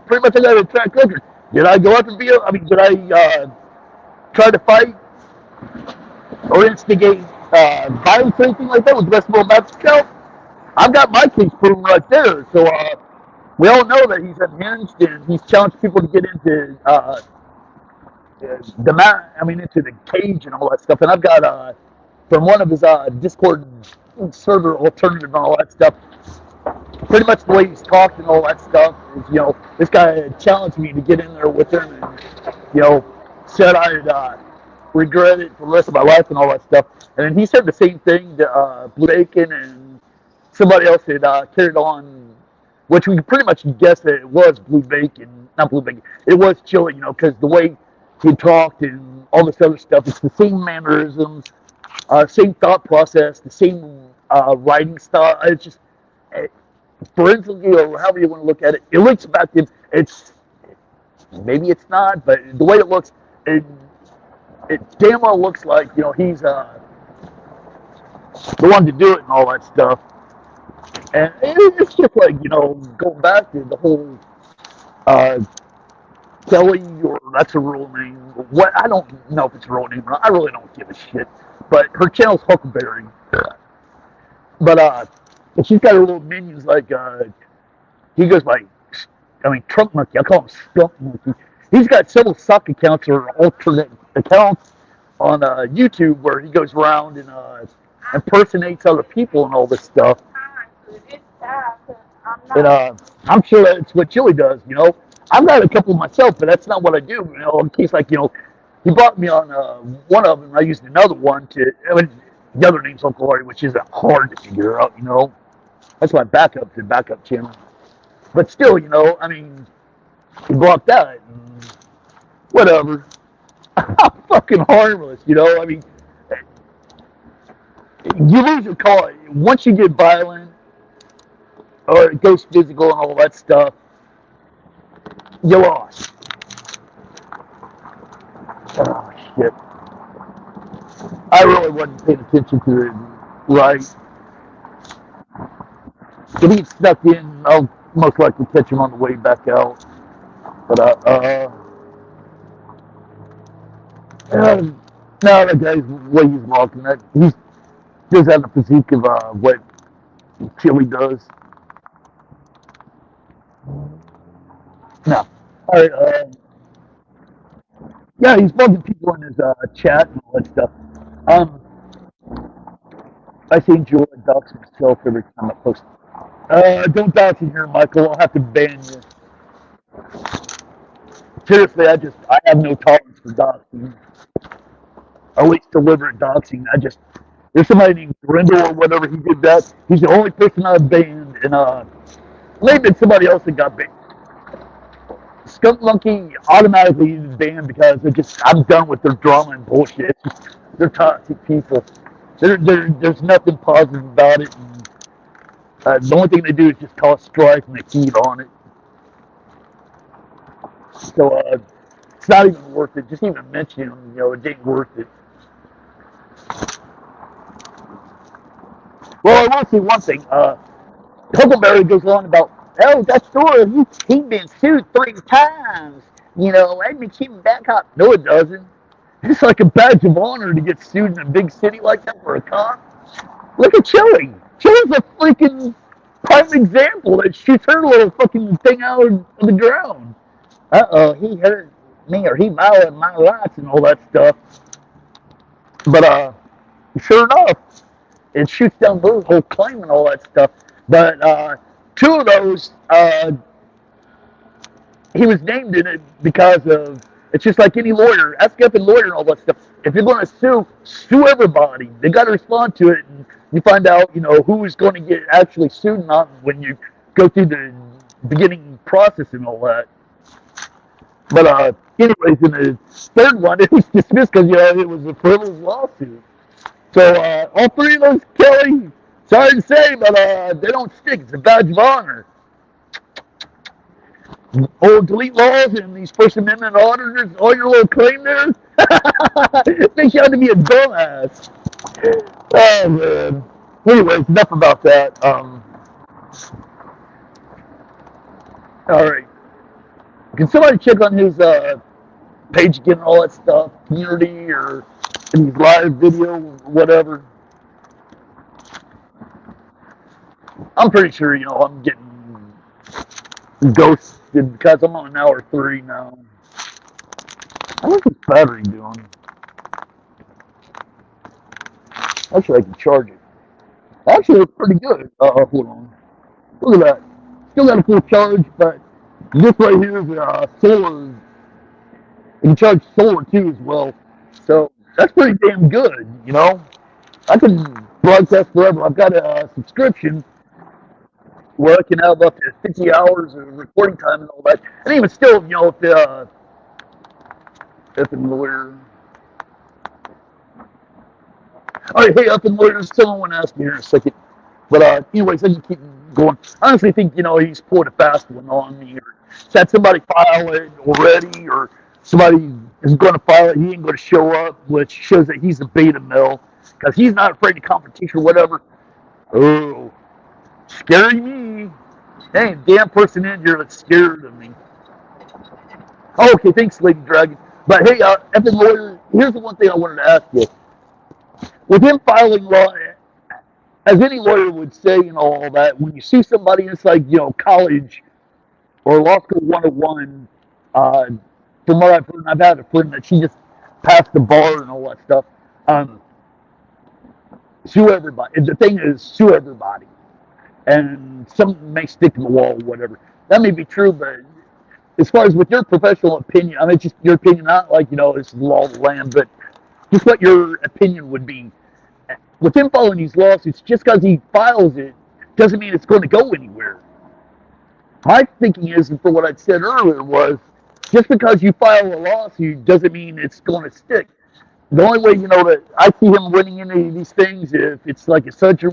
Pretty much I got a track record. Did I go out to be, did I try to fight or instigate violence or anything like that with the rest of the Mexico? I've got my case proven right there. So we all know that he's unhinged and he's challenged people to get into into the cage and all that stuff. And I've got from one of his Discord server alternative and all that stuff. Pretty much the way he's talked and all that stuff is, this guy challenged me to get in there with him and, said I'd regret it for the rest of my life and all that stuff. And then he said the same thing to Blue Bacon and somebody else had carried on, which we pretty much guessed that it was Blue Bacon, not Blue Bacon, it was Chille, because the way he talked and all this other stuff, it's the same mannerisms, same thought process, the same writing style. It's just, forensically or however you want to look at it, it looks back to him. Maybe it's not, but the way it looks, it damn well looks like, he's the one to do it and all that stuff. And it's just like, going back to the whole Kelly, or that's her real name. What, I don't know if it's her real name or not. I really don't give a shit. But her channel's Huckleberry. But she's got her little minions like he goes by, Trunk Monkey. I call him Skunk Monkey. He's got several sock accounts or alternate accounts on YouTube where he goes around and impersonates other people and all this stuff. And I'm sure that's what Chille does, I've got a couple myself, but that's not what I do, in case, like, he brought me on one of them, I used another one to, the other name's Uncle Larry, which isn't hard to figure out, That's my backup channel. But still, he blocked that, and whatever. I'm fucking harmless, you lose your call. Once you get violent, or it goes physical and all that stuff, you lost. Oh, shit. I really wasn't paying attention to it right. If he gets stuck in, I'll most likely catch him on the way back out. But, no, that guy's the way he's walking, he does have the physique of what Chille does. No. All right, yeah, he's bugging people in his chat and all that stuff. I see Joel dox himself every time I post. Don't dox in here, Michael. I'll have to ban you. Seriously, I have no tolerance for doxing. At least deliberate doxing. There's somebody named Grindel or whatever, he did that. He's the only person I've banned, and maybe somebody else that got banned. Skunk Monkey automatically is banned because I'm done with their drama and bullshit. They're toxic people. There's nothing positive about it. And, the only thing they do is just cause strife and they feed on it. So it's not even worth it. Just even mentioning them, it ain't worth it. Well, I will say one thing. Huckleberry goes on about, that story, he's been sued 3 times. That makes him back up. No, it doesn't. It's like a badge of honor to get sued in a big city like that for a cop. Look at Chille. Chille's a freaking prime example that shoots her little fucking thing out of the ground. He hurt me or he violated my rights and all that stuff. But sure enough, it shoots down the whole claim and all that stuff. But 2 of those, he was named in it because of, it's just like any lawyer, ask up a lawyer and all that stuff. If you're going to sue everybody. They got to respond to it, and you find out, who's going to get actually sued, not when you go through the beginning process and all that. But anyways, in the 3rd one, it was dismissed because it was a frivolous lawsuit. So all 3 of those, Kelly, sorry to say, but they don't stick. It's a badge of honor. Oh, delete laws and these First Amendment auditors, all your little claim there. Thinks you ought to be a dumbass. Oh man. Anyways, enough about that. All right. Can somebody check on his page again and all that stuff, community or his live video, whatever? I'm pretty sure I'm getting ghosted because I'm on an hour 3 now. How's this battery doing? Actually, I can charge it. Actually, it's pretty good. Hold on. Look at that. Still got a full charge, but this right here is solar. You can charge solar too as well. So that's pretty damn good. I can broadcast forever. I've got a subscription where I can have up to 50 hours of recording time and all that. And even still, if the up and lawyer. All right, hey, up and lawyer. Someone asked me here in a second. But anyways, I can keep going. I honestly think he's pulled a fast one on me, or had somebody file it already, or somebody is going to file it. He ain't going to show up, which shows that he's a beta male because he's not afraid of confrontation or whatever. Oh, scary me. Hey, damn person in here that's scared of me. Oh, okay, thanks, Lady Dragon. But hey, Evan Lawyer, here's the one thing I wanted to ask you. With him filing law, as any lawyer would say, all that, when you sue somebody, it's like, college or law school 101. From what I've heard, I've had a friend that she just passed the bar and all that stuff. Sue everybody. And the thing is, sue everybody. And some may stick to the wall or whatever. That may be true, but as far as with your professional opinion, I mean, just your opinion, not like, this is the law of the land, but just what your opinion would be. With him filing these lawsuits, just because he files it doesn't mean it's going to go anywhere. My thinking is, and for what I said earlier, was just because you file a lawsuit doesn't mean it's going to stick. The only way, that I see him winning any of these things, if it's like a summary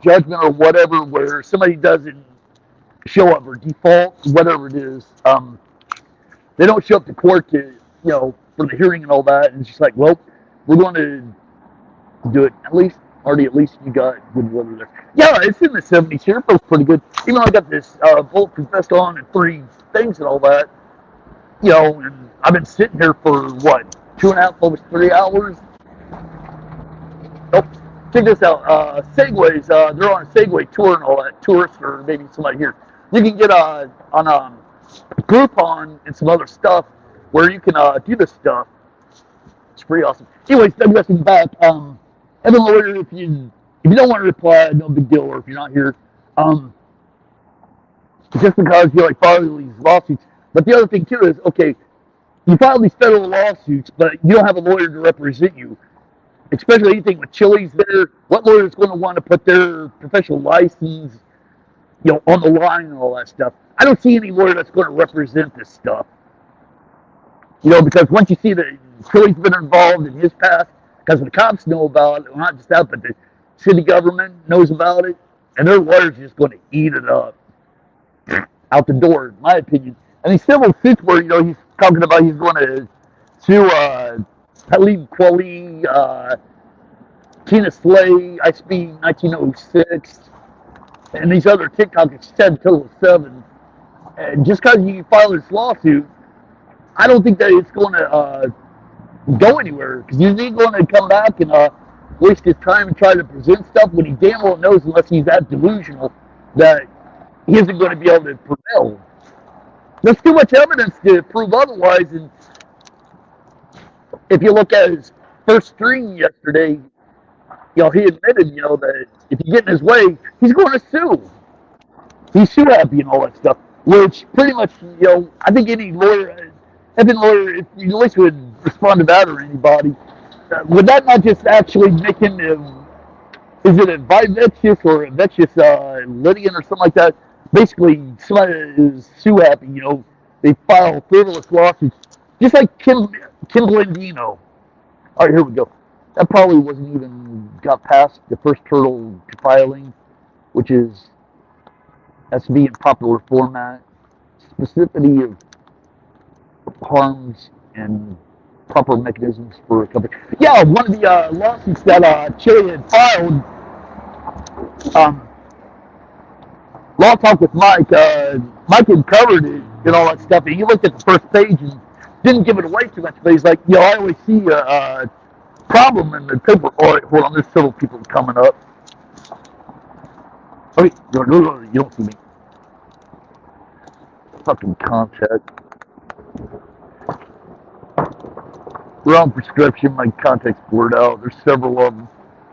judgment or whatever, where somebody doesn't show up or default, whatever it is, they don't show up to court to, for the hearing and all that, and it's just like, well, we're going to do it. At least you got good weather there. Yeah, it's in the 70s here. It feels pretty good. Even though I got this bulletproof vest on and 3 things and all that, and I've been sitting here for what, 2.5, almost 3 hours. Oh, check this out. Segways, they're on a Segway tour and all that. Tourists or maybe somebody here. You can get on Groupon and some other stuff where you can do this stuff. It's pretty awesome. Anyways, digressing back. Evan Lawyer, if you don't want to reply, no big deal. Or if you're not here, just because you file these lawsuits. But the other thing too is, okay, you file these federal lawsuits, but you don't have a lawyer to represent you. Especially anything with Chille's there. What lawyer is going to want to put their professional license, on the line and all that stuff? I don't see any lawyer that's going to represent this stuff. Because once you see that Chille's been involved in his past, because the cops know about it, well, not just that, but the city government knows about it, and their lawyers are just going to eat it up out the door, in my opinion. And these civil suits where, he's talking about he's going to sue Talib Kweli, Tina Slay, ISP 1906, and these other TikTokers, said total of 7. And just because you file this lawsuit, I don't think that it's going to go anywhere, because he's not going to come back and waste his time and try to present stuff when he damn well knows, unless he's that delusional, that he isn't going to be able to prevail. There's too much evidence to prove otherwise, and if you look at his first stream yesterday, he admitted, that if you get in his way, he's going to sue. He's sue happy and all that stuff, which pretty much, I think any lawyer, Evan Lawyer, if you at least would respond to that or anybody, would that not just actually make him, is it a vivacious or a vicious litigant or something like that? Basically, somebody is sue happy, they file frivolous lawsuits, just like Kim Blandino. All right, here we go. That probably wasn't even got past the first hurdle to filing, which is has to be in popular format. specificity of harms and proper mechanisms for recovery. Yeah, one of the lawsuits that Chille had filed, Law Talk with Mike, Mike had covered it and all that stuff, and he looked at the first page and didn't give it away too much, but he's like, I always see a problem in the paper. All right, hold on, there's several people coming up. Okay, you don't see me. Fucking contact. Wrong prescription, my contact's blurred out. There's several of them.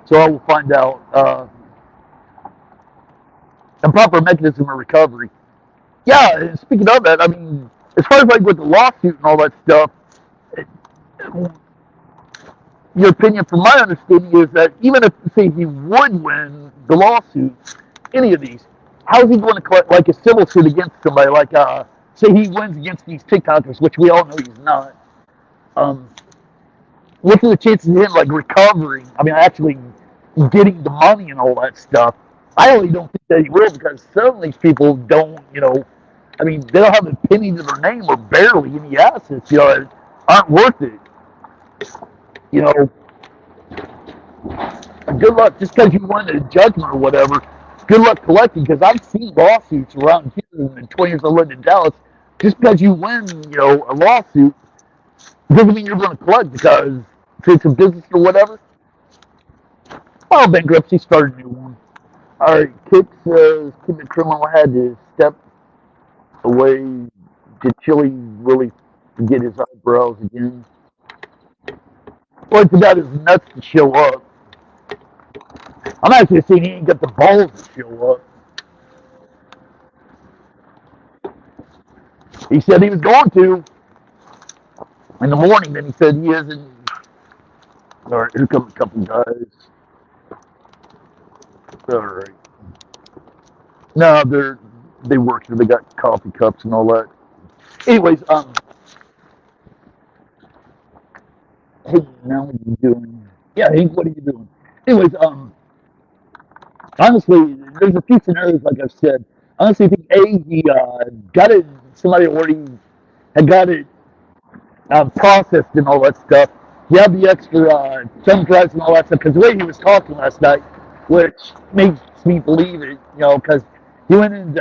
So I will find out. And proper mechanism of recovery. Yeah, and speaking of that, I mean, as far as like with the lawsuit and all that stuff, your opinion, from my understanding, is that even if, say, he would win the lawsuit, any of these, how is he going to collect like a civil suit against somebody? Like, say he wins against these TikTokers, which we all know he's not. What are the chances of him like recovering? I mean, actually getting the money and all that stuff. I really don't think that he will, because some of these people don't, I mean, they don't have a penny to their name or barely any assets, that aren't worth it. Good luck, just because you won a judgment or whatever, good luck collecting, because I've seen lawsuits around here in the 20 years I lived in Dallas. Just because you win, a lawsuit doesn't mean you're going to collect, because if it's a business or whatever, file bankruptcy, start a new one. All right, Kip says, Kid the criminal had to step away. Did Chille really get his eyebrows again? Well, it's about his nuts to show up. I'm actually saying he ain't got the balls to show up. He said he was going to in the morning, then he said he isn't. All right, here come a couple guys. All right. No, they work here. They got coffee cups and all that. Anyways, hey, now what are you doing? Yeah, hey, what are you doing? Anyways, honestly, there's a few scenarios, like I've said. Honestly, I think he got it. Somebody already had got it processed and all that stuff. He had the extra thumb drives and all that stuff, because the way he was talking last night, which makes me believe it, because he went into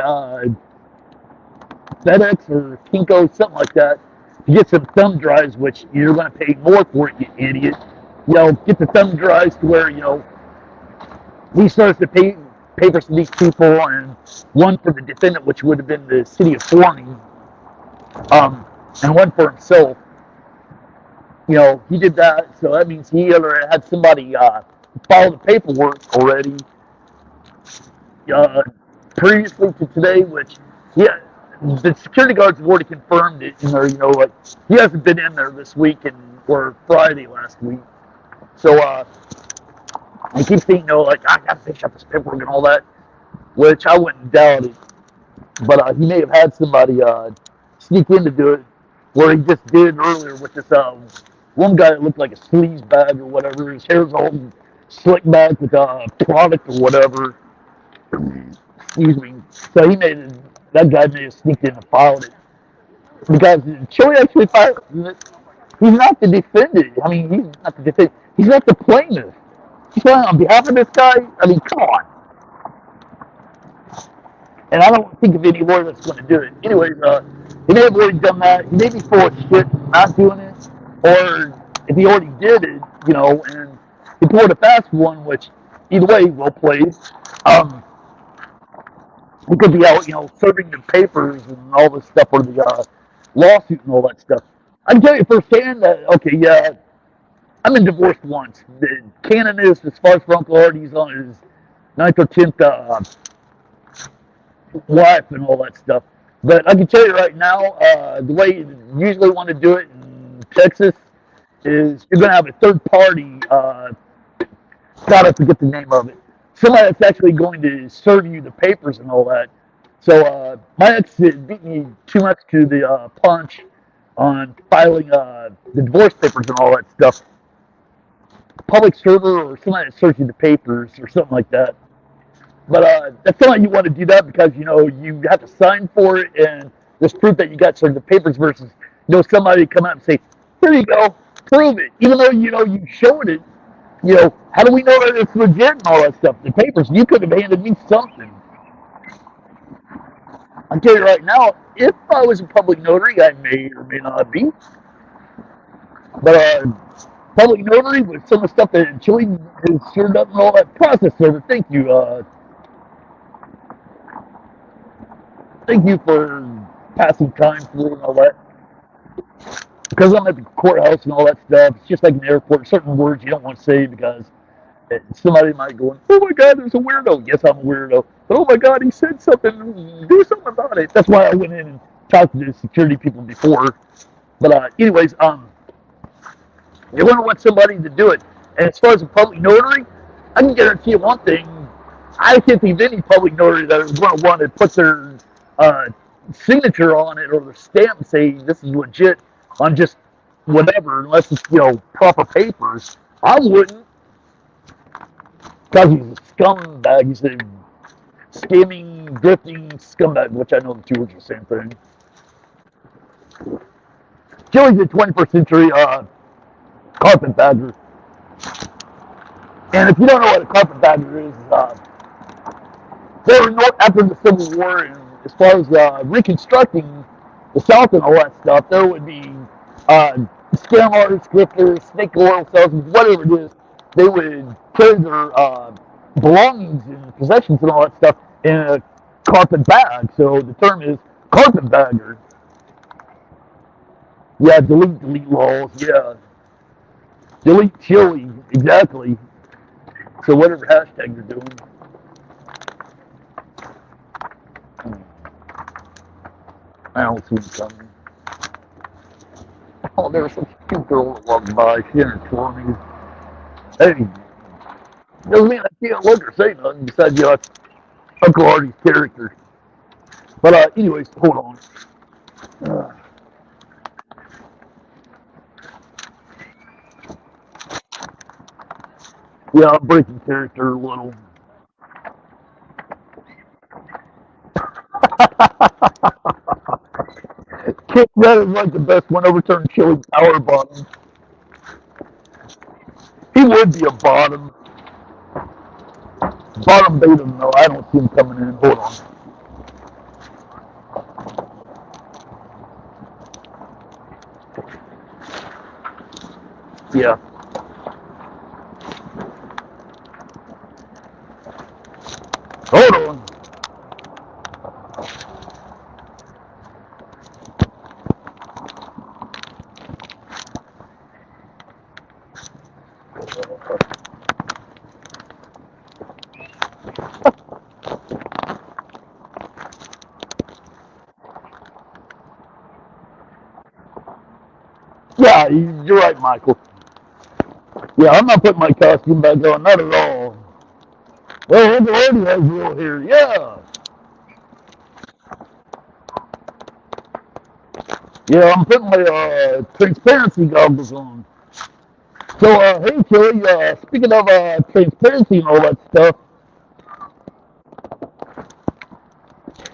FedEx or Kinko, something like that, to get some thumb drives, which you're going to pay more for it, you idiot. Get the thumb drives to where, he starts to pay for these people, and one for the defendant, which would have been the city of Forney, and one for himself. He did that, so that means he either had somebody file the paperwork already previously to today, which, yeah, the security guards have already confirmed it in there, like, he hasn't been in there this week or Friday last week. So, he keeps saying, like, I gotta finish up this paperwork and all that, which I wouldn't doubt it. But he may have had somebody sneak in to do it, where he just did earlier with this one guy that looked like a sleaze bag or whatever. His hair's all slicked back with product or whatever. Excuse me. So that guy may have sneaked in and filed it. Because Chille actually filed it. He's not the defendant. I mean, he's not the defendant. He's not the plaintiff. He's filing on behalf of this guy. I mean, come on. And I don't think of any lawyer that's going to do it. Anyways, he may have already done that. He may be full of shit not doing it. Or if he already did it, and he pulled a fast one, which either way, well played. He could be out, serving the papers and all this stuff for the lawsuit and all that stuff. I can tell you firsthand that, okay, yeah, I've been divorced once. The canon is, as far as for Uncle Artie's on his 9th or 10th wife and all that stuff. But I can tell you right now, the way you usually want to do it in Texas is you're going to have a third party, God, I forget the name of it, somebody that's actually going to serve you the papers and all that. So my ex beat me too much to the punch on filing the divorce papers and all that stuff. Public server or somebody that serves you the papers or something like that. But that's not you want to do that, because you have to sign for it, and There's proof that you got certain papers versus somebody come out and say, here you go, prove it. Even though you showed it, how do we know that it's legit and all that stuff? The papers, you could have handed me something. I'll tell you right now, if I was a public notary, I may or may not be. But public notary with some of the stuff that Chille has stirred up and all that process server. Thank you. Thank you for passing time through and all that. Because I'm at the courthouse and all that stuff, it's just like an airport. Certain words you don't want to say because somebody might go, oh my God, there's a weirdo. Yes, I'm a weirdo. But oh my God, he said something. Do something about it. That's why I went in and talked to the security people before. But anyways, they want to want somebody to do it. And as far as a public notary, I can guarantee you one thing. I can't think of any public notary that is going to want to put their signature on it or their stamp and say this is legit on just whatever, unless it's, proper papers. I wouldn't. Because he's a scumbag. He's a scamming, drifting scumbag, which I know the two words are the same thing. Chille's the 21st century carpetbagger. And if you don't know what a carpetbagger is, they were after the Civil War, and as far as reconstructing the South and all that stuff, there would be scam artists, grifters, snake oil salesmen, whatever it is. They would carry their belongings and possessions and all that stuff in a carpet bag. So the term is carpetbagger. Yeah, delete laws. Yeah. Delete Chille, exactly. So whatever hashtag you're doing. I don't see him coming. Oh, there was such a cute girl that walked by. She in her 20s. Hey, doesn't mean I can't look or say nothing besides Uncle Artie's character. But anyways, hold on. Yeah, I'm breaking character a little. Kick that is like the best one. Overturned Chille power bottom. He would be a bottom. Bottom beta, no, I don't see him coming in. Hold on. Yeah. Hold on. Yeah, you're right, Michael. Yeah, I'm not putting my costume back on, not at all. Well, Uncle Artie has real hair, yeah. Yeah, I'm putting my transparency goggles on. So, hey, Chille, speaking of transparency and all that stuff.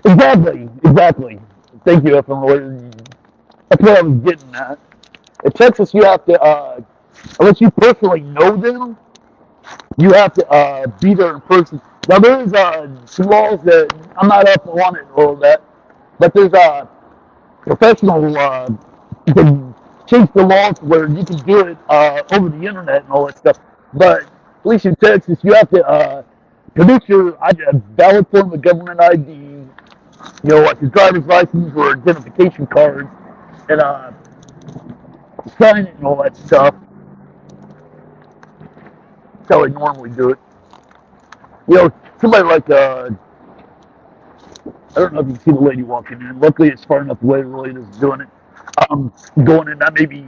Exactly. Thank you, FM Lawyer. That's what I was getting at. In Texas, you have to, unless you personally know them, you have to be there in person. Now, there's some laws that I'm not up on it or that, but there's professional you can change the laws where you can do it over the internet and all that stuff. But at least in Texas, you have to produce your valid form of government ID, like your driver's license or identification card, and sign it and all that stuff. That's how I normally do it. Somebody like I don't know if you can see the lady walking in. Luckily, it's far enough away. The lady is doing it. Going in. That may be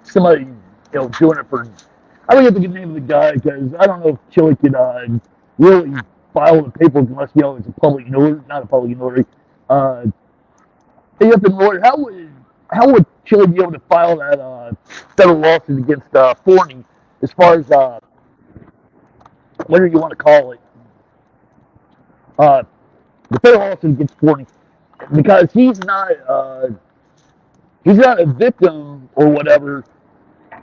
somebody, doing it for. I don't get the name of the guy because I don't know if Chille could really file the paperwork unless it's a public notary, not a public notary. Hey, up in lawyer, how would Chille be able to file that federal lawsuit against Forney as far as whatever you want to call it? The federal lawsuit against Forney. because he's not a victim or whatever.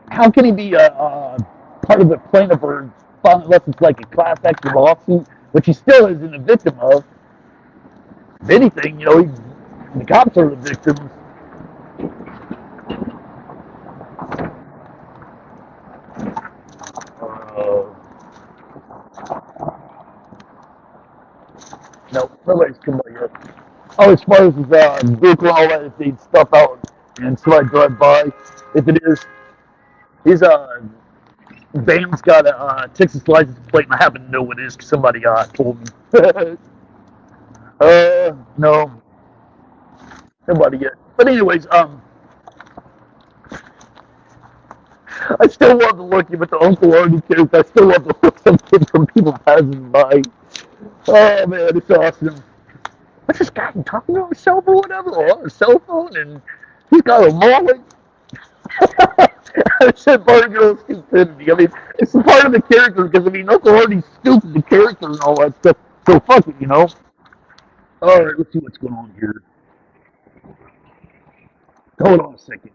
How can he be a part of the plaintiff or unless it's like a class action lawsuit, which he still isn't a victim of? If anything, the cops are the victims. No, nobody's come by yet. Oh, as far as his vehicle and all that, if they stuff out and somebody drive by, if it is, his van's got a Texas license plate, and I happen to know what it is because somebody told me. No, nobody yet. But anyways, I still love to look with the Uncle Artie character. I still love to look something from people passing by. Oh man, it's awesome. What's this guy talking on his cell phone, whatever, or on his cell phone, and he's got a mullet. I said part of girl stupidity. I mean, it's part of the character because Uncle Artie's stupid, the character and all that stuff. So fuck it, All right, let's see what's going on here. Hold on a second.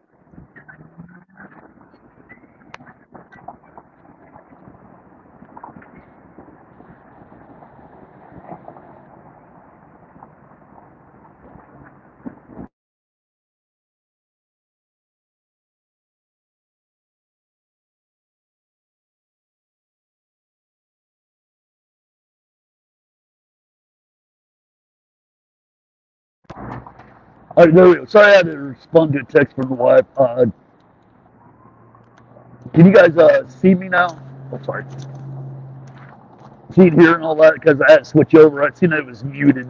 All right, there we go. Sorry I had to respond to a text from the wife. Can you guys see me now? Oh, sorry. See it here and all that because I had to switch over. I seen that it was muted.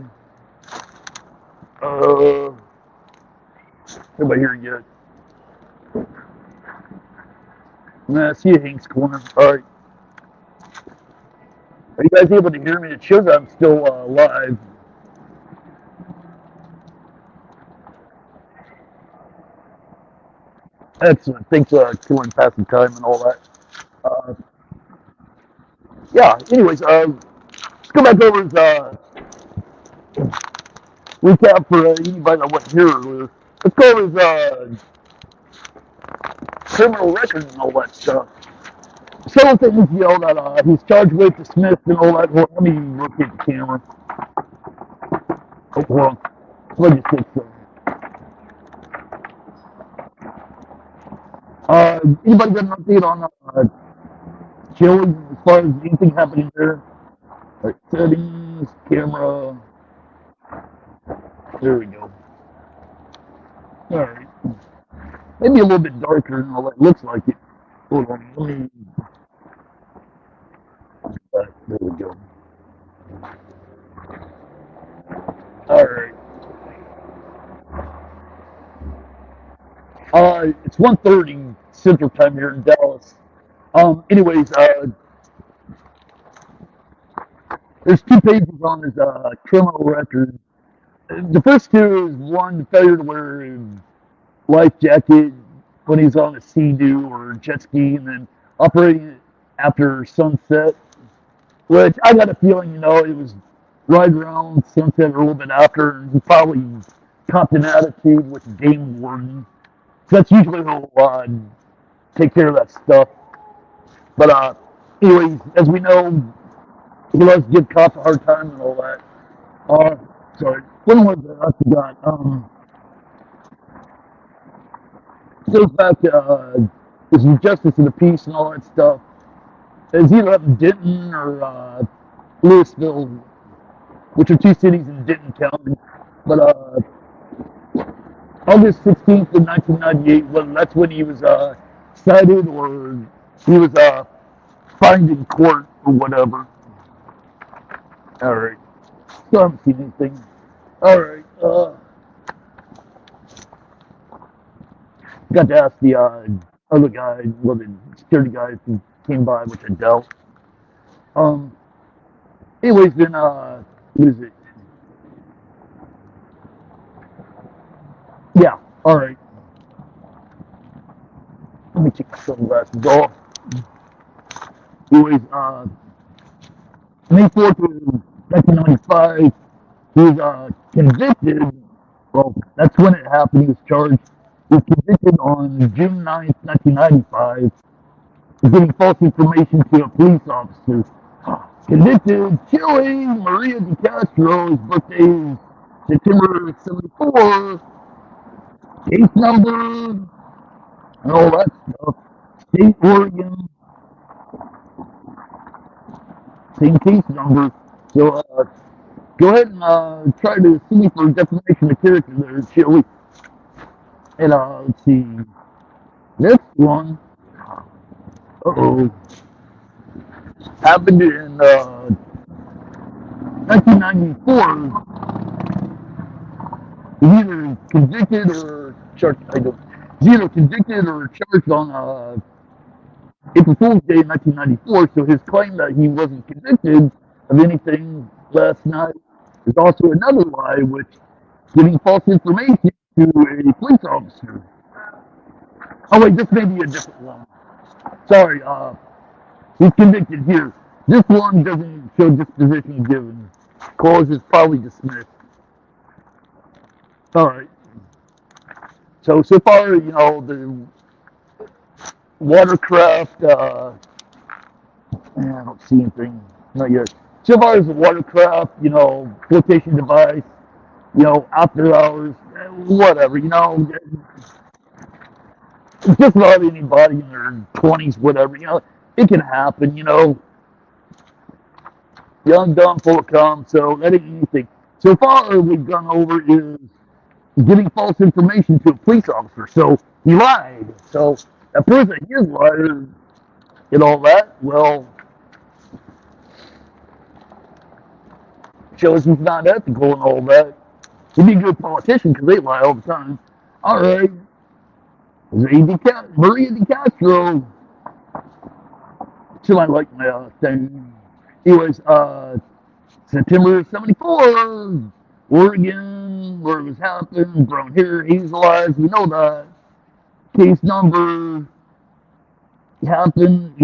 Everybody here yet? Nah, I see a Hank's corner. All right. Are you guys able to hear me? It shows I'm still live. Excellent. Thanks, killing passing time and all that. Yeah. Anyways, let's go back over his recap for anybody that wasn't here earlier. Let's go over his criminal record and all that stuff. Several things, that he's charged with, dismissed, and all that. Well, let me look at the camera. Oh, hold on. Let me fix that. Anybody got an update on Chille as far as anything happening there? All right, settings, camera. There we go. All right. Maybe a little bit darker than all that. Looks like it. Hold on. Let me. There we go. All right. It's 1:30 Central Time here in Dallas. Anyways, there's 2 pages on his criminal record. The first 2 is one, failure to wear a life jacket when he's on a sea-doo or jet ski, and then operating it after sunset, which I got a feeling, it was right around sunset or a little bit after, and he probably copped an attitude with the game warden. So that's usually who'll take care of that stuff. But anyways, as we know, he loves to give cops a hard time and all that. Sorry, one was I forgot. Goes back to his justice of the peace and all that stuff. It's either up in Denton or Louisville, which are 2 cities in Denton County. But August 16th of 1998, that's when he was cited or he was fined in court or whatever. All right. Still haven't seen anything. All right. Got to ask the other guy, the security guy, if he came by, which I doubt. Anyways, then, what is it? Yeah, all right. Let me take my sunglasses off. Anyways, May 4th of 1995, he was convicted Well, that's when it happened. He was charged. He was convicted on June 9th, 1995, of giving false information to a police officer. Convicted, Chille Maria DeCastro. His birthday is September 74. Case number and all that stuff. State, Oregon. Same case number. So, go ahead and try to sue me for defamation of character there, Chille. And let's see. This one, happened in 1994. He's either convicted or charged. He's either convicted or charged on April Fool's Day in 1994. So his claim that he wasn't convicted of anything last night is also another lie, which giving false information to a police officer. Oh wait, this may be a different one. Sorry, he's convicted here. This one doesn't show disposition given. Cause is probably dismissed. Alright. So far, you know, the watercraft, I don't see anything. Not yet. So far as the watercraft, you know, flotation device, you know, after hours, whatever, you know, just about anybody in their 20s, whatever, you know, it can happen, you know. Young, dumb, full of cum, so that ain't anything. So far, we've gone over is giving false information to a police officer. So he lied. So that proves that he's a liar and all that. Well, shows he's not ethical and all that. He'd be a good politician because they lie all the time. All right. Maria DeCastro. She might like my thing. Anyways, September 74, Oregon, where it was happened, brown hair, hazel eyes, we know that. Case number happened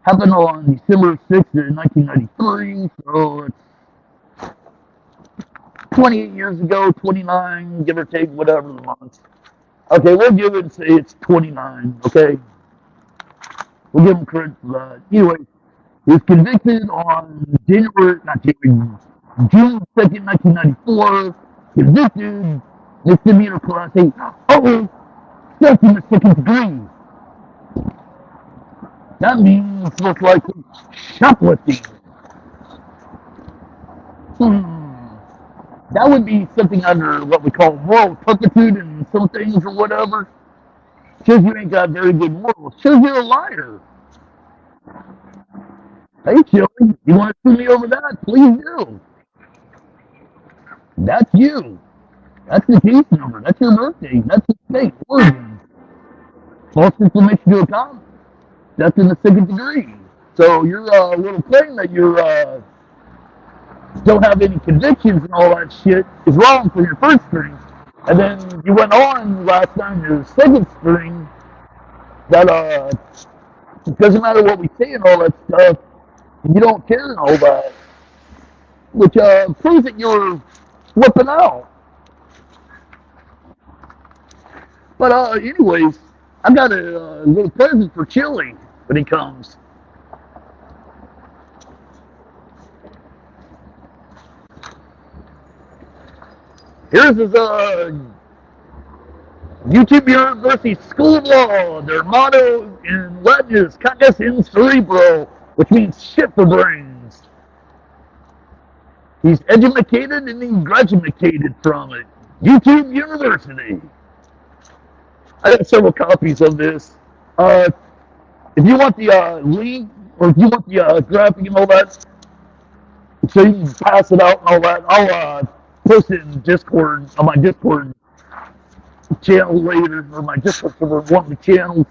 on December 6th of 1993, so it's 28 years ago, 29, give or take, whatever the month. Okay, we'll give it and say it's 29, okay? We'll give him credit for that. Anyway, he was convicted on June 2nd, 1994. Convicted, misdemeanor class 8. Theft in the second degree. That means most likely shoplifting. That would be something under what we call moral turpitude in some things or whatever. Shows you ain't got very good morals. Shows you're a liar. Hey, Chille, you want to sue me over that? Please do. That's you. That's the case number. That's your birthday. That's the state, Oregon. False information to a cop. That's in the second degree. So your little claim that you don't have any convictions and all that shit is wrong for your first string. And then you went on last time your second string that it doesn't matter what we say and all that stuff. You don't care and all that, which proves that you're flipping out. But anyways, I got a little present for Chille when he comes. Here's his YouTube University School of Law. Their motto in Latin is "Cagas in Cerebro," which means shit for brains. He's educated and he graduated from it. YouTube University. I got several copies of this. If you want the link, or if you want the graphic and all that, so you can pass it out and all that, I'll post it in Discord, on my Discord channel later, or my Discord server, one of the channels.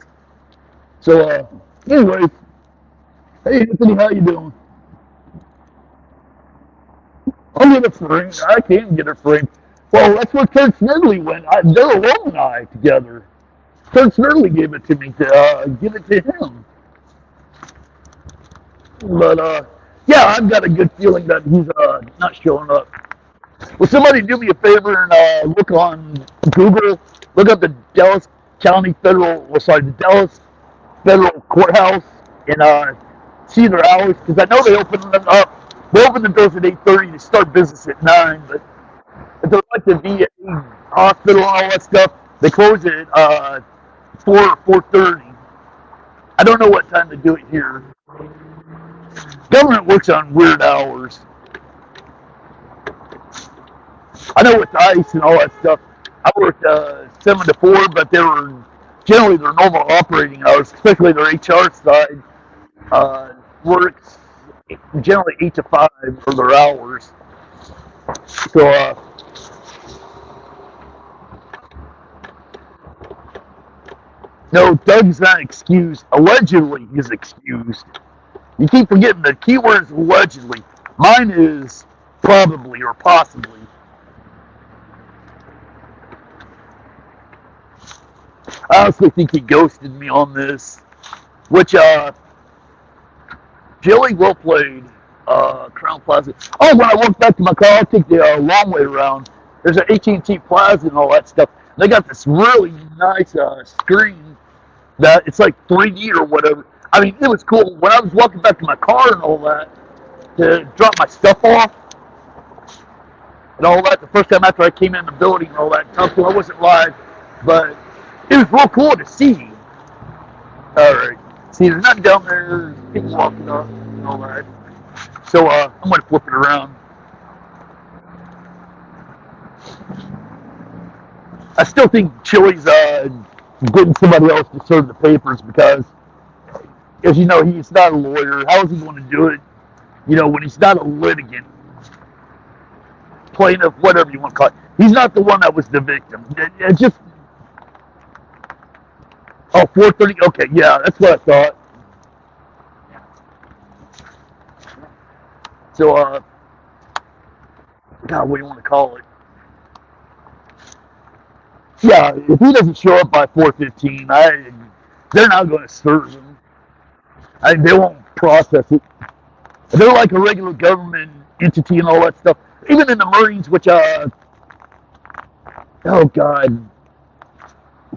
So, anyways, hey Anthony, how you doing? I'll get a frame. I can't get a frame. Well, that's where Kurt Snerdley went. They're alumni together. Kurt Snerdley gave it to me to give it to him. But, yeah, I've got a good feeling that he's not showing up. Will somebody do me a favor and look on Google, look up the Dallas County Federal, well, sorry, the Dallas Federal Courthouse, and see their hours, because I know they open them up. They open the doors at 8:30 to start business at 9, but if they're like the VA hospital and all that stuff, they close at 4 or 4:30. I don't know what time they do it here. Government works on weird hours. I know with ICE and all that stuff, I worked 7 to 4, but they were generally their normal operating hours, especially their HR side, works generally 8 to 5 for their hours. So, no, Doug's not excused. Allegedly, he's excused. You keep forgetting the key word is allegedly. Mine is probably or possibly. I honestly think he ghosted me on this, which, Chille, well played, Crown Plaza. Oh, when I walk back to my car, I'll take the long way around. There's an AT&T Plaza and all that stuff. They got this really nice screen that it's like 3D or whatever. I mean, it was cool. When I was walking back to my car and all that, to drop my stuff off and all that, the first time after I came in the building and all that, I wasn't live, but it was real cool to see. All right. See, there's nothing down there. There's people walking up and all that. So I'm going to flip it around. I still think Chille's getting somebody else to serve the papers because, as you know, he's not a lawyer. How is he going to do it, when he's not a litigant, plaintiff, whatever you want to call it? He's not the one that was the victim. It just... Oh, 4:30? Okay, yeah, that's what I thought. So, God, what do you want to call it? Yeah, if he doesn't show up by 4:15, they're not going to serve him. They won't process it. They're like a regular government entity and all that stuff. Even in the Marines, which, oh, God.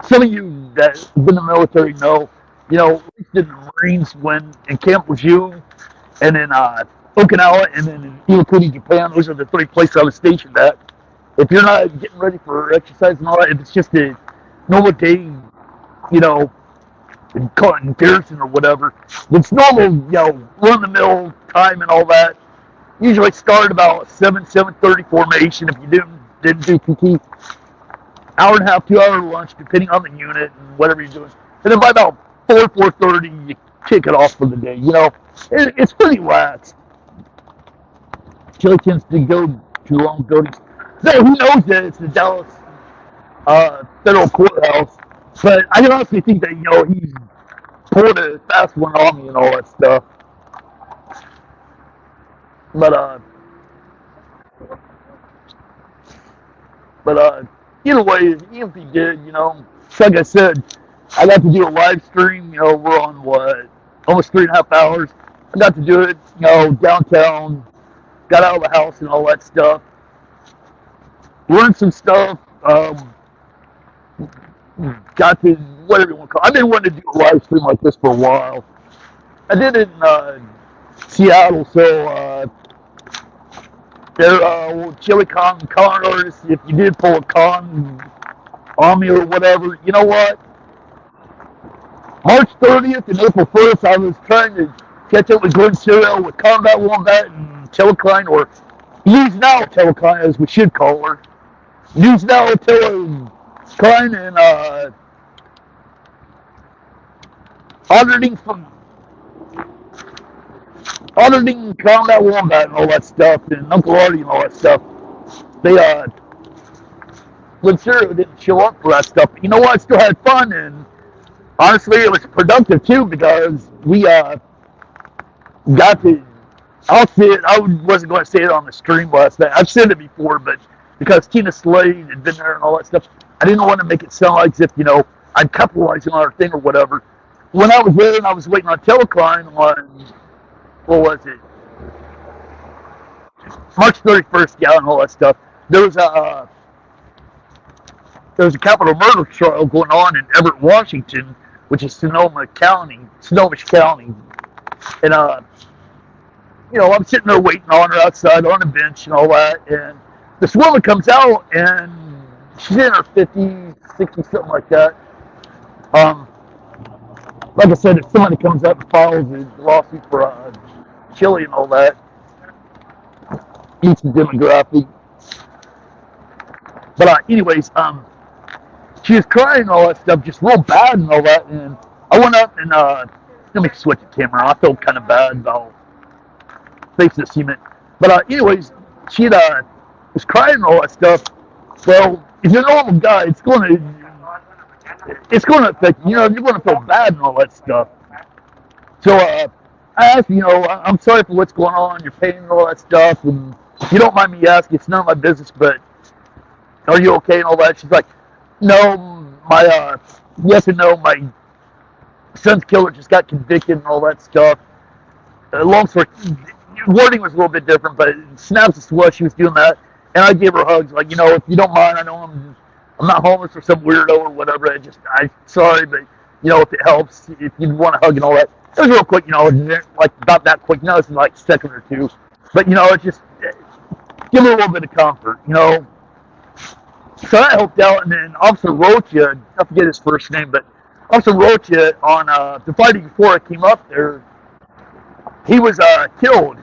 Some of you that have been in the military know, at least in the Marines, when in Camp Lejeune and in Okinawa and then in Iwakuni, Japan, those are the 3 places I was stationed at. If you're not getting ready for exercise and all that, if it's just a normal day, caught in garrison or whatever, it's normal, run-the-mill time and all that. Usually start about 7:30 formation if you didn't do PT. Hour and a half, 2 hour lunch, depending on the unit and whatever you're doing. And then by about 4:30, you kick it off for the day. It's pretty lax. Chille tends to go to long buildings. So who knows that it's the Dallas Federal Courthouse? But I can honestly think that, he's pulled a fast one on me and all that stuff. But either way, even if he did, like I said, I got to do a live stream. We're on almost 3.5 hours. I got to do it, downtown, got out of the house and all that stuff. Learned some stuff. Got to, whatever you want to call it. I've been wanting to do a live stream like this for a while. I did it in Seattle, so they're Chille con artists. If you did pull a con on me or whatever, you know what? March 30th and April 1st, I was trying to catch up with Glenn Serial with Combat Wombat and Telecline, or News Now Telecline, as we should call her. News Now Telecline and auditing Combat Wombat and all that stuff, and Uncle Artie and all that stuff. They, Glenn Serial didn't show up for that stuff. But you know what? I still had fun, and honestly, it was productive too, because we got to. I'll say it. I wasn't going to say it on the stream last night. I've said it before, but because Tina Slade had been there and all that stuff, I didn't want to make it sound like as if I'm capitalizing on our thing or whatever. When I was there and I was waiting on Telecline on, what was it? March 31st, yeah, and all that stuff. there was a capital murder trial going on in Everett, Washington, which is Snohomish County, and I'm sitting there waiting on her outside on a bench and all that, and this woman comes out, and she's in her 50s, 60s, something like that. Like I said, if somebody comes up and files a lawsuit for Chille and all that, it's the demographic. But anyways, she was crying and all that stuff, just real bad and all that, and I went up and let me switch the camera. I felt kind of bad about facing the cement. But anyways, she was crying and all that stuff. Well, if you're a normal guy, it's going to affect you. You're going to feel bad and all that stuff. So I asked, I'm sorry for what's going on, your pain and all that stuff, and if you don't mind me asking, it's none of my business, but are you okay and all that? She's like, no, yes and no, my son's killer just got convicted and all that stuff. Long story, wording was a little bit different, but snaps as to what she was doing that, and I gave her hugs, like, if you don't mind, I know I'm not homeless or some weirdo or whatever, I'm sorry, but, if it helps, if you want a hug and all that. It was real quick, like about that quick, it's like a second or two, but, it just, give her a little bit of comfort, So that helped out, and then Officer Rocha, I forget his first name, but Officer Rocha, on the Friday before I came up there, he was killed.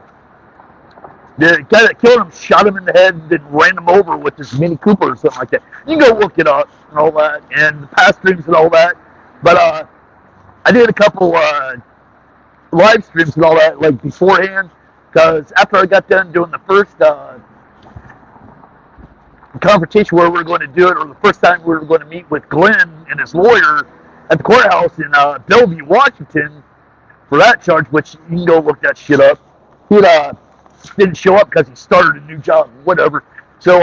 The guy that killed him shot him in the head and then ran him over with his Mini Cooper or something like that. You can go look it up and all that, and the past streams and all that. But I did a couple live streams and all that, like beforehand, because after I got done doing the first confrontation where we were going to do it, or the first time we were going to meet with Glenn and his lawyer at the courthouse in Bellevue, Washington, for that charge, which you can go look that shit up. He didn't show up because he started a new job, whatever. So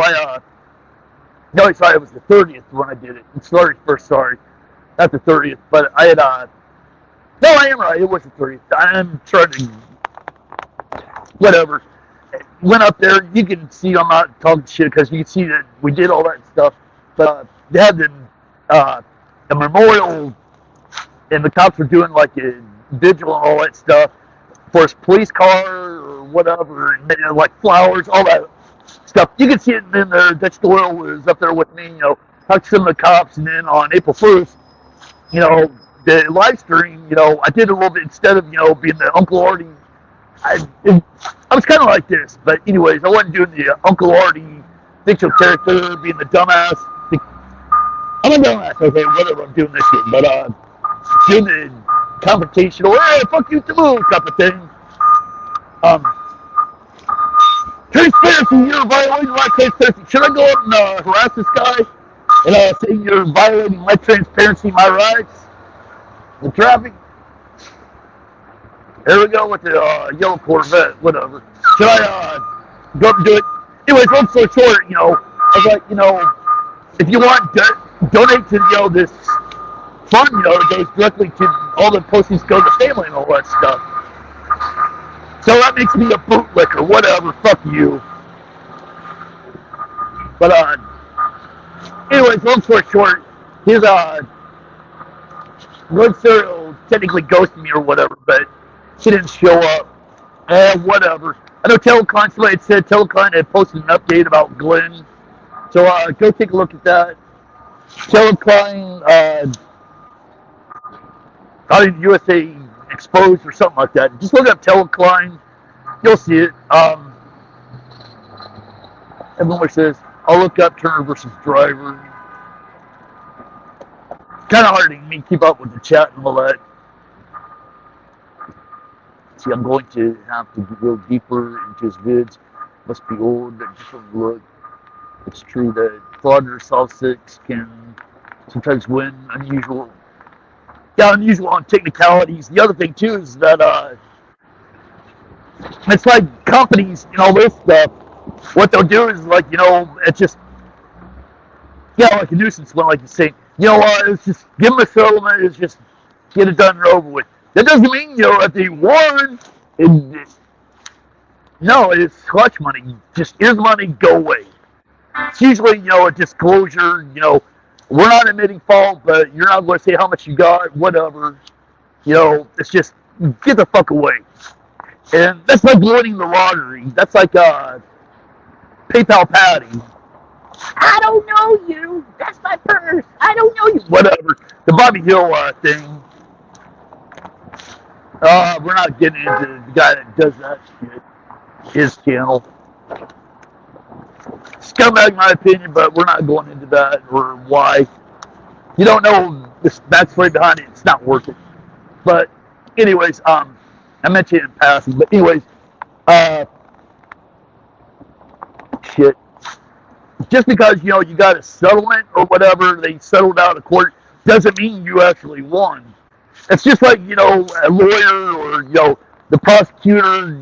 no, sorry, it was the 30th when I did it. Sorry, not the 30th, but I had, no, I am right, it was the 30th. I'm trying to, whatever. Went up there, you can see I'm not talking shit because you can see that we did all that stuff. But they had the memorial, and the cops were doing like a vigil and all that stuff for his police car or whatever, and like flowers, all that stuff. You can see it in there. Dutch Doyle was up there with me, talked to some of the cops, and then on April 1st, the live stream, I did a little bit instead of, being the Uncle Artie. I was kind of like this, but anyways, I wasn't doing the Uncle Artie fictional character, being the dumbass. I'm a dumbass, okay, whatever, I'm doing this shit, but doing the confrontation, or hey, fuck you to move type of thing. Transparency, you're violating my transparency. Should I go up and harass this guy and say you're violating my transparency, my rights, the traffic? There we go with the yellow Corvette, whatever. Should I go up and do it? Anyways, long story short, I was like, if you want, donate to, this fund, it goes directly to all the proceeds go to the family and all that stuff. So that makes me a bootlicker, whatever, fuck you. But, anyways, long story short, his, Lord Cyril technically ghosted me or whatever, but he didn't show up. Whatever. I know Telecline, somebody had said Telecline had posted an update about Glenn. So, go take a look at that. Telecline, USA Exposed or something like that. Just look up Telecline. You'll see it. Everyone says, I'll look up Turner versus Driver. Kind of hard to keep up with the chat and all that. See, I'm going to have to go deeper into his vids. Must be old, but just a look. It's true that frauditors solve six can sometimes win unusual on technicalities. The other thing too is that it's like companies and all this stuff. What they'll do is like it's just like a nuisance one, like you say. It's just give them a settlement. It's just get it done and over with. That doesn't mean if they won, no, it's clutch money. Just here's money, go away. It's usually, a disclosure, we're not admitting fault, but you're not going to say how much you got, whatever. It's just, get the fuck away. And that's like winning the lottery. That's like PayPal Patty. I don't know you. That's my purse. I don't know you. Whatever. The Bobby Hill thing. We're not getting into the guy that does that shit. His channel. Scumbag, in my opinion, but we're not going into that or why. You don't know the backstory behind it. It's not worth it. But, anyways, I mentioned it in passing. But, anyways, shit. Just because, you got a settlement or whatever, they settled out of court, doesn't mean you actually won. It's just like, a lawyer or, the prosecutor,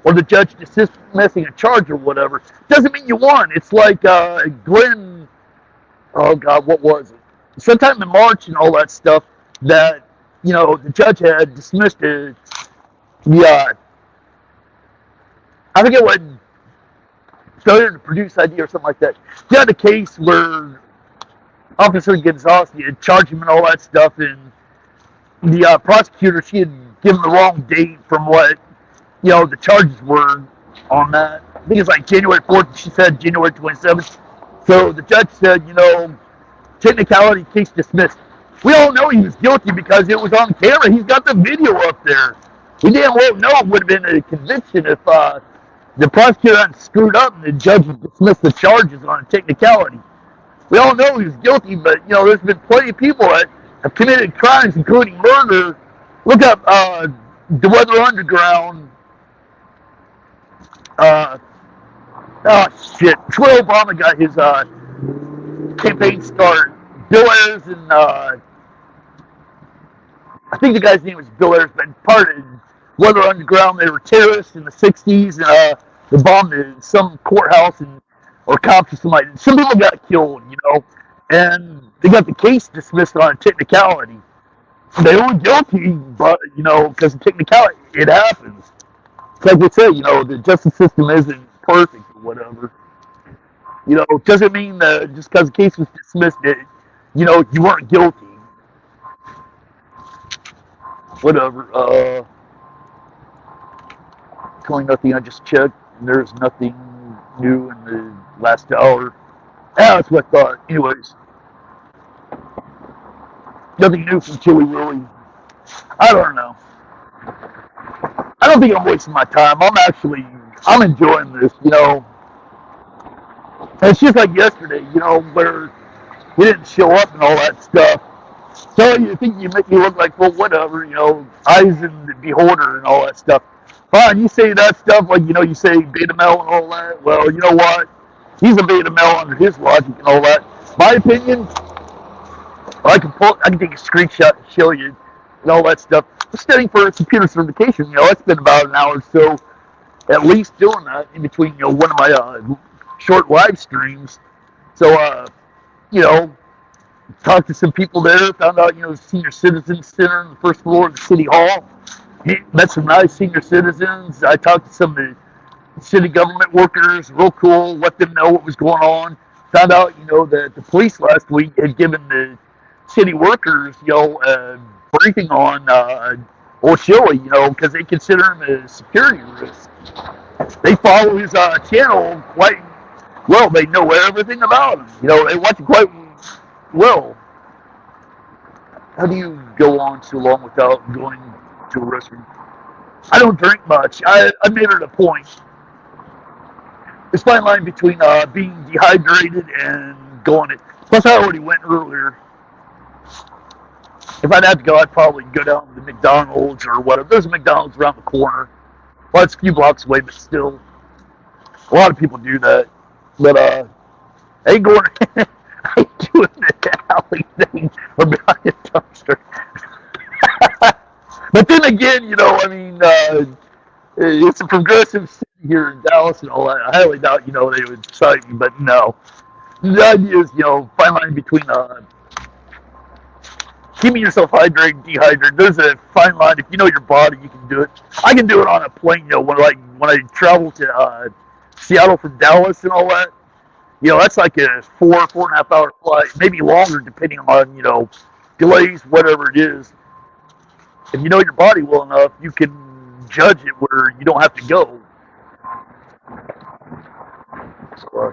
or the judge dismissing a charge or whatever. Doesn't mean you won. It's like Glenn, oh God, what was it? Sometime in March and all that stuff that, the judge had dismissed it. Yeah. I forget what, failure to produce ID or something like that. You had a case where Officer Gonzalez had charged him and all that stuff, and the prosecutor, she had given the wrong date from what, the charges were on that. I think it's like January 4th, she said January 27th. So the judge said, technicality, case dismissed. We all know he was guilty because it was on camera. He's got the video up there. We damn well know it would have been a conviction if the prosecutor had screwed up and the judge would dismiss the charges on a technicality. We all know he was guilty, but, there's been plenty of people that have committed crimes, including murder. Look up the Weather Underground. Shit. Troy Obama got his campaign start. Bill Ayers and I think the guy's name was Bill Ayers, but part of Weather Underground. They were terrorists in the 60s, and they bombed some courthouse or cops or something. Some people got killed, and they got the case dismissed on a technicality. They were guilty, but, because of technicality, it happens. It's like we say, the justice system isn't perfect or whatever. Doesn't mean that just because the case was dismissed, you weren't guilty. Whatever. Calling nothing, I just checked. There's nothing new in the last hour. That's what I thought. Anyways. Nothing new from Chille, really. I don't know. I don't think I'm wasting my time. I'm enjoying this, And it's just like yesterday, where we didn't show up and all that stuff. So you think you make me look like, well, whatever, eyes in the beholder and all that stuff. Fine, you say that stuff like, you say beta male and all that. Well, you know what? He's a beta male under his logic and all that. My opinion, I can take a screenshot and show you and all that stuff. I'm studying for computer certification. It's been about an hour or so at least doing that in between, one of my short live streams. So, talked to some people there, found out, the senior citizen center on the first floor of the city hall. Met some nice senior citizens. I talked to some of the city government workers, real cool, let them know what was going on. Found out, that the police last week had given the city workers, a briefing on Chille, because they consider him a security risk. They follow his channel quite well. They know everything about him. They watch it quite well. How do you go on so long without going to a restroom? I don't drink much. I made it a point. It's a fine line between being dehydrated and going it. Plus, I already went earlier. If I'd have to go, I'd probably go down to the McDonald's or whatever. There's a McDonald's around the corner. Well, it's a few blocks away, but still. A lot of people do that. But, I ain't going, I ain't doing the alley thing or behind a dumpster. But then again, it's a progressive city here in Dallas and all that. I highly doubt, they would cite me, but no. The idea is, fine line between keeping yourself hydrated, dehydrated. There's a fine line. If you know your body, you can do it. I can do it on a plane, when I travel to Seattle from Dallas and all that. That's like a 4.5 hour flight, maybe longer depending on, delays, whatever it is. If you know your body well enough, you can judge it where you don't have to go.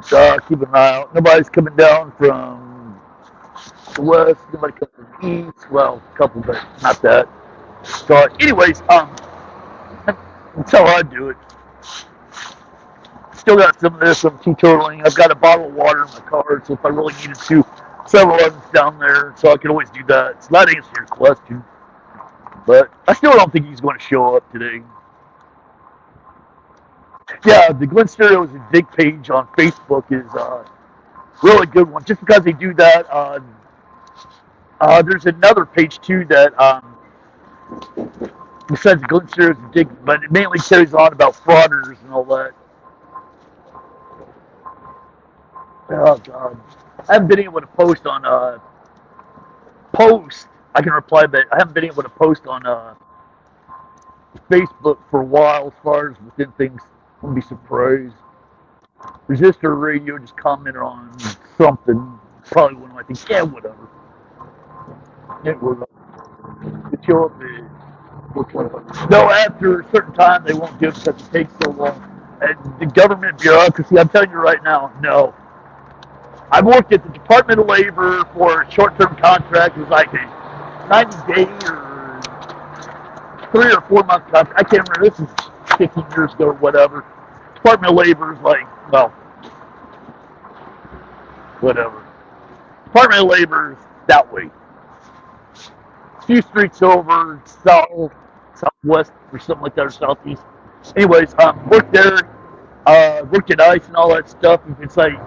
So keep an eye out. Nobody's coming down from the west. Nobody coming from the east. Well, a couple, but not that. So, anyways, that's how I do it. Still got some of this. I'm teetotaling. I've got a bottle of water in my car, so if I really needed to, several of them's down there, so I can always do that. So that answers your question. But I still don't think he's going to show up today. Yeah, the Glen Stereo's Dig page on Facebook is a really good one. Just because they do that, there's another page too that besides the Glen Stereo's Dig, but it mainly carries on about frauditors and all that. Oh God, I haven't been able to post on post. I can reply, but I haven't been able to post on Facebook for a while as far as within things. I'm gonna be surprised. Resistor Radio just commented on something. Probably one of my things. Yeah, whatever. It was no, after a certain time they won't do it because it takes so long. And the government bureaucracy, I'm telling you right now, no. I worked at the Department of Labor for a short-term contract. It was like a 90-day or 3 or 4 month contract. I can't remember. This is 15 years ago or whatever. Department of Labor is like, well, whatever. Department of Labor is that way. A few streets over, southwest or something like that, or southeast. Anyways, worked there, worked at ICE and all that stuff. It's like,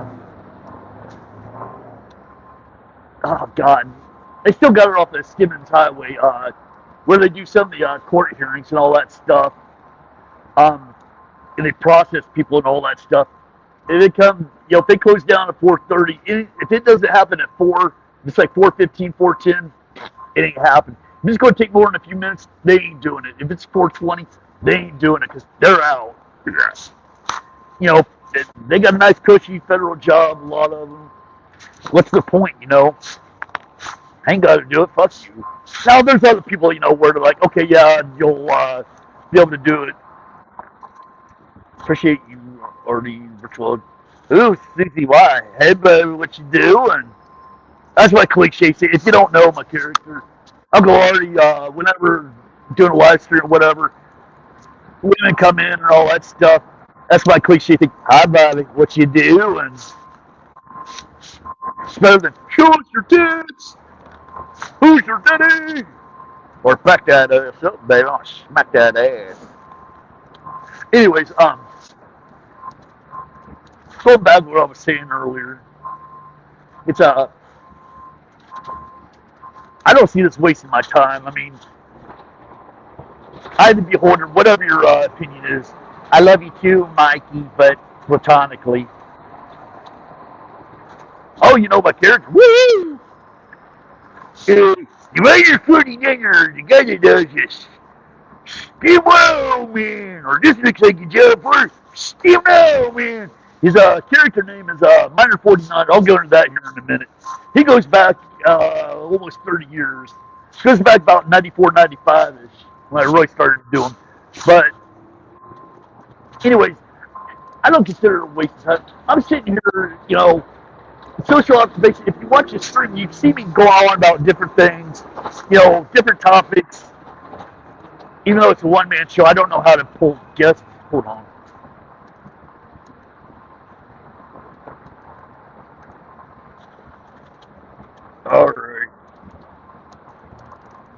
oh God, they still got it off the Skimmins Highway, where they do some of the court hearings and all that stuff. And they process people and all that stuff. If it comes, if it close down at 4:30, if it doesn't happen at 4, it's like 4:15, 4:10, it ain't happening. If it's going to take more than a few minutes, they ain't doing it. If it's 4:20, they ain't doing it because they're out. They got a nice cushy federal job, a lot of them. What's the point, I ain't got to do it. Fuck you. Now, there's other people, where they're like, okay, yeah, you'll be able to do it. Appreciate you, already virtual. Ooh, Susie, why? Hey, baby, what you doing? That's my cliche. If you don't know my character, Uncle Artie, whenever doing a live stream or whatever, women come in and all that stuff. That's my cliche thing. Hi, Bobby, what you doing? It's better than, show us your tits. Who's your daddy? Or back that ass up, baby. I'll smack that ass. Anyways, going back to what I was saying earlier, it's I don't see this wasting my time. I mean, I have to be holding whatever your opinion is. I love you too, Mikey, but platonically. Oh, you know my character. Woo! You make your footy dinner. The guy that does this. Steve man, or this looks like a job for Steve man. His character name is Minor 49. I'll go into that here in a minute. He goes back almost 30 years. Goes back about 94, 95-ish when I really started doing. But anyways, I don't consider it a waste of time. I'm sitting here, social observation. If you watch the stream, you see me go on about different things, different topics. Even though it's a one-man show, I don't know how to pull guests. Hold on. All right.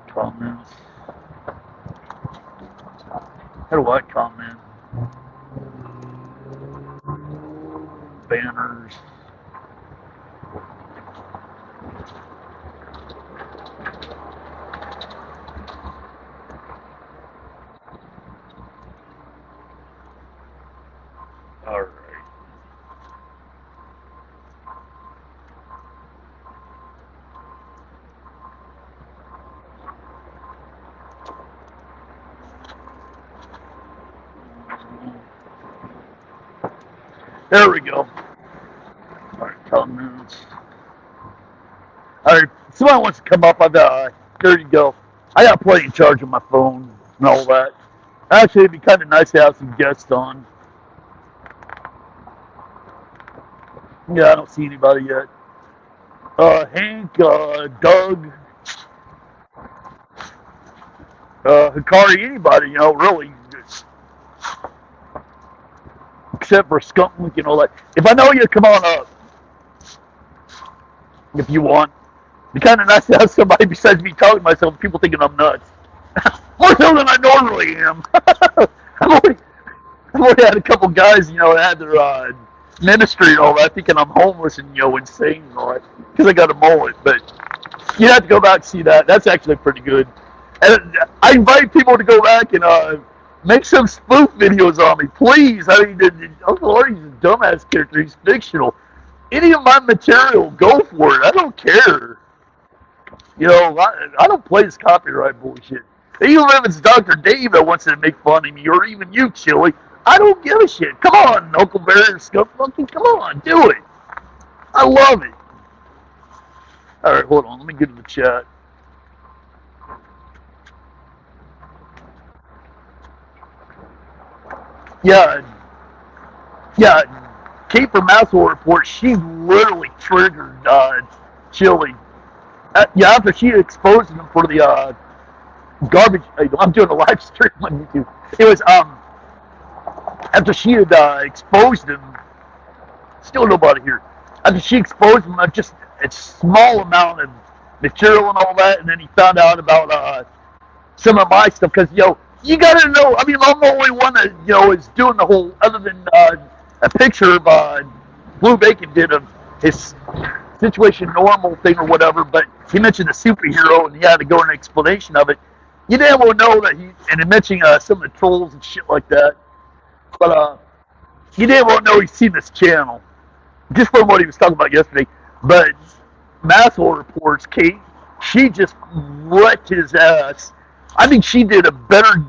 Comments. How do I comment? Banners. All right. There we go. Alright, comments. Alright, somebody wants to come up. There you go. I got plenty of charge on my phone and all that. Actually, it'd be kind of nice to have some guests on. Yeah, I don't see anybody yet. Hank, Doug, Hikari, anybody, really. Except for Skunk Link and all that. If I know you, come on up. If you want. It'd be kind of nice to have somebody besides me talking to myself, people thinking I'm nuts. More so than I normally am. I've already had a couple guys, that had their ministry and all that, thinking I'm homeless and, insane and all that, because I got a mullet. But you have to go back and see that. That's actually pretty good. And I invite people to go back and make some spoof videos on me, please. I mean, Uncle Artie's a dumbass character. He's fictional. Any of my material, go for it. I don't care. I don't play this copyright bullshit. Even if it's Dr. Dave that wants to make fun of me, or even you, Chille, I don't give a shit. Come on, Uncle Barry or Skunk Monkey, come on, do it. I love it. All right, hold on. Let me get to the chat. Yeah, Kate from Maslow Report, she literally triggered Chille. After she exposed him for the garbage, I'm doing a live stream on YouTube. It was after she had exposed him, still nobody here. After she exposed him, just a small amount of material and all that, and then he found out about some of my stuff, because you gotta know. I mean, I'm the only one that is doing the whole, other than a picture of Blue Bacon did of his situation normal thing or whatever, but he mentioned a superhero and he had to go into an explanation of it. You damn well know that and he mentioned some of the trolls and shit like that, but you damn well know he's seen this channel, just from what he was talking about yesterday. But Maslow Reports, Kate, she just wrecked his ass. I think she did a better,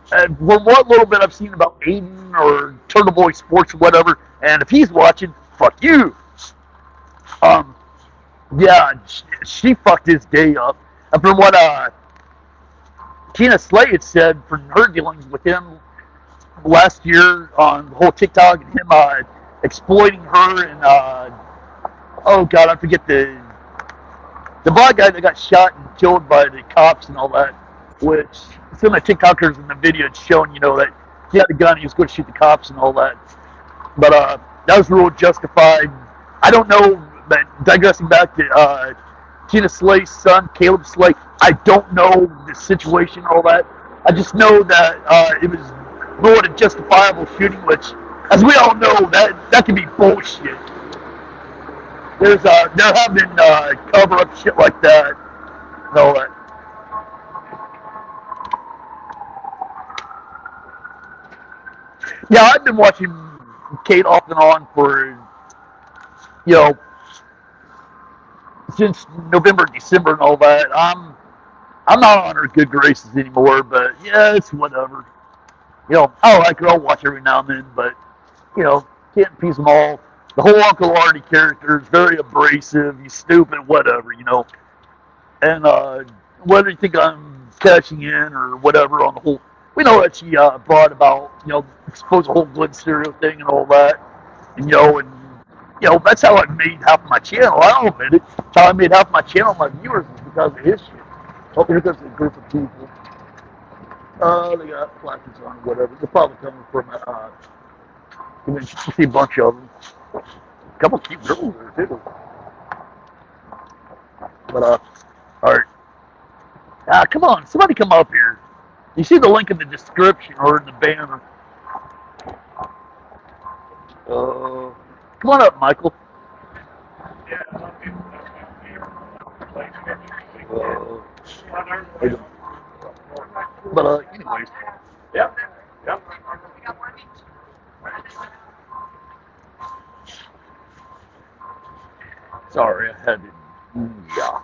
from what little bit I've seen about Aiden or Turtle Boy Sports or whatever, and if he's watching, fuck you. Yeah, she fucked his day up. And from what Tina Slay had said, from her dealings with him last year on the whole TikTok and him exploiting her and oh god, I forget the black guy that got shot and killed by the cops and all that, which some of the TikTokers in the video had shown, that he had the gun, he was going to shoot the cops and all that. But that was real justified. I don't know, but digressing back to Tina Slay's son, Caleb Slay, I don't know the situation and all that. I just know that it was more than justifiable shooting, which, as we all know, that can be bullshit. There have been cover-up shit like that and all that. Yeah, I've been watching Kate off and on for, since November, December and all that. I'm not on her good graces anymore, but yeah, it's whatever. I like her, I'll watch every now and then, but, can't appease them all. The whole Uncle Artie character is very abrasive, he's stupid, whatever, And whether you think I'm cashing in or whatever on the whole, we know that she brought about, exposed the whole blood cereal thing and all that. And, that's how I made half of my channel. I don't admit it. That's how I made half of my channel, my viewers, is because of his shit. Oh, here comes a group of people. They got placards on or whatever. They're probably coming from convention. You see a bunch of them. A couple cute girls there, too. But, alright. Come on, somebody come up here. You see the link in the description or in the banner. Come on up, Michael. But, anyways. Yep. Sorry, I had to. Yeah.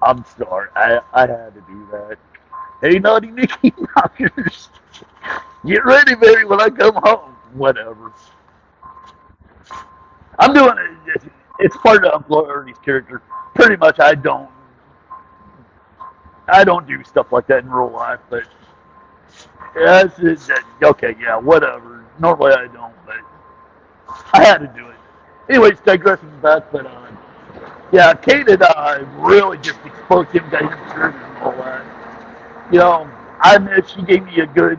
I'm sorry. I had to do that. Hey, Naughty Mickey Knockers. Get ready, baby, when I come home. whatever. I'm doing it. It's part of Uncle Artie's character. Pretty much, I don't do stuff like that in real life, but yeah, okay, yeah, whatever. Normally I don't, but I had to do it. Anyways, digressing back, but yeah, Kate and I really just exposed him to insecurities and all that. You know, I admit she gave me a good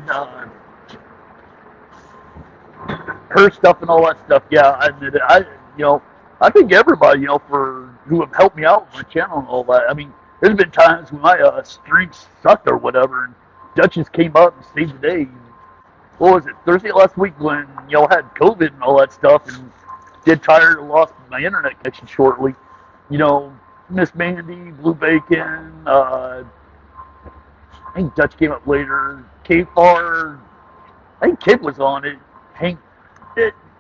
her stuff and all that stuff. Yeah, I admit it. I think everybody, for who have helped me out with my channel and all that. I mean, there's been times when my streaks sucked or whatever, and Duchess came up and saved the day. What was it, Thursday last week when I had COVID and all that stuff, and did tired and lost my internet connection shortly. Miss Mandy, Blue Bacon, I think Dutch came up later. K-Far, I think Kid was on it. Hank,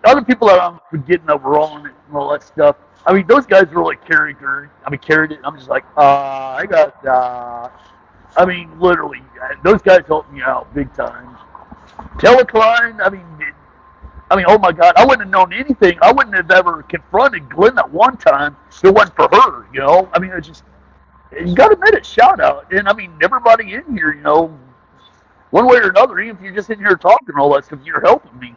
other people that I'm forgetting that were on it and all that stuff. I mean, those guys really carried it. I'm just like, I got, I mean, literally, those guys helped me out big time. Telecline, I mean, oh my God, I wouldn't have known anything. I wouldn't have ever confronted Glenn that one time if it wasn't for her, I mean, it's just, you got to admit it, shout out. And I mean, everybody in here, one way or another, even if you're just in here talking and all that stuff, you're helping me.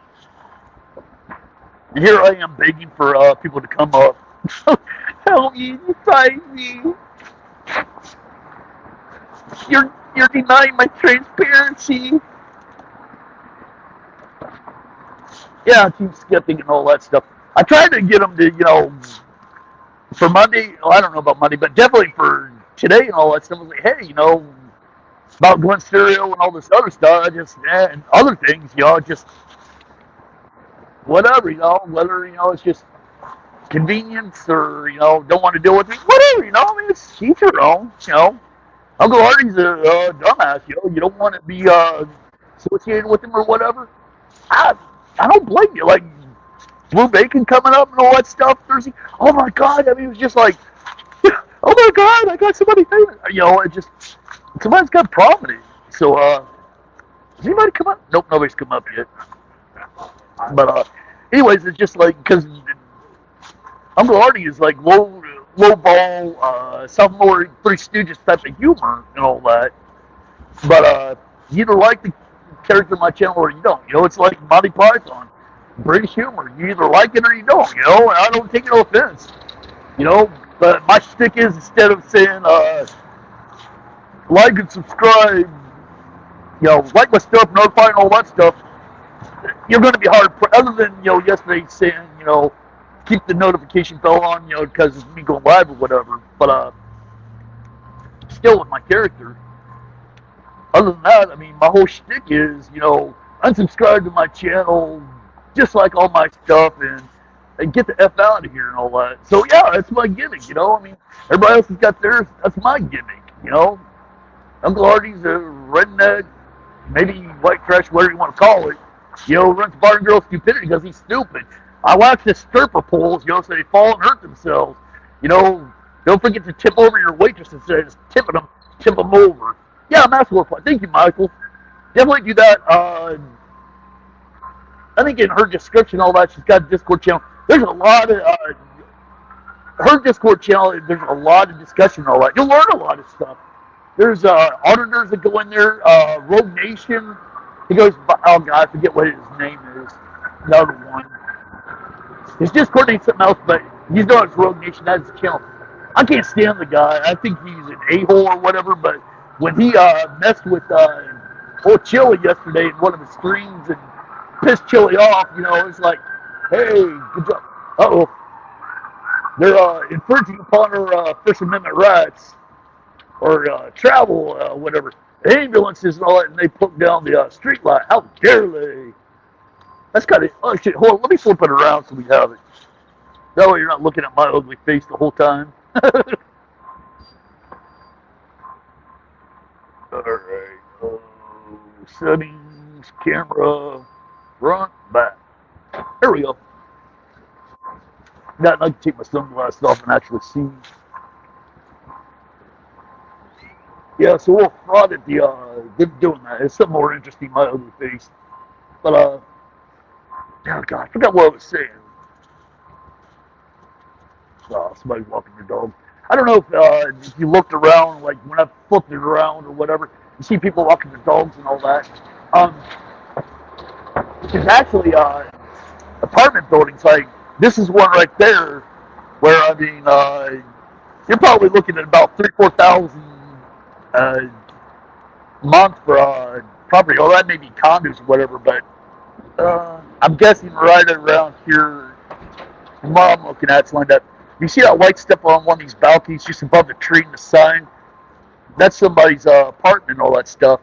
And here I am begging for people to come up. Help me, find me. You're denying my transparency. Yeah, keep skipping and all that stuff. I tried to get them to, for Monday, I don't know about Monday, but definitely for today and all that stuff. I was like, hey, about Glen Stereo and all this other stuff, and other things, just whatever, whether, it's just convenience or, don't want to deal with it, whatever, I mean, it's each your own, Uncle Artie's a dumbass, you don't want to be associated with him or whatever. I don't blame you, like, Blue Bacon coming up and all that stuff Thursday. Oh my God, I mean, it was just like, oh my God, I got somebody famous. It just, somebody's got a problem with it. So, has anybody come up? Nope, nobody's come up yet. But, anyways, it's just like, because Uncle Artie is like low ball, sophomore Three Stooges type of humor and all that. But, you either like the character on my channel or you don't. It's like Monty Python. British humor. You either like it or you don't, and I don't take no offense. But my shtick is, instead of saying like and subscribe, like my stuff, notify and all that stuff, you're going to be hard, other than, yesterday saying, keep the notification bell on, because it's me going live or whatever. But still with my character, other than that, I mean, my whole shtick is, unsubscribe to my channel, just like all my stuff, and get the F out of here and all that. So yeah, that's my gimmick, I mean, everybody else has got theirs, that's my gimmick, Uncle Artie's a redneck, maybe white trash, whatever you want to call it, runs bar and girl stupidity because he's stupid. I watch the stripper poles, so they fall and hurt themselves. Don't forget to tip over your waitress instead of just tip them over. Yeah, that's what fun. Thank you, Michael. Definitely do that. I think in her description, all that, she's got a Discord channel. There's a lot of her Discord channel. There's a lot of discussion and all that. You'll learn a lot of stuff. There's auditors that go in there. Rogue Nation. He goes, oh God, I forget what his name is. Another one. His Discord name's something else, but he's known as Rogue Nation. That's his channel. I can't stand the guy. I think he's an a-hole or whatever. But when he messed with old Chille yesterday in one of the streams and pissed Chille off, it's like, hey, good job. Uh-oh. They're infringing upon our First Amendment rights, or travel, whatever. The ambulances and all that, and they put down the street light. How dare they? That's kind of, oh shit, hold on, let me flip it around so we have it. That way you're not looking at my ugly face the whole time. Alright, settings, camera, front, back. There we go. Now I can take my sunglasses off and actually see. Yeah, so we'll fraud at the, they're doing that. It's something more interesting, my ugly face. But, Oh God, I forgot what I was saying. Somebody walking their dog. I don't know if you looked around, like when I flipped it around or whatever, you see people walking their dogs and all that. It's actually apartment buildings. Like this is one right there, where I mean, you're probably looking at about 3,000-4,000 a month for property. Oh, that may be condos or whatever, but I'm guessing right around here. From what I'm looking at, it's lined up. You see that white stuff on one of these balconies just above the tree and the sign? That's somebody's apartment and all that stuff.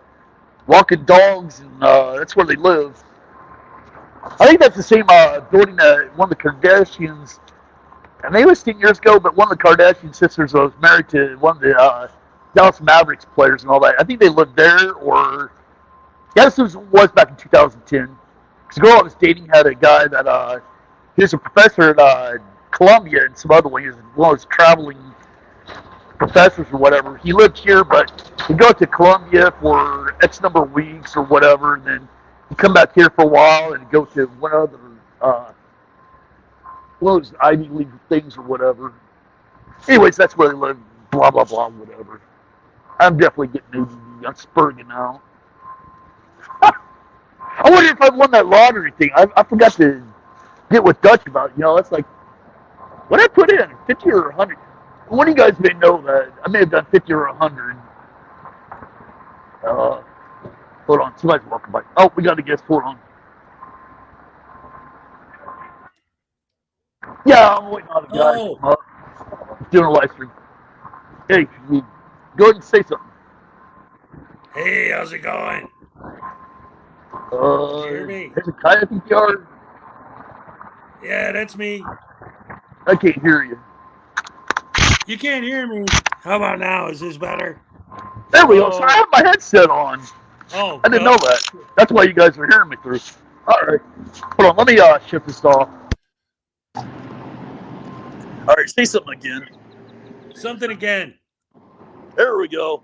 Walking dogs, and that's where they live. I think that's the same building that one of the Kardashians, and they was 10 years ago, but one of the Kardashian sisters was married to one of the Dallas Mavericks players and all that. I think they lived there, or yeah, this was back in 2010. Because the girl I was dating had a guy that he was a professor at Columbia and some other one. He was one of those traveling professors or whatever. He lived here, but he'd go to Columbia for X number of weeks or whatever, and then he'd come back here for a while and go to one other one of those Ivy League things or whatever. Anyways, that's where they live. Blah blah blah, whatever. I'm definitely getting ADD. I'm spurting now. I wonder if I won that lottery thing. I forgot to get with Dutch about. That's like what I put in 50 or 100. One of you guys may know that I may have done 50 or 100. Hold on, somebody's walking by. Oh, we got to guess. Hold on. Yeah, I'm waiting on the guy to come up. Doing a live stream. Hey, go ahead and say something. Hey, how's it going? Hear me? Hezekiah, I think you are. Yeah, that's me. I can't hear you. You can't hear me. How about now? Is this better? There we go. So I have my headset on. Oh, I didn't know that. That's why you guys are hearing me through. All right. Hold on. Let me shift this off. All right. Say something again. Something again. There we go.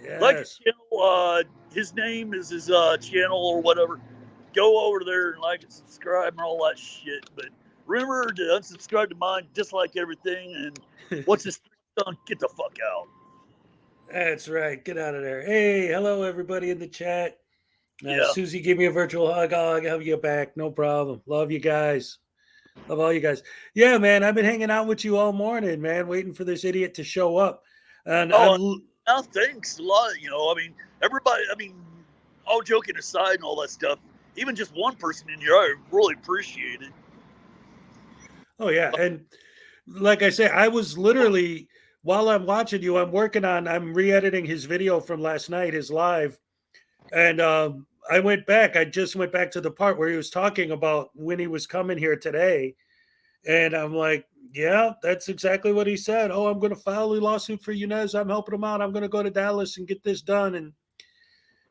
Yes. Like his channel, his name is his channel or whatever. Go over there and like and subscribe and all that shit. But remember to unsubscribe to mine, dislike everything, and what's this done? Get the fuck out. That's right. Get out of there. Hey, hello everybody in the chat. Yeah. Susie gave me a virtual hug. I'll have you back. No problem. Love you guys. Love all you guys. Yeah, man. I've been hanging out with you all morning, man, waiting for this idiot to show up. And thanks a lot. I mean, everybody, all joking aside and all that stuff, even just one person in here, I really appreciate it. Oh, yeah. And like I say, I was literally, while I'm watching you, I'm re-editing his video from last night, his live. And I just went back to the part where he was talking about when he was coming here today. And I'm like, yeah, that's exactly what he said. Oh, I'm going to file a lawsuit for Yunez. I'm helping him out. I'm going to go to Dallas and get this done. And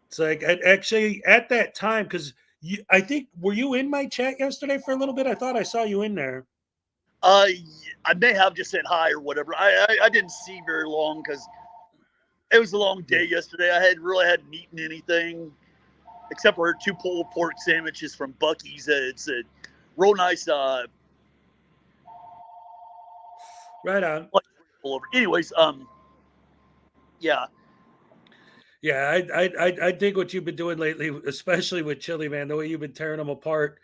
it's like, actually, at that time, because I think, were you in my chat yesterday for a little bit? I thought I saw you in there. I may have just said hi or whatever. I didn't see very long because it was a long day yesterday. I hadn't eaten anything except for 2 pulled pork sandwiches from Buc-ee's. It's a real nice. Right on. Anyways, yeah. Yeah, I dig what you've been doing lately, especially with Chille, man. The way you've been tearing them apart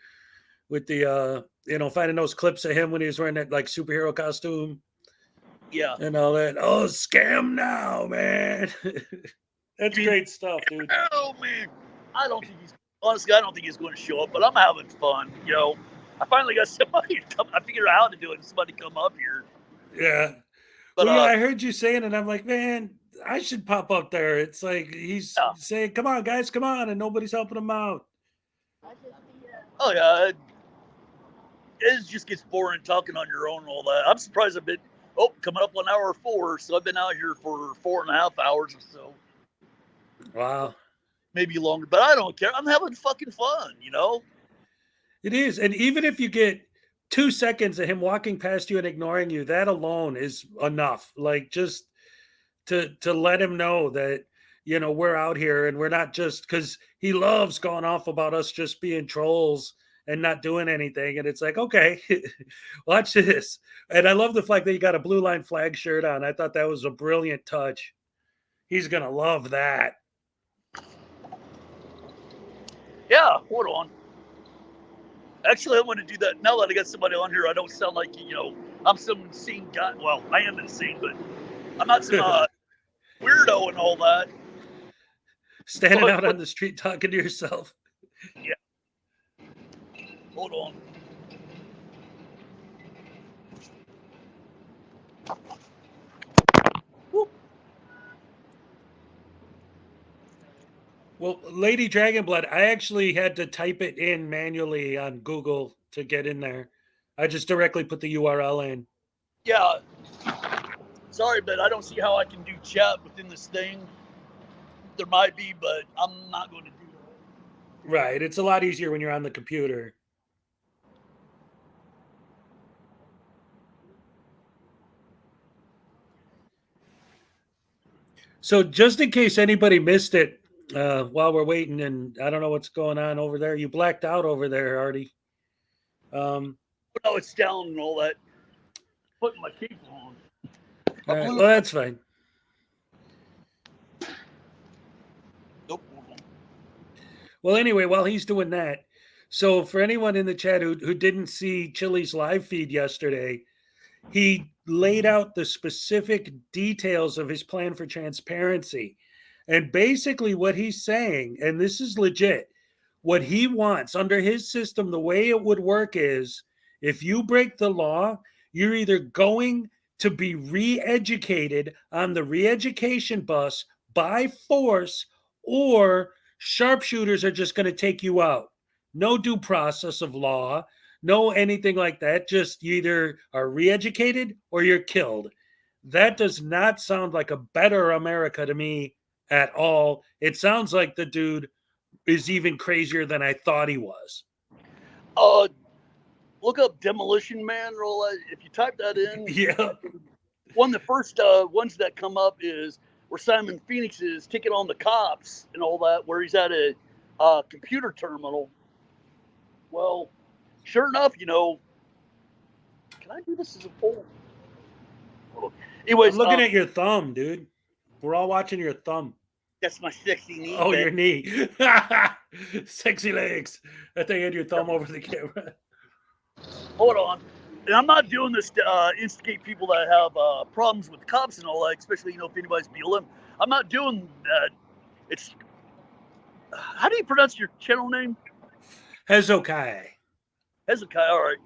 with the finding those clips of him when he was wearing that like superhero costume. Yeah. And all that. Oh, scam now, man. That's great stuff, dude. Oh man. I don't think he's going to show up, but I'm having fun. I finally got somebody to come. I figured out how to do it. Somebody come up here. Yeah. But yeah, I heard you saying it. I'm like, man, I should pop up there. It's like he's saying, come on, guys, come on. And nobody's helping him out. Oh, yeah. It just gets boring talking on your own and all that. I'm surprised I've been, coming up on hour 4. So I've been out here for 4.5 hours or so. Wow. Maybe longer, but I don't care. I'm having fucking fun, It is. And even if you get 2 seconds of him walking past you and ignoring you, that alone is enough. Like just to let him know that, we're out here and we're not just, because he loves going off about us just being trolls and not doing anything. And it's like, okay, watch this. And I love the fact that you got a blue line flag shirt on. I thought that was a brilliant touch. He's going to love that. Yeah, hold on. Actually, I want to do that. Now that I got somebody on here, I don't sound like, I'm some insane guy. Well, I am insane, but I'm not some weirdo and all that. Standing out on the street talking to yourself. Yeah. Hold on. Whoop. Well, Lady Dragonblood, I actually had to type it in manually on Google to get in there. I just directly put the URL in. Yeah. Sorry, but I don't see how I can do chat within this thing. There might be, but I'm not going to do that. Right. It's a lot easier when you're on the computer. So just in case anybody missed it while we're waiting, and I don't know what's going on over there. You blacked out over there, Artie. No, it's down and all that. Putting my cape on. All right, well, that's fine. Nope. Well, anyway, while he's doing that, so for anyone in the chat who didn't see Chille's live feed yesterday, he laid out the specific details of his plan for transparency. And basically what he's saying, and this is legit, what he wants under his system, the way it would work is if you break the law, you're either going to be re-educated on the re-education bus by force, or sharpshooters are just going to take you out. No due process of law, no anything like that. Just you either are re-educated or you're killed. That does not sound like a better America to me at all. It sounds like the dude is even crazier than I thought he was. Look up Demolition Man. Roll. If you type that in, yeah. One of the first ones that come up is where Simon Phoenix is taking on the cops and all that, where he's at a computer terminal. Well, sure enough, can I do this as a poll? Anyways, I'm looking at your thumb, dude. We're all watching your thumb. That's my sexy knee. Oh, your knee. Sexy legs. I think you had your thumb over the camera. Hold on. And I'm not doing this to instigate people that have problems with cops and all that, especially, if anybody's BLM. I'm not doing that. It's, how do you pronounce your channel name? Hezekiah. Hezekiah, all right.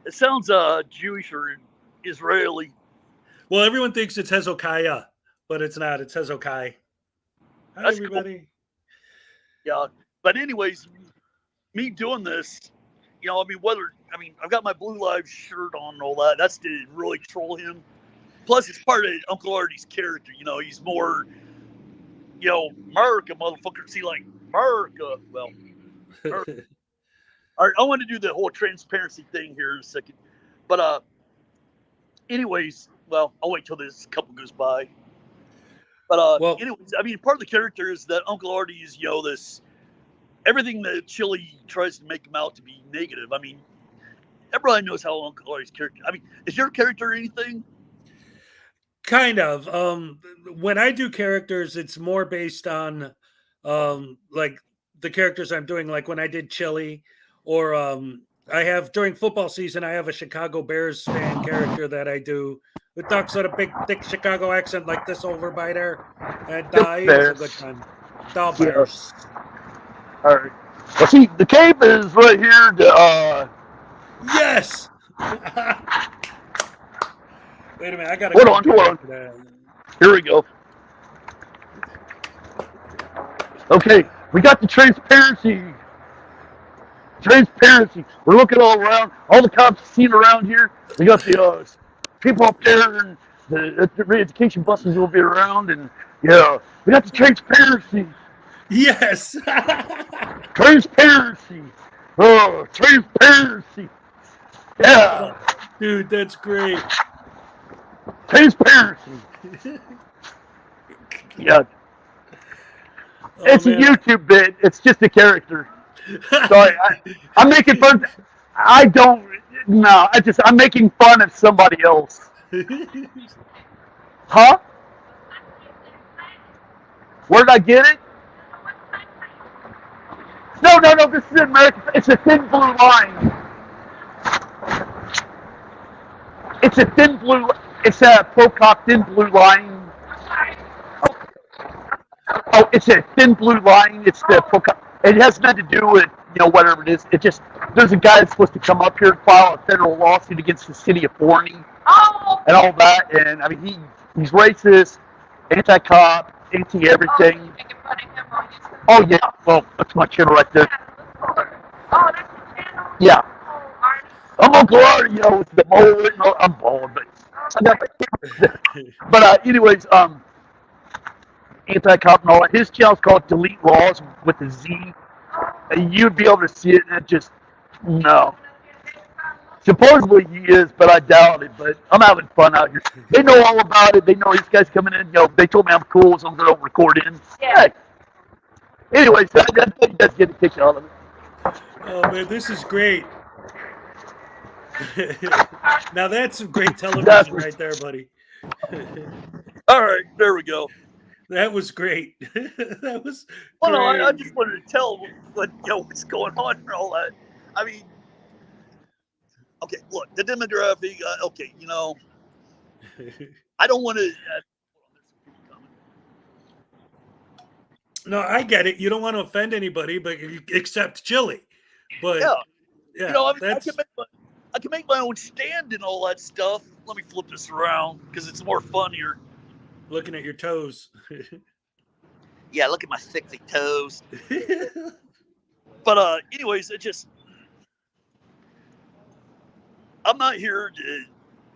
It sounds Jewish or Israeli. Well, everyone thinks it's Hezekiah, but it's not. It's Hezekiah. Hi, That's everybody. Cool. Yeah. But anyways, me doing this, I've got my Blue Lives shirt on and all that. That's to really troll him. Plus, it's part of Uncle Artie's character. He's more, America, motherfucker. See, like, America. Well, America. All right, I want to do the whole transparency thing here in a second. But, anyways, well, I'll wait till this couple goes by. But, anyways, part of the character is that Uncle Artie is, this, everything that Chille tries to make him out to be negative. Everybody knows how Uncle Artie's character. Is your character anything? Kind of. When I do characters, it's more based on like the characters I'm doing, like when I did Chille, or I have during football season, I have a Chicago Bears fan character that I do who talks with a big, thick Chicago accent like this over by there. And it was a good time. The Bears. All right. Well, see, the cape is right here. Yes. Wait a minute, I gotta hold on. Here we go. Okay, we got the transparency. We're looking all around. All the cops seen around here. We got the people up there, and the re-education buses will be around, and yeah, we got the transparency. Yes. Transparency. Oh, transparency. Yeah. Dude, that's great. Transparency. Yeah. It's a YouTube bit. It's just a character. Sorry, I'm making fun. I don't. No, I'm making fun of somebody else. Huh? Where did I get it? No, no, no. This is American. It's a thin blue line. It's a thin blue. It's a Procop thin blue line. Oh, it's a thin blue line. It's the Procop. It has nothing to do with whatever it is. It just there's a guy that's supposed to come up here and file a federal lawsuit against the city of Forney and all that. And I mean he's racist, anti-cop, anti-everything. Oh yeah. Well, that's my channel right there. Yeah. I'm Uncle Artie, with the mullet. No, I'm bald, but anyways, anti-cop and all that. His channel's called Delete Laws with a Z. And you'd be able to see it, and it just no. Supposedly he is, but I doubt it. But I'm having fun out here. They know all about it. They know these guys coming in. They told me I'm cool as long as I don't record in. Yeah. Anyways, I think that's getting a kick out of it. Oh man, this is great. Now that's some great television right there, buddy. All right, there we go. That was great. That was. Well, no, I just wanted to tell what's going on and all that. I mean, okay, look, the demographic. Okay, I don't want to. No, I get it. You don't want to offend anybody, but except Chille. But yeah, I can make my own stand and all that stuff. Let me flip this around because it's more funnier. Looking at your toes. Yeah, look at my sexy toes. But anyways, I'm not here to.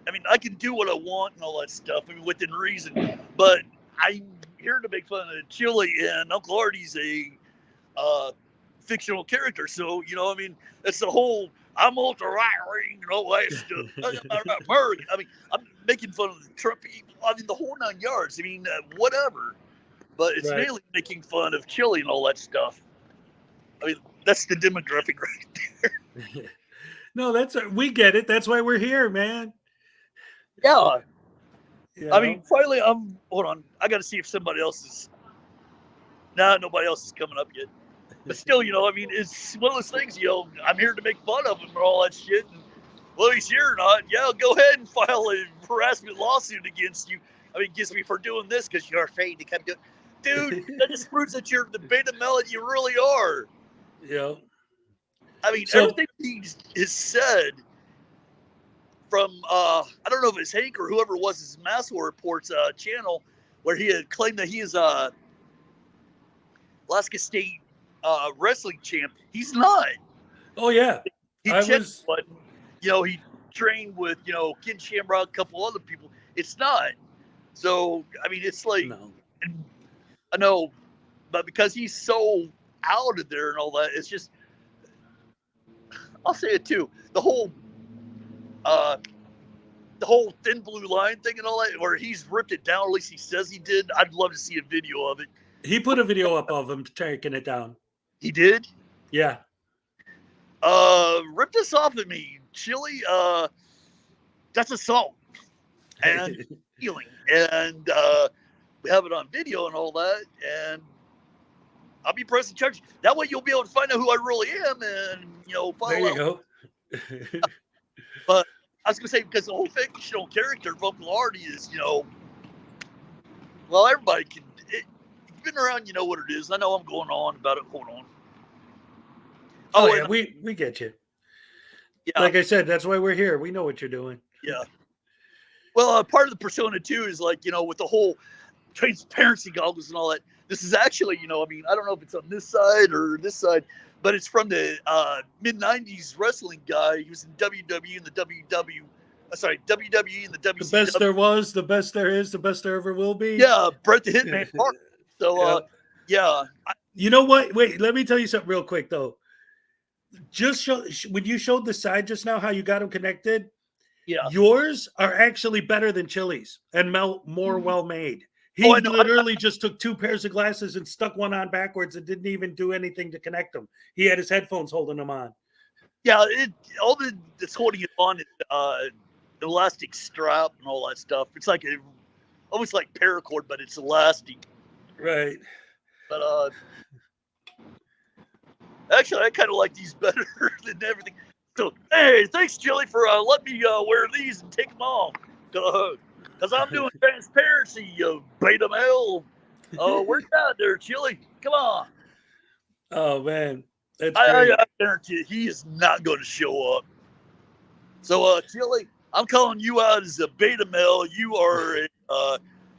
I mean, I can do what I want and all that stuff. I mean, within reason. But I'm here to make fun of Chille, and Uncle Artie's a fictional character. So I mean, it's the whole. I'm ultra right wing and all that stuff. American. I mean, I'm making fun of the Trump. I mean, the whole 9 yards. I mean, whatever. But it's mainly making fun of Chille and all that stuff. I mean, that's the demographic right there. No, we get it. That's why we're here, man. Yeah. I mean, finally, hold on. I got to see if somebody else is. Nah, nobody else is coming up yet. But still, I mean, it's one of those things, I'm here to make fun of him and all that shit. And whether he's here or not, go ahead and file a harassment lawsuit against you. I mean, against me for doing this because you're afraid to come do it. Dude, that just proves that you're the beta male that you really are. Yeah. I mean, everything he has said from, I don't know if it's Hank or whoever it was, his Maslow Reports channel, where he had claimed that he is Alaska State wrestling champ. He's not. Oh yeah, he trained with Ken Shamrock, a couple other people. It's not. So I mean, it's like I know, but because he's so out of there and all that, it's just. I'll say it too. The whole thin blue line thing and all that, where he's ripped it down. At least he says he did. I'd love to see a video of it. He put a video up of him taking it down. He did? Yeah. Rip this off at me, Chille. That's assault and stealing, and we have it on video and all that. And I'll be pressing charges. That way, you'll be able to find out who I really am, and follow. There you go. But I was gonna say because the whole fictional character of Uncle Artie is, well, everybody can. You've been around, you know what it is. I know I'm going on about it. Hold on. Oh yeah, we get you. Yeah. Like I said, that's why we're here. We know what you're doing. Yeah. Well, part of the persona too is like, with the whole transparency goggles and all that. This is actually, I mean, I don't know if it's on this side or this side, but it's from the mid-90s wrestling guy. He was in WWE and the WWE and the WCW. The best there was, the best there is, the best there ever will be. Yeah, Bret the Hitman Hart. So, yeah. You know what? Wait, let me tell you something real quick, though. Just when you showed the side just now, how you got them connected, yours are actually better than Chille's and more well-made. He I know. literally just took 2 pairs of glasses and stuck one on backwards and didn't even do anything to connect them. He had his headphones holding them on. Yeah, all that's holding it on is elastic strap and all that stuff. It's like almost like paracord, but it's elastic. Right. But actually, I kind of like these better than everything. So, hey, thanks, Chille, for letting me wear these and take them off. Because I'm doing transparency, beta male. Where's that there, Chille? Come on. Oh, man. That's great. I guarantee you, he is not going to show up. So, Chille, I'm calling you out as a beta male. You are,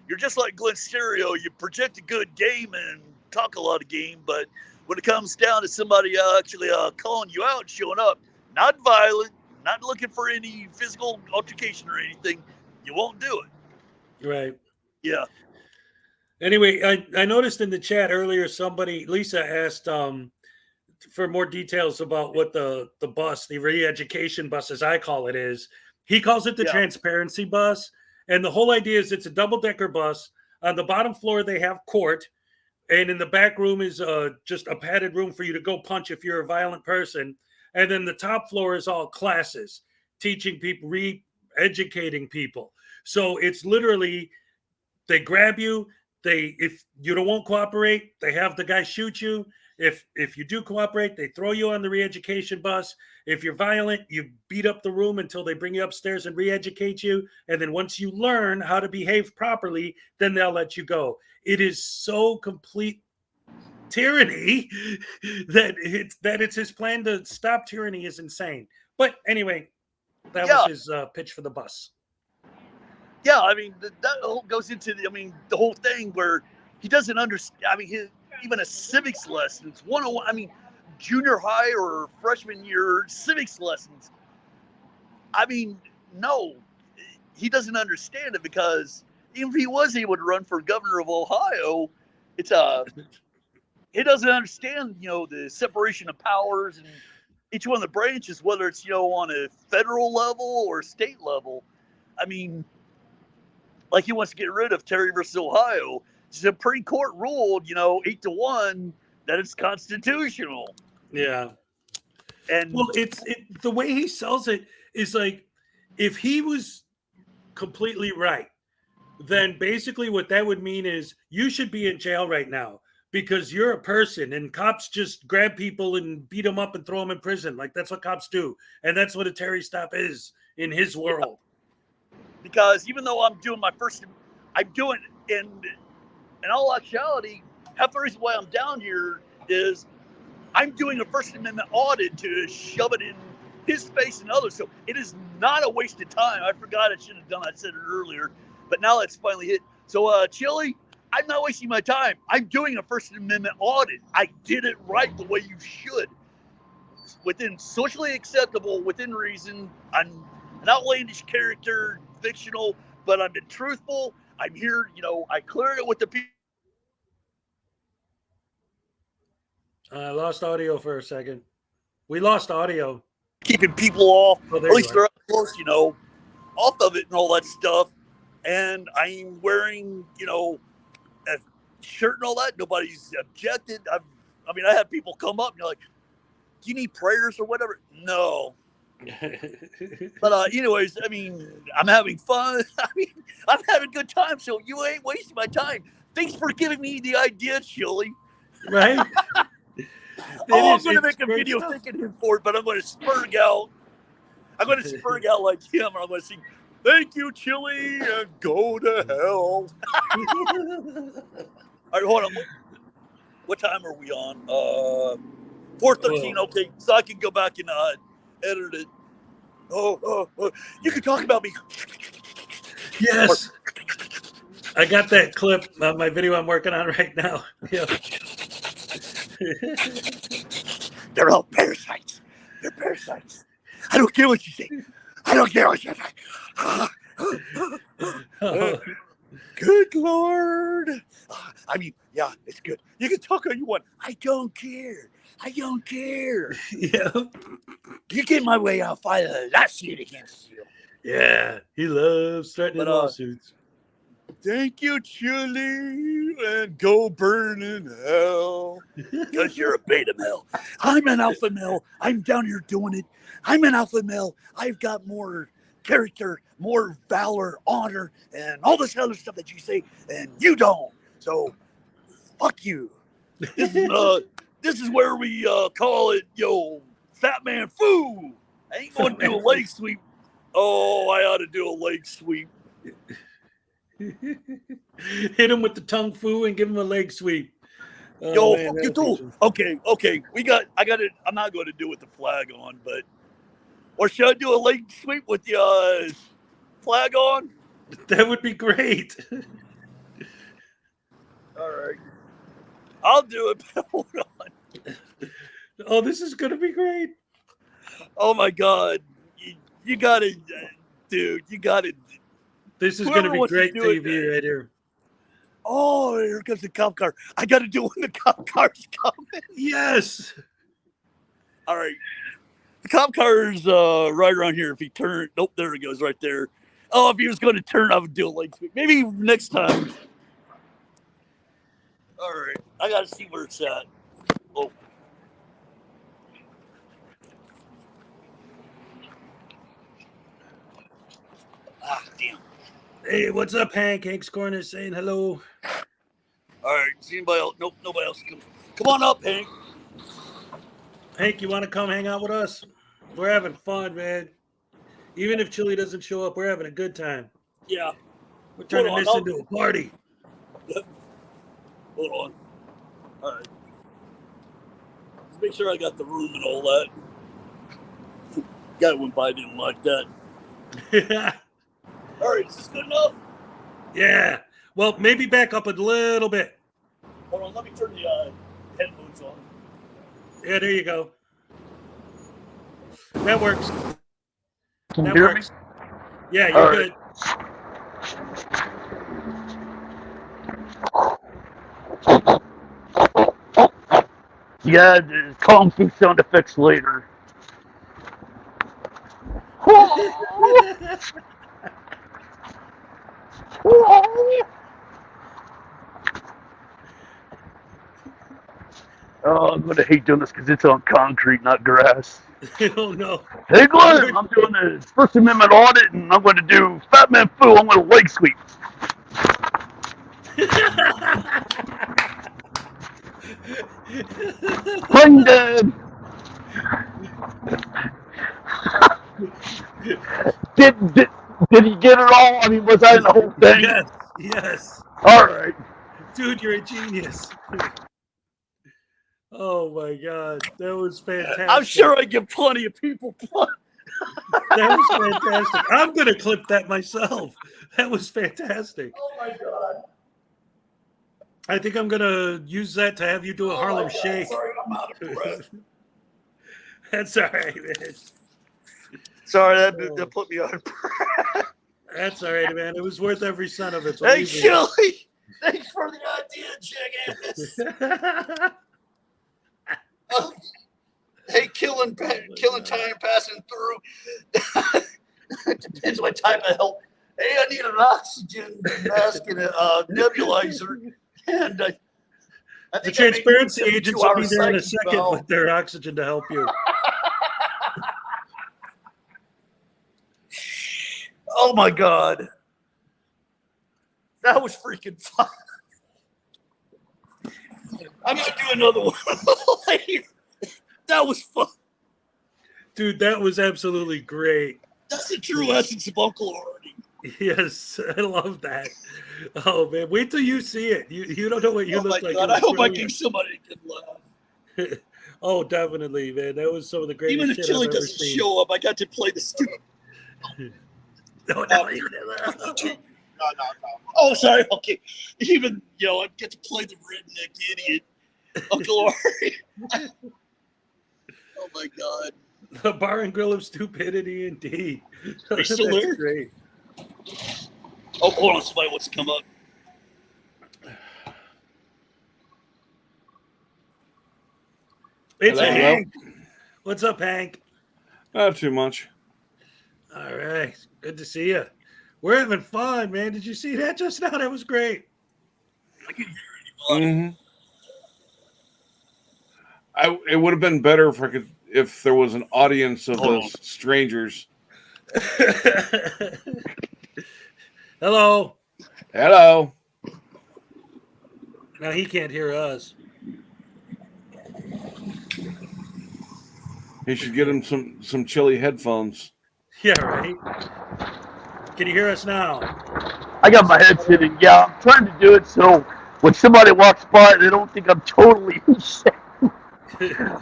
you're just like Glenn Stereo. You project a good game and talk a lot of game, but when it comes down to somebody actually calling you out, showing up, not violent, not looking for any physical altercation or anything, you won't do it. Right. Yeah. Anyway, I noticed in the chat earlier, Lisa asked for more details about what the bus, the re-education bus, as I call it, is. He calls it the transparency bus. And the whole idea is it's a double-decker bus. On the bottom floor, they have court. And in the back room is just a padded room for you to go punch if you're a violent person. And then the top floor is all classes, teaching people, re-educating people. So it's literally, they grab you. If you won't cooperate, they have the guy shoot you. If you do cooperate, they throw you on the re-education bus. If you're violent, you beat up the room until they bring you upstairs and re-educate you. And then once you learn how to behave properly, then they'll let you go. It is so complete tyranny that it's his plan to stop tyranny is insane. But anyway, that was his pitch for the bus. Yeah, I mean, that all goes into the whole thing where he doesn't understand. I mean, even a civics lessons, 101, I mean, junior high or freshman year civics lessons. I mean, no, he doesn't understand it, because even if he was able to run for governor of Ohio, it's he doesn't understand, the separation of powers and each one of the branches, whether it's, on a federal level or state level. I mean, like he wants to get rid of Terry versus Ohio. The Supreme Court ruled, 8-1, that it's constitutional. Yeah. And well, the way he sells it is like, if he was completely right, then basically what that would mean is you should be in jail right now because you're a person, and cops just grab people and beat them up and throw them in prison. Like, that's what cops do. And that's what a Terry stop is in his world. Because even though I'm doing in all actuality, half the reason why I'm down here is I'm doing a First Amendment audit to shove it in his face and others. So it is not a waste of time. I forgot I should have done that. I said it earlier, but now that's finally hit. So, Chille, I'm not wasting my time. I'm doing a First Amendment audit. I did it right the way you should. Within socially acceptable, within reason. I'm an outlandish character, fictional, but I'm been truthful. I'm here, I cleared it with the people. I lost audio for a second. We lost audio. Keeping people off, at least they're up close, off of it and all that stuff. And I'm wearing, a shirt and all that. Nobody's objected. I had people come up and you're like, do you need prayers or whatever? No. But anyways, I'm having fun. I'm having a good time, so you ain't wasting my time. Thanks for giving me the idea, Chille. Right? I'm going to make a video thanking him for it, but I'm going to spurg out. I'm going to spurg out like him, and I'm going to sing, thank you, Chille, and go to hell. All right, hold on. What time are we on? 4:13. Okay, so I can go back and edit it. Oh, you can talk about me. Yes. I got that clip on my video I'm working on right now. Yeah. They're all parasites. They're parasites. I don't care what you say. I don't care what you say. Good Lord. Yeah, it's good. You can talk all you want. I don't care. Yeah. You get my way, I'll file a lawsuit against you. Yeah, he loves threatening lawsuits. Thank you, Chille, and go burn in hell. Because you're a beta male. I'm an alpha male. I'm down here doing it. I'm an alpha male. I've got more character, more valor, honor, and all this other stuff that you say, and you don't. So, fuck you. This is where we call it, fat man foo. I ain't going to do a leg sweep. Oh, I ought to do a leg sweep. Hit him with the tongue foo and give him a leg sweep. Oh, Yo, man, fuck you too. Okay. I got it. I'm not going to do it with the flag on, but or should I do a leg sweep with the flag on? That would be great. All right, I'll do it. Hold on. Oh, this is gonna be great. Oh my God, you got it, dude. You got it. This is Whoever gonna be wants to great do TV it, right here. Oh, here comes the cop car. I got to do it when the cop car's coming. Yes. All right. The cop car's right around here. If he turned, nope, there it goes, right there. Oh, if he was going to turn, I would do a leg sweep. Maybe next time. All right. I got to see where it's at. Oh. Ah, damn. Hey, what's up, Hank? Hank's Corner saying hello. All right. Is anybody else? Nope, nobody else. Come on up, Hank. Hank, you want to come hang out with us? We're having fun, man. Even if Chille doesn't show up, we're having a good time. Yeah. We're turning this into a party. Yep. Hold on. All right. Let's make sure I got the room and all that. Guy went by, didn't like that. All right, is this good enough? Yeah. Well, maybe back up a little bit. Hold on, let me turn the headphones on. Yeah, there you go. That works. Can you That hear works. me? Yeah, you're All good. Yeah, the Kung Fu sound effects later. Oh, I'm gonna hate doing this because it's on concrete, not grass. Oh no. Hey Glenn, I'm doing the First Amendment audit, and I'm going to do Fat Man Foo. I'm going to leg sweep. Brain dead. Did he get it all? I mean, was I in the whole thing? Yes, yes. All right. Dude, you're a genius. Oh my God, that was fantastic. I'm sure I give plenty of people fun. That was fantastic. I'm gonna clip that myself. That was fantastic. Oh my God. I think I'm gonna use that to have you do a Harlem Shake. Sorry, I'm out of breath. That's all right, man. Sorry, that put me out of breath. That's all right, man. It was worth every cent of it. Hey, Believe me. Chille. Thanks for the idea, jackass. Hey, killing time passing through. It depends what type of help. Hey, I need an oxygen mask and a nebulizer. And I The think transparency agents will be there in a psychic second valve. with their oxygen to help you. Oh my God. That was freaking fun. I'm going to do another one later. That was fun. Dude, that was absolutely great. That's the true essence of Uncle Artie. Yes, I love that. Oh man, wait till you see it. You don't know what you Oh my look like. God, I hope I give somebody a good laugh. Oh, definitely, man. That was some of the greatest Even if shit Chille I've ever doesn't seen. show up, I got to play the stupid. No. No. Oh, sorry. Okay. Even, I get to play the redneck idiot, Uncle Artie. Oh my God. The bar and grill of stupidity, indeed. Are you still That's there? great. Oh, hold on. Somebody wants to come up. It's Hello. Hank. What's up, Hank? Not too much. All right. Good to see you. We're having fun, man. Did you see that just now? That was great. I can hear anybody. It would have been better if there was an audience of those strangers. Hello. Hello. Now he can't hear us. You should get him some Chille headphones. Yeah, right. Can you hear us now? I got my headset in. Yeah, I'm trying to do it so when somebody walks by, they don't think I'm totally insane.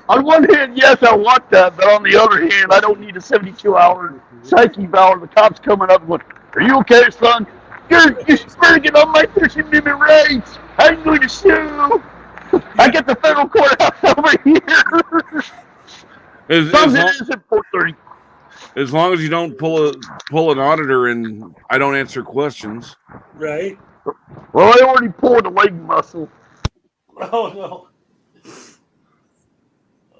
On one hand, yes, I want that, but on the other hand, I don't need a 72-hour psyche eval. The cops coming up and going, "Are you okay, son? You're spurging on my First Amendment rights. I'm going to sue. I get the federal courthouse over here." As long as you don't pull an auditor and I don't answer questions. Right. Well, I already pulled a leg muscle. Oh no.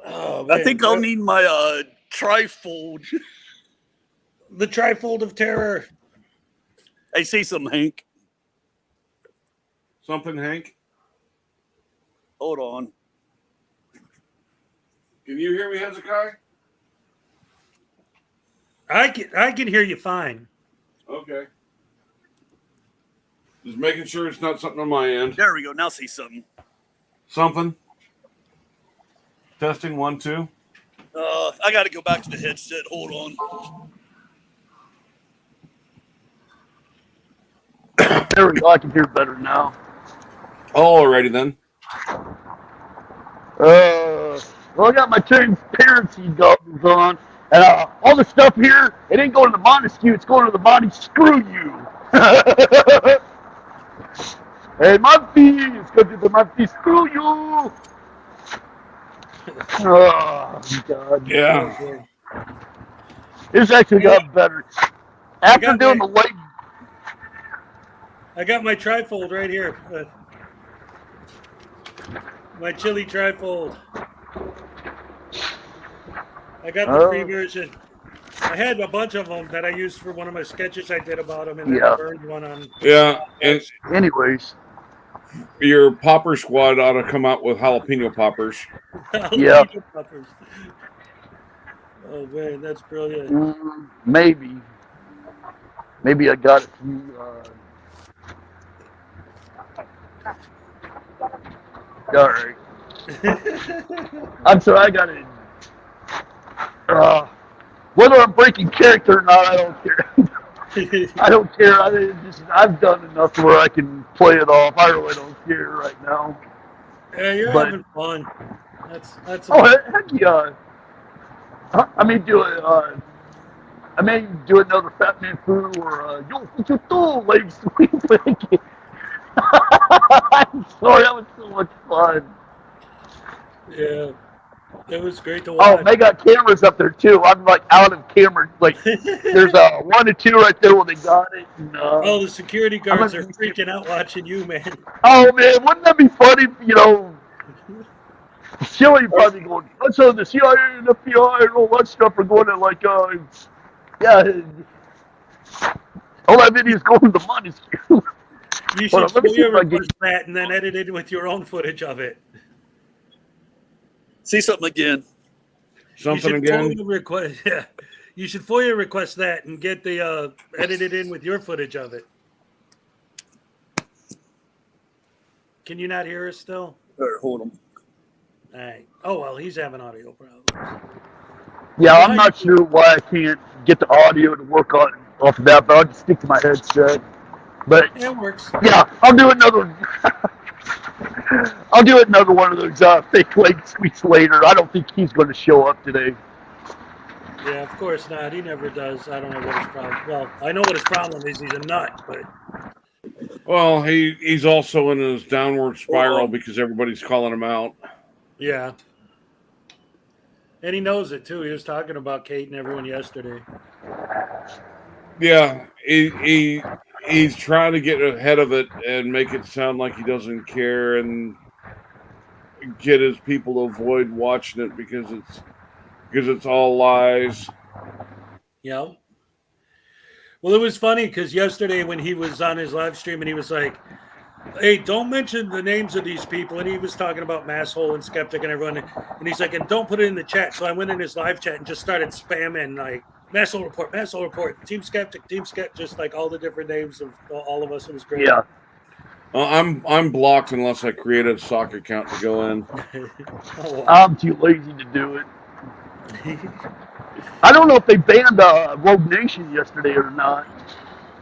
Oh, man. I think I'll need my trifold. The trifold of terror. Hey, say something, Hank. Something, Hank? Hold on. Can you hear me, Hezekiah? I can hear you fine. Okay. Just making sure it's not something on my end. There we go. Now say something. Something. Testing 1, 2. I got to go back to the headset. Hold on. There we go. I can hear better now. Alrighty then. Well, I got my transparency goggles on, and all the stuff here, it ain't going to the Montesquieu, it's going to the body. Screw you. Hey, Monty, it's going to the Monty. Screw you. Oh, God. Yeah. This actually got better. After doing the leg. I got my trifold right here. My Chille trifold. I got the free version. I had a bunch of them that I used for one of my sketches I did about them, and then I burned one on. Yeah, and anyways, your popper squad ought to come out with jalapeno poppers. Jalapeno poppers. Oh man, that's brilliant. Maybe I got it from you. All right. I'm sorry, I got it. Whether I'm breaking character or not, I don't care. I don't care. I've done enough where I can play it off. I really don't care right now. Yeah, you're having fun. That's. Oh heck yeah! I may do another Fat Man Foo or Yo You Too, ladies. I'm sorry, that was so much fun. Yeah, it was great to watch. Oh, they got cameras up there too. I'm like out of camera. Like there's 1 and 2 right there where they got it. And, the security guards are freaking out watching you, man. Oh man, wouldn't that be funny? You know, Chille probably going. So the CIA and FBI and all that stuff are going to like, yeah. All that video's going to the money. You should request that and then edit it with your own footage of it. See something again. Something again. You should FOIA request that and get the edited in with your footage of it. Can you not hear us still? All right, hold on. All right. Oh well, he's having audio problems. Yeah, I'm not sure why I can't get the audio to work off of that, but I'll just stick to my headset. But it works. Yeah, I'll do another. I'll do another one of those fake leg squeaks later. I don't think he's going to show up today. Yeah, of course not. He never does. I don't know what his problem. Well, I know what his problem is. He's a nut, but. Well, he's also in his downward spiral because everybody's calling him out. Yeah. And he knows it too. He was talking about Kate and everyone yesterday. Yeah, he's trying to get ahead of it and make it sound like he doesn't care and get his people to avoid watching it because it's all lies. Yeah. Well, it was funny because yesterday when he was on his live stream and he was like, hey, don't mention the names of these people. And he was talking about Masshole and Skeptic and everyone. And he's like, and don't put it in the chat. So I went in his live chat and just started spamming like Masshole Report, Team Skeptic, just like all the different names of all of us. It was great. Yeah. I'm blocked unless I create a sock account to go in. Oh, wow. I'm too lazy to do it. I don't know if they banned Rogue Nation yesterday or not.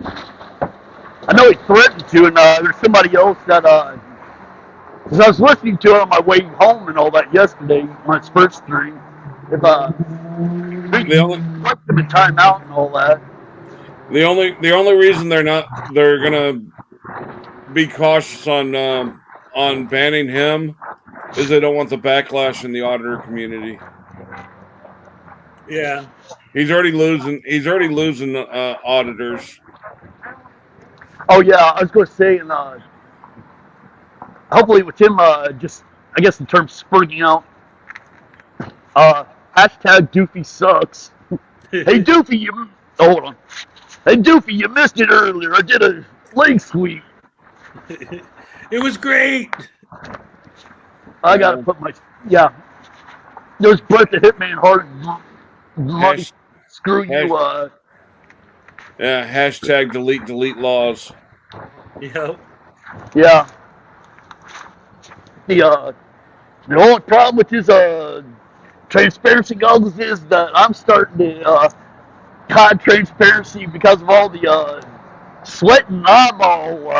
I know he threatened to, and there's somebody else that, because I was listening to it on my way home and all that yesterday, my first stream. If The only left them in timeout and all that. the only reason they're gonna be cautious on banning him is they don't want the backlash in the auditor community. Yeah. He's already losing auditors. Oh yeah, I was going to say, and hopefully with him, just I guess the term spurting out. Hashtag Doofy sucks. Hey Doofy, hold on. Hey Doofy, you missed it earlier. I did a leg sweep. It was great. I gotta put my There's Brett the Hitman Hard. Money. Screw you. Yeah. Hashtag delete laws. Yep. Yeah. The only problem with his transparency goggles is that I'm starting to hide transparency because of all the sweat and eyeball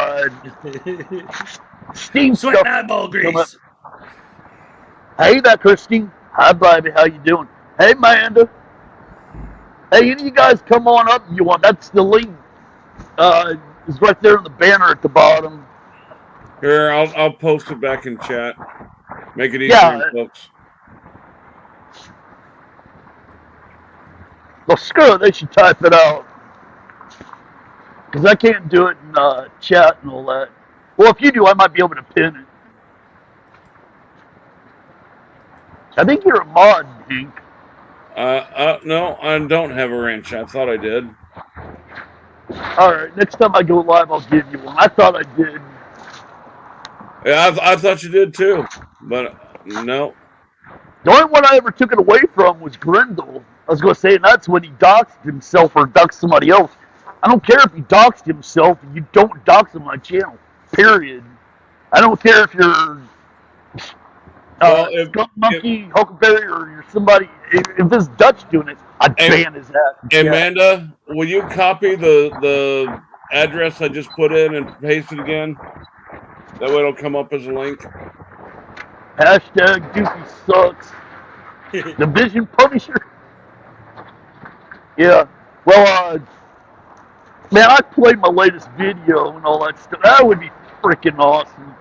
steam Sweat stuff. and eyeball grease. Hey there, Christine. Hi, baby. How you doing? Hey, Amanda. Hey, any of you guys come on up if you want. That's the link. It's right there in the banner at the bottom. Here, I'll post it back in chat. Make it easier, folks. Well, screw it. They should type it out. Because I can't do it in chat and all that. Well, if you do, I might be able to pin it. I think you're a mod, Hank. No, I don't have a wrench. I thought I did. Alright, next time I go live, I'll give you one. I thought I did. Yeah, I thought you did too, but no. The only one I ever took it away from was Grindel. I was going to say, and that's when he doxed himself or doxed somebody else. I don't care if he doxed himself, you don't dox him on my channel. Period. I don't care if you're Skunk Monkey, Huckleberry, or you're somebody. If this Dutch doing it, I'd ban his ass. Amanda, will you copy the address I just put in and paste it again? That way it'll come up as a link. Hashtag Doofy sucks. Division Punisher. Yeah. Well, man, I played my latest video and all that stuff. That would be freaking awesome.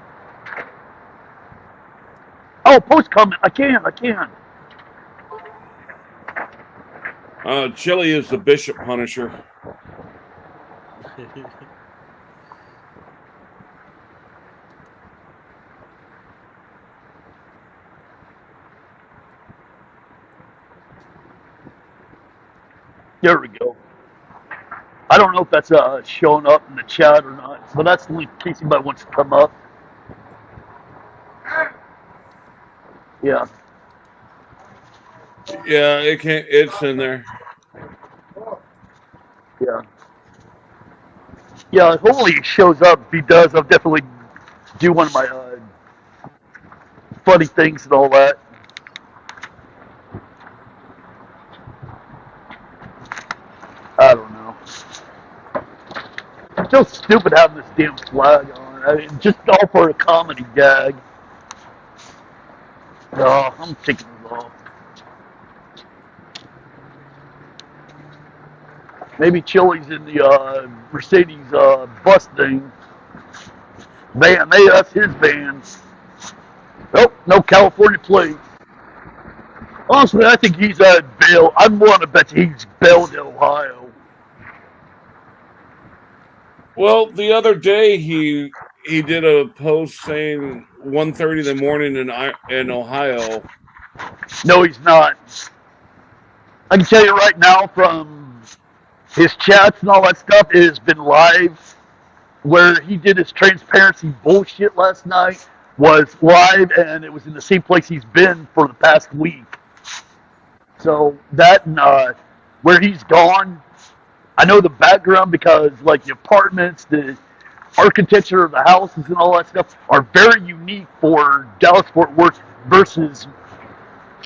Oh, post comment. I can. Chille is the Bishop Punisher. There we go. I don't know if that's showing up in the chat or not. So that's the link in case anybody wants to come up. Yeah. Yeah, it can't. It's in there. Yeah. Yeah, hopefully he shows up. If he does, I'll definitely do one of my funny things and all that. I don't know. It's so stupid having this damn flag on. I mean, just all for a comedy gag. Oh, I'm taking it off. Maybe Chille's in the Mercedes bus thing. Van, that's his van. Nope, no California plate. Honestly, I think he's at bail. I'm willing to bet he's bailed in Ohio. Well, the other day he did a post saying 1:30 in the morning in Ohio. No, he's not. I can tell you right now from his chats and all that stuff has been live. Where he did his transparency bullshit last night was live, and it was in the same place he's been for the past week. So that and where he's gone, I know the background because like the apartments, the architecture of the houses and all that stuff are very unique for Dallas Fort Worth versus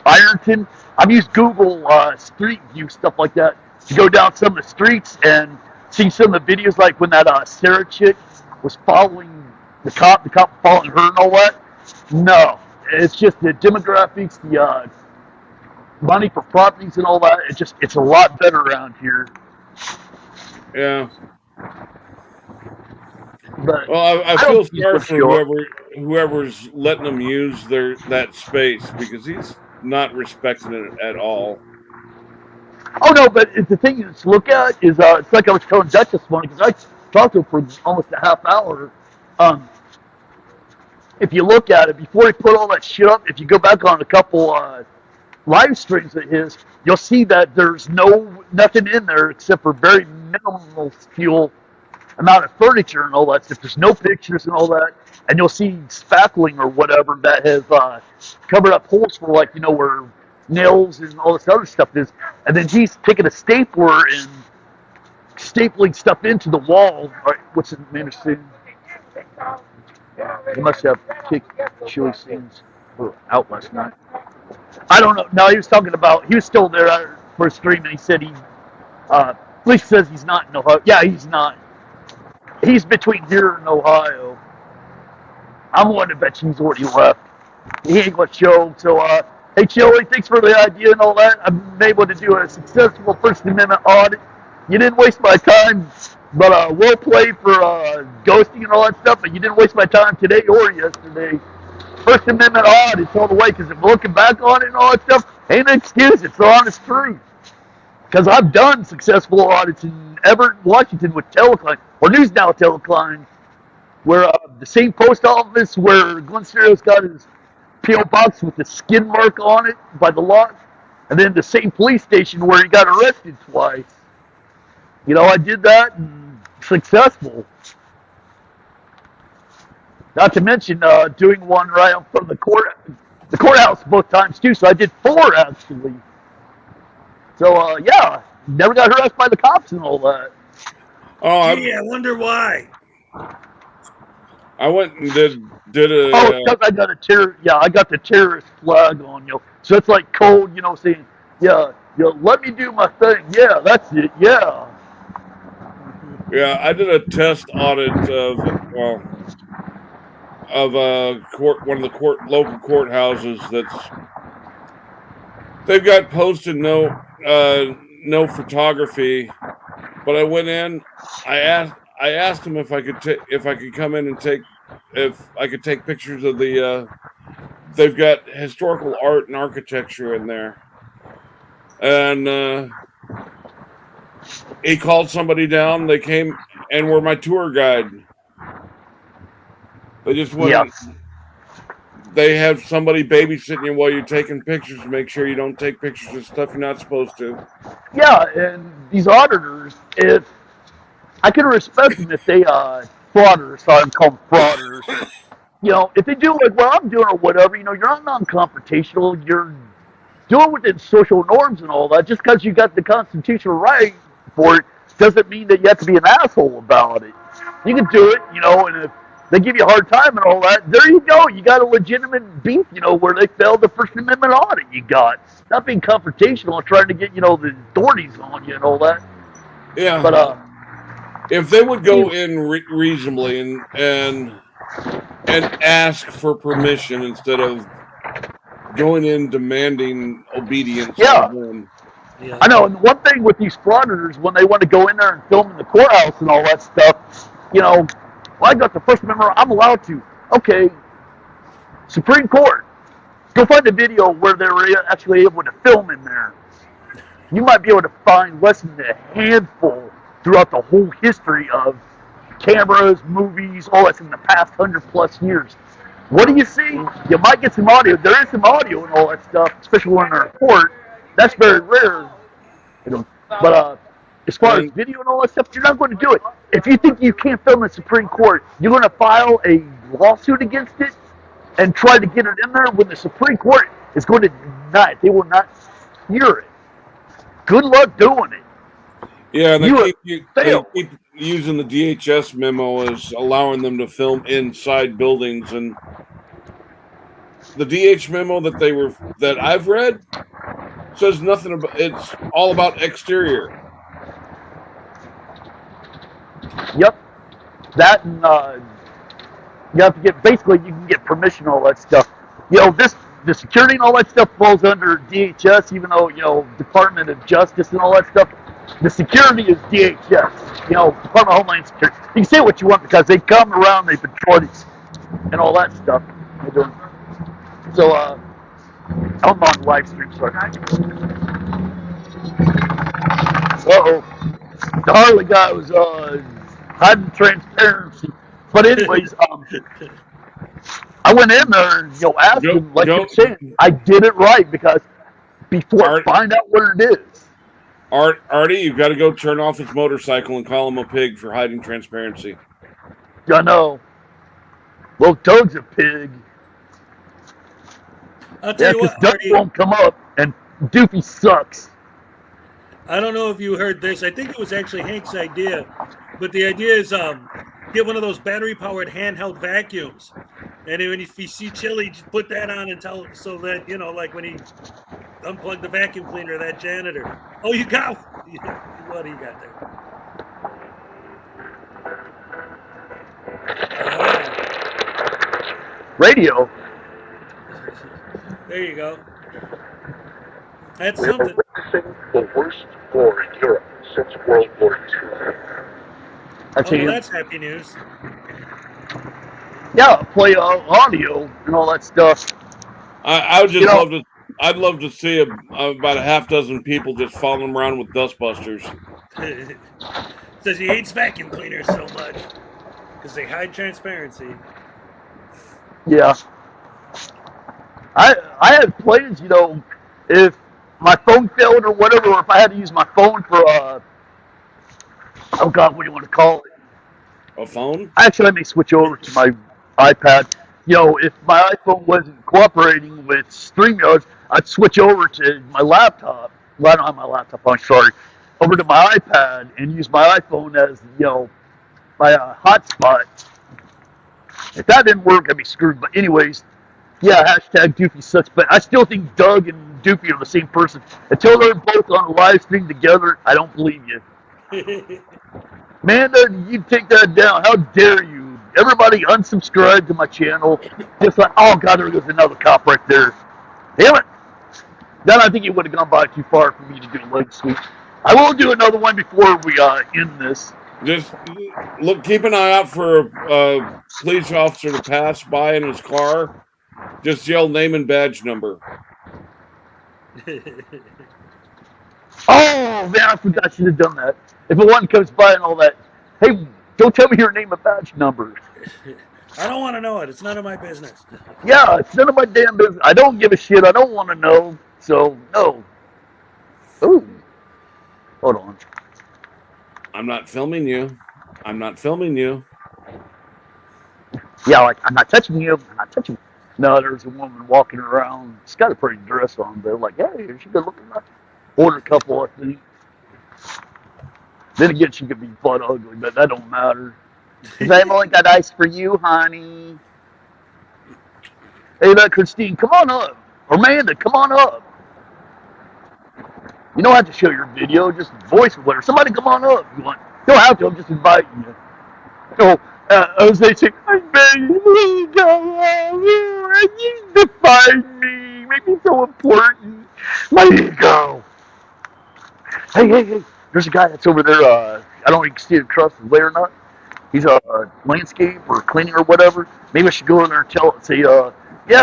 Ironton. I've used Google Street View, stuff like that, to go down some of the streets and see some of the videos, like when that Sarah chick was following the cop following her and all that. No, it's just the demographics, the money for properties and all that. It's a lot better around here. Yeah. But Well, I don't feel think sorry it's for sure. whoever's letting them use that space, because he's not respecting it at all. Oh no, but the thing to look at is it's like I was telling Dutch this morning because I talked to him for almost a half hour. If you look at it before he put all that shit up, if you go back on a couple live streams of his, you'll see that there's nothing in there except for very minimal fuel amount of furniture and all that stuff. There's no pictures and all that, and you'll see spackling or whatever that has covered up holes for, like, where nails and all this other stuff is. And then he's taking a stapler and stapling stuff into the wall. All right, what's the name of the scene? He must have kicked Chille scenes out last night. I don't know. No, he was talking about, he was still there for a stream, and he said police says he's not in Ohio. Yeah, he's not. He's between here and Ohio. I'm willing to bet he's already left. He ain't going to show. So, hey, Chille, thanks for the idea and all that. I've been able to do a successful First Amendment audit. You didn't waste my time, but well played for ghosting and all that stuff, but you didn't waste my time today or yesterday. First Amendment audits all the way, because if looking back on it and all that stuff, ain't an excuse. It's the honest truth. Because I've done successful audits in Everett, Washington with Telecline, or News Now Telecline, where the same post office where Glenn Stereo's got his P.O. box with the skin mark on it by the lock, and then the same police station where he got arrested twice. I did that and successful. Not to mention doing one right in front of the courthouse both times too. So I did 4 actually. So yeah, never got harassed by the cops and all that. Oh, Gee, I wonder why. I went and did a. Oh, because I got I got the terrorist flag on, So it's like code, saying, yeah, let me do my thing. Yeah, that's it. Yeah. Yeah, I did a test audit of one of the local courthouses they've got posted no photography, but I went in, I asked them if I could come in and take pictures of they've got historical art and architecture in there, and he called somebody down. They came and were my tour guide. They just wouldn't. Yeah. They have somebody babysitting you while you're taking pictures to make sure you don't take pictures of stuff you're not supposed to. Yeah, and these auditors, if I can respect them if they frauditors, sorry, I'm calling them frauditors. If they do like what I'm doing or whatever, you're not non-confrontational. You're doing within social norms and all that. Just because you got the constitutional right for it doesn't mean that you have to be an asshole about it. You can do it, and if they give you a hard time and all that, there you go. You got a legitimate beef, where they failed the First Amendment audit you got. Not being confrontational and trying to get, the authorities on you and all that. Yeah. But if they would go in reasonably and ask for permission instead of going in demanding obedience. Yeah. Yeah. I know, and one thing with these frauditors, when they want to go in there and film in the courthouse and all that stuff, well, I got the First Amendment, I'm allowed to. Okay, Supreme Court, go find a video where they were actually able to film in there. You might be able to find less than a handful throughout the whole history of cameras, movies, all that's in the past 100+ years. What do you see? You might get some audio. There is some audio and all that stuff, especially when they're in court. That's very rare. But as far as And- video and all that stuff, you're not going to do it. If you think you can't film the Supreme Court, you're going to file a lawsuit against it and try to get it in there when the Supreme Court is going to deny it. They will not hear it. Good luck doing it. Yeah, and You they failed. keep using the DHS memo as allowing them to film inside buildings, and the DH memo that I've read says nothing about. It's all about exterior. Yep. That and you have to get, basically you can get permission, all that stuff. You know, the security and all that stuff falls under DHS, even though, you know, Department of Justice and all that stuff. The security is DHS, you know, Department of Homeland Security. You can say what you want because they come around, they patrol these and all that stuff. So, I'm on live stream, sorry. Uh-oh. The Harley guy was hiding transparency. But anyways, I went in there and, you know, asked him, like you're saying, I did it right because before I find out what it is. Artie, you've got to go turn off his motorcycle and call him a pig for hiding transparency. I know. Well, Doug's a pig. I'll tell you what, Doug Artie, won't come up, and Doofy sucks. I don't know if you heard this. I think it was actually Hank's idea, but the idea is get one of those battery-powered handheld vacuums, and if you see Chille, just put that on and tell so that, you know, like when he unplugged the vacuum cleaner, that janitor. Oh, you got what do you got there? Radio. There you go. That's something. Witnessing the worst war in Europe since World War II. That's happy news. Yeah, play audio and all that stuff. I would just love to. I'd love to see about a half dozen people just following him around with dustbusters. Says he hates vacuum cleaners so much because they hide transparency. Yeah. I had plans, you know, if my phone failed or whatever, or if I had to use my phone for oh God, what do you want to call it? A phone? Actually, let me switch over to my iPad. You know, if my iPhone wasn't cooperating with StreamYard, I'd switch over to my laptop. Well, I don't have my laptop, I'm sorry. Over to my iPad and use my iPhone as, you know, my hotspot. If that didn't work, I'd be screwed. But anyways, yeah, hashtag Doofy sucks. But I still think Doug and Doofy are the same person. Until they're both on a live stream together, I don't believe you. Man, you take that down. How dare you? Everybody unsubscribe to my channel. Just like, oh God, there goes another cop right there. Damn it. Then I think it would have gone by too far for me to do a leg sweep. I will do another one before we end this. Just look, keep an eye out for a police officer to pass by in his car. Just yell name and badge number. Oh man, I forgot I should have done that. If a one comes by and all that, hey, don't tell me your name and badge number. I don't want to know it. It's none of my business. Yeah, it's none of my damn business. I don't give a shit. I don't want to know. So no. Ooh. Hold on. I'm not filming you. I'm not filming you. Yeah, like, I'm not touching you. I'm not touching you. No, there's a woman walking around. She's got a pretty dress on, but like, hey, is she good looking? Order a couple, I think. Then again, she could be butt ugly, but that don't matter. I've only got ice for you, honey. Hey, look, Christine, come on up. Or Amanda, come on up. You don't have to show your video, just voice with her. Somebody come on up. You want? You don't have to. I'm just inviting you. So, as they say, I'm begging you, go. You define me. Make me so important. My ego. Hey. There's a guy that's over there. I don't know if you can see it across the way or not. He's a landscape or cleaning or whatever. Maybe I should go in there and tell it, say, yeah,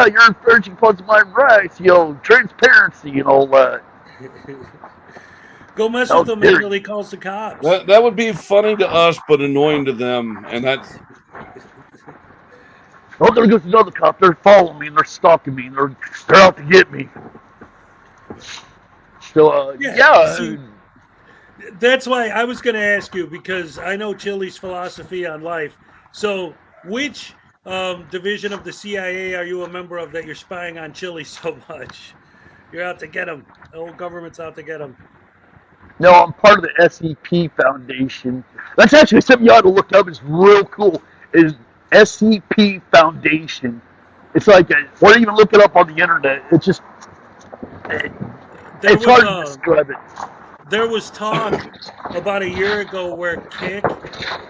you're infringing upon my rights, you know, transparency and all that. Go mess with him until he calls the cops. That would be funny to us, but annoying to them, and that's. Oh, there goes another cop. They're following me and they're stalking me and they're out to get me. So, yeah. See, That's why I was going to ask you, because I know Chille's philosophy on life. So, which division of the CIA are you a member of that you're spying on Chille so much? You're out to get him. The whole government's out to get him. No, I'm part of the SCP Foundation. That's actually something you ought to look up. It's real cool. Is SCP Foundation. It's like, or even look it up on the internet. It's just, it's hard to describe it. There was talk about a year ago where Kick,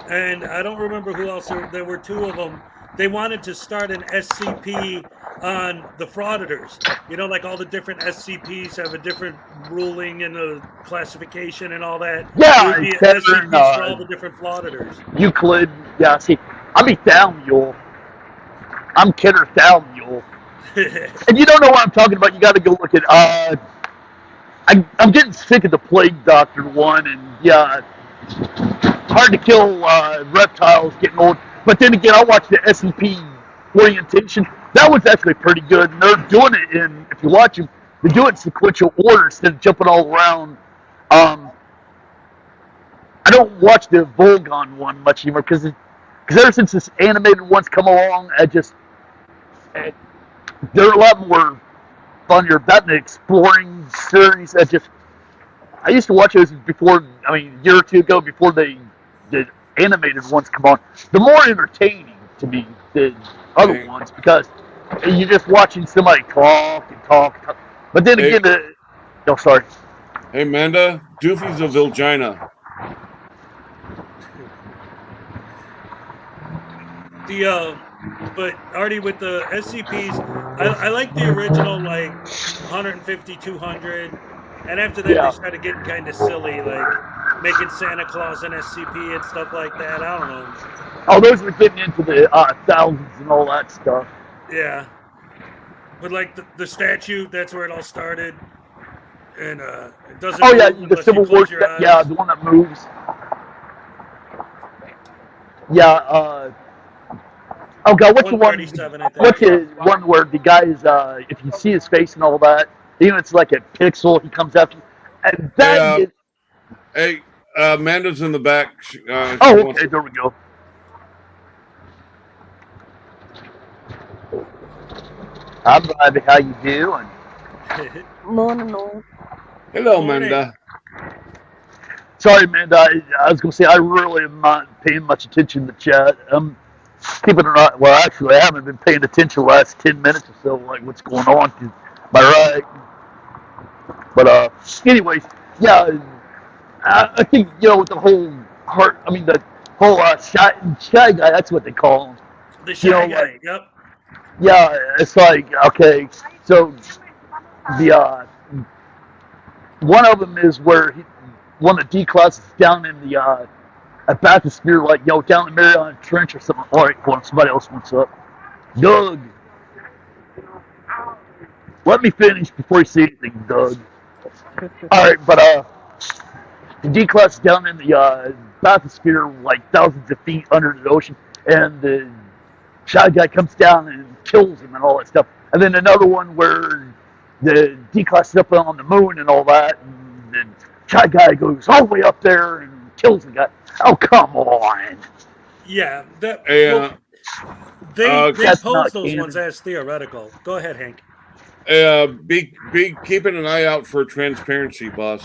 and I don't remember who else, there were two of them, they wanted to start an SCP on the frauditors. You know, like all the different SCPs have a different ruling and a classification and all that. Yeah, SCPs for all the different frauditors. Euclid, yeah, see, I'm Ethaliel. I'm Kidder Thaliel. And you don't know what I'm talking about, you gotta go look at, I'm getting sick of the Plague Doctor one, and yeah, hard to kill reptiles, getting old. But then again, I watched the SCP Orientation. That was actually pretty good. And they're doing it in, if you watch them, they do it in sequential order instead of jumping all around. I don't watch the Volgon one much anymore because ever since this animated one's come along, they're a lot more funnier. That and the exploring series, I used to watch those before. I mean, a year or two ago, before the animated ones come on. They're more entertaining to me than other ones because you're just watching somebody talk and talk. But then again, oh, sorry. Hey, Amanda, Doofy's a Vilgina. But Artie, with the SCPs, I like the original, like 150, 200, and after that they started getting kind of silly, like making Santa Claus an SCP and stuff like that. I don't know. Oh, those were getting into the thousands and all that stuff. Yeah, but like the statue, that's where it all started, and it doesn't. Oh yeah, the Civil War. Yeah, the one that moves. Yeah. Oh God, what's the one? What's the one where the guy is? If you see his face and all that, even if it's like a pixel, he comes after you. And that hey, Amanda's in the back. Oh, okay, there we go. Hi, Bobby. How you doing? Morning. Hello, Amanda. Sorry, Amanda. I was going to say I really am not paying much attention to the chat. Keeping an eye. Well, actually, I haven't been paying attention the last 10 minutes or so, like what's going on. Am I right? But anyways, yeah, I think with the whole the whole shy guy. That's what they call him. The shy guy. Yep. Yeah, it's like okay, so the one of them is where one of the D classes down in the a bathysphere, like down in the Mariana Trench or something. All right, hold on, somebody else wants up. Doug, let me finish before you say anything, Doug. All right, but the D class down in the bathysphere, like thousands of feet under the ocean, and the shy guy comes down and kills him and all that stuff. And then another one where the D class is up on the moon and all that, and the shy guy goes all the way up there and kills the guy. Oh, come on. Yeah, that. Hey, they pose those ones as theoretical. Go ahead, Hank. Be keeping an eye out for transparency, boss.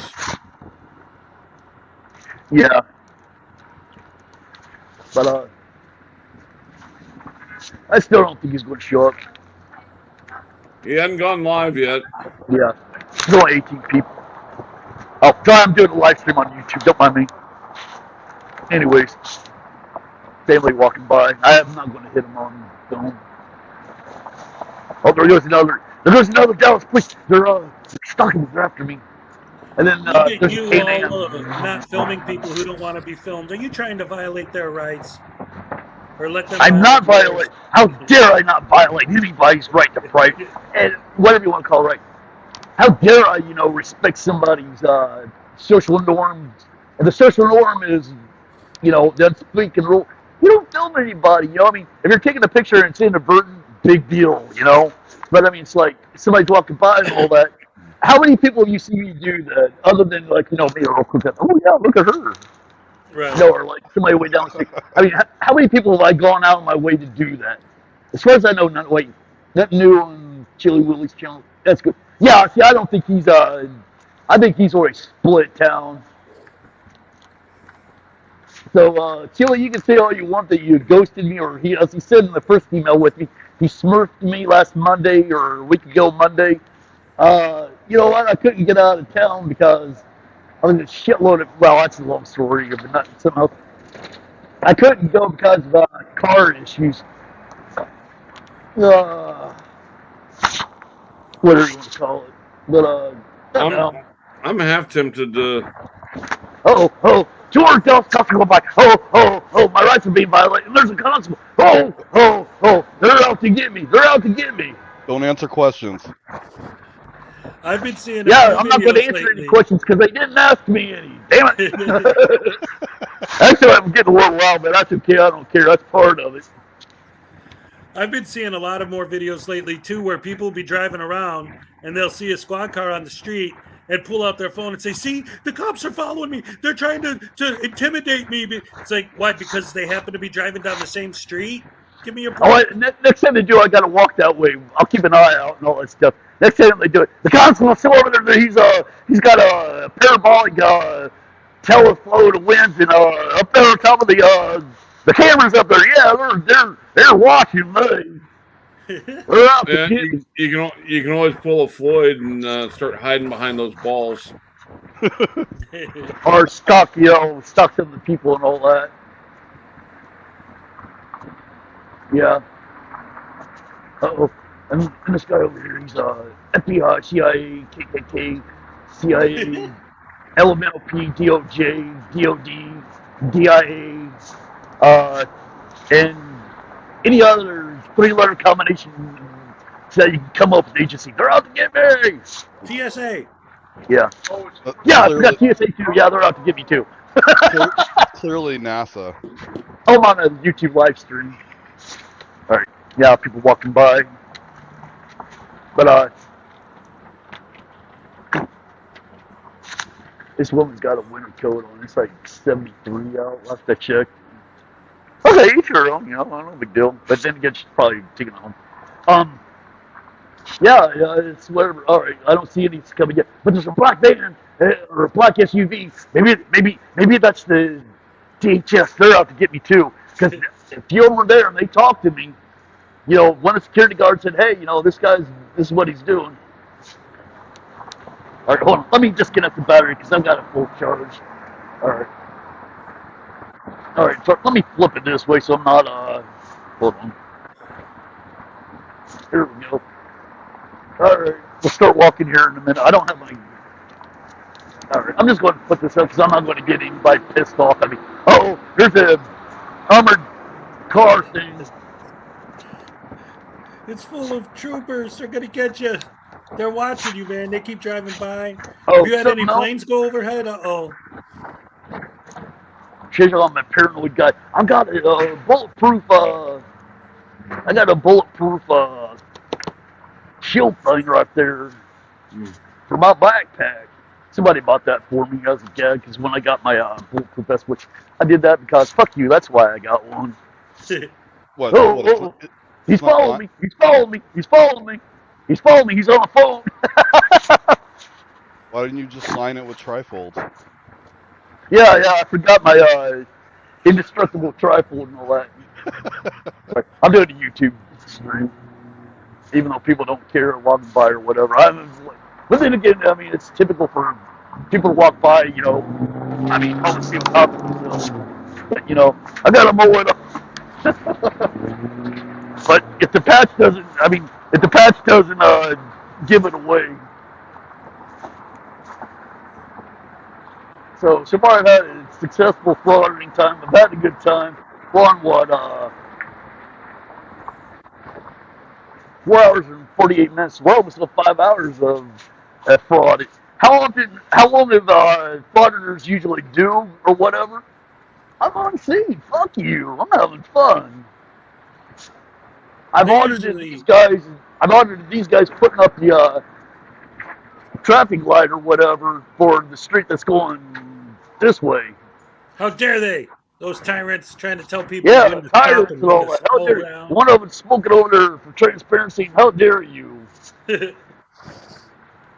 Yeah. But I still don't think he's going to show up. He hasn't gone live yet. Yeah. There's only 18 people. Oh, sorry, I'm doing a live stream on YouTube. Don't mind me. Anyways, family walking by. I'm not going to hit them on film. Oh, there goes another Dallas police. They're stalking me. They're after me. And then there's you all not filming people who don't want to be filmed. Are you trying to violate their rights? Or let them I'm not violating. How dare I not violate anybody's right to privacy and whatever you want to call it, right? How dare I, respect somebody's social norms? And the social norm is, the unspoken rule. You don't film anybody, I mean, if you're taking a picture and it's inadvertent, big deal, But I mean, it's like somebody's walking by and all that. how many people you see me do that other than like, me real quick? Oh yeah, look at her. Right. Or like somebody way down the street. I mean, how many people have I gone out of my way to do that? As far as I know, nothing new on Chili Willie's channel. That's good. Yeah, see, I don't think he's I think he's already split town. So, Chili, you can say all you want that you ghosted me, or as he said in the first email with me, he smurfed me last Monday or a week ago Monday. You know what? I couldn't get out of town because I was in a shitload of, well, that's a long story, but not something else. I couldn't go because of car issues. Whatever you want to call it. But, I don't know. I'm half tempted to. Oh, George, don't stop to go by. Oh, my rights are being violated. There's a constable. Oh, they're out to get me. Don't answer questions. I've been seeing. Yeah, I'm not going to answer any questions because they didn't ask me any. Damn it. Actually, I'm getting a little wild, but that's okay. I don't care. That's part of it. I've been seeing a lot of more videos lately too, where people will be driving around and they'll see a squad car on the street and pull out their phone and say, "See, the cops are following me. They're trying to intimidate me." It's like, why? Because they happen to be driving down the same street? Give me a break. Oh, next time they do, I got to walk that way. I'll keep an eye out and all that stuff. Next time they do it, the constable's still over there. He's got a parabolic teleflow to winds and up there on top of the cameras up there. Yeah, they're watching me. They're out to get me. You can always pull a Floyd and start hiding behind those balls. Or stalk some of the people and all that. Yeah. Uh-oh. And this guy over here, he's FBI, CIA, KKK, CIA, LMLP, DOJ, DOD, DIA, and any other three-letter combination that you can come up with the agency. They're out to get me! TSA. Yeah. Yeah, I forgot TSA too. Yeah, they're out to get me too. Clearly NASA. I'm on a YouTube live stream. Alright. Yeah, people walking by. But, this woman's got a winter coat on. It's like 73 out. Last I checked. Okay, sure. No big deal. But then again, she's probably taking it home. Yeah, it's whatever. All right, I don't see any coming yet. But there's a black van or a black SUV. Maybe that's the DHS. They're out to get me too. Because if you were there and they talked to me, one of the security guards said, "Hey, this is what he's doing." All right, hold on. Let me disconnect the battery because I've got a full charge. All right. So let me flip it this way so I'm not. Hold on. Here we go. All right, we'll start walking here in a minute. I don't have my. All right, I'm just going to put this up because I'm not going to get anybody pissed off at me. Oh, there's a armored car thing. It's full of troopers. They're gonna get you. They're watching you, man. They keep driving by. Oh, have you had any planes go overhead? Change on my paranoid guy. I got a bulletproof. I got a bulletproof shield thing right there for my backpack. Somebody bought that for me as a gag because when I got my bulletproof vest, which I did that because fuck you. That's why I got one. What? He's following me. He's following me. He's on the phone. Why didn't you just line it with trifold? Yeah, I forgot my indestructible trifold and all that. I'm doing a YouTube stream, even though people don't care or walk by or whatever. But then again, I mean, it's typical for people to walk by, I mean, probably see what's up. But, I got to mow it up. But if the patch doesn't give it away. So far I've had a successful frauding time. I've had a good time. We're on 4 hours and 48 minutes. We're almost at 5 hours of fraud. How long have frauditors usually do or whatever? I'm on scene. Fuck you. I'm having fun. I've audited these guys putting up traffic light or whatever for the street that's going this way. How dare they? Those tyrants trying to tell people Yeah, when to stop tyrants and and when all to that. How slow dare you? down. One of them smoking over there for transparency. How dare you?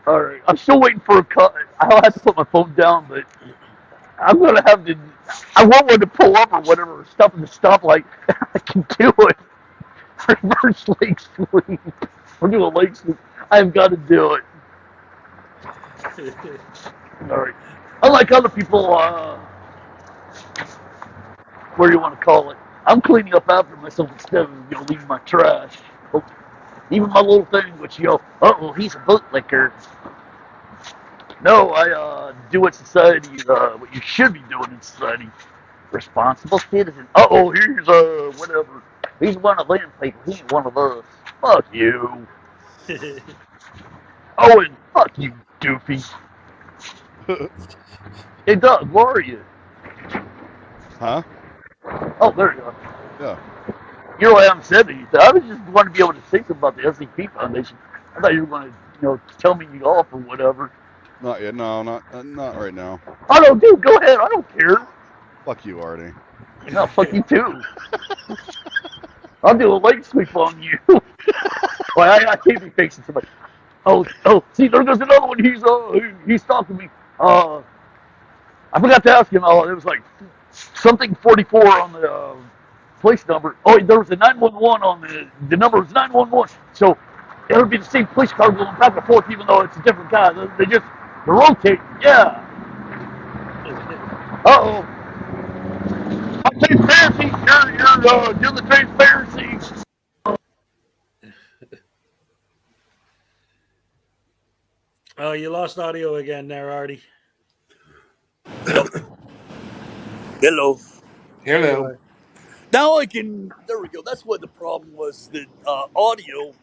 All right, I'm still waiting for a cut. I'll have to put my phone down, but I'm gonna have to. I want one to pull up or whatever, stop at the stoplight. I can do it. Reverse leg sweep. We're doing a leg sweep. I've got to do it. All right. Unlike other people, what do you want to call it? I'm cleaning up after myself instead of leaving my trash. Oh, even my little thing, which oh, he's a bootlicker. No, I do what society, what you should be doing in society. Responsible citizen. Oh, here's whatever. He's one of them people. He ain't one of us. Fuck you. Oh, and fuck you, doofy. Hey, Doug, where are you? Huh? Oh, there you are. Yeah. I haven't said anything. I was just wanting to be able to say something about the SCP Foundation. I thought you were going to, tell me you off or whatever. Not yet. No, not right now. Oh, no, dude, go ahead. I don't care. Fuck you, Artie. No, fuck you, too. I'll do a leg sweep on you. Well, I can't be facing somebody. Oh, see, there goes another one. He's stalking me. I forgot to ask him. It was like something 44 on the police number. Oh, there was a 911 on the number was 911. So it would be the same police car going back and forth, even though it's a different guy. They're rotating. Yeah. Uh-oh. Transparency. You're doing the transparency. Oh, you lost audio again there, Artie. Hello. Hello. Now I can. There we go. That's what the problem was. The audio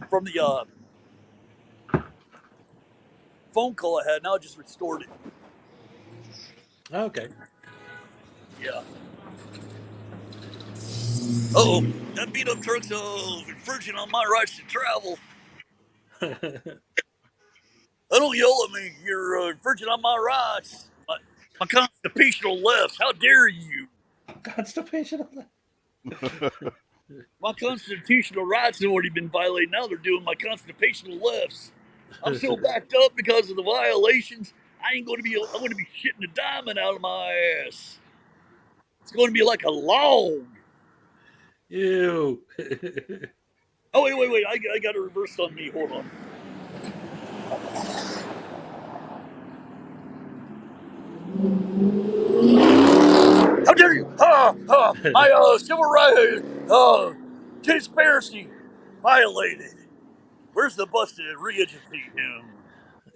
from the phone call I had. Now I just restored it. Okay. Yeah. Oh, that beat up truck's infringing on my rights to travel. Don't yell at me. You're infringing on my rights. My constitutional lefts. How dare you? Constitutional left. My constitutional rights have already been violated. Now they're doing my constitutional lefts. I'm so backed up because of the violations. I'm going to be shitting a diamond out of my ass. It's going to be like a log. Ew. Oh, wait. I got it reversed on me. Hold on. How dare you? My civil rights, transparency violated. Where's the bus to re-educate him?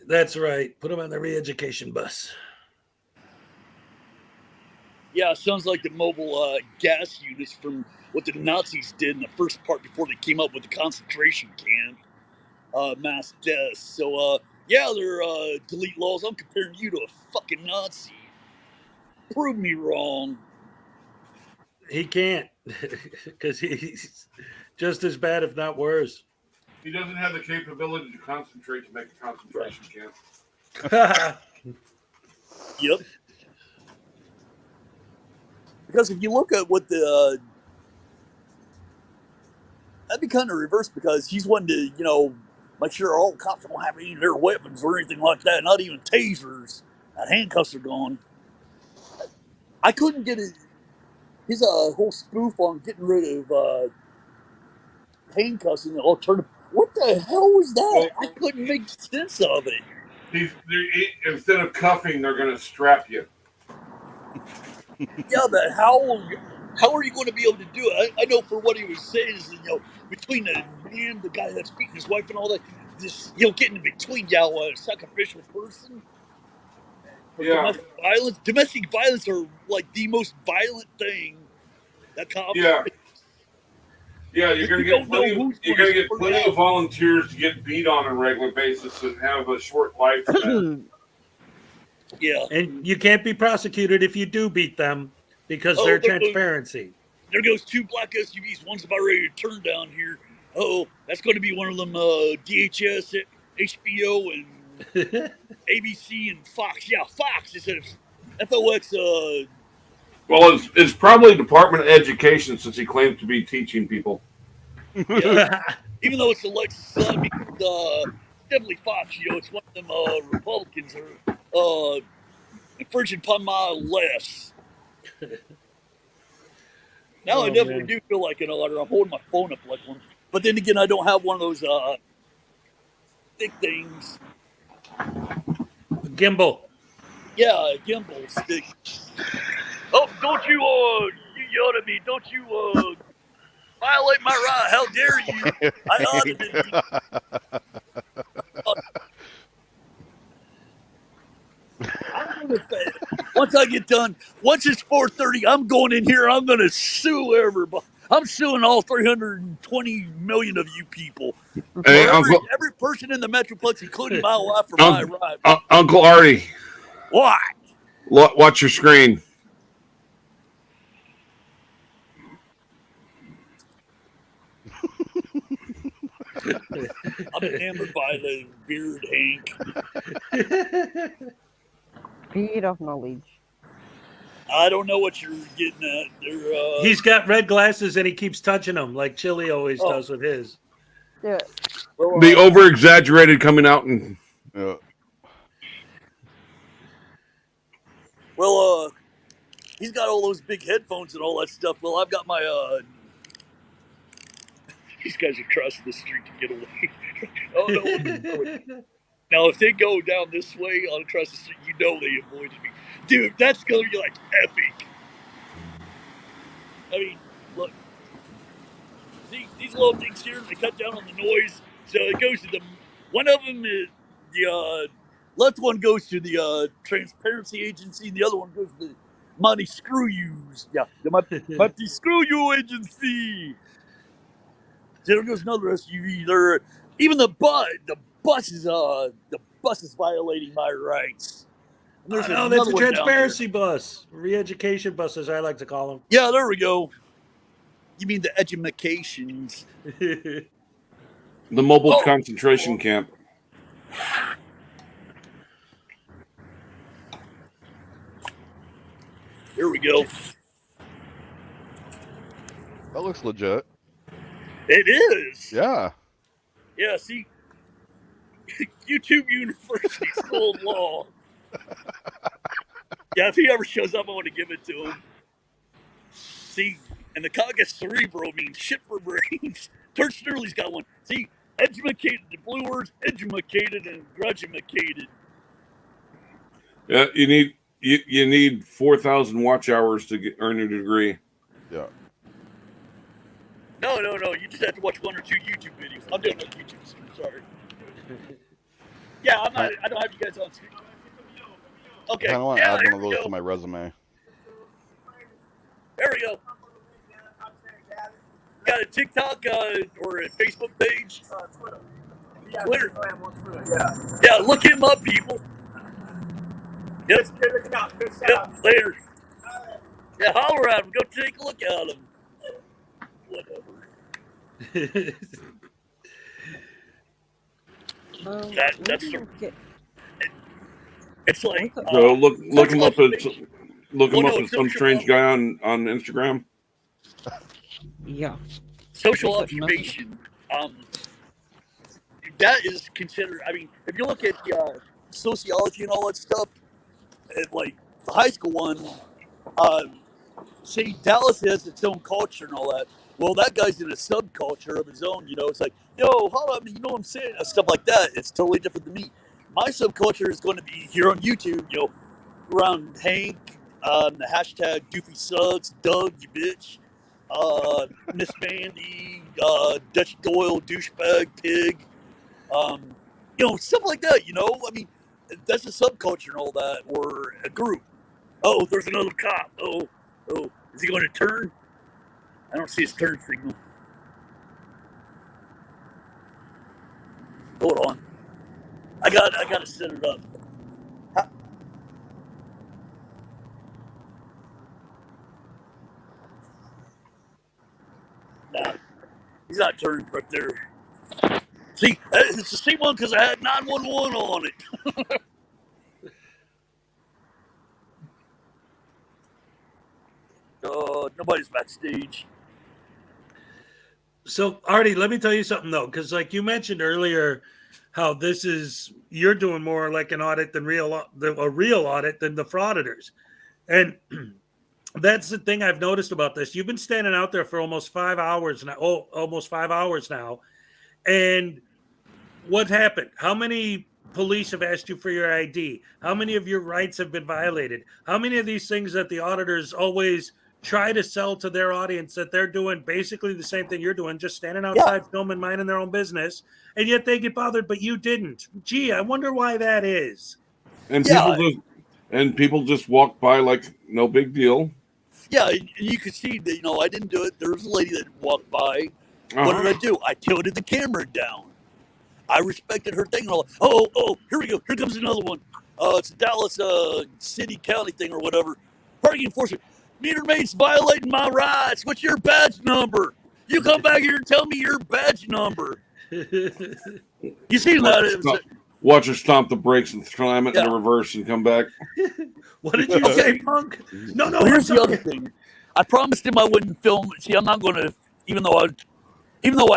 That's right. Put him on the re-education bus. Yeah, it sounds like the mobile gas units from what the Nazis did in the first part before they came up with the concentration camp, mass deaths. So, yeah, they're delete laws. I'm comparing you to a fucking Nazi. Prove me wrong. He can't, because he's just as bad, if not worse. He doesn't have the capability to concentrate to make a concentration camp. Yep. Because if you look at what the that'd be kind of reversed, because he's wanting to, make sure all cops don't have any of their weapons or anything like that, not even tasers. Handcuffs are gone. I couldn't get his whole spoof on getting rid of handcuffs in the alternative. What the hell was that? I couldn't make sense of it. Instead of cuffing, they're going to strap you. Yeah, but how are you going to be able to do it? I know for what he was saying is, between the man, the guy that's beating his wife and all that, this, getting in between y'all, a sacrificial person. Yeah. Domestic violence are like the most violent thing that cops. Yeah. Yeah, you're going to get plenty of volunteers to get beat on a regular basis and have a short lifespan. Yeah. And you can't be prosecuted if you do beat them because they're transparency. There goes two black SUVs. One's about ready to turn down here. Oh, that's going to be one of them DHS, HBO, and ABC and Fox. Yeah, Fox instead of FOX. Well, it's probably Department of Education since he claims to be teaching people. Yeah. Even though it's Alexis, definitely Fox. It's one of them Republicans are infringing upon my less. Now I definitely do feel like an auditor. I'm holding my phone up like one, but then again, I don't have one of those thick things. Gimbal. Yeah, gimbal stick. Oh, don't you you yell at me? Don't you violate my right? How dare you? I audited you. I'm gonna say, once I get done, once it's 4:30, I'm going in here. I'm gonna sue everybody. I'm suing all 320 million of you people. Hey, Every person in the Metroplex, including my wife, for my right. Uncle Artie. What? Watch your screen. I'm enamored by the beard, Hank. Speed of knowledge. I don't know what you're getting at. He's got red glasses and he keeps touching them like Chille always does with his. Yeah. The over-exaggerated coming out and. Well, he's got all those big headphones and all that stuff. Well, I've got my these guys are crossing the street to get away. Oh no! Now, if they go down this way on across the street, they avoided me, dude. That's gonna be like epic. I mean, look, see these little things here. They cut down on the noise, so it goes to the. One of them is the left one goes to the transparency agency, and the other one goes to the money screw yous. Yeah, the money screw you agency. There goes another SUV. There, even the bus is violating my rights. And That's a transparency bus, re-education bus, as I like to call them. Yeah, there we go. You mean the edumacations? The mobile concentration camp. Here we go. That looks legit. It is. Yeah. Yeah, see, YouTube University School of Law. Yeah, if he ever shows up, I want to give it to him. See, and the caucus cerebral means shit for brains. Kurt Sterling's got one. See, edumacated, the blue words, edumacated and grudge-imacated. Yeah, you need 4,000 watch hours to earn a degree. Yeah. No. You just have to watch one or two YouTube videos. I'm doing no YouTube soon. Sorry. Yeah, I don't have you guys on screen. Okay. I want to add one of those to my resume. There we go. Got a TikTok or a Facebook page? Twitter. Yeah, look him up, people. Yep. Later. Yeah, holler at him. Go take a look at him. Whatever. That's it's like so look him up as some strange guy on Instagram. Yeah. Social observation. That is considered. I mean, if you look at sociology and all that stuff, like the high school one, say Dallas has its own culture and all that. Well, that guy's in a subculture of his own. It's like, yo, hold on, you know what I'm saying? Stuff like that. It's totally different than me. My subculture is going to be here on YouTube, around Hank, the hashtag Doofy Sucks, Doug, you bitch, Miss Mandy, Dutch Doyle, douchebag, pig, stuff like that, I mean, that's a subculture and all that, or a group. Oh, there's another cop. Oh, is he going to turn? I don't see his turn signal. Hold on. I got to set it up. Nah, he's not turning right there. See, it's the same one because I had 911 on it. Nobody's backstage. So, Artie, let me tell you something though, because like you mentioned earlier, how this is you're doing more like an audit than a real audit than the frauditors, and that's the thing I've noticed about this. You've been standing out there for almost 5 hours now. Oh, almost 5 hours now, and what happened? How many police have asked you for your ID? How many of your rights have been violated? How many of these things that the auditors always try to sell to their audience that they're doing basically the same thing you're doing, just standing outside filming, minding their own business, and yet they get bothered, but you didn't. Gee, I wonder why that is. And Yeah. people just walk by like no big deal. Yeah, and you could see that, I didn't do it. There was a lady that walked by. What did I do? I tilted the camera down. I respected her thing. Oh, here we go. Here comes another one. It's a Dallas city county thing or whatever. Parking enforcement. Meter maid's violating my rights. What's your badge number? You come back here and tell me your badge number. You see that? Watch her stomp the brakes and slam it into reverse and come back. What did you say, punk? No. Well, here's the other thing. I promised him I wouldn't film. See, I'm not going to, even though I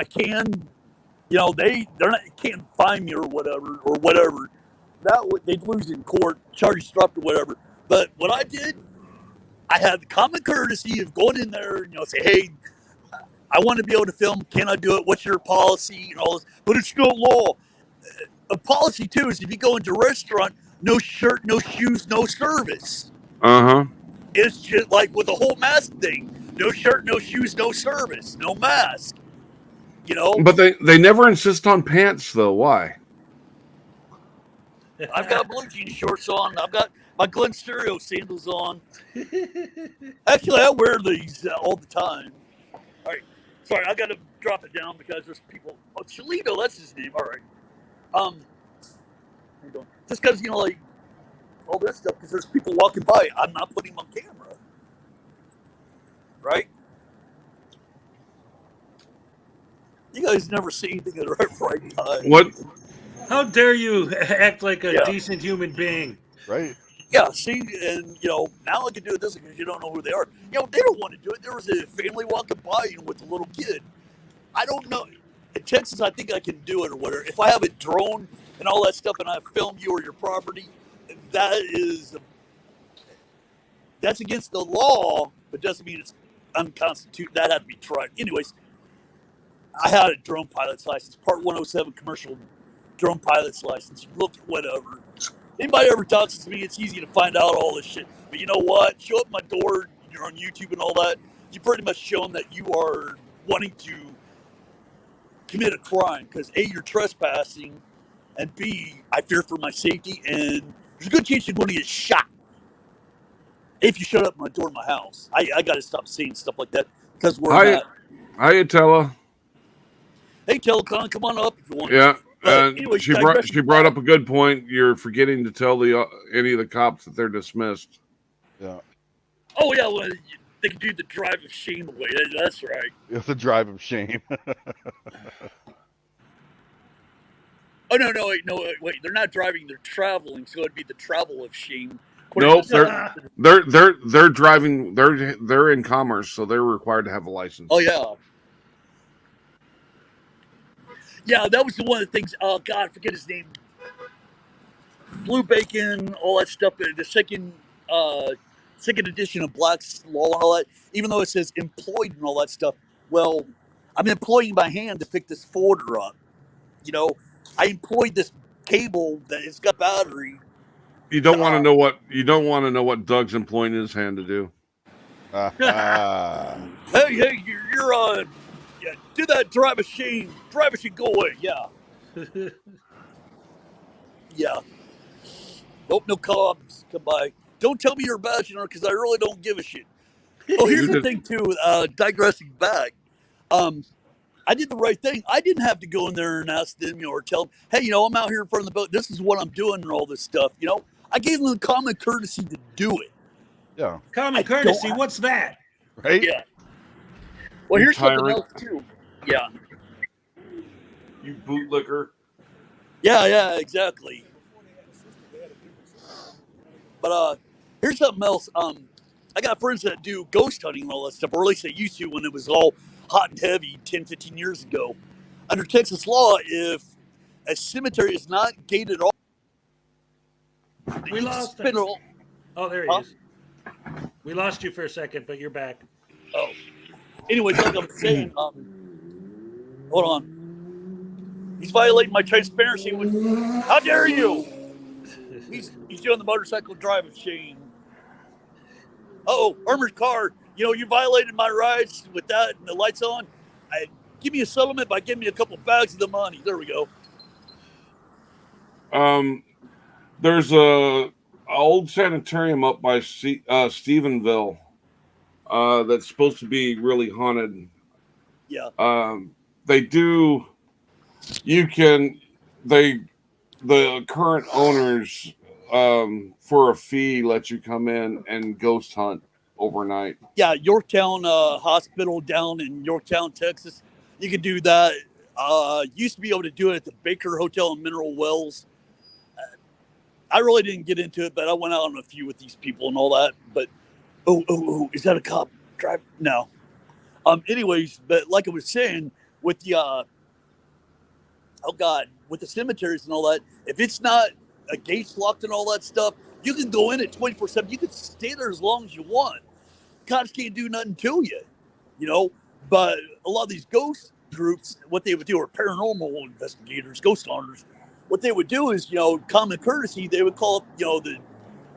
can. They can't find me or whatever. They'd lose in court, charges dropped or whatever. But what I did, I had the common courtesy of going in there and say, hey, I want to be able to film. Can I do it? What's your policy and all this? But it's no law. A policy too is if you go into a restaurant, no shirt, no shoes, no service. It's just like with the whole mask thing. No shirt, no shoes, no service, no mask. But they never insist on pants though. Why? I've got blue jean shorts on. I've got my Glen Stereo sandals on. Actually, I wear these all the time. All right. Sorry, I got to drop it down because there's people. Oh, Chille, that's his name. All right. How you doing? Just because, like, all this stuff, because there's people walking by, I'm not putting them on camera. Right? You guys never see anything at the right time. What? How dare you act like a decent human being? Right. Yeah, see, and, now I can do it this because you don't know who they are. They don't want to do it. There was a family walking by with a little kid. I don't know. In Texas, I think I can do it or whatever. If I have a drone and all that stuff and I film you or your property, that's against the law, but doesn't mean it's unconstitutional. That had to be tried. Anyways, I had a drone pilot's license, Part 107 commercial drone pilot's license. You look at whatever. Anybody ever talks to me, it's easy to find out all this shit. But you know what? Show up my door, you're on YouTube and all that. You pretty much shown that you are wanting to commit a crime because A, you're trespassing, and B, I fear for my safety, and there's a good chance you're going to get shot if you shut up my door in my house. I got to stop saying stuff like that because we're not. Hiya, Tella. Hey, Telecon, come on up if you want. Yeah, anyway, she brought up a good point. You're forgetting to tell any of the cops that they're dismissed. Yeah. Oh yeah, well, they can do the drive of shame away. That's right. It's the drive of shame. Oh no, wait. They're not driving; they're traveling. So it'd be the travel of shame. Nope, they're driving. They're in commerce, so they're required to have a license. Oh yeah. Yeah, that was one of the things. Oh God, I forget his name. Blue Bacon, all that stuff. The second edition of Black's Law and all that. Even though it says employed and all that stuff. Well, I'm employing my hand to pick this folder up. I employed this cable that it's got battery. You don't want to know what Doug's employing his hand to do. Hey, you're do that drive a shame. Drive a shame, go away. Yeah. Yeah. Hope no cops come by. Don't tell me you're a bachelor because I really don't give a shit. Oh, here's the thing too. Digressing back. I did the right thing. I didn't have to go in there and ask them, or tell them, hey, I'm out here in front of the boat. This is what I'm doing and all this stuff. I gave them the common courtesy to do it. Yeah. Common courtesy. What's that? Right. Yeah. Well, here's something else too. Yeah. You bootlicker. Yeah, exactly. But here's something else. I got friends that do ghost hunting and all that stuff, or at least they used to when it was all hot and heavy 10, 15 years ago. Under Texas law, if a cemetery is not gated off, We lost him. Oh, there he is. We lost you for a second, but you're back. Oh. Anyways, like I'm saying, hold on. He's violating my transparency. How dare you? He's doing the motorcycle driving shame. Oh, armored car. You know, you violated my rights with that and the lights on. Give me a settlement by giving me a couple bags of the money. There we go. There's a old sanitarium up by Stephenville that's supposed to be really haunted. Yeah. They do. The current owners for a fee let you come in and ghost hunt overnight. Yeah, Yorktown Hospital down in Yorktown, Texas. You can do that. Used to be able to do it at the Baker Hotel in Mineral Wells. I really didn't get into it, but I went out on a few with these people and all that. But oh, is that a cop driving? No. Anyways, but like I was saying, with the with the cemeteries and all that, if it's not a gates locked and all that stuff, you can go in at 24/7. You can stay there as long as you want. Cops can't do nothing to you, you know. But a lot of these ghost groups, what they would do, are paranormal investigators, ghost hunters. What they would do is, you know, common courtesy, they would call up, you know, the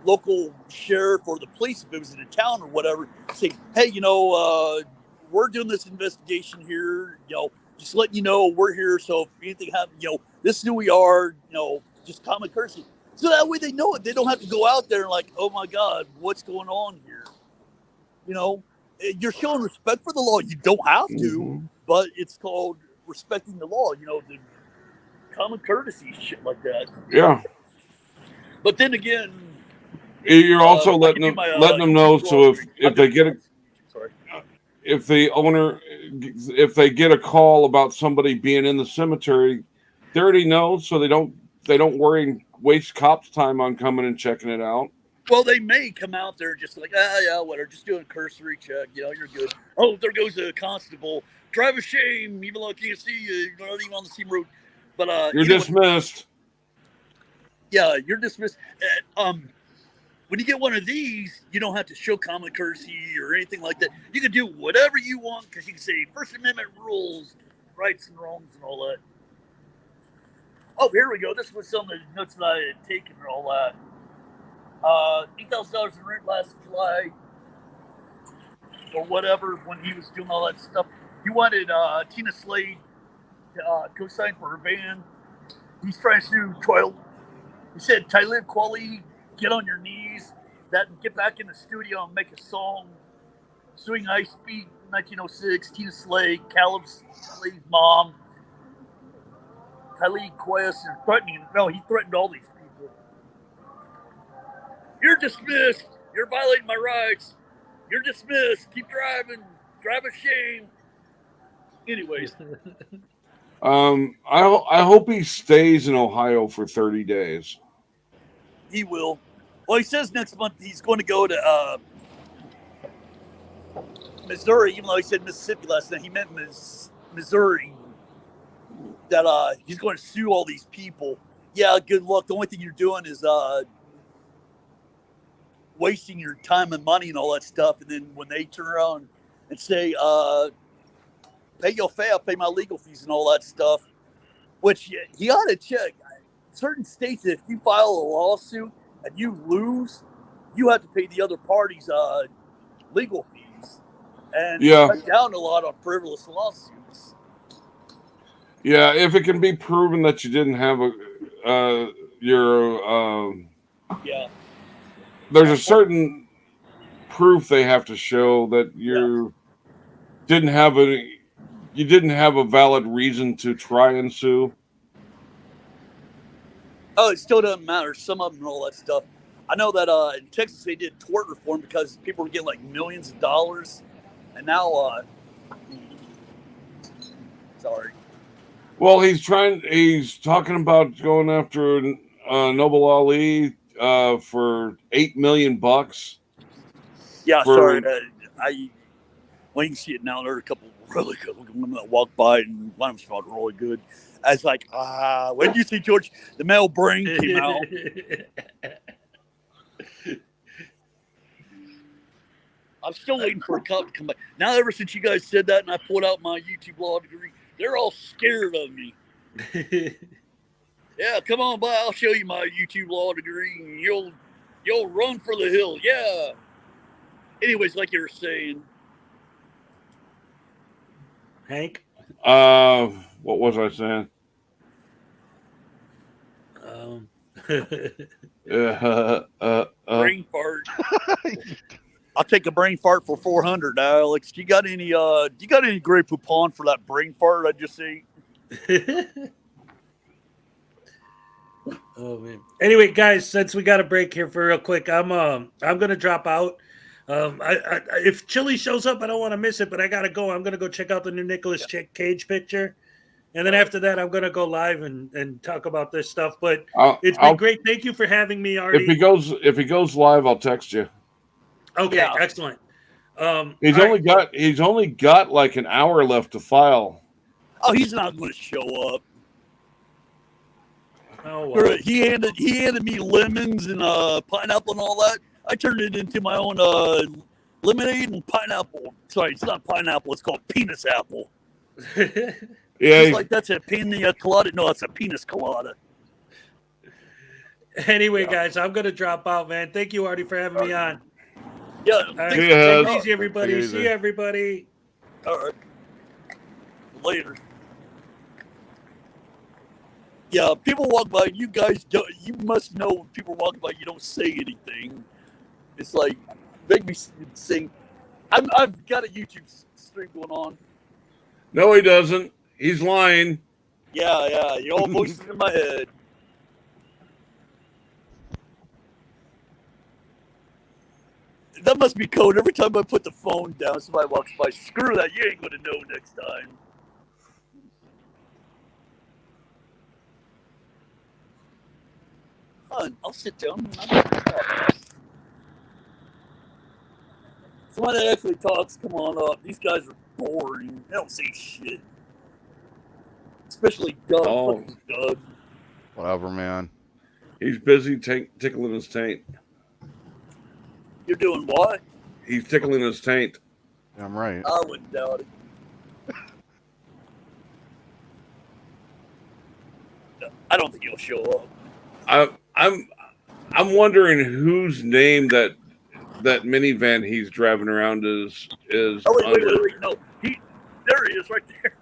local sheriff or the police if it was in a town or whatever, say, hey, you know, we're doing this investigation here, you know, just letting you know we're here. So if anything happens, you know, this is who we are, you know, just common courtesy. So that way they know it. They don't have to go out there and like, oh my God, what's going on here? You know, you're showing respect for the law. You don't have to, but it's called respecting the law, you know, the common courtesy, shit like that. Yeah. But then again, you're also letting them know. So if they get if they get a call about somebody being in the cemetery, they already know, so they don't worry and waste cops' time on coming and checking it out. Well, they may come out there just like, yeah, whatever, just doing a cursory check. You know, you're good. Oh, there goes a constable. Drive a shame, even though I can't see you. You're not even on the same road. But you're dismissed. Yeah, you're dismissed. When you get one of these, you don't have to show common courtesy or anything like that. You can do whatever you want because you can say First Amendment rules, rights and wrongs, and all that. Oh, here we go. This was some of the notes that I had taken and all that. $8,000 in rent last July or whatever when he was doing all that stuff. He wanted Tina Slade to co-sign for her band. He's trying to sue Troy. He said, Talib Kweli, get on your knees, get back in the studio and make a song. Suing High Speed 1906, Tina Slade, Caleb Slade's mom, Talib Kweli, he threatened all these people. You're dismissed. You're violating my rights. You're dismissed. Keep driving. Drive a shame. Anyways. I hope he stays in Ohio for 30 days. He will. Well, he says next month he's going to go to Missouri, even though he said Mississippi last night. He meant Missouri. That he's going to sue all these people. Yeah, good luck. The only thing you're doing is wasting your time and money and all that stuff. And then when they turn around and say, pay your fee, I'll pay my legal fees and all that stuff, which he ought to check. Certain states, if you file a lawsuit and you lose, you have to pay the other party's legal fees. And cut down a lot on frivolous lawsuits. Yeah, if it can be proven that you didn't have there's a certain proof they have to show that you didn't have a valid reason to try and sue. Oh, it still doesn't matter. Some of them and all that stuff. I know that in Texas they did tort reform because people were getting like millions of dollars, and now sorry. Well, he's talking about going after Noble Ali for $8 million. Yeah, For- sorry. Well, you can see it now. There are a couple really good women that walk by, and one of them smelled really good. I was like, when did you see George? The male brain came out. I'm still waiting for a cop to come back. Now, ever since you guys said that and I pulled out my YouTube law degree, they're all scared of me. Yeah, come on by. I'll show you my YouTube law degree, and you'll run for the hill. Yeah. Anyways, like you were saying, Hank? What was I saying? Brain fart. I'll take a brain fart for $400, Alex. Do you got any Grey Poupon for that brain fart I just ate? Oh man. Anyway, guys, since we got a break here for real quick, I'm gonna drop out. If Chille shows up, I don't want to miss it, but I gotta go. I'm gonna go check out the new Nicolas Cage picture, and then after that, I'm gonna go live and talk about this stuff. But it's been great. Thank you for having me, Artie. If he goes live, I'll text you. Okay, yeah. Excellent. He's only got like an hour left to file. Oh, he's not going to show up. Oh, wow. He handed me lemons and pineapple and all that. I turned it into my own lemonade and pineapple. Sorry, it's not pineapple. It's called penis apple. Yeah, it's like that's a pina colada. No, it's a penis colada. Anyway, guys, I'm going to drop out, man. Thank you, Artie, for having me on. Yeah. Take it easy, everybody. See you, everybody. All right. Later. Yeah, people walk by. You guys don't. You must know when people walk by, you don't say anything. It's like make me sing. I've got a YouTube stream going on. No, he doesn't. He's lying. Yeah. Your old voices in my head. That must be code. Every time I put the phone down, somebody walks by. Screw that. You ain't going to know next time. Fun. I'll sit down. Somebody that actually talks, come on up. These guys are boring. They don't say shit. Especially Doug. Oh. Doug. Whatever, man. He's busy tickling his taint. You're doing what? He's tickling his taint. I'm right. I wouldn't doubt it. I don't think he'll show up. I'm wondering whose name that minivan he's driving around is. Oh wait, no. There he is, right there.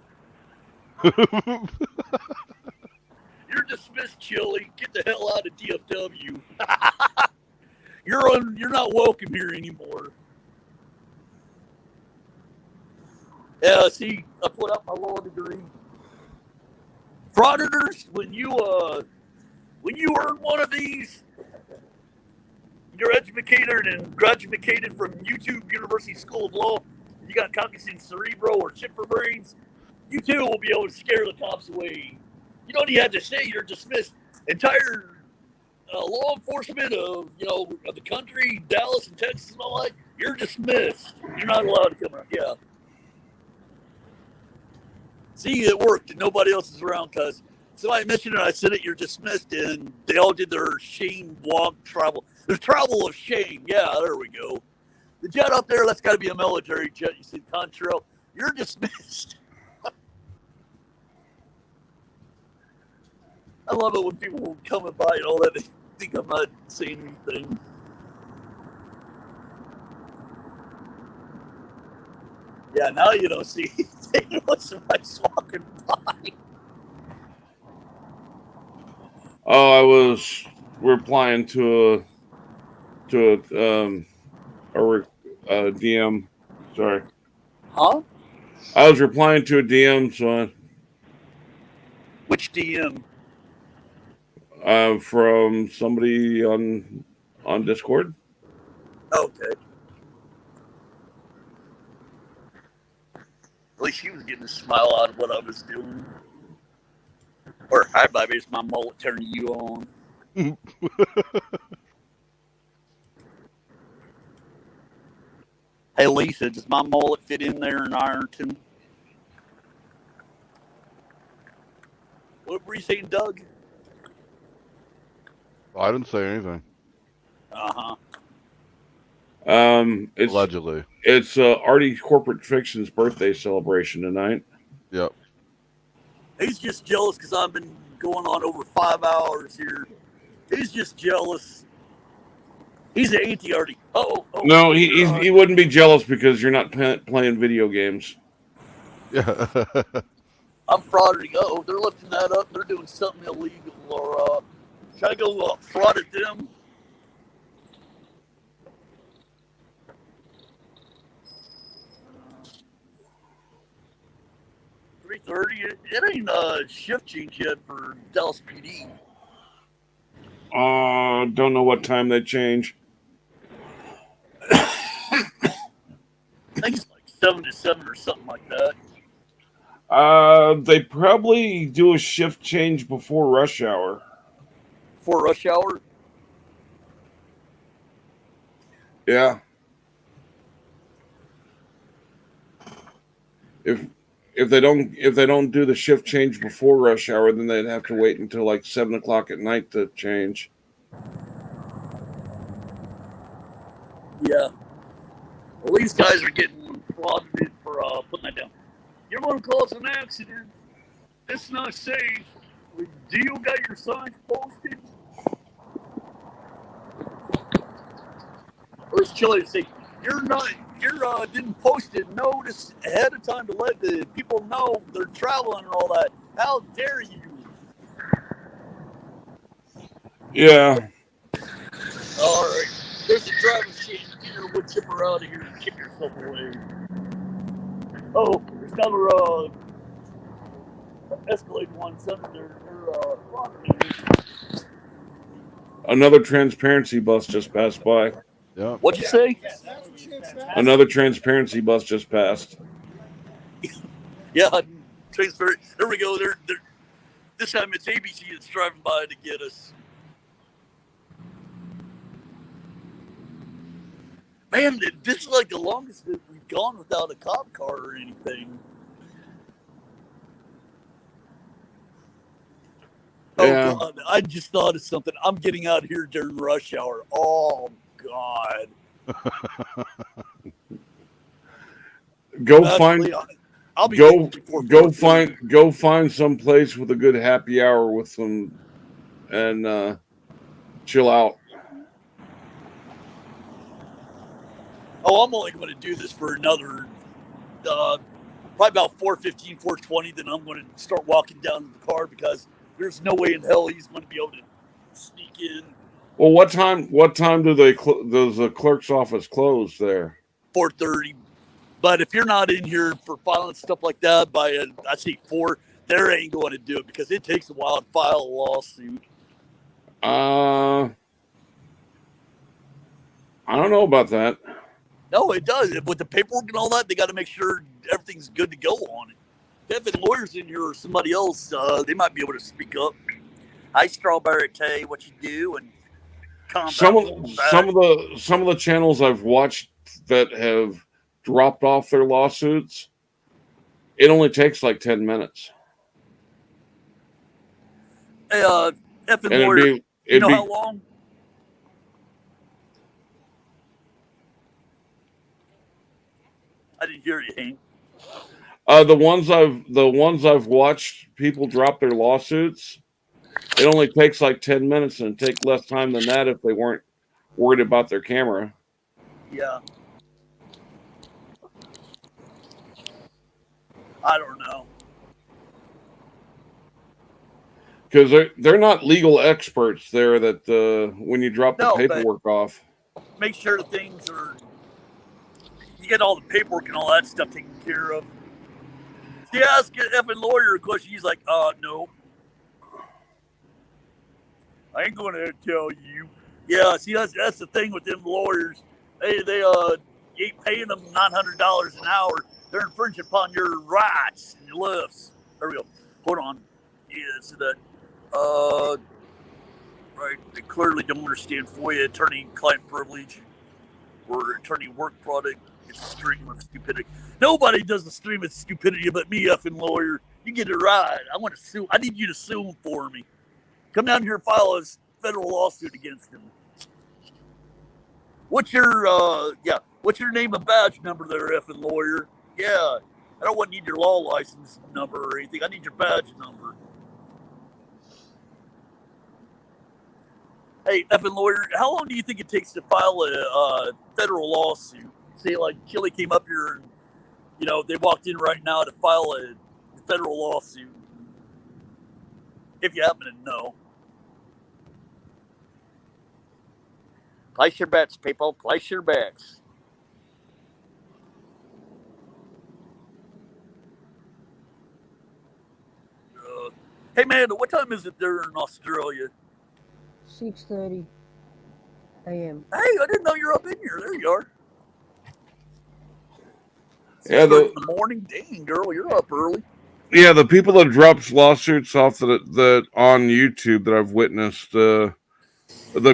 You're dismissed, Chille. Get the hell out of DFW. You're not welcome here anymore. Yeah, see, I put out my law degree. Frauditors, when you earn one of these, you're educated and graduated from YouTube University School of Law. You got cognizant cerebro or chip for brains. You too will be able to scare the cops away. You don't even have to say you're dismissed. Entire law enforcement of the country, Dallas and Texas and all that, you're dismissed. You're not allowed to come around. Yeah. See, it worked, and nobody else is around because somebody mentioned it. I said it. You're dismissed, and they all did their shame walk travel. There's travel of shame. Yeah, there we go. The jet up there, that's got to be a military jet. You see, Contrail, you're dismissed. I love it when people come by and all that. They think I'm not saying anything. Yeah, now you don't see anything unless somebody's walking by. Oh, I was replying to a DM. Sorry. Huh? I was replying to a DM. So. Which DM? From somebody on Discord. Okay. At least she was getting a smile out of what I was doing. Or hi, baby, it's my mullet turning you on. Hey, Lisa, does my mullet fit in there in Ironton? What were you saying, Doug? I didn't say anything. Uh-huh. It's Allegedly. It's Artie Corporate Fiction's birthday celebration tonight. Yep. He's just jealous because I've been going on over 5 hours here. He's just jealous. He's an anti-Artie. Oh. No, he wouldn't be jealous because you're not playing video games. Yeah. I'm frauding. Oh, they're lifting that up. They're doing something illegal. Or should I go fraud at them? $3:30. It ain't a shift change yet for Dallas PD. Don't know what time they change. I think it's like 7 to 7 or something like that. They probably do a shift change before rush hour. Before rush hour? Yeah. If they don't do the shift change before rush hour, then they'd have to wait until like 7 o'clock at night to change. Yeah. Well, these guys are getting frauded for putting that down. You want to cause an accident? It's not safe. Do you got your signs posted? Where's Chille say you didn't post it notice ahead of time to let the people know they're traveling and all that. How dare you? Yeah. All right. There's a driving machine. Get your wood chipper out of here and chip yourself away. Oh, there's another Escalade ones under their Another transparency bus just passed by. Yep. What'd you say? Another transparency bus just passed. Yeah, transparent. There we go. They're this time it's ABC that's driving by to get us. Man, this is like the longest that we've gone without a cop car or anything. Yeah. Oh, God. I just thought of something. I'm getting out here during rush hour. Oh, God. Go find some place with a good happy hour with some and chill out. Oh, I'm only going to do this for another probably about 4:15, 4:20. Then I'm going to start walking down to the car because there's no way in hell he's going to be able to sneak in. Well, what time does the clerk's office close there? 4:30. But if you're not in here for filing stuff like that by I say 4, there ain't going to do it because it takes a while to file a lawsuit. I don't know about that. No, it does. With the paperwork and all that, they got to make sure everything's good to go on it. If the lawyers in here or somebody else, they might be able to speak up. Hi, Strawberry Tay, what you do? And some of the channels I've watched that have dropped off their lawsuits, it only takes like 10 minutes. Hey, effing lawyer, you know how long? I didn't hear you, Hank. The ones I've watched people drop their lawsuits, it only takes like 10 minutes, and it'd take less time than that if they weren't worried about their camera. Yeah. I don't know. Because they're not legal experts there that when you drop the paperwork off. Make sure things are, you get all the paperwork and all that stuff taken care of. She asked an effing lawyer a question. He's like, no. I ain't going to tell you. Yeah, see, that's the thing with them lawyers. They you ain't paying them $900 an hour. They're infringing upon your rights and your lifts. There we go. Hold on. Yeah, so that, right, they clearly don't understand FOIA, attorney-client privilege, or attorney work product. It's a stream of stupidity. Nobody does the stream of stupidity but me, effing lawyer. You get it right. I want to sue. I need you to sue him for me. Come down here and file a federal lawsuit against him. What's your name and badge number there, effing lawyer? Yeah, I don't want to need your law license number or anything. I need your badge number. Hey, effing lawyer, how long do you think it takes to file a federal lawsuit? Say, like, Chille came up here and, they walked in right now to file a federal lawsuit. If you happen to know. Place your bets, people. Place your bets. Hey, man, what time is it there in Australia? 6:30 a.m. Hey, I didn't know you're up in here. There you are. Yeah, in the morning. Dang, girl, you're up early. Yeah, the people that dropped lawsuits off that on YouTube that I've witnessed, the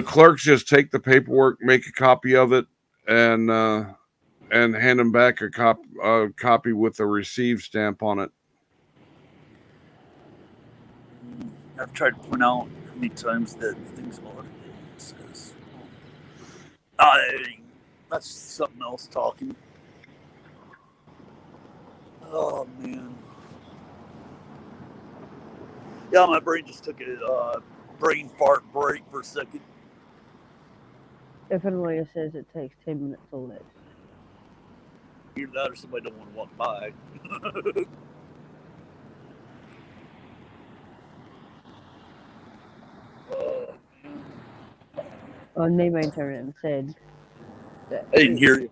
clerks just take the paperwork, make a copy of it, and hand them back a copy with a received stamp on it. I've tried to point out how many times that things audited says. That's something else talking. Oh man. Yeah, my brain just took a brain fart break for a second. If a lawyer says it takes 10 minutes or less. Either that or somebody don't want to walk by. Nemo turned and said that. I didn't hear you.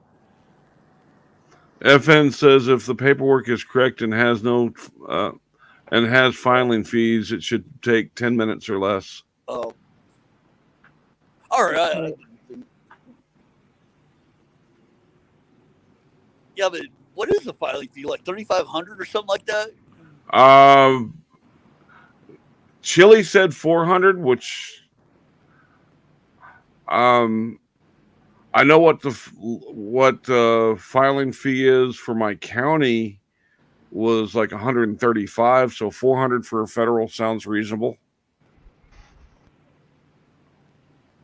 FN says if the paperwork is correct and has has filing fees, it should take 10 minutes or less. Oh. All right. Yeah, but what is the filing fee? Like $3,500 or something like that? Chille said 400, which I know what the filing fee is for my county was like 135, so 400 for a federal sounds reasonable.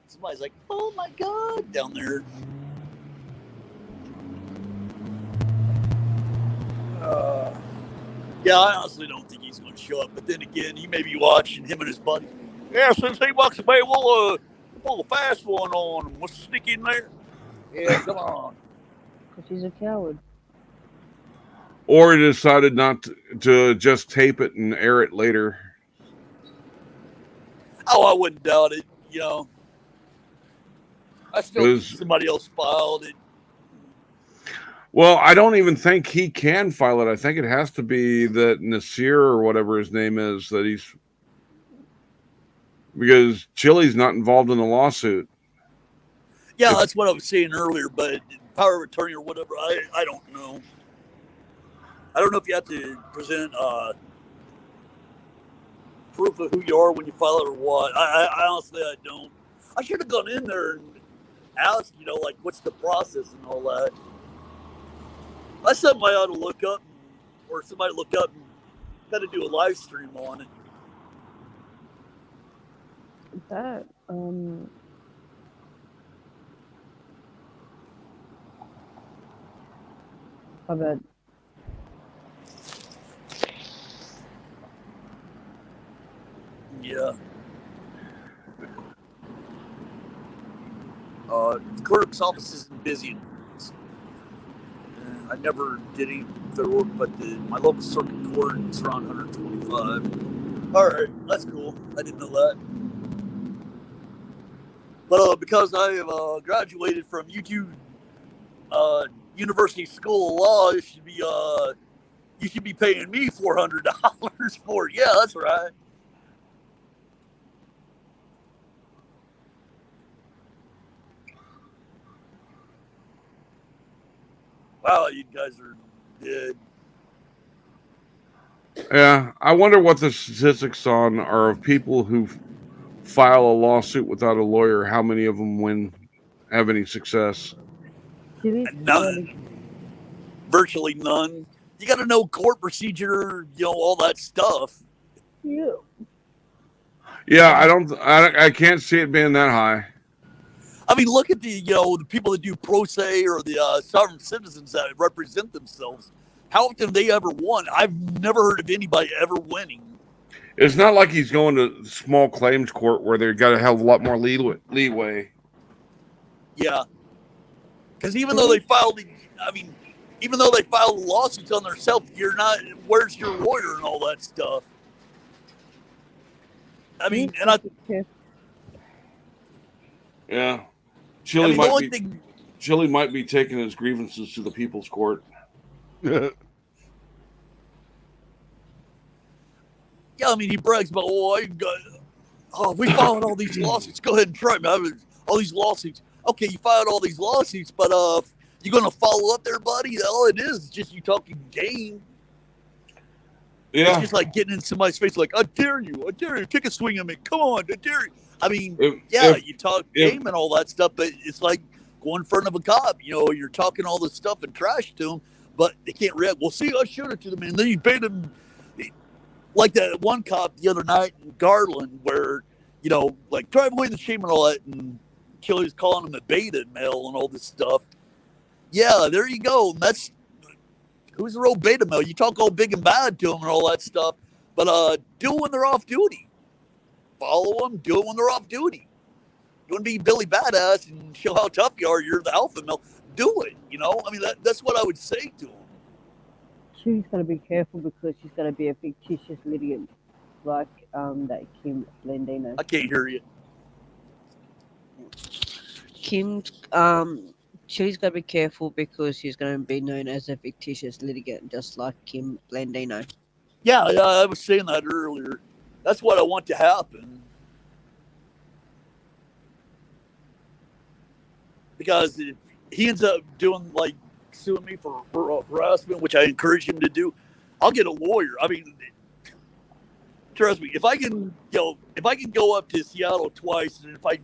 Somebody's like, "Oh my God," down there. Yeah, I honestly don't think he's going to show up. But then again, he may be watching him and his buddy. Yeah, since he walks away, we'll pull a fast one on him. We'll stick in there. Yeah, come on. Because he's a coward. Or he decided not to just tape it and air it later. Oh, I wouldn't doubt it. I still think somebody else filed it. Well, I don't even think he can file it. I think it has to be that Nasir or whatever his name is because Chille's not involved in the lawsuit. Yeah, that's what I was saying earlier, but power of attorney or whatever, I don't know. I don't know if you have to present proof of who you are when you file it or what. I honestly, I don't. I should have gone in there and asked, like, what's the process and all that. That's something I ought to look up, or somebody look up and kind of do a live stream on it. That, I bet. Yeah. The clerk's office isn't busy. I never did any federal work, but my local circuit court is around 125. All right, that's cool. I didn't know that. But because I have graduated from University School of Law, you should be paying me $400 for it. Yeah, that's right. Wow, you guys are dead. Yeah, I wonder what the statistics on are of people who file a lawsuit without a lawyer. How many of them have any success? None. Virtually none. You got to know court procedure, all that stuff. Yeah. Yeah, I can't see it being that high. I mean, look at the people that do pro se or the sovereign citizens that represent themselves. How often have they ever won? I've never heard of anybody ever winning. It's not like he's going to small claims court where they've got to have a lot more leeway. Yeah, because even though they filed lawsuits on themselves, you're not. Where's your lawyer and all that stuff? I mean, Yeah, Chille might be taking his grievances to the people's court. Yeah, I mean, he brags about, we filed all these lawsuits. Go ahead and try me. All these lawsuits. Okay, you filed all these lawsuits, but you going to follow up there, buddy? All it is just you talking game. Yeah. It's just like getting in somebody's face like, I dare you, take a swing at me. Come on, I dare you. I mean, you talk game and all that stuff, but it's like going in front of a cop. You're talking all this stuff and trash to them, but they can't react. Well, see, I showed it to them, and then you paid them. Like that one cop the other night in Garland where, like drive away the shame and all that, and Chille's calling him a beta male and all this stuff. Yeah, there you go. That's who's the real beta male. You talk all big and bad to them and all that stuff, but do it when they're off duty. Follow them, do it when they're off duty. You want to be Billy Badass and show how tough you are, you're the alpha male, do it. I mean, that's what I would say to them. She's got to be careful because she's going to be a fictitious litigant like that Kim Blandino. I can't hear you. Chille's got to be careful because she's going to be known as a fictitious litigant just like Kim Blandino. Yeah, I was saying that earlier. That's what I want to happen. Because if he ends up doing suing me for harassment, which I encourage him to do, I'll get a lawyer. I mean, trust me, if I can go up to Seattle twice, and I'm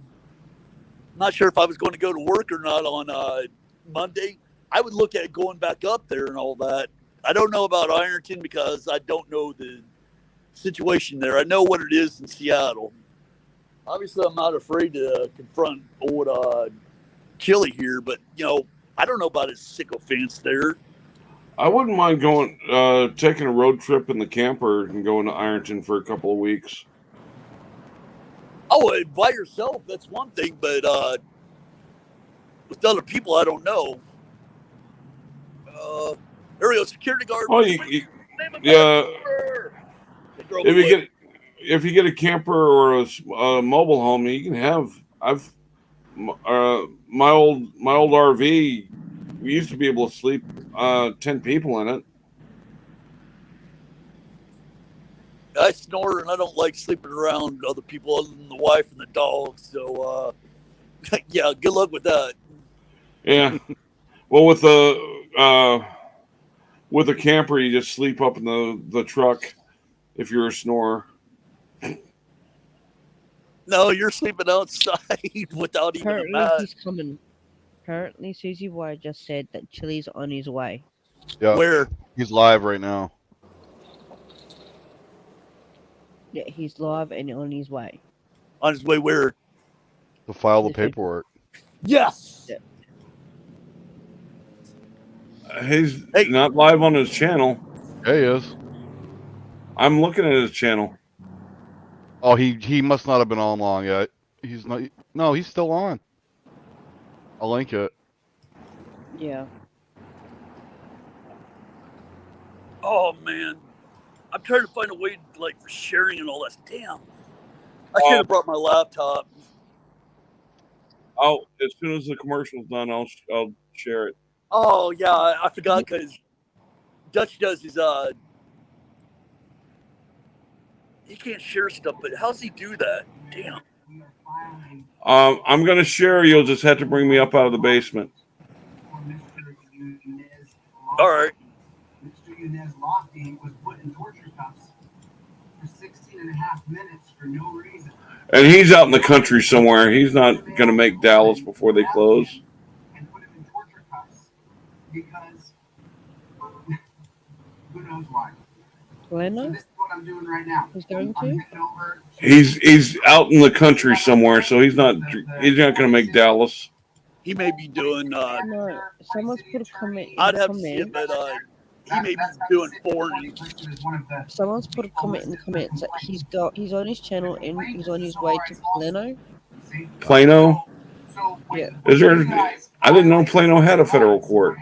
not sure if I was going to go to work or not on Monday, I would look at going back up there and all that. I don't know about Ironton because I don't know the situation there. I know what it is in Seattle. Obviously, I'm not afraid to confront old Chille here, but I don't know about his sycophants there. I wouldn't mind going, taking a road trip in the camper and going to Ironton for a couple of weeks. Oh, by yourself, that's one thing, but with other people, I don't know. There we go, security guard. Oh, yeah. If you get a camper or a mobile home, you can have. My old RV, we used to be able to sleep 10 people in it. I snore and I don't like sleeping around other people other than the wife and the dog. So, yeah, good luck with that. Yeah. Well, with the camper, you just sleep up in the truck if you're a snorer. No, you're sleeping outside without even a mat. He's coming. Apparently, Susie White just said that Chille's on his way. Yeah. Where? He's live right now. Yeah, he's live and on his way. On his way where? To file the paperwork. Yes. Yeah. He's not live on his channel. Yeah, he is. I'm looking at his channel. Oh, he must not have been on long yet. He's not. No, he's still on. I'll link it. Yeah. Oh man, I'm trying to find a way for sharing and all that. Damn, I should have brought my laptop. Oh, as soon as the commercial's done, I'll share it. Oh yeah, I forgot because Dutch does his he can't share stuff, but how's he do that? Damn. I'm gonna share. You'll just have to bring me up out of the basement. All right. Yanez Lofty was put in torture cuffs for 16.5 minutes for no reason. And he's out in the country somewhere. He's not going to make Dallas before they close. And put him in torture cuffs because who knows why. Plano? So this is what I'm doing right now. He's going I'm to? heading over. He's out in the country somewhere, so he's not going to make Dallas. He may be doing. No, someone's put a comment in I'd the have to see it, comments. but he may be doing foreign. Someone's put a comment in the comments that he's on his channel and he's on his way to Plano. Plano? Yeah. Is there? I didn't know Plano had a federal court.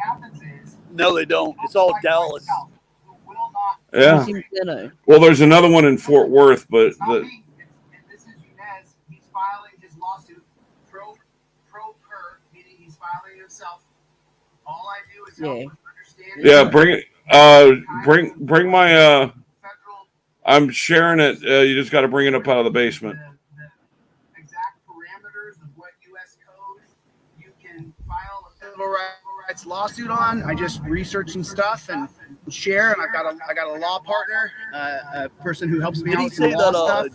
No, they don't. It's all Dallas. Yeah. He's in Plano. Well, there's another one in Fort Worth, but This is Yanez. He's filing his lawsuit pro per, meaning he's filing himself. All I do is help with understanding. yeah, bring it. Bring my. I'm sharing it. You just got to bring it up out of the basement. The exact parameters of what U.S. code you can file a civil rights lawsuit on. I just research some stuff and share. And I got a law partner, a person who helps me out with some law stuff,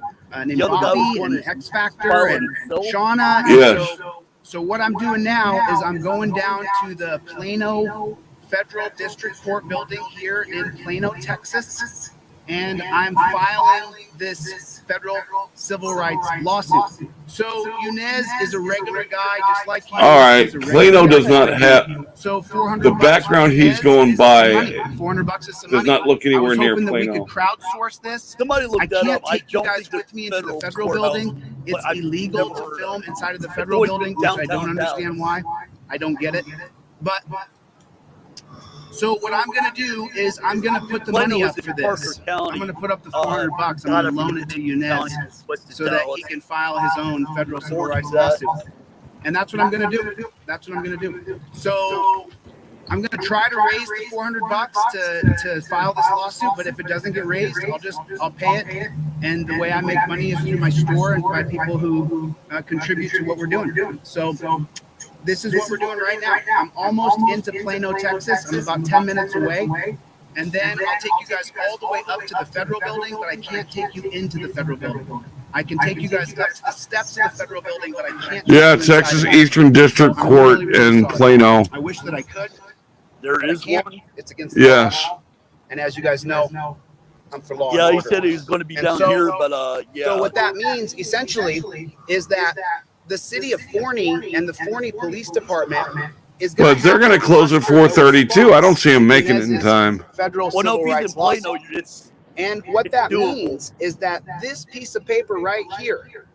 named Bobby and X Factor and Shauna. Yes. So what I'm doing now is I'm going down to the Plano Federal District Court building here in Plano, Texas, and I'm filing this federal civil rights lawsuit. So Yanez is a regular guy, just like you. All right, Plano does not have So the background he's going by. $400 is some Does money. not look anywhere I was near hoping that we Plano. could crowdsource this. Somebody I looked that can't up. I take you don't guys think with me into the federal courthouse, building. It's but I've illegal never to heard film of it. inside of the It's federal always building, been which I don't downtown understand why. I don't get it. But so what I'm gonna do is I'm gonna put the money up for this. I'm gonna put up the $400. I'm gonna loan it to Yanez so that he can file his own federal civil rights lawsuit. And that's what I'm gonna do. That's what I'm gonna do. So I'm gonna try to raise the $400 to file this lawsuit, but if it doesn't get raised, I'll pay it. And the way I make money is through my store and by people who contribute to what we're doing. So this is what we're doing right now. I'm almost into Plano, Texas. I'm about 10 minutes away. And then I'll take you guys all the way up to the federal building, but I can't take you into the federal building. I can take you guys up to the steps of the federal building, but I can't. Yeah, Texas Eastern District Court in Plano. I wish that I could. There is one. It's against the Yes. law. And as you guys know, I'm for law. Yeah, and he order. said he was going to be And down so- here, but yeah. So what that means essentially is that the city of Forney and the Forney Police Department is going But they're going to close at 4:32. I don't see them making it in time. federal Well, no, civil if he's in rights Plano, lawsuit. it's And what that doable. means is that this piece of paper right here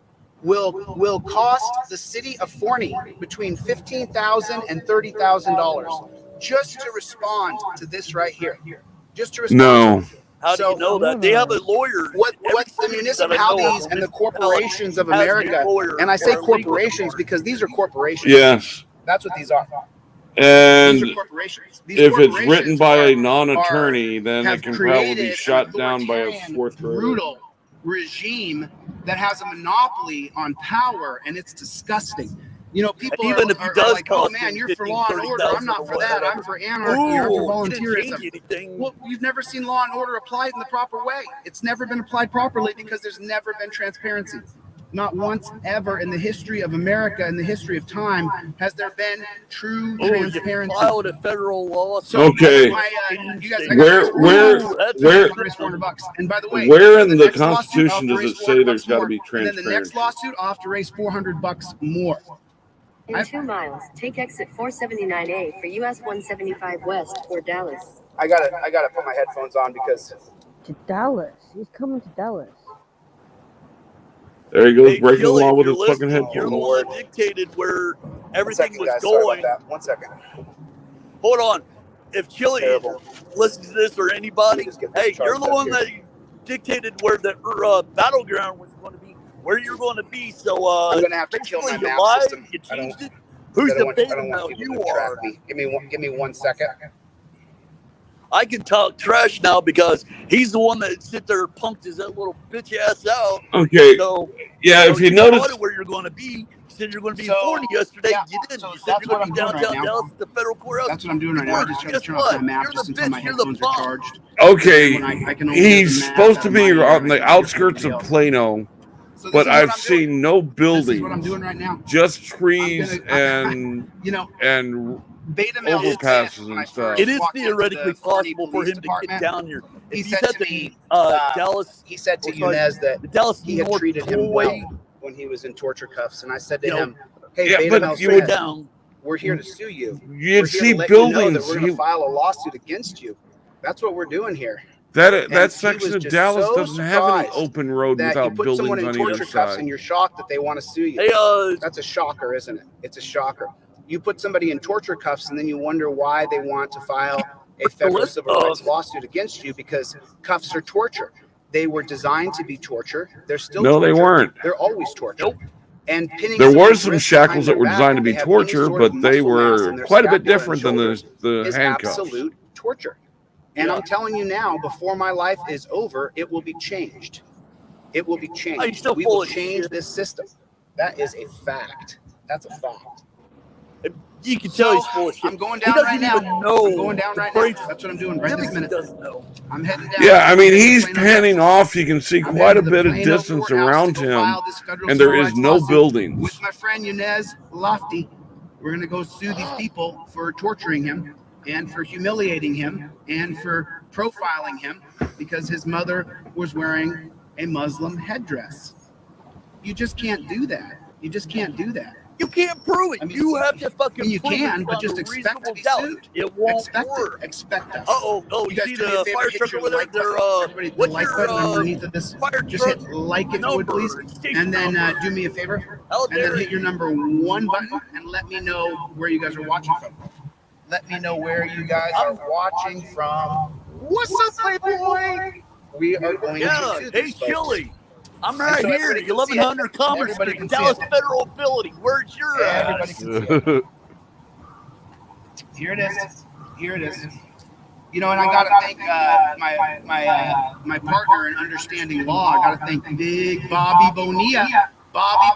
will cost the city of Forney between $15,000 and $30,000 just to respond to this right here. Just to respond. No. How do you know that? They have a lawyer. What Every the city that I know municipalities of and the has corporations of a America, lawyer and I say or a legal corporations department. because these are corporations. Yes. That's what these are. And These are corporations. These if it's written corporations by a are- non-attorney, then have it can probably be created shot an down by a authoritarian, fourth grader. brutal regime that has a monopoly on power, and it's disgusting. You know, people And even are, if he are does like, "Oh cost man, him you're for 15, law and order. I'm not for that. I'm for anarchy. I'm for Ooh, he didn't change volunteerism." anything. Well, you've never seen law and order applied in the proper way. It's never been applied properly because there's never been transparency. Not once ever in the history of America, in the history of time, has there been true Oh, you transparency. filed a federal lawsuit. So Okay. you guys, I got Where- this where- $400. where- $400. And by the way, Where in the next lawsuit, I'll Constitution have to does raise it say $400 there's got to more. be And then the next transparency? lawsuit, I'll have to raise $400 more. In 2 miles, take exit 479A for US 175 West or Dallas. I gotta put my headphones on because To Dallas. He's coming to Dallas. There he goes, Hey, breaking the Chille, law if with you're his fucking listening, you're the headphones. one that dictated where everything was guys. Sorry going. about that. 1 second. Hold on. If Chille Terrible. listens to this or anybody, Just get this hey, you're charged the up one here. that dictated where the battleground was going to be, where you're going to be. So I'm gonna have to kill my basically you map lied, system. you I don't- changed it. Who's I the don't big want now? people You to track are. me. Give me 1 second. I can talk trash now because he's the one that sit there and punked his that little bitch ass out. Okay. So Yeah, if you notice, where you're going to be, said you're going to be So, in Florida yesterday. yeah, You didn't. so You said that's you're what going to be I'm doing right downtown now. Dallas at the Federal Courthouse. That's what I'm doing right now. I just try to Guess turn off what? my map You're just the until my bitch. You're the headphones are punk. charged. Okay, And then when I can only hear the he's map supposed out to of be my ear, on I the can hear outskirts everybody of else. Plano, So this but is what I've I'm doing. seen no This is what I'm buildings, doing right now. just I'm trees gonna, and you know, and Beta Mel said overpasses when I and stuff. first It is walked into theoretically the Florida possible for Police him to get Department, down here. he If he's said at to the me, Dallas, he said to or sorry, Yunez that the Dallas he had North treated him well Tollway, when he was in torture cuffs. And I said to you know, him, hey, Yeah, Beta but Mel you go would said, down. we're here to sue you. you'd We're here see to let you know that buildings. we're going to file a lawsuit against you. That's what we're doing here. That And he section was of just Dallas so doesn't have any surprised open road that you without put someone buildings in on either torture cuffs side. and you're shocked that they want to sue you. Hey, That's a shocker, isn't it? It's a shocker. You put somebody in torture cuffs and then you wonder why they want to file a federal civil rights lawsuit against you, because cuffs are torture. They were designed to be torture. They're still No, torture. they weren't. They're always torture. Nope. And pinning There were someone's some wrist shackles behind that their were back designed to if be they have any torture, sort of but they muscle mass in were their quite a bit scapula and different than shoulders the is handcuffs. absolute torture. And I'm telling you now, before my life is over, it will be changed. It will be Are you changed. still We full will of change shit? this system. That is a fact. That's a fact. You can tell So, he's full of shit. I'm going He down doesn't right now. even know. I'm going down the right now. branches. That's what I'm doing right Gimmick this he minute. doesn't know. I'm heading down. Yeah, I mean, I'm heading to he's Plano, panning Texas. off. You can see I'm quite a heading to bit the of Plano distance courthouse around to go him, file this federal and there civil is rights no lawsuit buildings. with my friend Yunez Lofty. We're going to go sue these people for torturing him and for humiliating him and for profiling him because his mother was wearing a Muslim headdress. You just can't do that. You just can't do that. You can't prove it. I mean, you have to fucking you prove can, it but beyond just a expect to reasonable be doubt. sued. It won't Expect work. it. Expect us. Oh, You you guys see do me a the favor, fire hit truck your over there? like They're, button. Everybody, the what's like your button underneath of this. fire Just truck hit like if you would, number, please. station And then number? do me a favor. How And then dare hit your number 1 button and let me know where you guys are watching from. Let me know where you guys are watching from. What's up, Playboy? We are going Yeah, to sue hey, these folks. Chille. I'm And right so here, everybody can see it. 1100 Commerce Everybody Street, can see Dallas it. Federal Ability. Where's your Everybody ass? can see it. Here it is. Here it is. You know, and I got to thank my partner in understanding law. I got to thank Big Bobby Bonilla. Bobby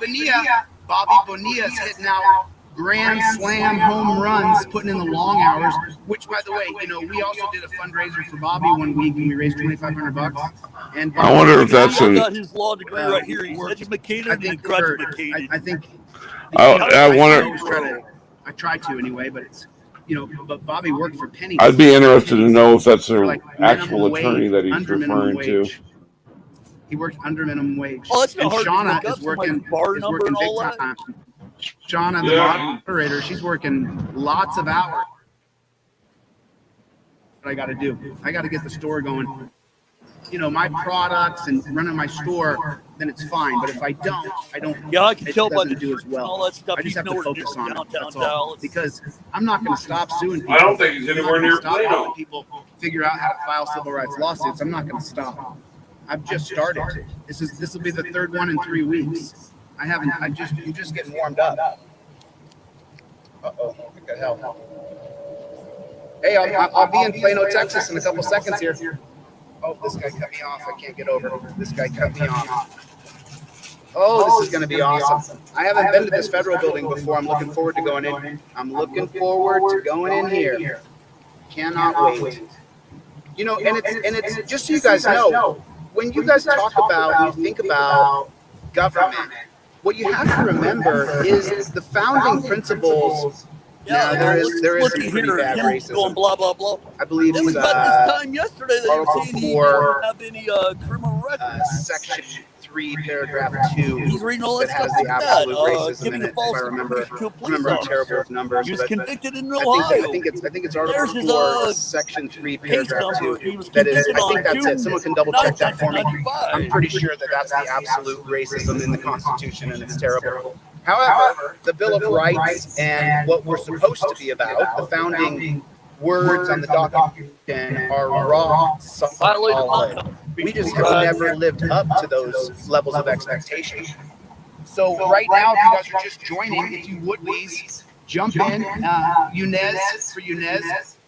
Bonilla is hitting out grand slam home runs, putting in the long hours. Which, by the way, you know, we also did a fundraiser for Bobby one week, and we raised $2,500. And I wonder if that's He's an. got his law degree right here. He's educated I and think graduated. I think. I wonder. I try to anyway, but it's, you know, but Bobby worked for pennies. I'd be interested to know if that's for an like actual minimum attorney wage, that he's under minimum referring to. wage. He worked under minimum wage. Oh, that's not and hard to Shauna look up. is working, Bar number and big all that. time. Shauna, the moderator, she's working lots of hours. What I got to do, I got to get the store going. You know, my products and running my store, then it's fine. But if I don't, Yeah, I can it tell by doesn't the do as shirts and well. all that stuff. I just He's have to nowhere focus near on it. downtown That's all. Dallas. Because I'm not going to stop suing people. I don't think he's I'm not anywhere gonna near stop Plano. helping people figure out how to file civil rights lawsuits. I'm not going to stop. I've just started. This will be the third one in 3 weeks. I'm just getting warmed up. Uh-oh, what the hell? Hey, I'll be in Plano, Texas in a couple seconds here. Oh, this guy cut me off. I can't get over. This guy cut me off. Oh, this is going to be awesome. I haven't been to this federal building before. I'm looking forward to going in. I'm looking forward to going in here. Cannot wait. You know, and it's just so you guys know, when you guys talk about, when you think about government, what you have to remember is the founding principles. Yeah, there is looky some pretty here, bad him racism. going blah blah blah. I believe Then we it's got this time yesterday that Article you're saying he 4, didn't have any criminal record. Section 3, paragraph 2. He's reading all that that has stuff the like absolute that. racism Giving in the it. false If I remember, information to a police I'm officer. terrible with numbers. He was but convicted in I Ohio. think it's There's Article his 4, Section 3, case paragraph number. 2. He was That is, convicted I think on that's it. Someone can double check that for me. 1995. I'm pretty sure that that's the absolute racism in the Constitution, and it's terrible. However, the Bill of Rights and what we're supposed to be about, the founding words on the document are raw, solid. We just have never lived up to those levels of expectation. So right now, if you guys are just joining, if you would please jump in, Yunez, for Yunez.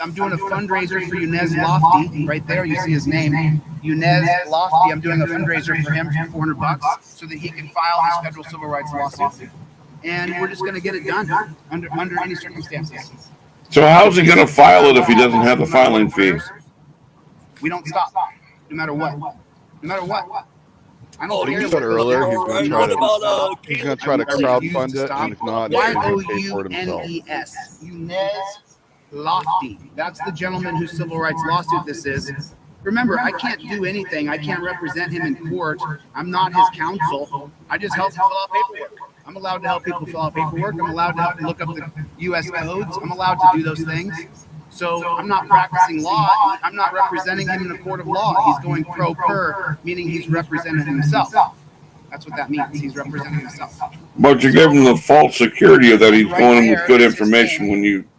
I'm doing a fundraiser for Yunez Lofty right there. You see his name, Yunez Lofty. I'm doing a fundraiser for him for $400 so that he can file his federal civil rights lawsuit. And we're just going to get it done under any circumstances. So how's he going to file it if he doesn't have the filing fee? We don't stop, no matter what. No matter what. I don't care. He said earlier he's going to try to crowdfund it, and if not, he's going to pay for it himself. Y-O-U-N-E-S. Yunez Lofty. That's the gentleman whose civil rights lawsuit this is. Remember, I can't do anything. I can't represent him in court. I'm not his counsel. I just help him fill out paperwork. I'm allowed to help people fill out paperwork. I'm allowed to help look up the U.S. codes. I'm allowed to do those things. So I'm not practicing law. I'm not representing him in a court of law. He's going pro per, meaning he's representing himself. That's what that means. He's representing himself. But you give him the false security of that he's going in with good information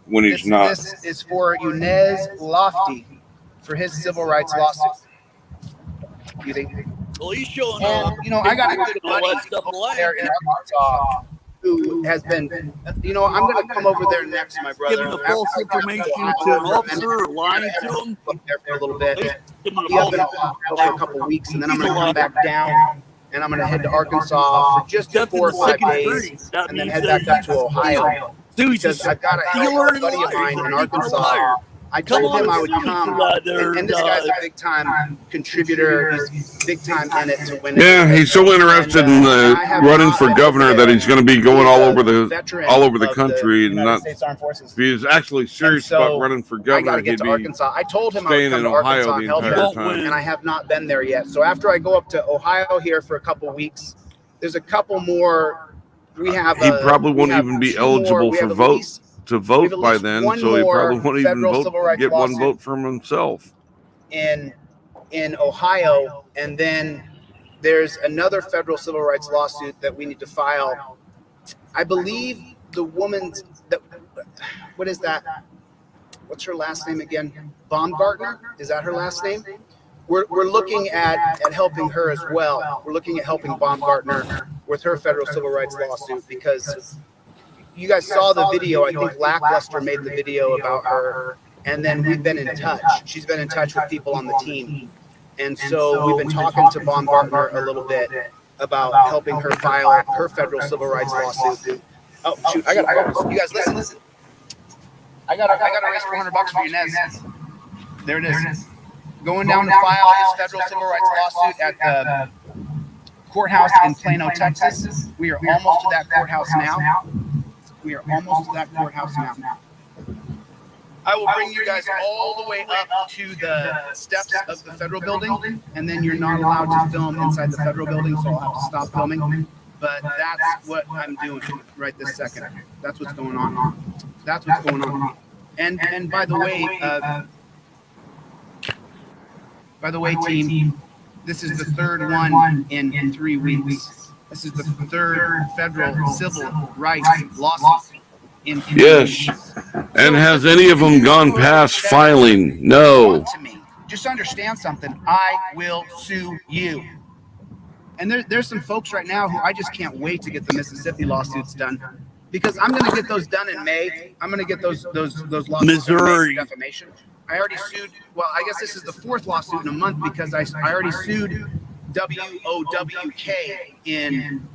when he's not. This is for Yunez Lofty for his civil rights lawsuit. You think? Well, he's showing and, you know, I got a good buddy there in Arkansas who has been, you know, I'm going to come over there next, my brother. Giving the false information to an officer, lying to him. There for a little bit. I've been for a couple of weeks, and then I'm going to come back down, and I'm going to head to Arkansas for just 4 or 5 days, and then head back up to Ohio. Because I've got a buddy of mine in Arkansas. I told him I would come, and this guy's a big-time contributor. He's big-time in it to win it. Yeah, he's so interested in running for governor that he's going to be going all over the country and not. If he's actually serious about running for governor, he'd be Arkansas. I told him I would staying come in to Ohio Arkansas the entire time. and I have not been there yet. So after I go up to Ohio here for a couple weeks, there's a couple more. We have. He probably won't even be eligible for votes. To vote by then, so he probably won't even get one vote from himself. In Ohio, and then there's another federal civil rights lawsuit that we need to file. I believe the woman's what is that? What's her last name again? Baumgartner? Is that her last name? We're looking at helping her as well. We're looking at helping Baumgartner with her federal civil rights lawsuit because. You guys saw the video. I think Lackluster made the video about her, and then we've been in touch. She's been in touch with people on the team, and so we've been talking to Baumgartner a little bit about helping her file her federal civil rights lawsuit. Oh shoot! I got. You guys listen. I got to raise $400 for Yunez. There it is. Going down to file his federal civil rights lawsuit at the courthouse in Plano, Texas. We are almost to that courthouse now. We are almost to that courthouse now. I will bring you guys all the way up to the steps of the federal building, and then you're not allowed to film inside the federal building, so I'll have to stop filming. But that's what I'm doing right this second. That's what's going on. That's what's going on. And by the way, team, this is the third one in 3 weeks. This is the third federal civil rights lawsuit in 3 weeks. And has any of them gone past filing? No. Just understand something. I will sue you. And there's some folks right now who I just can't wait to get the Mississippi lawsuits done because I'm going to get those done in May. I'm going to get those lawsuits Missouri for defamation. I already sued. Well, I guess this is the 4th lawsuit in a month because I already sued. WOWK in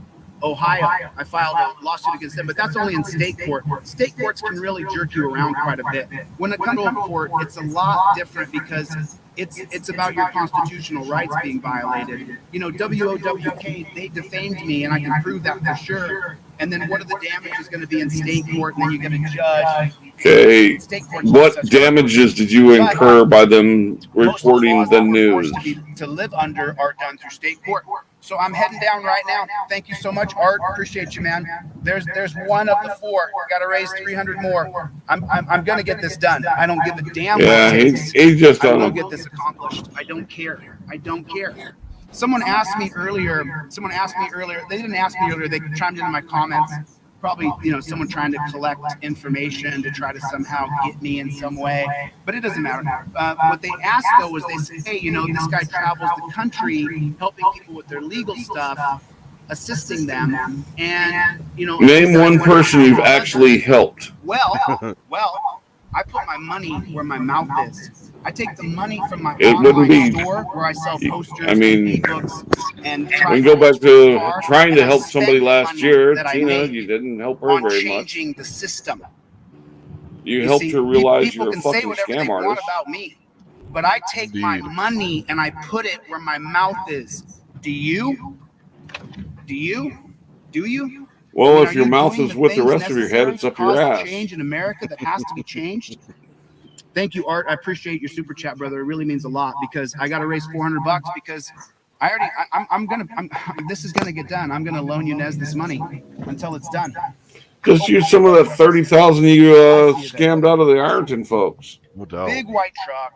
Ohio. I filed a lawsuit against them, but that's only in state court. State courts can really jerk you around quite a bit. When it comes to a court, it's a lot different because it's about your constitutional rights being violated. You know, WOWK, they defamed me, and I can prove that for sure. And then what are the damages going to be in state court? And then you get a judge. Okay, what damages did you incur by them reporting the news? To live under are done through state court. So I'm heading down right now. Thank you so much, Art. Appreciate you, man. There's one of the 4. Got to raise 300 more. I'm gonna get this done. I don't give a damn. Yeah, he's just I'm on. gonna get this accomplished. I don't care. I don't care. Someone asked me earlier. They didn't ask me earlier. They chimed into my comments. Probably, you know, someone trying to collect information to try to somehow get me in some way, but it doesn't matter. What they asked though was they said, hey, you know, this guy travels the country helping people with their legal stuff, assisting them, and you know. Name one person you've actually helped. Well, I put my money where my mouth is. I take the money from my It wouldn't online be. store where I sell posters I mean, and ebooks and we can go back to trying to help somebody last year. that I Tina, made you didn't help her on very much. changing the system. You helped her realize people you're a can say fucking whatever they scam want artist. about me, but I take my money and I put it where my mouth is. Do you? Do you? Do you? Well, I mean, if your mouth is with the rest of your head, it's up your ass. Change in America that has to be changed. Thank you, Art. I appreciate your super chat, brother. It really means a lot because I got to raise $400 because this is gonna get done. I'm gonna loan Nez this money until it's done. Just use some of that 30,000 you scammed out of the Ironton folks. No doubt. Big white truck.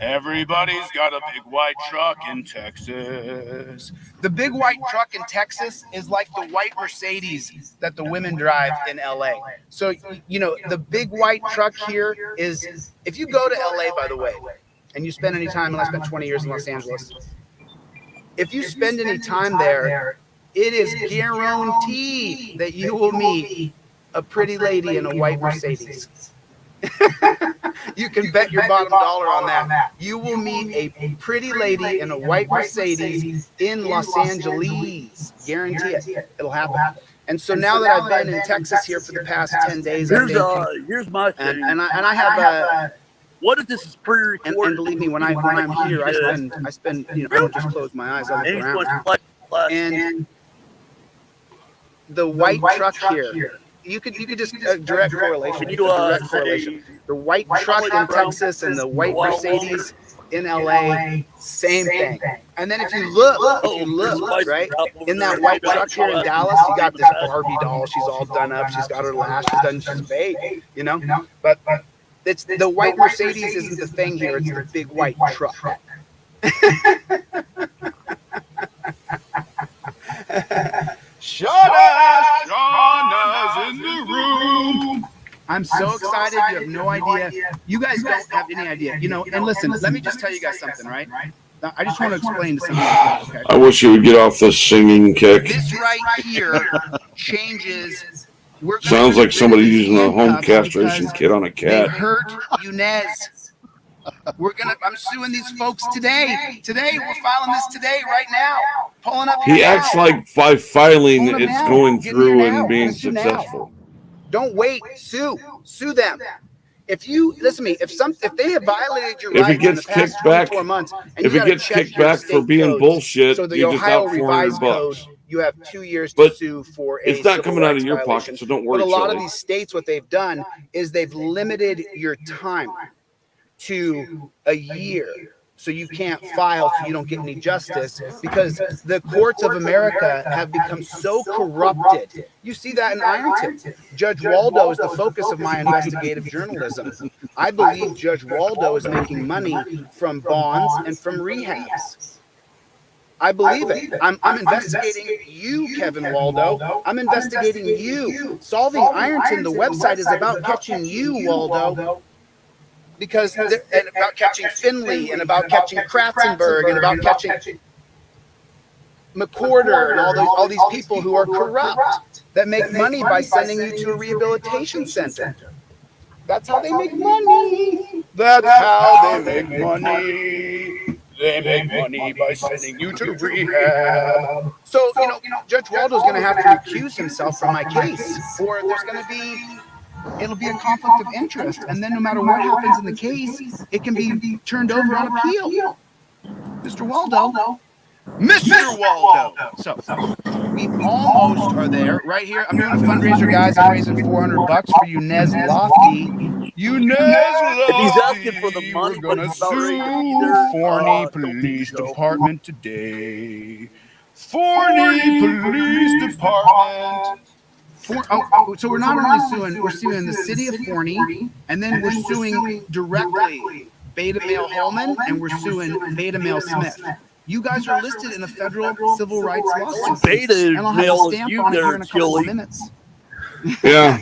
Everybody's got a big white truck in Texas. The big white truck in Texas is like the white Mercedes that the women drive in LA. So, you know, the big white truck here is, if you go to LA, by the way, and you spend any time, and I spent 20 years in Los Angeles, if you spend any time there, it is guaranteed that you will meet a pretty lady in a white Mercedes. You can bet your bottom dollar on that. You will meet a pretty lady in a white Mercedes in Los Angeles. Guarantee it. It'll happen. And so now that I've been in Texas here for the past 10 days, here's my thing. And I have a. What if this is pre-recorded? And believe me, when I'm here, I spend you know, I don't just close my eyes, I look around. And the white truck here. You could just direct correlation. The white truck in Texas and the white Mercedes in LA, same thing. And then if you look, right, in that white truck here in Dallas, you got this Barbie doll. She's all done up. She's got her lash. She's big, you know. But it's the white Mercedes isn't the thing here. It's the big white truck. Shauna's in the room. I'm so excited. You have no idea. You guys don't have any idea. You know, and listen, let me just tell you guys something, right? Now, I just want to explain to something. Okay? I wish you would get off the singing kick. This right here changes. Sounds like somebody using a home castration kit on a They cat. hurt Nez. I'm suing these folks today. Today, we're filing this today, right now. Pulling up. He acts like by filing it's going through and being successful. Don't wait. Sue them. If you listen to me, if they have violated your rights If it gets in the past kicked back, 24 months, and if you it gotta gets check kicked your back for state being codes, bullshit, so the you're just Ohio out revised code, $400. you have 2 years to But sue for a it's not civil coming out of rights your violation. pocket, so don't worry, But a lot Chille. of these states, what they've done is they've limited your time to a year. So you can't file, so you don't get any justice, because the courts of America have become so corrupted. You see that in Ironton. Judge Waldo is the focus of my investigative journalism. I believe Judge Waldo is making money from bonds and from rehabs. I believe it. I'm investigating you, Kevin Waldo. I'm investigating you. Solving Ironton, the website is about catching you, Waldo. Because and about catching Finley and about catching Kratzenberg and about catching McCorder and all these people who are corrupt that make money by sending you to a rehabilitation center. That's how they make money. That's how they make money. They make money by sending you to rehab. So, you know, Judge Waldo's going to have to recuse himself from my case, or there's going to be it'll be a conflict of interest, and then no matter what happens in the case, it can be turned over on appeal. Mr. Waldo. So we almost are there. Right here, I'm doing a fundraiser, guys. I'm raising $400 for you, Nez Lofty. You, Nez Lofty. If he's asking for the money, we're gonna sue Forney Police Department today. Forney Police Department. So we're not only suing, we're suing the city of Forney, and then we're suing directly Beta Male Holman, and we're suing Beta Male Smith. You guys are listed in a federal civil rights lawsuit. Beta and I'll have Male a stamp you on it there, here in a couple Chille. of minutes. Yeah.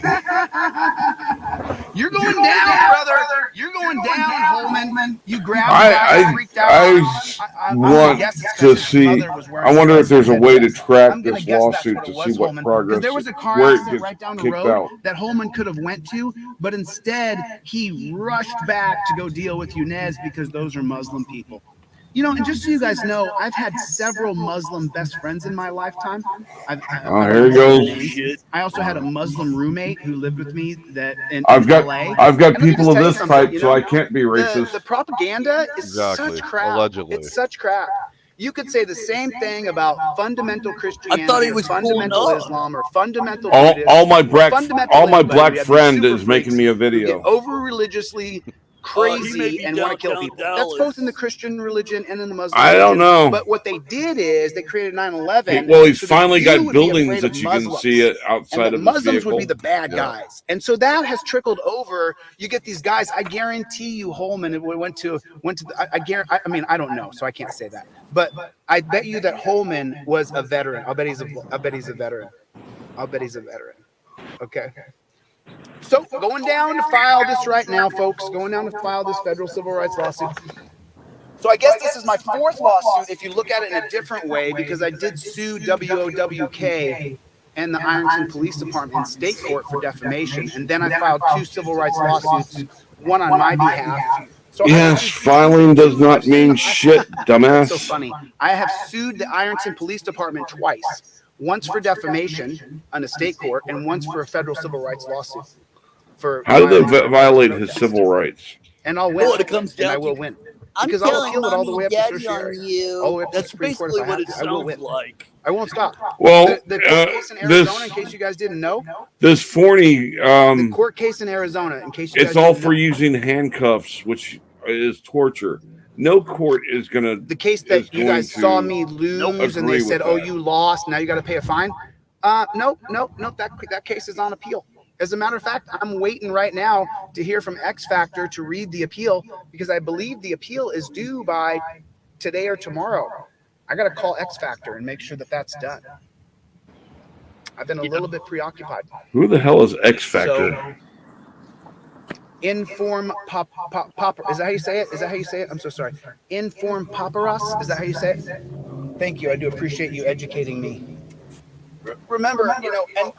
You're going down, brother. You're going down, Holman. You grabbed the guy, freaked out. I want to see. I wonder if there's a way to track this lawsuit to see what progress, there was a car where it accident gets right down the kicked road out. that Holman could have went to, but instead he rushed back to go deal with Yunez because those are Muslim people. You know, and just so you guys know, I've had several Muslim best friends in my lifetime. Here he goes. I also had a Muslim roommate who lived with me that in I've got LA. people of this type, so I can't be racist. The propaganda is such crap. Allegedly. It's such crap. You could say the same thing about fundamental Christianity, I thought he was fundamental Islam, or fundamental all my black friend is making me a video. Over religiously crazy and want to kill people. That's both in the Christian religion and in the Muslim I don't know. But what they did is they created 9/11. Well, he's finally got buildings that you can see it outside of the Muslims would be the bad guys. And so that has trickled over. You get these guys, I guarantee you, Holman, if we went to I mean, I don't know, so I can't say that. But I bet you that Holman was a veteran. I'll bet he's a veteran. Okay. So going down to file this right now, folks. Going down to file this federal civil rights lawsuit. So I guess this is my fourth lawsuit if you look at it in a different way, because I did sue WOWK and the Ironton Police Department in state court for defamation. And then I filed 2 civil rights lawsuits, one on my behalf. So yes, filing does not mean shit, dumbass. So funny. I have sued the Ironton Police Department twice. Once for defamation on a state court and once for a federal civil rights lawsuit. How did they violate his civil rights? And I'll win. Well, it comes down I will to, win. I'm Because I'll telling appeal it all the way up to Mommy certiorari. Daddy on you. All the way up to That's Supreme Court basically if I what have it to. I will sounds win. like. I won't stop. Well, the court case in Arizona, in case you guys didn't know. This Forney, The court case in Arizona, in case you guys it's all didn't for know. using handcuffs, which is torture. No court is gonna. The case that you guys saw me lose, and they said, "Oh, you lost. Now you got to pay a fine." Nope. That case is on appeal. As a matter of fact, I'm waiting right now to hear from X Factor to read the appeal, because I believe the appeal is due by today or tomorrow. I got to call X Factor and make sure that that's done. I've been a little bit preoccupied. Who the hell is X Factor? So, Inform pop. Is that how you say it? Is that how you say it? I'm so sorry. Inform paparazzi. Is that how you say it? Thank you. I do appreciate you educating me. Remember, you know, and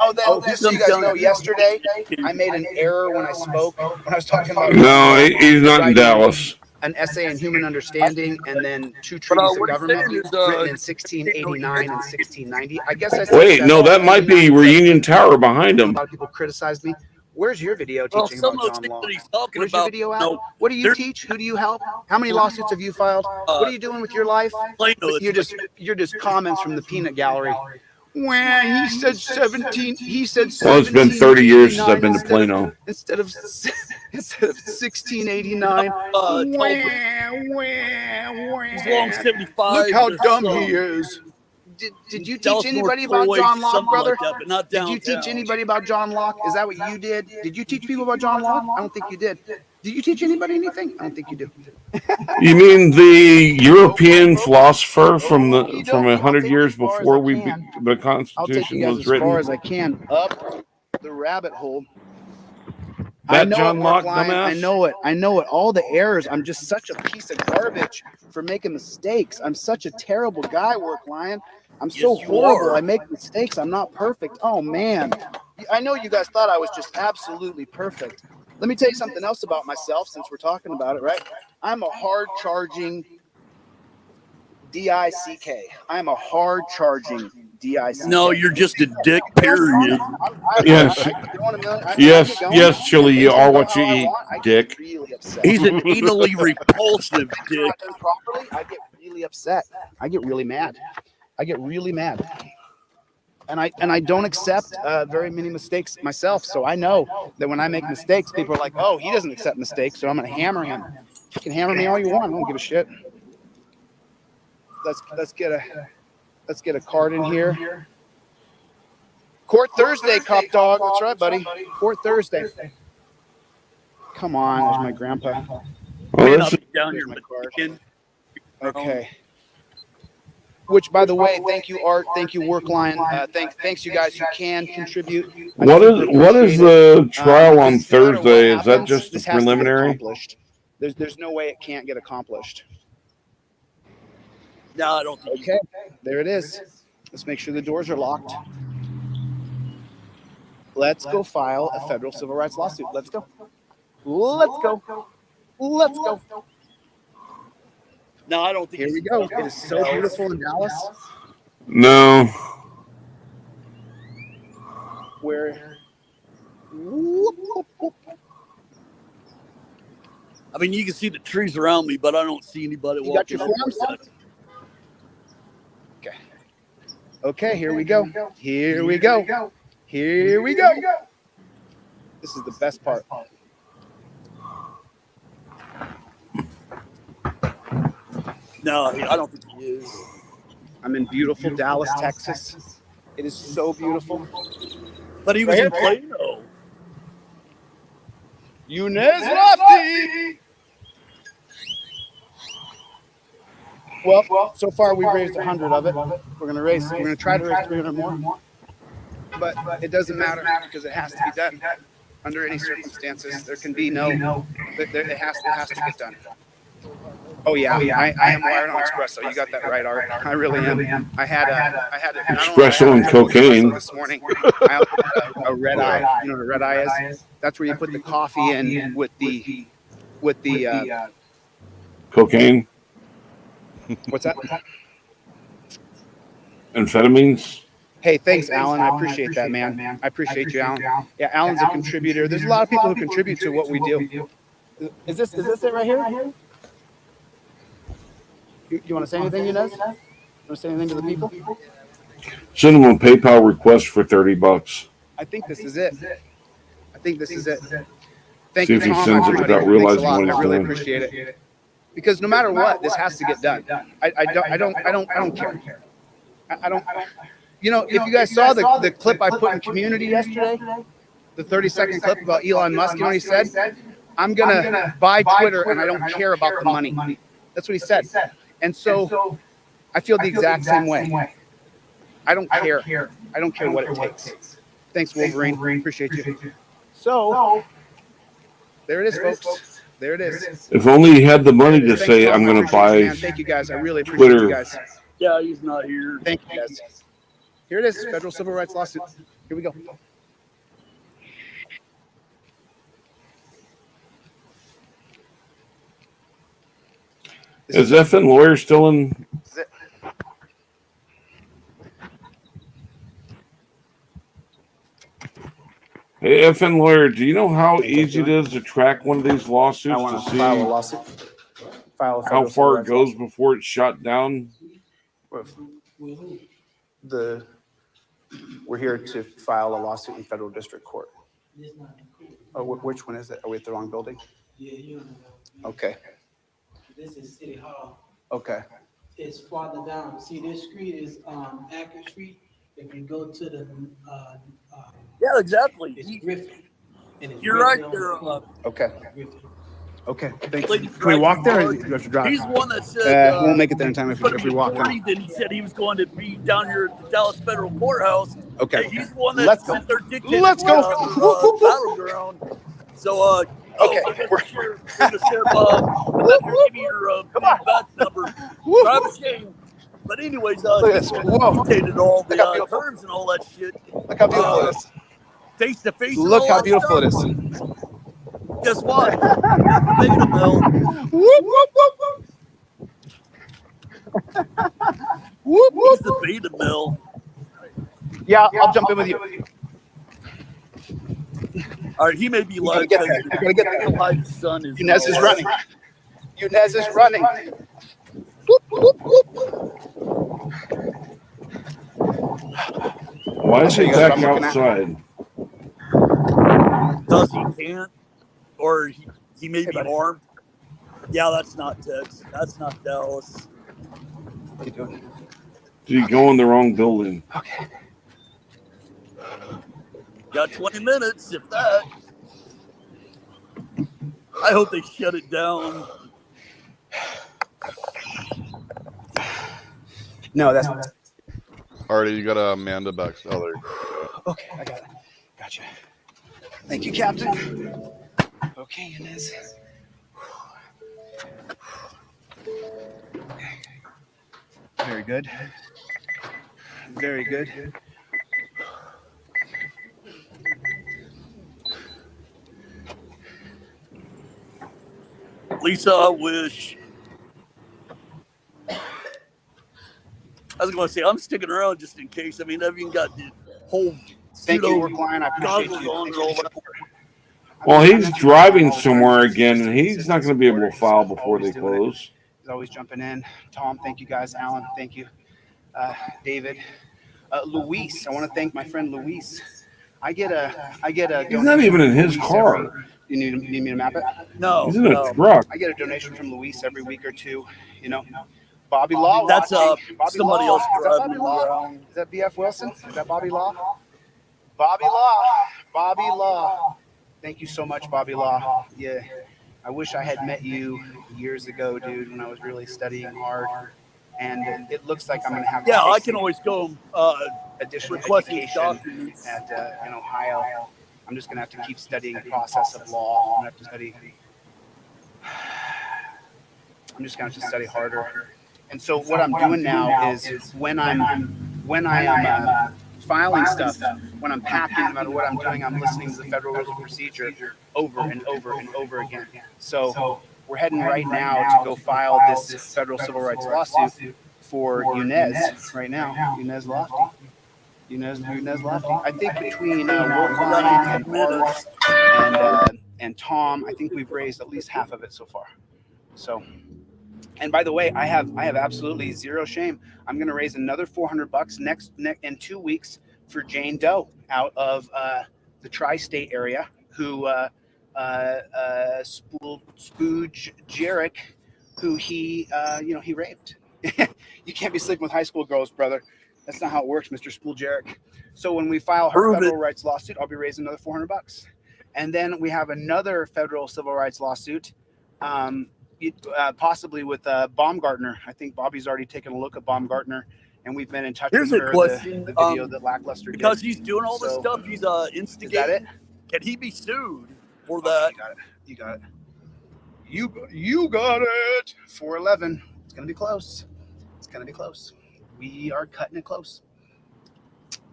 just so you guys know, yesterday I made an error when I spoke, when I was talking about. No, he's not in Dallas. An essay in human understanding, and then 2 treaties of government written in 1689 and 1690. I guess I said. Wait, no, that might be Reunion Tower behind him. A lot of people criticized me. Where's your video teaching about John Law? Where's your video at? What do you teach? Who do you help? How many lawsuits have you filed? What are you doing with your life? You're just comments from the peanut gallery. Well, he said 17. He said 17. Well, it's been 30 years since I've been to Plano. Instead of 1689. He's long 75. Look how dumb he is. Did you teach anybody about John Locke, brother? Did you teach anybody about John Locke? Is that what you did? Did you teach people about John Locke? I don't think you did. Did you teach anybody anything? I don't think you do. You mean the European philosopher from 100 years before the Constitution was written? As far as I can up the rabbit hole. That John Locke dumbass? I know it. All the errors. I'm just such a piece of garbage for making mistakes. I'm such a terrible guy, Work Lion. I'm so horrible. I make mistakes. I'm not perfect. Oh, man. I know you guys thought I was just absolutely perfect. Let me tell you something else about myself, since we're talking about it, right? I'm a hard-charging D-I-C-K. I'm a hard-charging D-I-C-K. No, you're just a dick, period. Yes, Chille, you are what you eat, dick. He's an anally repulsive dick. I get really upset. I get really mad. And I don't accept very many mistakes myself. So I know that when I make mistakes, people are like, "Oh, he doesn't accept mistakes, so I'm going to hammer him." You can hammer me all you want. I don't give a shit. Let's get a card in here. Court Thursday, Cop Dog. That's right, buddy. Court Thursday. Come on, there's my grandpa. Man, I'll be down here with the kid. Okay. Which, by the way, thank you, Art. Thank you, Workline. Thanks you guys who can contribute. What is the trial on Thursday? Is that just this the preliminary? Has to get accomplished. There's no way it can't get accomplished. No, I don't think. Okay, there it is. Let's make sure the doors are locked. Let's go file a federal civil rights lawsuit. Let's go. Let's go. Let's go. No, I don't think. Here we go. It is so beautiful in Dallas. No. Where? I mean, you can see the trees around me, but I don't see anybody You got walking. your forms? Okay. Okay, here we go. Here we go. Here we go. This is the best part. No, I don't think he is. I'm in beautiful Dallas, Texas. It is so beautiful. But he was in Plano. Yunez Lofty. Well, so far we've raised 100 of it. We're gonna try to raise 300 more. But it doesn't matter because it has to be done under any circumstances. There can be no. It has to get done. Oh yeah, I am wired on espresso. You got that right, Art. I really am. I had Espresso and cocaine this morning. I also had a red eye. You know what a red eye is? That's where you put the coffee in with the cocaine. What's that? Amphetamines. Hey, thanks, Alan. I appreciate that, man. I appreciate you, Alan. Yeah, Alan's a contributor. There's a lot of people who contribute to what we do. Is this it right here? You want to say anything, Inez? You want to say anything to the people? Send them a PayPal request for $30. I think this is it. Thank See you, if he Tom. sends it Everybody. without realizing Thanks a lot. what he's I really doing. appreciate it. Because no matter what, this has to get done. I don't care. I don't. You know, if you guys saw the clip I put in Community yesterday, the 30-second clip about Elon Musk, you know what he said? I'm gonna buy Twitter and I don't care about the money. That's what he said. And so I feel the exact same way. I don't care. I don't care what it takes. Thanks, Wolverine. Appreciate you. So there it is, folks. There it is. If only he had the money to say, I'm going to buy Thank you, guys. I really appreciate Twitter. you guys. Yeah, he's not here. Thank you, guys. Here it is, federal civil rights lawsuit. Here we go. Is effing lawyer still in? Hey, effing lawyer, do you know how easy it is to track one of these lawsuits to see file a lawsuit. how far it goes before it's shot down? We're here to file a lawsuit in federal district court. Oh, which one is it? Are we at the wrong building? Yeah, you know. Okay. This is City Hall. Okay. It's farther down. See, this street is Acker Street. If you go to the Yeah, exactly. it's Griffin. And it's You're right Griffin there. Okay. Griffin. Okay. Thanks. Like, Can we walk there or do you have to drive? He's one that said We'll make it there in time if we walk there. Then he said he was going to be down here at the Dallas Federal Courthouse. Okay. Hey, he's one that Let's go. said they're dictating Let's go. battleground. So, Okay. Give me your badge number. Drive a shame. But anyways, Look at this. Whoa. dictated all Look how the beautiful. terms and all that shit. Look how beautiful it is. Face to face. Look how beautiful it is. Guess what? Beta mill. Whoop, whoop, whoop, whoop. He's the beta mill. Yeah, I'll jump in with you. All right, he may be gotta live. get there. You gotta get there. My son is. Yunez is running. Yunez is running. Whoop, whoop, whoop. Why is he You guys back what I'm looking at? outside? Does he can't, or he may be armed. Yeah, that's not Texas. That's not Dallas. What are you doing? Did he go in the wrong building? Okay. Got 20 minutes, if that. I hope they shut it down. No, that's Already, you got Amanda back. Oh, there you go. okay. I got it. Gotcha. Thank you, Captain. Okay, Inez. Very good. Very good. Lisa, I wish. I was going to say, I'm sticking around just in case. I mean, I've even got the whole Thank you, pseudo Workline. I appreciate goggles you. on and Thanks for the all that. support. Well, he's driving somewhere again, and he's not going to be able to file before they close. He's always jumping in. Tom, thank you guys. Alan, thank you. David, Luis. I want to thank my friend Luis. I get a. He's not even in his car. You need me to map it? No. He's in a truck. I get a donation from Luis every week or two. You know, Bobby Law. That's Bobby somebody Law. else Is that driving Bobby Law? around. Is that BF Wilson? Is that Bobby Law? Bobby Law. Bobby Law. Thank you so much, Bobby Law. Yeah, I wish I had met you years ago, dude, when I was really studying hard. And it looks like I'm going to have to Yeah, take I can always go additional request education documents at in Ohio. I'm just going to have to keep studying the process of law. I'm going to have to study. I'm just going to have to study harder. And so what I'm doing now is when I am filing stuff, when I'm packing, no matter what I'm doing, I'm listening to the Federal Rules of Procedure over and over and over again. So we're heading right now to go file this federal civil rights lawsuit for Yunez right now. Yunez Lofty. Yunez Lofty. I think between Workline and Art and Tom, I think we've raised at least half of it so far. So, and by the way, I have absolutely zero shame. I'm going to raise another $400 next in 2 weeks for Jane Doe out of the tri-state area who Spooge Jarek, who he raped. You can't be sleeping with high school girls, brother. That's not how it works, Mr. Spooljeric. So when we file her federal rights lawsuit, I'll be raising another $400. And then we have another federal civil rights lawsuit, possibly with Baumgartner. I think Bobby's already taken a look at Baumgartner, and we've been in touch with her. Question, the video that Lackluster because did. he's doing all this stuff, he's instigating. Is that it? Can he be sued for that? You got it. You got it. 411. It's gonna be close. It's gonna be close. We are cutting it close.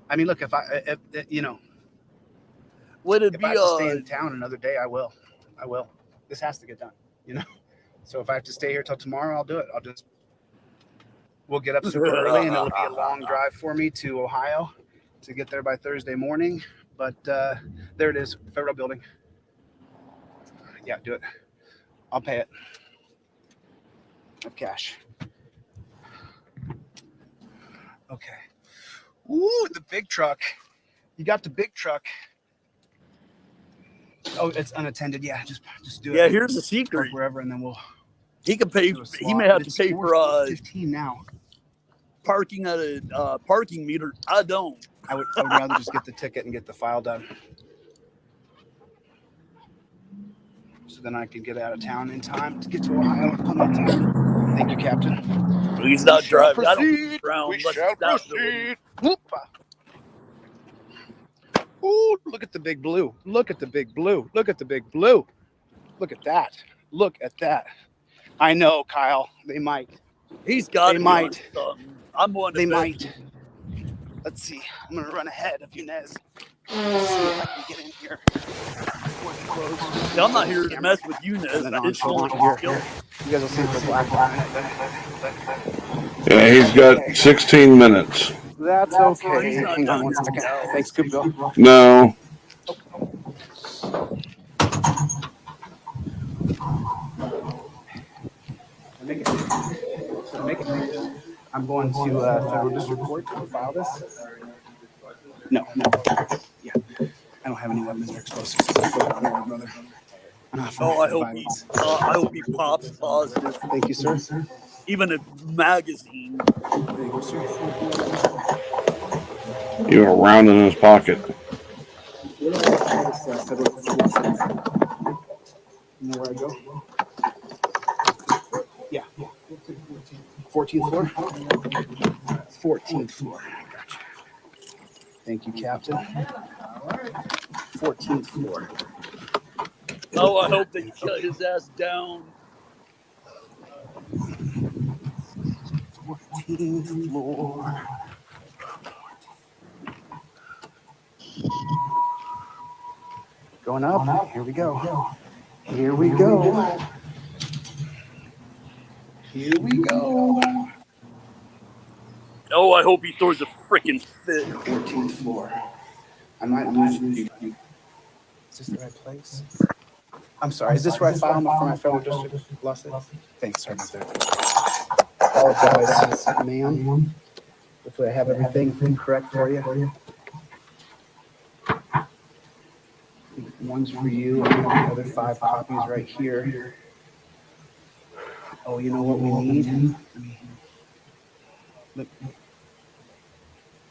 I mean, look, if would it if be I have to stay in town another day, I will. This has to get done, So if I have to stay here till tomorrow, I'll do it. We'll get up super early, and it'll be a long drive for me to Ohio to get there by Thursday morning. But there it is, federal building. Yeah, do it. I'll pay it. Of cash. Okay. Ooh, the big truck. You got the big truck. Oh, it's unattended. Yeah, just do it. Yeah, here's the secret. Park wherever, and then he can pay. He may have to pay for 15 now. Parking at a parking meter. I don't. I would rather just get the ticket and get the file done. So then I can get out of town in time to get to Ohio and come out time. Thank you, Captain. He's not driving. I don't Proceed. We shall proceed. Ooh, look at the big blue. Look at the big blue. Look at the big blue. Look at that. Look at that. I know, Kyle. They might. He's got. They might. I'm one. They might. Let's see. I'm gonna run ahead of Yunez. Let's see if I can get in here. Yeah, I'm not here to mess with Yunez. I just want to kill him. You guys will see the black line. Yeah, he's got 16 minutes. That's okay. Hang on 1 second. Thanks, Scoopville. No. I'm going to Federal District Court to file this. No. Yeah. I don't have any weapons or explosives. Brother. Oh, I hope he pops positive. Thank you, sir. Even a magazine. There you go, sir. You have a round in his pocket. You know where I go? Yeah. 14th floor. 14th floor. Gotcha. Thank you, Captain. 14th floor. Oh, I hope they shut his ass down. 14th floor. Going up. Here we go. Here we go. Here we go. Oh, I hope he throws a freaking fit. 14th floor. I might lose you. Is this the right place? I'm sorry. Is this where I filed for my federal district lawsuit? Thanks. Sorry about that. Apologize, ma'am. Hopefully I have everything correct for you. One's for you, and the other 5 copies right here. Oh, you know what we need?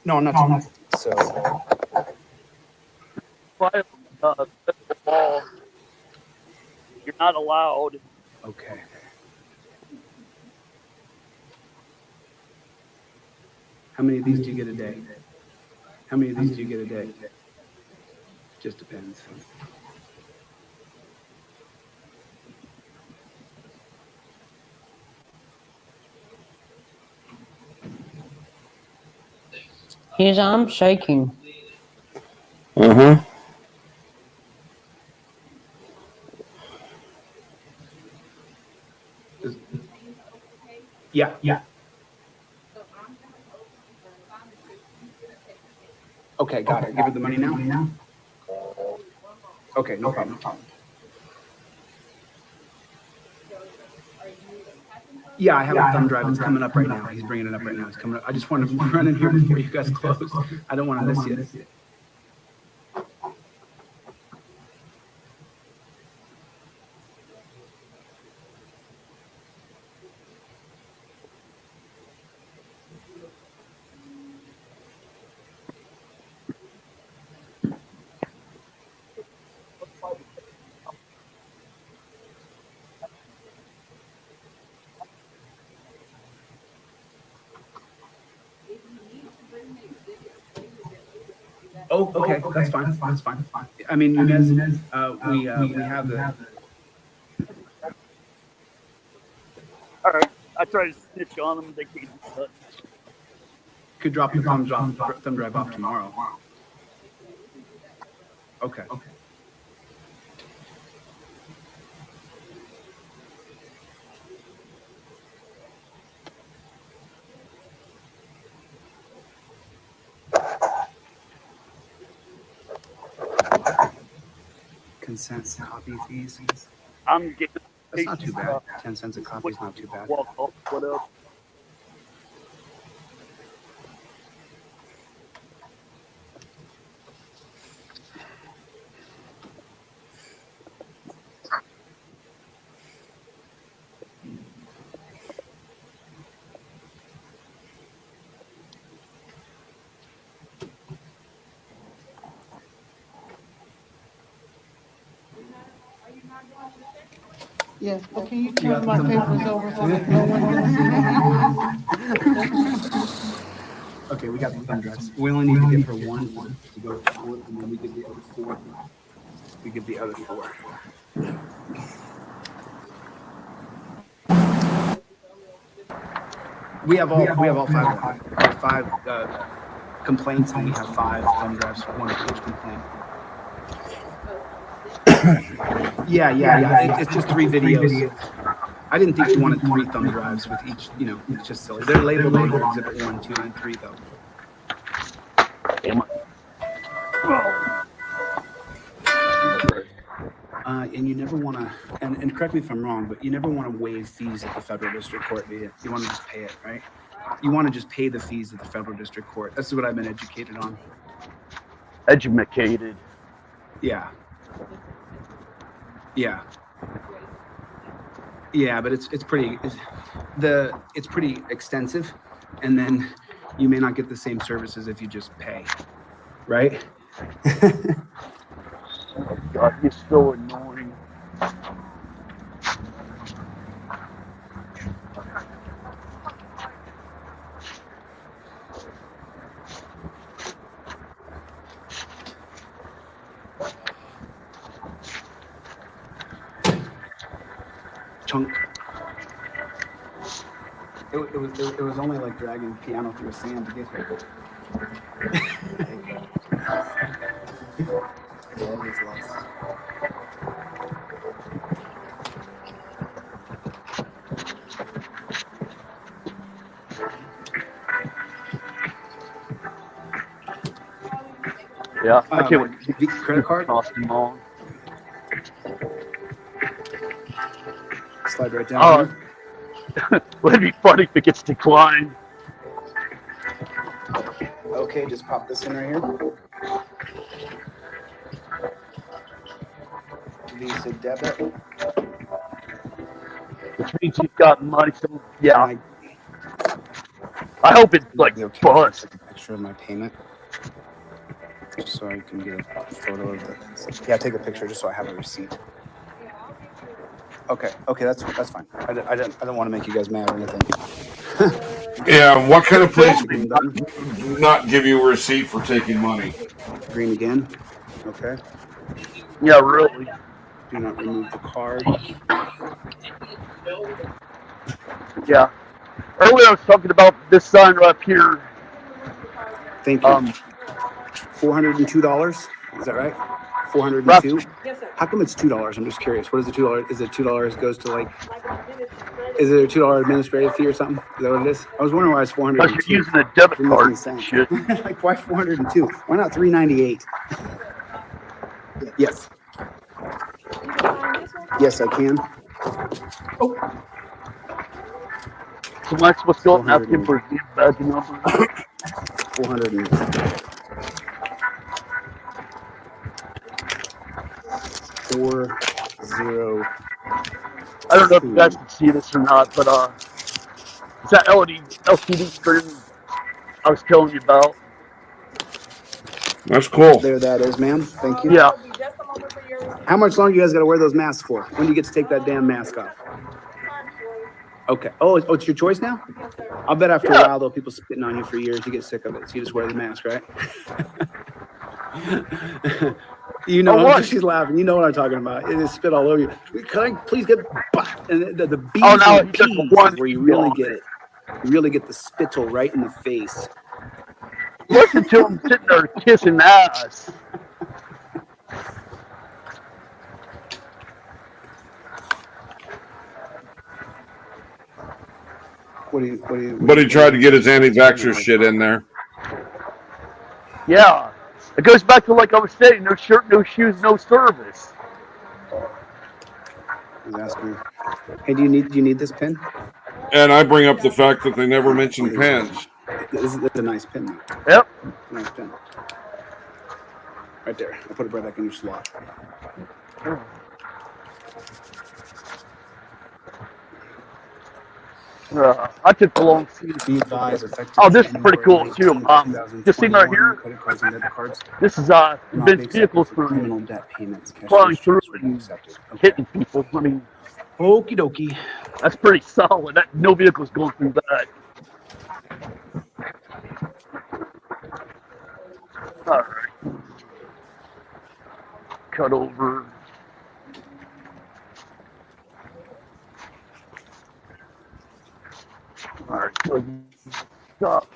No, I'm not talking. So, Federal law, you're not allowed. okay. How many of these do you get a day? How many of these do you get a day? Just depends. His arm's shaking. Uh-huh. Yeah. Okay, got it. Give her the money now. Okay, no problem. Yeah, I have a thumb drive. It's coming up right now. He's bringing it up right now. It's coming up. I just wanted to run in here before you guys close. I don't want to miss you. Oh, okay, that's fine. That's fine. I mean, you guys, we have the. All right, I try to snitch on them. They can't do that. Could drop your thumb drive off tomorrow. Okay. Consent copy fees. I'm getting. That's not too bad. 10 cents a copy is not too bad. Walk off, whatever. Yeah, well, can you turn my papers over so that no one can see? Okay, we got the thumb drives. We only need to give her one to go to court, and then we give the other 4. We give the other 4. We have all 5 of them. We have 5 complaints, and we have 5 thumb drives, 1 for each complaint. Yeah. It's just 3 videos. I didn't think you wanted 3 thumb drives with each. You know, it's just silly. They're labeled under Exhibit 1, 2, and 3, though. And you never want to, and correct me if I'm wrong, but you never want to waive fees at the federal district court, do you? You want to just pay it, right? You want to just pay the fees at the federal district court. That's what I've been educated on. Educated. Yeah, but it's pretty extensive, and then you may not get the same services if you just pay, right? Oh God, he's so annoying. It was only like dragging piano through sand to get here. Yeah, I can't wait. Credit card? Cost them all. Slide right down. Well, it'd be funny if it gets declined. Okay, just pop this in right here. Visa debit. Which means you've got money. So yeah, I hope it's like busts. Take a picture of my payment, just so I can get a photo of it. Yeah, take a picture just so I have a receipt. Okay, that's fine. I don't want to make you guys mad or anything. Yeah, what kind of place would not give you a receipt for taking money? Green again. Okay. Yeah, really. Do not remove the card. Yeah. Earlier I was talking about this sign right here. Thank you. $402. Is that right? 402. Yes, sir. How come it's $2? I'm just curious. What is the $2? Is it $2 goes to like? Is it a $2 administrative fee or something? Is that what it is? I was wondering why it's 402. Because you're using a debit card and shit. Like why 402? Why not 398? Yes. Yes, I can. Oh. So am I supposed to go and ask him for his badge number? 400. 40. I don't know if you guys can see this or not, but it's that LCD screen I was telling you about. That's cool. There that is, ma'am. Thank you. Yeah. How much longer you guys got to wear those masks for? When do you get to take that damn mask off? Okay. Oh, it's your choice now? I'll bet after a while, though, people spitting on you for years, you get sick of it. So you just wear the mask, right? You know, she's laughing. You know what I'm talking about. It is spit all over you. Can I please get and the B's and P's where you really get it. You really get the spittle right in the face. Listen to him sitting there kissing ass. But he tried to get his anti-vaxxer shit in there. Yeah. It goes back to like I was saying, no shirt, no shoes, no service. He's asking, hey, do you need this pen? And I bring up the fact that they never mentioned pens. This is a nice pen, though. Yep. Nice pen. Right there. I'll put it right back in your slot. I took the long seat. Oh, this is pretty cool too. This thing right here. This is Vince vehicles for flying through and hitting people. I mean, okie dokie. That's pretty solid. No vehicle's going through that. All right. Cut over. All right, so stop.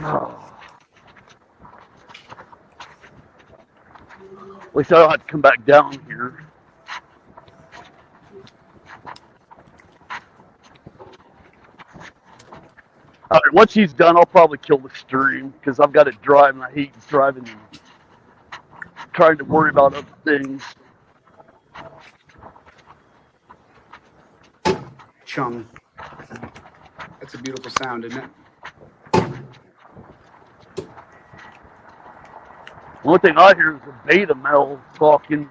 Oh. At least I don't have to come back down here. All right, once he's done, I'll probably kill the stream because I've got to drive and I hate driving and trying to worry about other things. Chung. That's a beautiful sound, isn't it? One thing I hear is a beta male talking.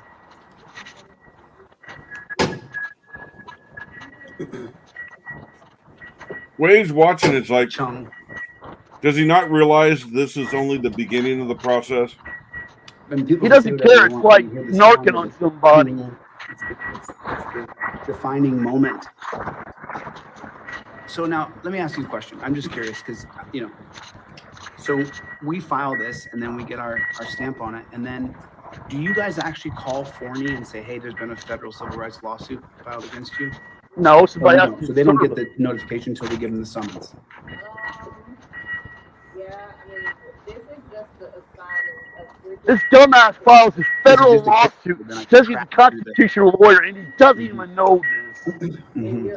Wade's watching, it's like, does he not realize this is only the beginning of the process? He doesn't care. It's like narking on somebody. It's the defining moment. So now, let me ask you a question. I'm just curious because, you know, so we file this and then we get our stamp on it. And then do you guys actually call Forney and say, hey, there's been a federal civil rights lawsuit filed against you? No, somebody has No, to so they don't serve get the notification until we give them the summons. This dumbass files his This is federal just a quick, lawsuit, then I can says he's a track through the. constitutional lawyer, and he doesn't even know this. Mhm.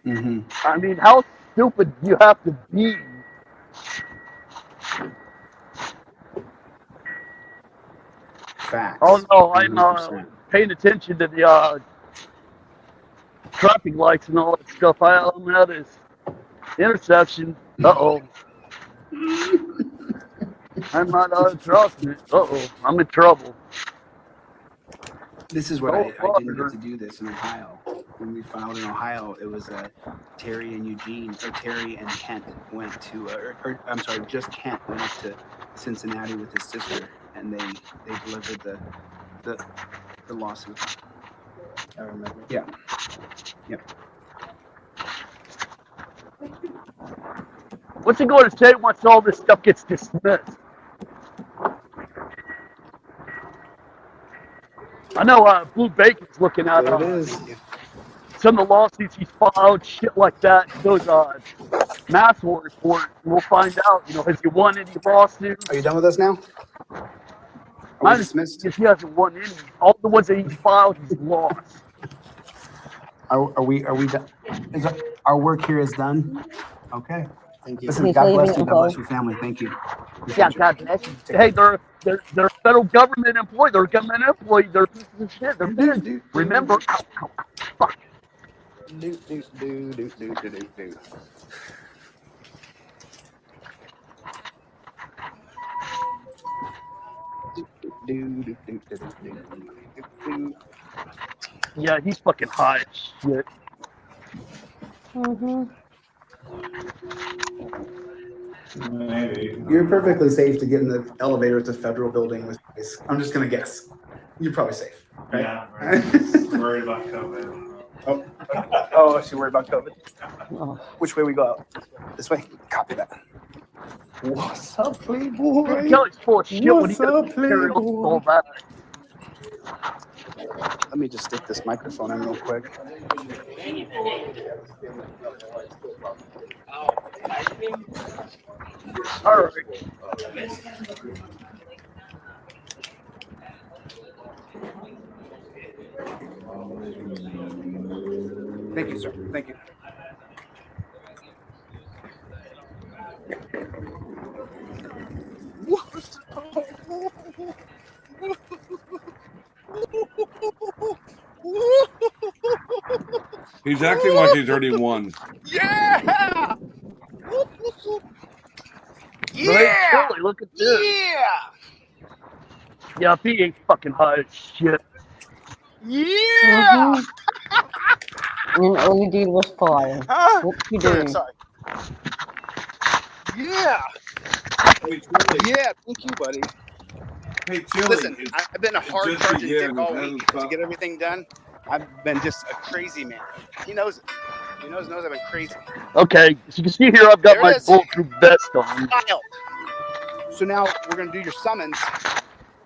Mhm. I mean, how stupid do you have to be? Facts. Oh no, I'm 100%. paying attention to the traffic lights and all that stuff. I'm at this intersection. Uh-oh. I'm not crossing it. Uh-oh, I'm in trouble. This is what Oh, I didn't get to do this in Ohio. When we filed in Ohio, it was Terry and Eugene, or Terry and Kent went to, or I'm sorry, just Kent went up to Cincinnati with his sister, and they delivered the lawsuit. I remember. Yeah. Yep. What's he going to say once all this stuff gets dismissed? I know Blue Bacon's looking at some of the lawsuits he's filed, shit like that. Those Maxwell report, and we'll find out. You know, has he won any lawsuits? Are you done with us now? Are we dismissed? If he hasn't won any, all the ones that he's filed, he's lost. Are we done? Our work here is done? Okay. Thank you. Listen, He's God bless leaving, you. God bless your family. Thank you. Yeah, God bless you. Hey, they're federal government employee. They're government employees. They're pieces of shit. They're big. Remember? Fuck. Yeah, he's fucking high as shit. You're perfectly safe to get in the elevator at the federal building with this. I'm just gonna guess. You're probably safe, right? Yeah, right. Worried about COVID. Oh, she's worried about COVID. Which way we go out? This way. Copy that. What's up, Playboy? Kelly's full of shit when he What's up, doesn't carry all that. Let me just stick this microphone in real quick. All right. Thank you, sir. Thank you. He's acting like he's already won. Yeah! Yeah! Really, look at this. Yeah! Yeah, if he ain't fucking high as shit. Yeah! And all you did was fire. What you do? Sorry. Yeah! Yeah, thank you, buddy. Hey, Chille, Listen, I've been a hard just charging dick began. all week to get everything done. I've been just a crazy man. He knows it. He knows I've been crazy. Okay, so you can see here I've got There my it is. bulletproof vest on. Filed. So now we're going to do your summons.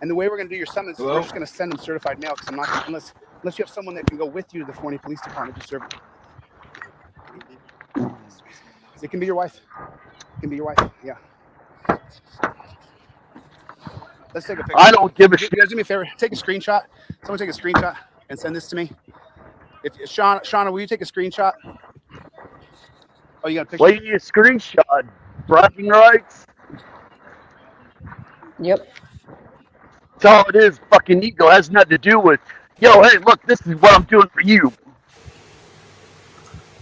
And the way we're going to do your summons is we're just going to send them certified mail because I'm not gonna, unless you have someone that can go with you to the Forney Police Department to serve it. It can be your wife. It can be your wife. Yeah. Let's take a picture. I don't give a shit. You guys do me a favor. Take a screenshot. Someone take a screenshot and send this to me. If Shauna, will you take a screenshot? Oh, you got a picture? Well, you need a screenshot. Bragging rights. Yep. That's all it is. Fucking ego. It has nothing to do with, yo, hey, look, this is what I'm doing for you.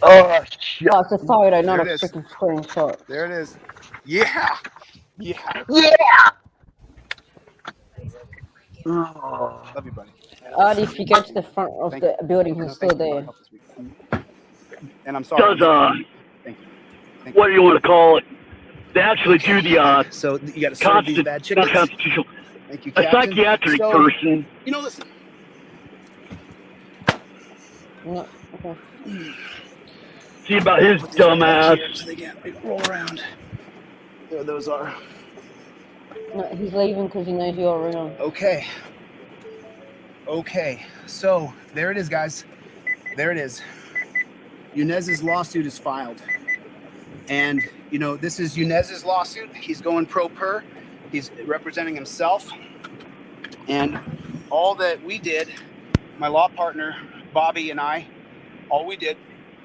Oh, shit. Oh, it's a photo, not a There it is. freaking screenshot. There it is. Yeah. Yeah. Yeah. Oh. Love you, buddy. Artie, if you go to the front of the building, he's still there. And I'm sorry. Does, Thank you. what do you want to call it? They actually do the, so you got to serve these bad chickens. not constitutional. Thank you, A Captain. psychiatric So, person. You know, listen. No, okay. See about his dumb ass. So they can't roll around. There those are. No, he's leaving because he knows you're around. Okay. Okay. So there it is, guys. There it is. Yunez's lawsuit is filed. And, you know, this is Yunez's lawsuit. He's going pro per. He's representing himself. And all that we did, my law partner, Bobby, and I, all we did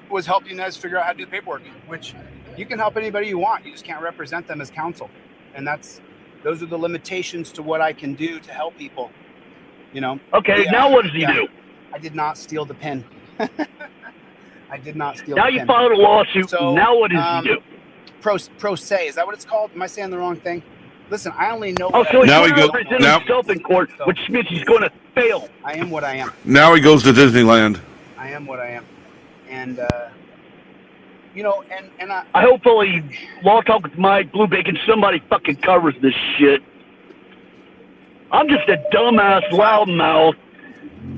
was help Yunez figure out how to do paperwork, which you can help anybody you want. You just can't represent them as counsel. And those are the limitations to what I can do to help people, you know. Okay, now what does he do? I did not steal the pen. I did not steal Now the you pen. filed a lawsuit. So, now what does he do? Pro se, is that what it's called? Am I saying the wrong thing? Listen, I only know. Oh, so he's Now going he to goes- represent now- himself in court, which means he's going to fail. I am what I am. Now he goes to Disneyland. I am what I am. And, you know, and I hopefully Law Talk with Mike, Blue Bacon, somebody fucking covers this shit. I'm just a dumbass, loudmouth,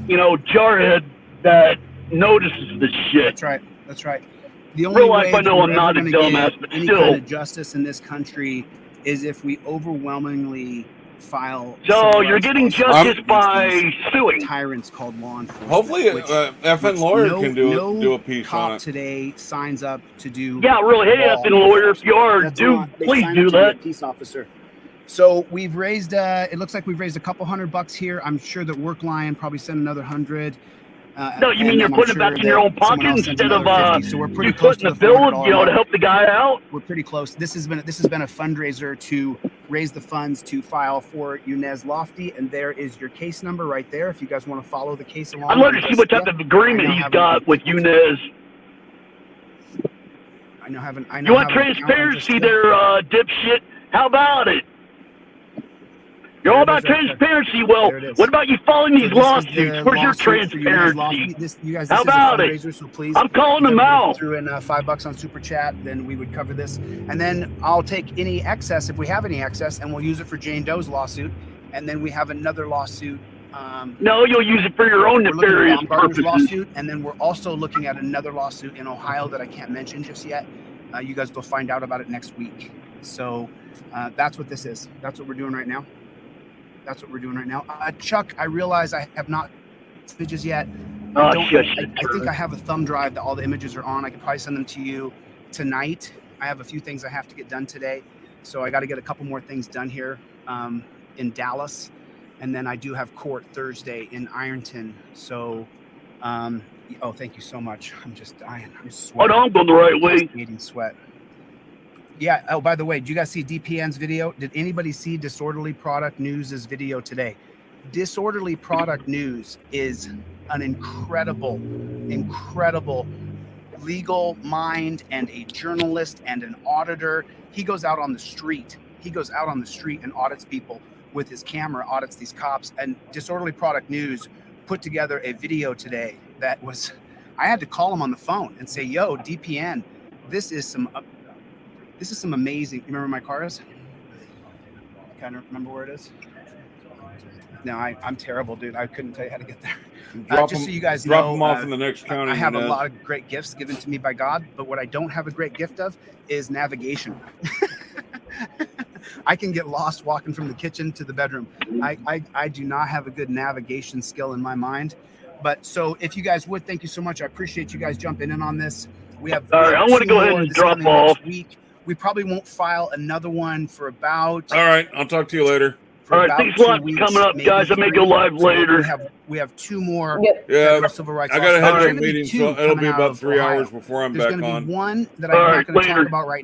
you know, jarhead that notices this shit. That's right. That's right. The only Real life, way I know that I'm we're not a ever gonna dumbass, get but any still. kind of justice in this country is if we overwhelmingly file. So civil you're rights getting lawsuits justice against by these suing. tyrants called law enforcement. Hopefully, which FN lawyer no- can do no do a piece cop on it. today signs up to do. Yeah, really. Hey, law effing lawyer, if you are, That's do not- they please sign do up to be a that. peace officer. So we've raised. It looks like we've raised a couple $100 here. I'm sure that Workline probably sent another 100. No, you mean and you're I'm putting it sure back in that your own someone pocket else sent instead of another 50. So we're pretty you close putting to the bill, $400 you know, to mark. help the guy out. We're pretty close. This has been a fundraiser to raise the funds to file for Yunez Lofty, and there is your case number right there. If you guys want to follow the case along. I'd love to see what type of agreement he's got with Yunez. I know having. You want transparency there, dipshit? How about it? You're all about transparency. Well, what about you following these lawsuits? Where's your transparency? How about it? So please, I'm calling them out. Threw in $5 on Super Chat, then we would cover this, and then I'll take any excess if we have any excess, and we'll use it for Jane Doe's lawsuit, and then we have another lawsuit. No, you'll use it for your own we're looking at nefarious Baumgartner's purposes. lawsuit, and then we're also looking at another lawsuit in Ohio that I can't mention just yet. You guys will find out about it next week. So that's what this is. That's what we're doing right now. That's what we're doing right now. Chuck, I realize I have not images yet. I think I have a thumb drive that all the images are on. I could probably send them to you tonight. I have a few things I have to get done today. So I got to get a couple more things done here in Dallas. And then I do have court Thursday in Ironton. So, oh, thank you so much. I'm just dying. I'm sweating. Oh, no, I'm going the right way. Eating sweat. Yeah. Oh, by the way, did you guys see DPN's video? Did anybody see Disorderly Product News' video today? Disorderly Product News is an incredible legal mind and a journalist and an auditor. He goes out on the street. And audits people with his camera, audits these cops. And Disorderly Product News put together a video today that was, I had to call him on the phone and say, yo, DPN, this is some amazing. You remember where my car is? Kind of remember where it is? No, I'm terrible, dude. I couldn't tell you how to get there. Just so you guys drop know, them off in the next county. I have a lot of great gifts given to me by God, but what I don't have a great gift of is navigation. I can get lost walking from the kitchen to the bedroom. I do not have a good navigation skill in my mind. But so if you guys would, thank you so much. I appreciate you guys jumping in on this. We have. All right, I want to go ahead and drop off. Week. We probably won't file another one for about. All right, I'll talk to you later. All right, thanks a lot for coming up, guys. I may go live later. We have two more. Yeah, civil rights I got to head to a laws. meeting, so it'll be about 3 hours before I'm There's back going to on. be one that I'm not going to talk about right now.